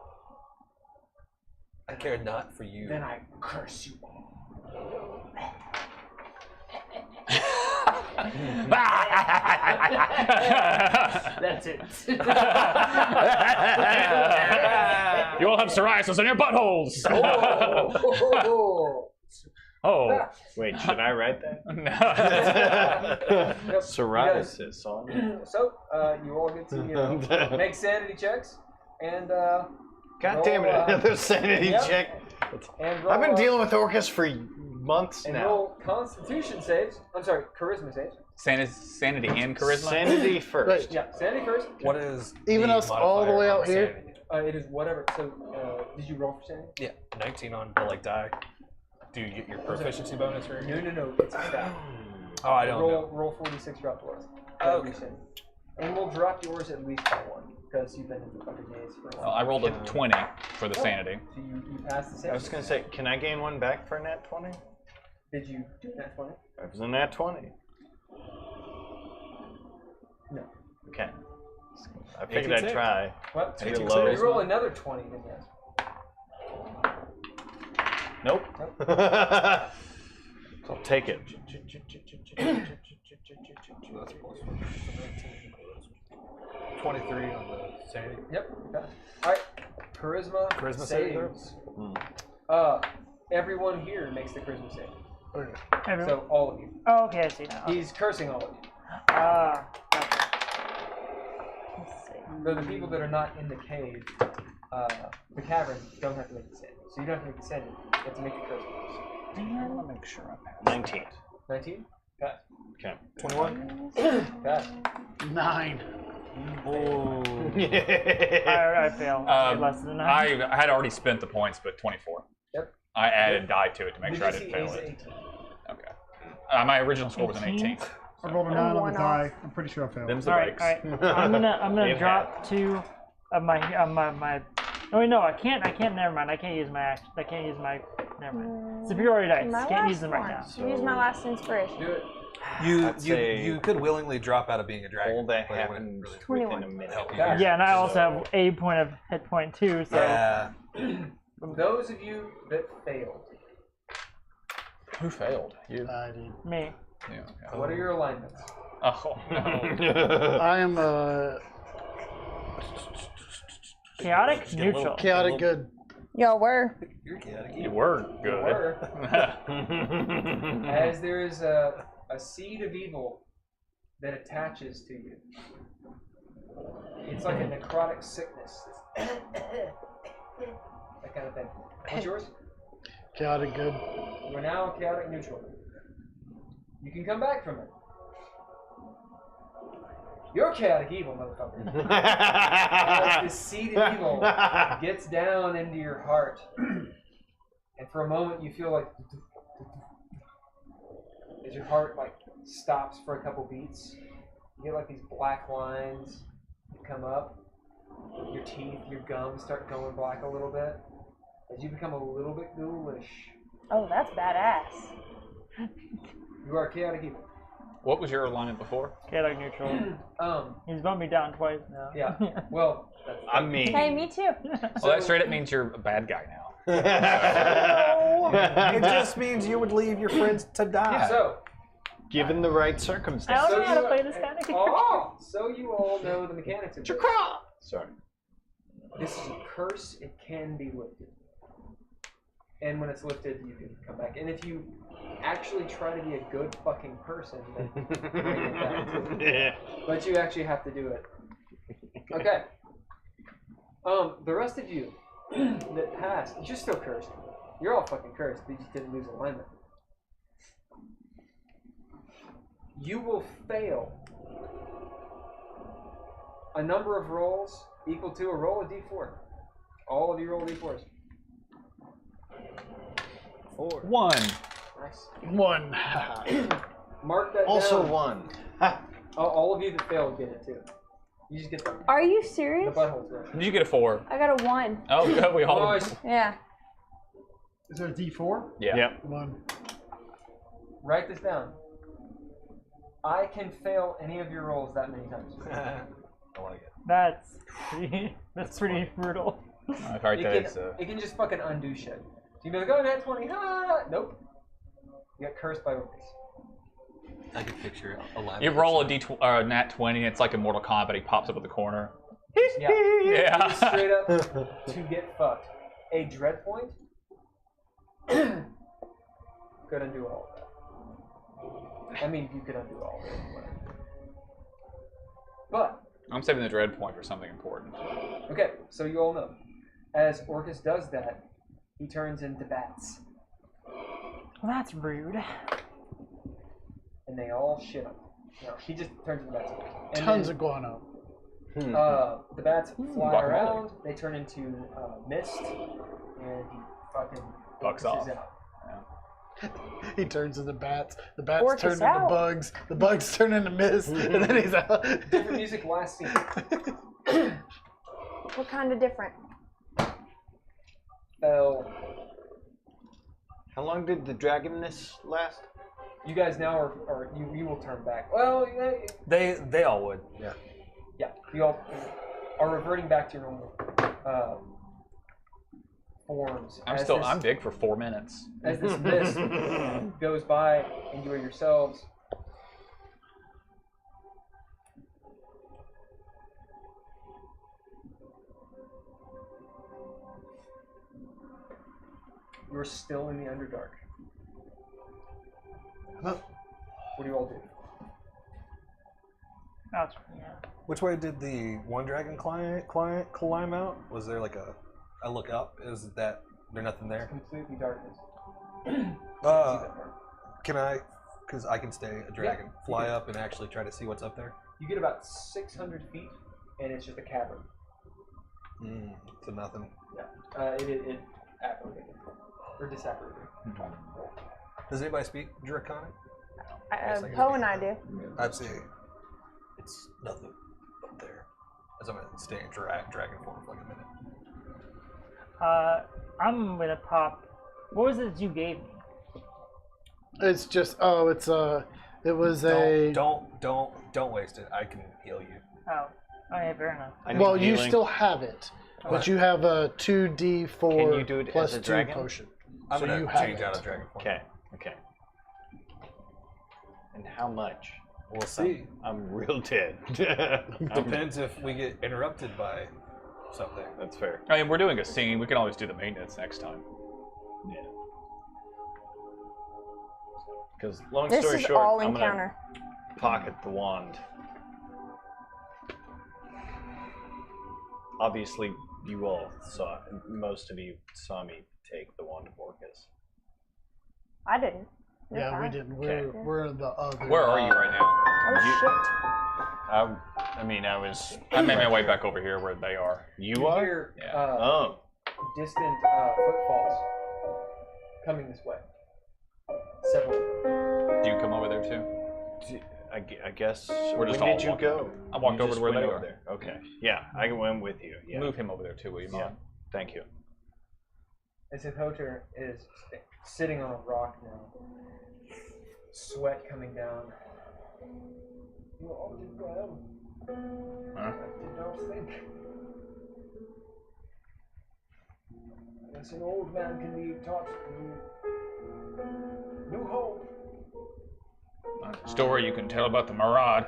I care not for you. Then I curse you all. That's it. You all have psoriasis in your buttholes. Oh. Wait, should I write that? Yep. Psoriasis on. So, you all get to make sanity checks and. God damn it! Another sanity check. And roll, I've been dealing with Orcus for months and now. roll Constitution saves. I'm sorry, Charisma saves. Sanity and charisma. Sanity first. Right. Yeah, sanity first. What is Even the us all the way modifier out on here? sanity? It is whatever. So, did you roll for sanity? Yeah, 19 on the die. Do you get your proficiency bonus or? No. It's a stat. Oh, I don't know. Roll 46, drop yours. Okay. And we'll drop yours at least by one because you've been in the fucking days for a Well, while. I rolled a 20 for the sanity. So you passed the sanity. I was gonna say, can I gain one back for a nat 20? Did you do that 20? It was a nat 20. No. Okay. I figured 18 I'd save. try. What? It's your Eighteen low. saves. You roll another 20, then yes. Nope. I'll take it. That's plus 23 on the sanity. Yep. Okay. All right. Charisma saving saves. throw? Everyone here makes the charisma save. Okay. Everyone. So all of you. Oh, okay, I see now. He's cursing all of you. Ah. Gotcha. Let's see. Though the people that are not in the cave, the cavern, don't have to make the save. So you don't have to make the save. You have to make the curse. I want to make sure I pass. 19. 19? Pass. Okay. 21? Pass. 9. Oh. I fail. Less than 9. I had already spent the points, but 24. Yep. I added die to it to make sure I didn't fail DC is it. 18. Okay. My original score was an 18. I rolled a 9 on one the off. die. I'm pretty sure I failed. Them's the All right, bikes. all right. I'm gonna They've drop 2 of my. Oh wait, no, I can't. Never mind. I can't use my action. I can't use my. Never mind. Superiority dice. My Can't last use them right one. now. Use my last inspiration. Do it. I'd say You could willingly drop out of being a dragon. all that but it wouldn't happens really 21. within a minute. help you. Yeah, and I also have a point of hit point too. So Yeah. Those of you that failed, Who failed? You? I did. me. Yeah. Okay. what are your alignments? Oh no. I am Chaotic, Just get a little- neutral. chaotic good. Y'all were. You're chaotic. You were You good. were. As there is a seed of evil that attaches to you. It's like a necrotic sickness. That kind of thing. What's yours? Chaotic good. You are now chaotic neutral. You can come back from it. You're chaotic evil, motherfucker. As the seed of evil gets down into your heart, and for a moment you feel like as your heart like stops for a couple beats, you get like these black lines that come up. Your teeth, your gums start going black a little bit as you become a little bit ghoulish. Oh, that's badass. You are chaotic evil. What was your alignment before? Chaotic neutral. He's bumped me down twice now. Yeah. Well, that's I mean, Hey, me too. Well, that straight up means you're a bad guy now. It just means you would leave your friends to die. so. given the right I circumstances. don't know how to you- play this kind of game. Oh, so you all know the mechanics of this. Sorry. This is a curse. It can be lifted. And when it's lifted, you can come back. And if you actually try to be a good fucking person, then bring it back too. Yeah. But you actually have to do it. Okay. The rest of you that passed, you're still cursed. You're all fucking cursed. You just didn't lose alignment. You will fail a number of rolls equal to a roll of d4. All of you roll d4s. 4. 1. Nice. 1. Mark that Also down. 1. All of you that failed get it too. You just get the Are you serious? butthole throw. Did you get a 4? I got a 1. Oh, good. We all. Nice. Yeah. Is there a D4? Yeah. Yep. 1. Write this down. I can fail any of your rolls that many times. I like it. That's pretty brutal. If I write that, it's It can just fucking undo shit. So you can be like, oh, nat 20, ha! Nope. You got cursed by Orcus. I can picture a line. You roll a nat 20, it's like in Mortal Kombat. He pops up at the corner. Yeah. Yeah. Straight up to get fucked. A dread point could undo all of that. I mean, you could undo all of it. But I'm saving the dread point for something important. okay, so you all know, as Orcus does that, he turns into bats, Well, that's rude. and they all shit him. No, he just turns into bats. And Tons then, of guano. the bats fly guacamole. around. They turn into mist, and he fucking Fucks focuses off. out. He turns into bats. The bats Orcus turn into out. bugs. The bugs turn into mist, and then he's out. Different music last scene. What kind of different? Fell. How long did the dragonness last? You guys now are you will turn back. Well, They all would. Yeah. yeah, you all are reverting back to your normal forms. I'm big for 4 minutes. As this mist goes by and you are yourselves. You're still in the Underdark. What do you all do? That's yeah. Which way did the one dragon client climb out? Was there like I look up? Is that there nothing there? Completely darkness. Can I? Because I can stay a dragon, Yeah, fly up and actually try to see what's up there. You get about 600 feet, and it's just a cavern. So nothing. Yeah. It apparated or disapparated. Does anybody speak Draconic? Poe and I do. I'd say it's nothing up there. As I'm gonna stay in dragon form for like a minute. I'm gonna pop. What was it you gave me? It's just it was Don't waste it. I can heal you. Oh, okay, fair enough. Well, you still have it, but you have a 2d4 Can you do it plus as a 2 dragon? potion. I'm So gonna you have change it. out of dragon form. Okay. And how much? We'll see. I'm real dead. Depends if we get interrupted by something. That's fair. I mean, we're doing a scene. We can always do the maintenance next time. Yeah. Because long This story is short, all I'm encounter. gonna pocket the wand. Obviously, most of you saw me take the wand of Orcus. I didn't. You're Yeah, we fine. didn't. Okay. We're the other. Where are you right now? Oh I mean, I was. I made my way back over here where they are. You are? hear Yeah. distant footfalls coming this way. Several. Do you come over there too? I guess. We're just when all did you walking go? over. I walked You over just to where went they over are. there. Okay. Yeah, I went with you. Yeah. Move him over there too, will you Yeah. mind? Thank you. As if Heiðr is sitting on a rock now, sweat coming down. You all did well. Huh? I did not think. I guess an old man can be taught new hope. Story you can tell about the Murad.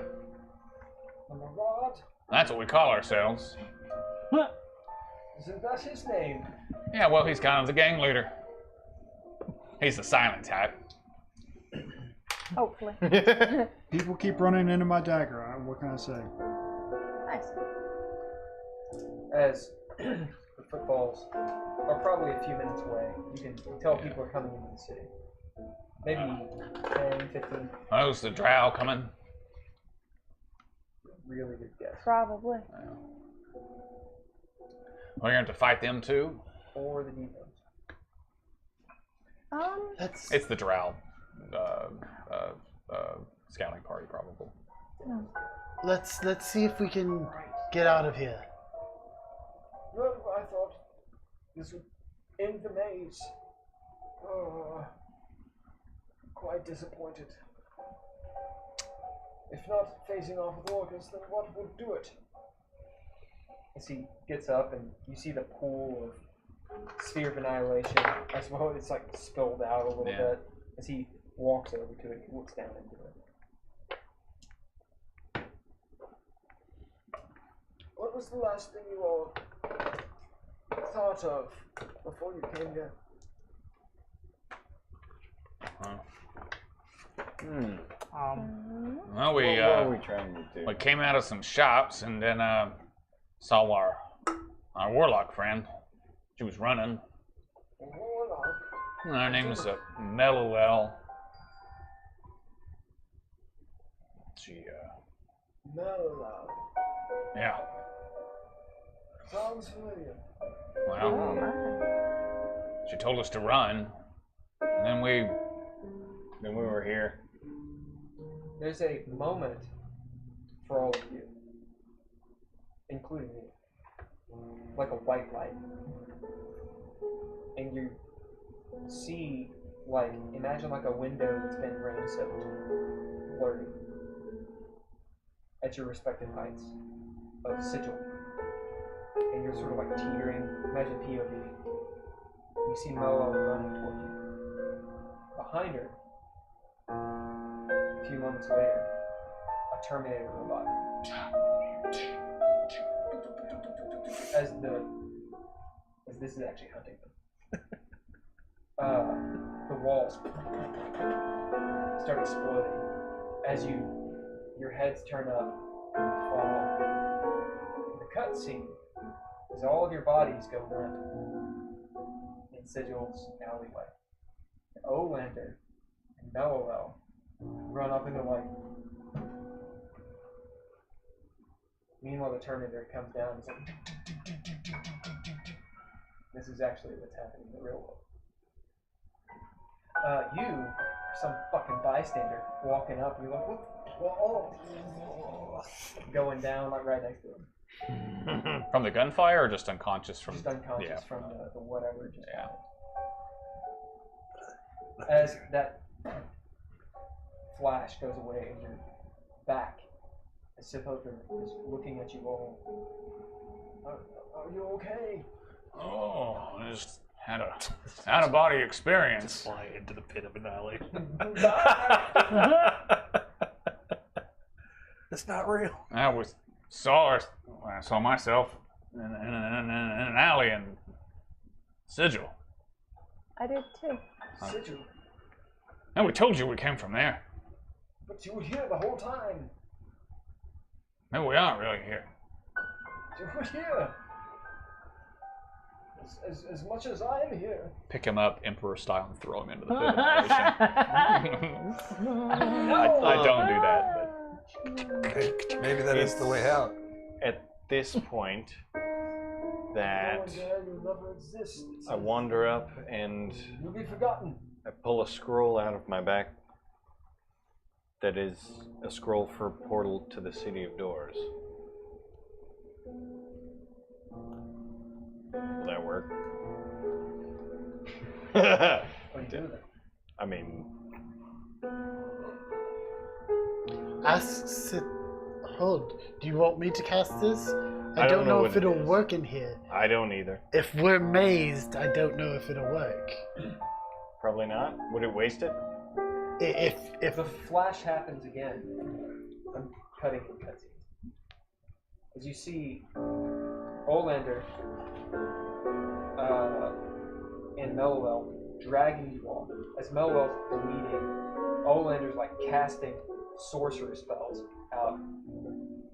A Murad? That's what we call ourselves. Isn't that his name? Yeah, well, he's kind of the gang leader. He's the silent type. Hopefully. People keep running into my dagger. What can I say? Nice. As the footfalls are probably a few minutes away, you can tell people are coming into the city. Maybe 10, 15. How's the drow coming? Really good guess. Probably. We're going to fight them too? Or the demons. It's the drow scouting party, probably. Let's see if we can get out of here. Well, I thought this would end the maze. Oh, quite disappointed. If not facing off with Orcus, then what would do it? As he gets up and you see the pool of Sphere of Annihilation. I suppose it's like spilled out a little bit. As he walks over to it, looks down into it. What was the last thing you all thought of before you came here? Well, we What were we trying to do? we came out of some shops and then saw our warlock friend. She was running. Warlock. Her name is Mellowell. She Mellow. yeah. Sounds familiar. Well, she told us to run, and then we were here. There's a moment for all of you, including you, like a white light. And you see, like, imagine like a window that's been rain soaked, blurry, at your respective heights of Sigil. And you're sort of like teetering, imagine POV. You see Moa running toward you. Behind her, a few moments later, a Terminator robot. As this is actually hunting them. The walls start exploding as your heads turn up and fall. And the cutscene is all of your bodies go limp in Sigil's alleyway. And Olander and Mellowell run up into light. Meanwhile, the Terminator comes down and is like, this is actually what's happening in the real world. You are some fucking bystander walking up and you're like, what? Whoa. Going down like right next to him. From the gunfire or just unconscious from? Just unconscious yeah. from the whatever just yeah. happened. As that flash goes away and you're back, as Siphoker is looking at you all. Are you okay? Oh, I just had a out-of-body experience. Fly into the pit of annihilation. It's not real. I saw myself in an alley in Sigil. I did too. Sigil. And we told you we came from there. But you were here the whole time. Maybe we aren't really here. You were here. As much as I am here. Pick him up, Emperor style, and throw him into the pit of annihilation. I don't do that, but Maybe that is the way out. At this point, that You'll never exist. I wander up and You'll be forgotten. I pull a scroll out of my back that is a scroll for portal to the City of Doors. Will that work? What are you doing there? I mean, Ask Sid. Hold. Do you want me to cast this? I don't know if what it it'll is. work in here. I don't either. If we're mazed, I don't know if it'll work. Probably not. Would it waste it? If the flash happens again, I'm cutting in cutscenes. As you see Olander and Mellowell dragging you all. As Mellowell's bleeding, Olander's like casting sorcerer spells out.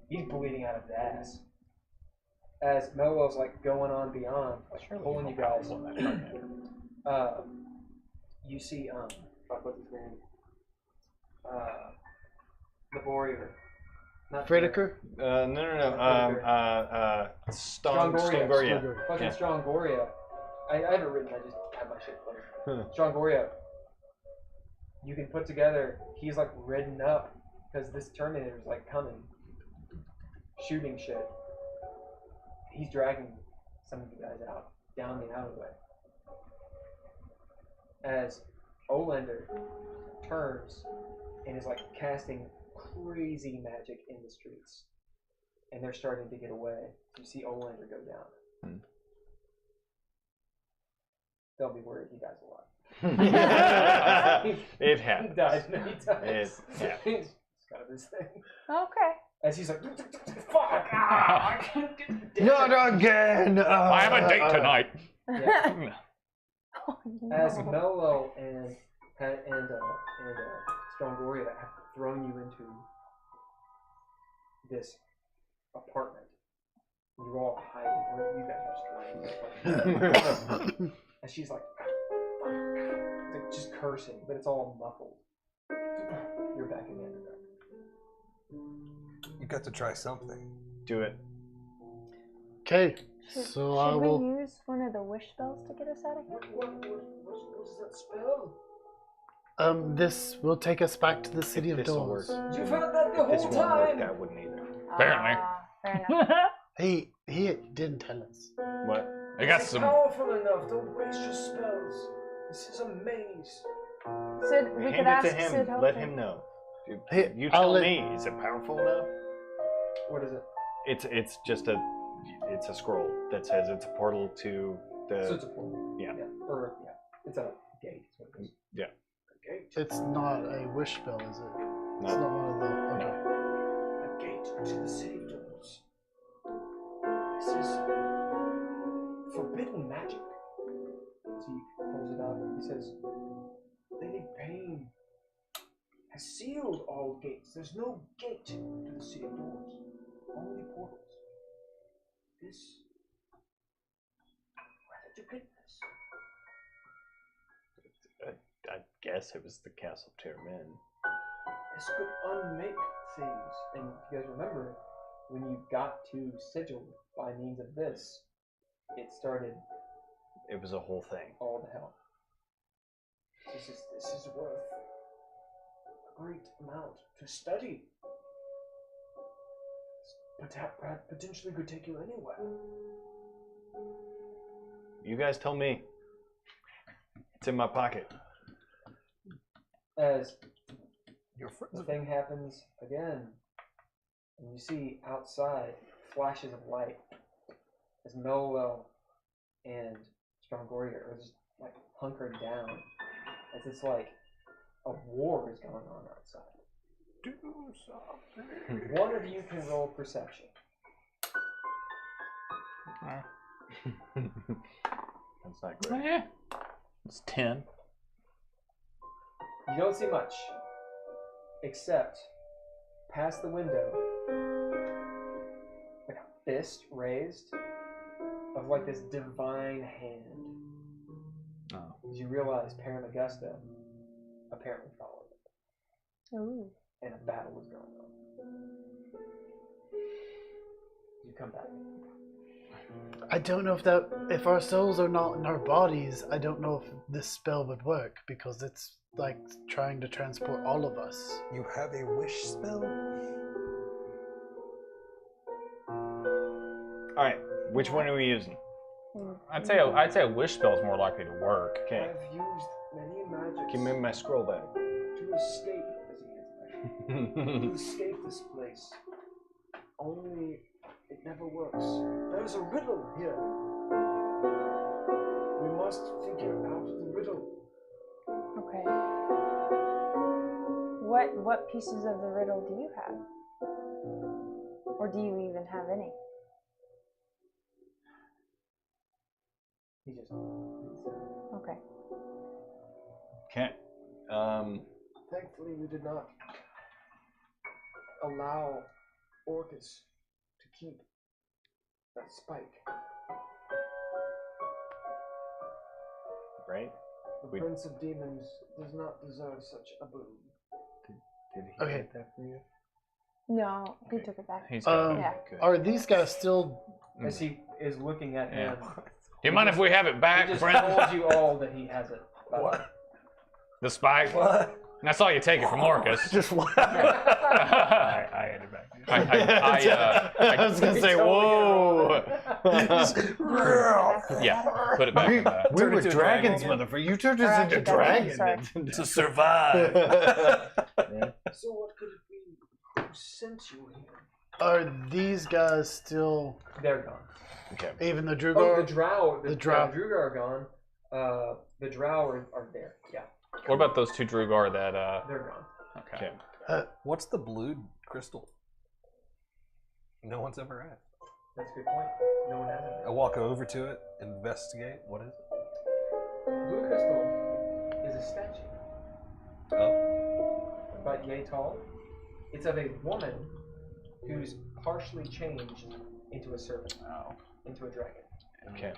He's bleeding out of his ass. As Mellowell's like going on beyond, like pulling you guys. You see, fuck, what's his name? The warrior. Not Frediker? Strongoria. Fucking Yeah. Strongoria. I have it written, I just have my shit closed. Strongoria. You can put together, he's like ridden up, because this Terminator's like coming, shooting shit. He's dragging some of you guys out, down the alleyway. As Olander turns and is like casting crazy magic in the streets. And they're starting to get away. You see Olander go down. They'll be worried he dies a lot. It happens. He died many times. It happens. It's kind of his thing. Okay. As he's like, fuck! I can't get the Not again! I have a date tonight. Yeah. Oh, no. As Mello and Strongoria have thrown you into this apartment, you're all hiding, or you guys are just trying. And she's like just cursing, but it's all muffled. You're back in the Underdark. You got to try something. Do it. Okay, Should so I we will. use one of the wish spells to get us out of here? What's that spell? This will take us back to the city of This'll doors. work. You've had that the If this whole won't work, time! that wouldn't either. Apparently. Fair enough. He didn't tell us. What? I got It's some. powerful enough, don't waste your spells. This is a maze. Sid, we could Hand ask it to him. Sid. Let him know. Hey, You I'll tell let- me. Is it powerful enough? What is it? It's just a scroll that says it's a portal to the. So it's a portal. Yeah. Or, yeah. It's a gate. Is what it is. Yeah. A gate. It's not a wish spell, is it? It's No. not one of the. Okay. A gate to the city doors. This is forbidden magic. As he pulls it out, he says, Lady Pain has sealed all gates. There's no gate to the city doors. Only portals. This. Where did you get this? I guess it was the Castle Tirmen. This could unmake things. And if you guys remember, when you got to Sigil by means of this, it started It was a whole thing. all the hell. This is worth a great amount to study. Perhaps potentially could take you anywhere. You guys tell me. It's in my pocket. As Your friends the thing happens again, and you see outside flashes of light as Melwell and Strongoria are just like hunkered down, as it's like a war is going on outside. do something. One of you can roll perception. That's not great. It's 10. You don't see much, except past the window, like a fist raised of like this divine hand. Oh. As you realize Paramagusta apparently followed it, Ooh. and a battle was going on. You come back. I don't know if our souls are not in our bodies. I don't know if this spell would work because it's like trying to transport all of us. You have a wish spell? Alright, which one are we using? I'd say a wish spell is more likely to work. Okay. I've used many magics Give me my scroll back. to escape, as he hands it back. To escape this place. Only it never works. There's a riddle here. We must figure out the riddle. Okay. What pieces of the riddle do you have? Or do you even have any? He just. Okay. Okay. Thankfully, we did not allow Orcus to keep that spike. Right? The We- Prince of Demons does not deserve such a boon. Did he Okay. get that for you? No, he took it back. He's got it. Yeah. Good. Are these guys still? As he is looking at Yeah. him, Do you mind if we have it he back, just friend? told you all that he has it. by the way. The spike? What? I saw you take it from Orcus. Just what? I I had it back. I was gonna say, whoa! Yeah, put it back in that. We were dragons, motherfucker. You turned Or us actually, into that's- dragons. sorry. To survive. So what could it be? Who sent you here? Are these guys still? They're gone. Okay. Even the Drugar? Oh, the Drow. The Drow. Drugar are gone. The drow are there. Yeah. What about those two Drugar that? They're gone. Okay. What's the blue crystal? No one's ever asked. That's a good point. No one has it. I walk over to it, investigate. What is it? Blue crystal is a statue. Oh. About yay tall. It's of a woman who's partially changed into a serpent. Oh. Into a dragon. Okay.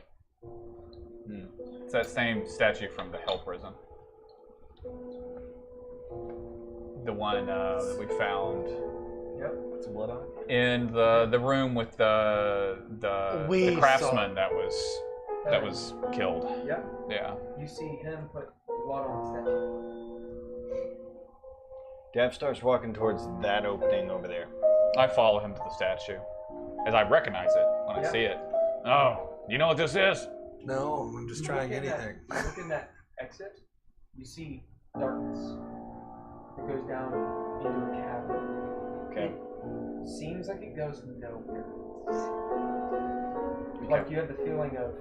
It's that same statue from the Hell Prison. The one that we found. Yep. Some blood on it? In the room with the craftsman that was killed. Yep. Yeah. You see him put blood on the statue. Dav starts walking towards that opening over there. I follow him to the statue, as I recognize it when I see it. Oh, you know what this is? No, I'm just trying anything. You look in that exit, you see darkness. It goes down into a cavern. Okay. It seems like it goes nowhere. Like you have the feeling of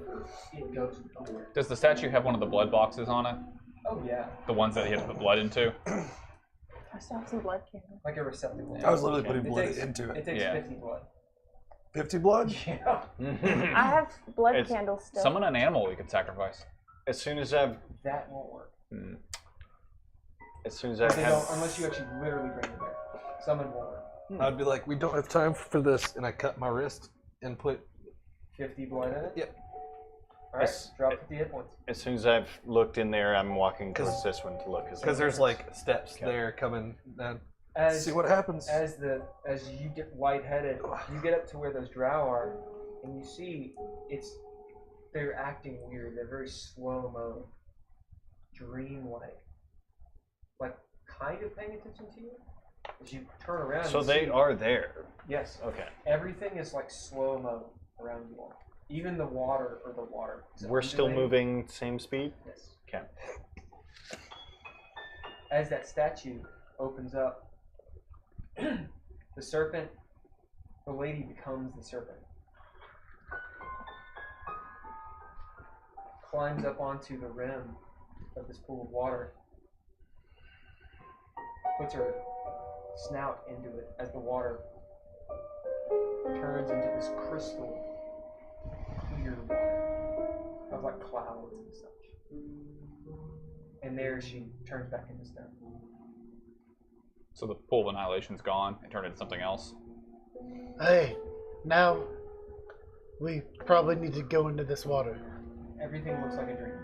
it goes nowhere. Does the statue have one of the blood boxes on it? Oh yeah. The ones that he had to put blood into? I still have some blood candles. Like a receptacle. I was literally putting blood into it. It takes 50 blood. 50 blood? Yeah. I have blood candles still. Summon an animal we could sacrifice. As soon as I've... That won't work. As soon as But I they have... don't, unless you actually literally bring it there. Summon won't work. I'd be like, we don't have time for this, and I cut my wrist and put 50 blood in it? Yep. Alright, drop 50 hit points. As soon as I've looked in there, I'm walking towards this one to look. Because there's like steps there coming down. See what happens. As you get lightheaded, you get up to where those drow are, and you see they're acting weird. They're very slow-mo, dreamlike, like kind of paying attention to you. As you turn around, So you they see, are there. Yes. Okay. Everything is like slow-mo around you all. Even the water. We're still moving same speed? Yes. Okay. As that statue opens up, the serpent, the lady becomes the serpent. Climbs up onto the rim of this pool of water. Puts her snout into it as the water turns into this crystal clear water of like clouds and such. And there she turns back into stone. So the pool of annihilation's gone and turned into something else. Hey, now we probably need to go into this water. Everything looks like a dream.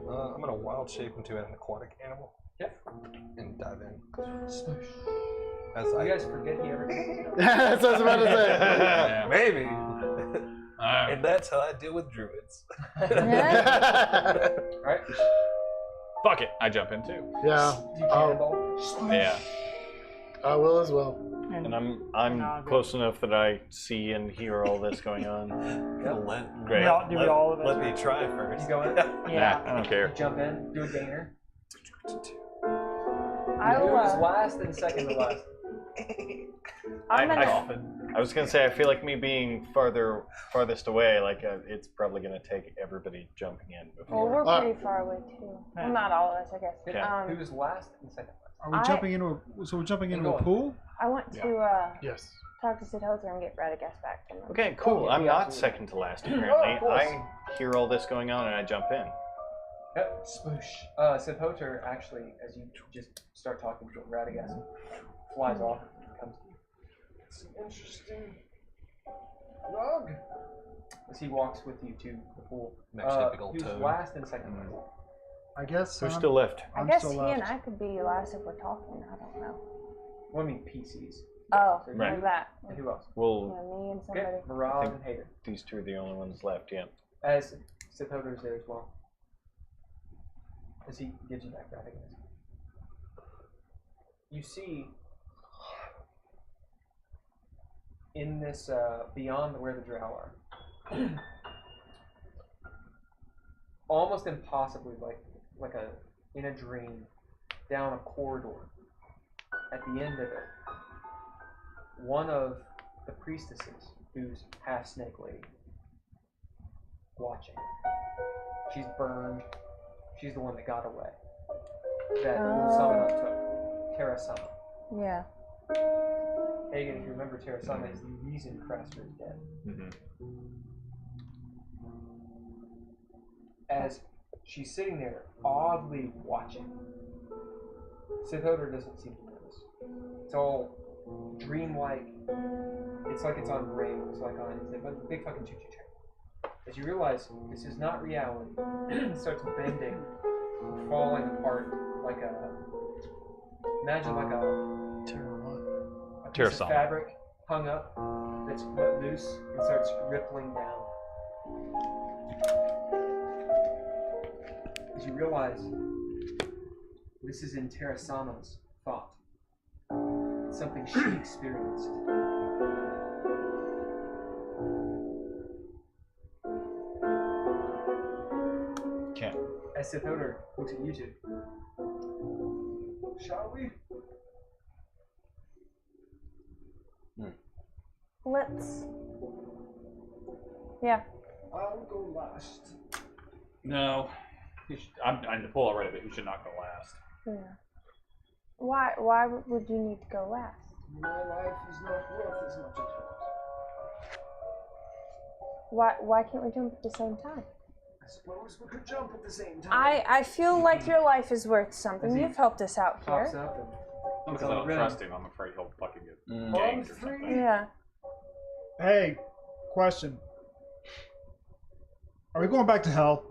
I'm gonna wild shape into an aquatic animal. Yep. And dive in. Smoosh. As You I guys forget he ever gets That's what I was about to say. Yeah. Maybe. And that's how I deal with druids. Right? Fuck it, I jump in too. Yeah. Do you cannonball? Yeah. I will as well. And I'm close enough that I see and hear all this going on. Great. Do all of it. Let me try first. You go in? Yeah, I don't care. You jump in, do a gainer. I'll, Who's last and second to last? I was gonna say I feel like me being farthest away, like it's probably gonna take everybody jumping in Well, before. we're pretty far away too. Well, not all of us, I guess. Okay. Who's last and second last? Are we jumping into a? So we're jumping into a pool? I want to Yes. talk to Sidhozer and get Radagast back from them. Okay, cool. yeah, I'm yeah, not absolutely. second to last Oh, apparently. of course. I hear all this going on and I jump in. Yep, spoosh. Sidhozer actually, as you just start talking to Radagast, flies off and comes to you. It's an interesting log. As he walks with you to the pool. Actually, a big old Who's toad. last and second last? I guess. Who's still left? I guess he and I could be last if we're talking. I don't know. Well, I mean PCs. Oh, So like that. And who else? Well, Yeah, me and somebody. Okay, Murad and Heiðr. these two are the only ones left, yeah. As Sidhozer's there as well. As he gives you back Radagast. You see in this beyond where the drow are, almost impossibly like in a dream, down a corridor. At the end of it, one of the priestesses, who's half snake lady, watching, She's burned. She's the one that got away. That Sama took. Terra-sama. Yeah. Haygen, if you remember, Terra-sama is the reason Craster is dead. As she's sitting there, oddly watching, Heiðr doesn't seem to notice. It's all dreamlike. It's like it's on rails, like on a big fucking choo-choo train. As you realize this is not reality, it starts bending, falling apart like a. Imagine like a piece of fabric hung up that's let loose and starts rippling down. As you realize this is in Terra-sama's thought. It's something she experienced. Okay. As Heiðr looks at you two. Shall we? Let's. Yeah. I'll go last. No. I'm the pull already, but you should not go last. Yeah. Why would you need to go last? My life is not worth as much as yours. Why can't we jump at the same time? I suppose we could jump at the same time. I feel like your life is worth something. You've helped us out Pops here. up and Because I don't trust him, I'm afraid he'll fucking get ganked or something. Yeah. Hey, question. Are we going back to hell?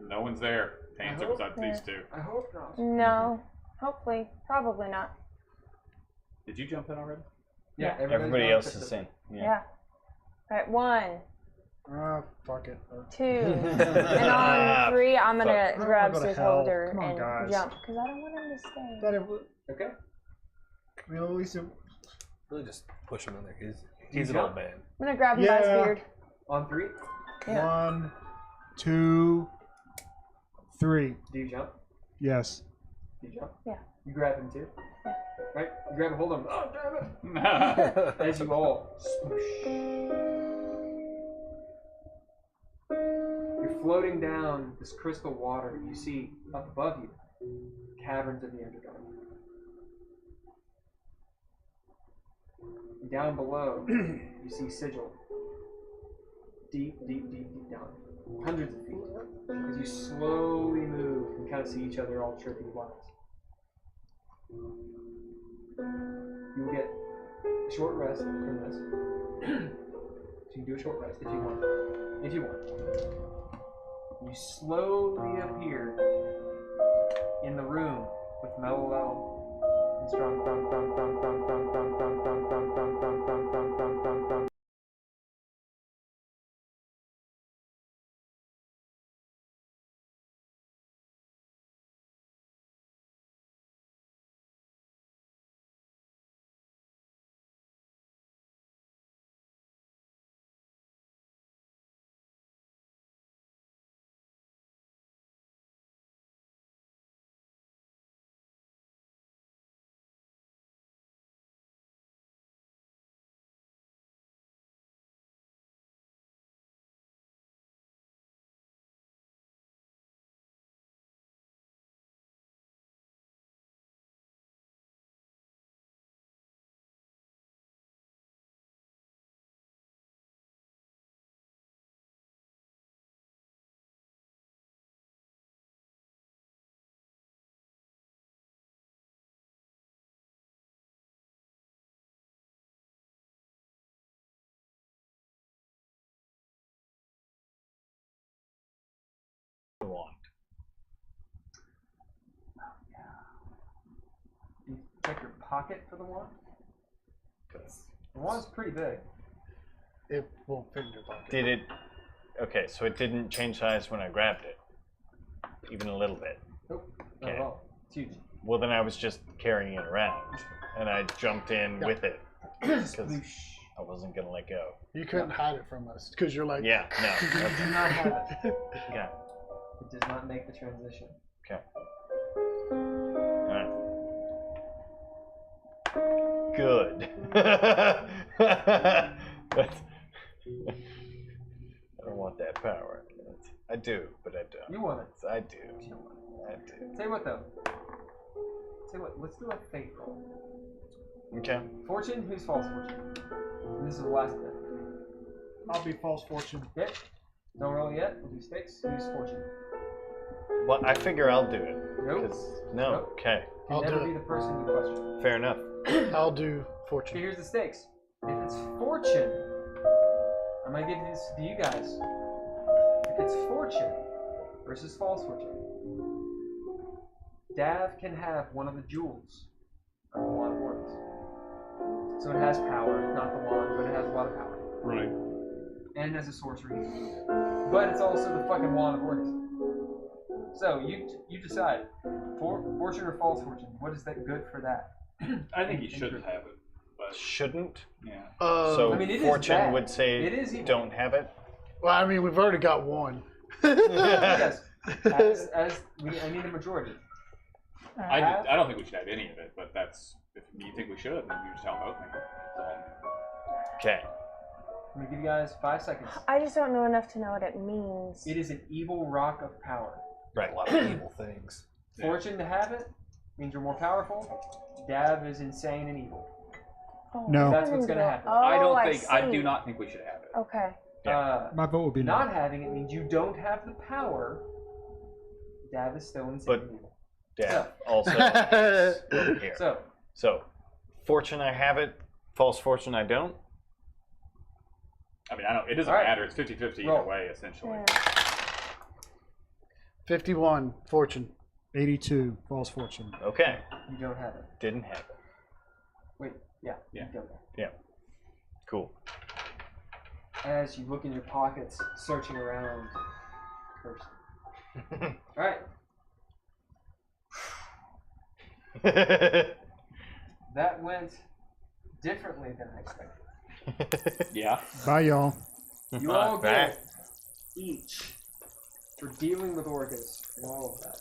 No one's there to answer besides these two. I hope not. No. Hopefully. Probably not. Did you jump in already? yeah, Everybody else is in. Yeah. Alright, 1, Fuck it. 2, and on 3, I'm gonna grab go to hell. Heiðr Come on, and guys. jump because I don't want him to stay. That it, Okay. I mean, at least it, Really just push him in there. He's an old man. I'm gonna grab him by his Yeah. beard. On 3, Yeah. 1, 2, 3. do you jump? Yes. Do you jump? Yeah. You grab him too? Yeah. Right? You grab a hold of him. Oh, damn it! As you all swoosh. You're floating down this crystal water. You see up above you caverns of the Underdark. Down below, you see Sigil. Deep, deep, deep, deep down. Hundreds of feet. As you slowly move and kind of see each other all trippy wise. You will get a short rest from this. So you can do a short rest if you want. If you want. You slowly appear in the room with Mellow and Strong. You check your pocket for the wand? The wand's pretty big. It will fit in your pocket. Did it? Okay, so it didn't change size when I grabbed it, even a little bit. Nope, not at all. It's huge. Well, then I was just carrying it around, and I jumped in with it because I wasn't gonna let go. You couldn't hide it from us because you're like. Yeah, no. You do not have it. Okay. It does not make the transition. Okay. All right. Good. I don't want that power. I do, but I don't. You want it. I do. I do. Tell you what, though. Tell you what, let's do a fate roll. Okay. Fortune, who's false fortune? And this is the last bit. I'll be false fortune. Okay. Don't roll yet. We'll do stakes. Who's fortune? Well, I figure I'll do it. Nope. 'cause- No. Nope. Okay. Can I'll never do be it. the person you question. Fair enough. I'll do Okay, fortune. here's the stakes. If it's fortune, I'm gonna give this to you guys. If it's fortune versus false fortune, Dav can have one of the jewels of the Wand of Words. So it has power, not the wand, but it has a lot of power. Right. And as a sorcery. But it's also the fucking Wand of Words. So you decide. Fortune or false fortune? What is that good for that? I think he should have it. But Shouldn't. yeah. So I mean, it is Fortune bad. would say It is evil. don't have it. Well, I mean, we've already got one. Yes. I need a majority. I don't think we should have any of it, but that's if you think we should, then you just tell both me. Okay. I'm gonna give you guys 5 seconds. I just don't know enough to know what it means. It is an evil rock of power. Right. A lot of evil things. Fortune to have it means you're more powerful. Dav is insane and evil. Oh, No. That's what's gonna happen. Oh, I don't I think. I see. do not think we should have it. Okay. My vote would be no. Not having it means you don't have the power. Dav is still insane But- and evil. Dad also is over here. So, Fortune I have it. False fortune I don't. I mean, I don't. It doesn't All right. matter. It's 50-50 Roll. either way, essentially. Yeah. 51 fortune. 82 false fortune. Okay. you don't have it. Didn't have it. Wait, yeah. Yeah. You don't have it. Yeah. Cool. As you look in your pockets, searching around. First. Alright. That went differently than I expected. Yeah. Bye, y'all. You all Back. get each for dealing with Orcus and all of that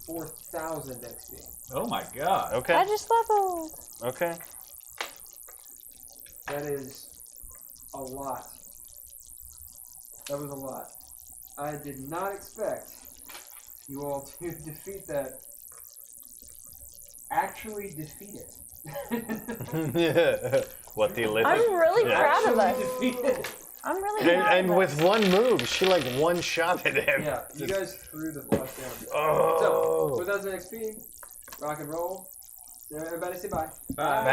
4,000 XP. Oh my god. I Okay. just leveled. Okay. That is a lot. That was a lot. I did not expect you all to defeat that. Actually defeat it. What the Elizabeth? I'm really proud of us. Defeat it. I'm really proud And of with us. one move, she like one shot at him. Yeah, you guys threw the fuck down. Oh. So, 4,000 XP, rock and roll. Everybody say bye. Bye.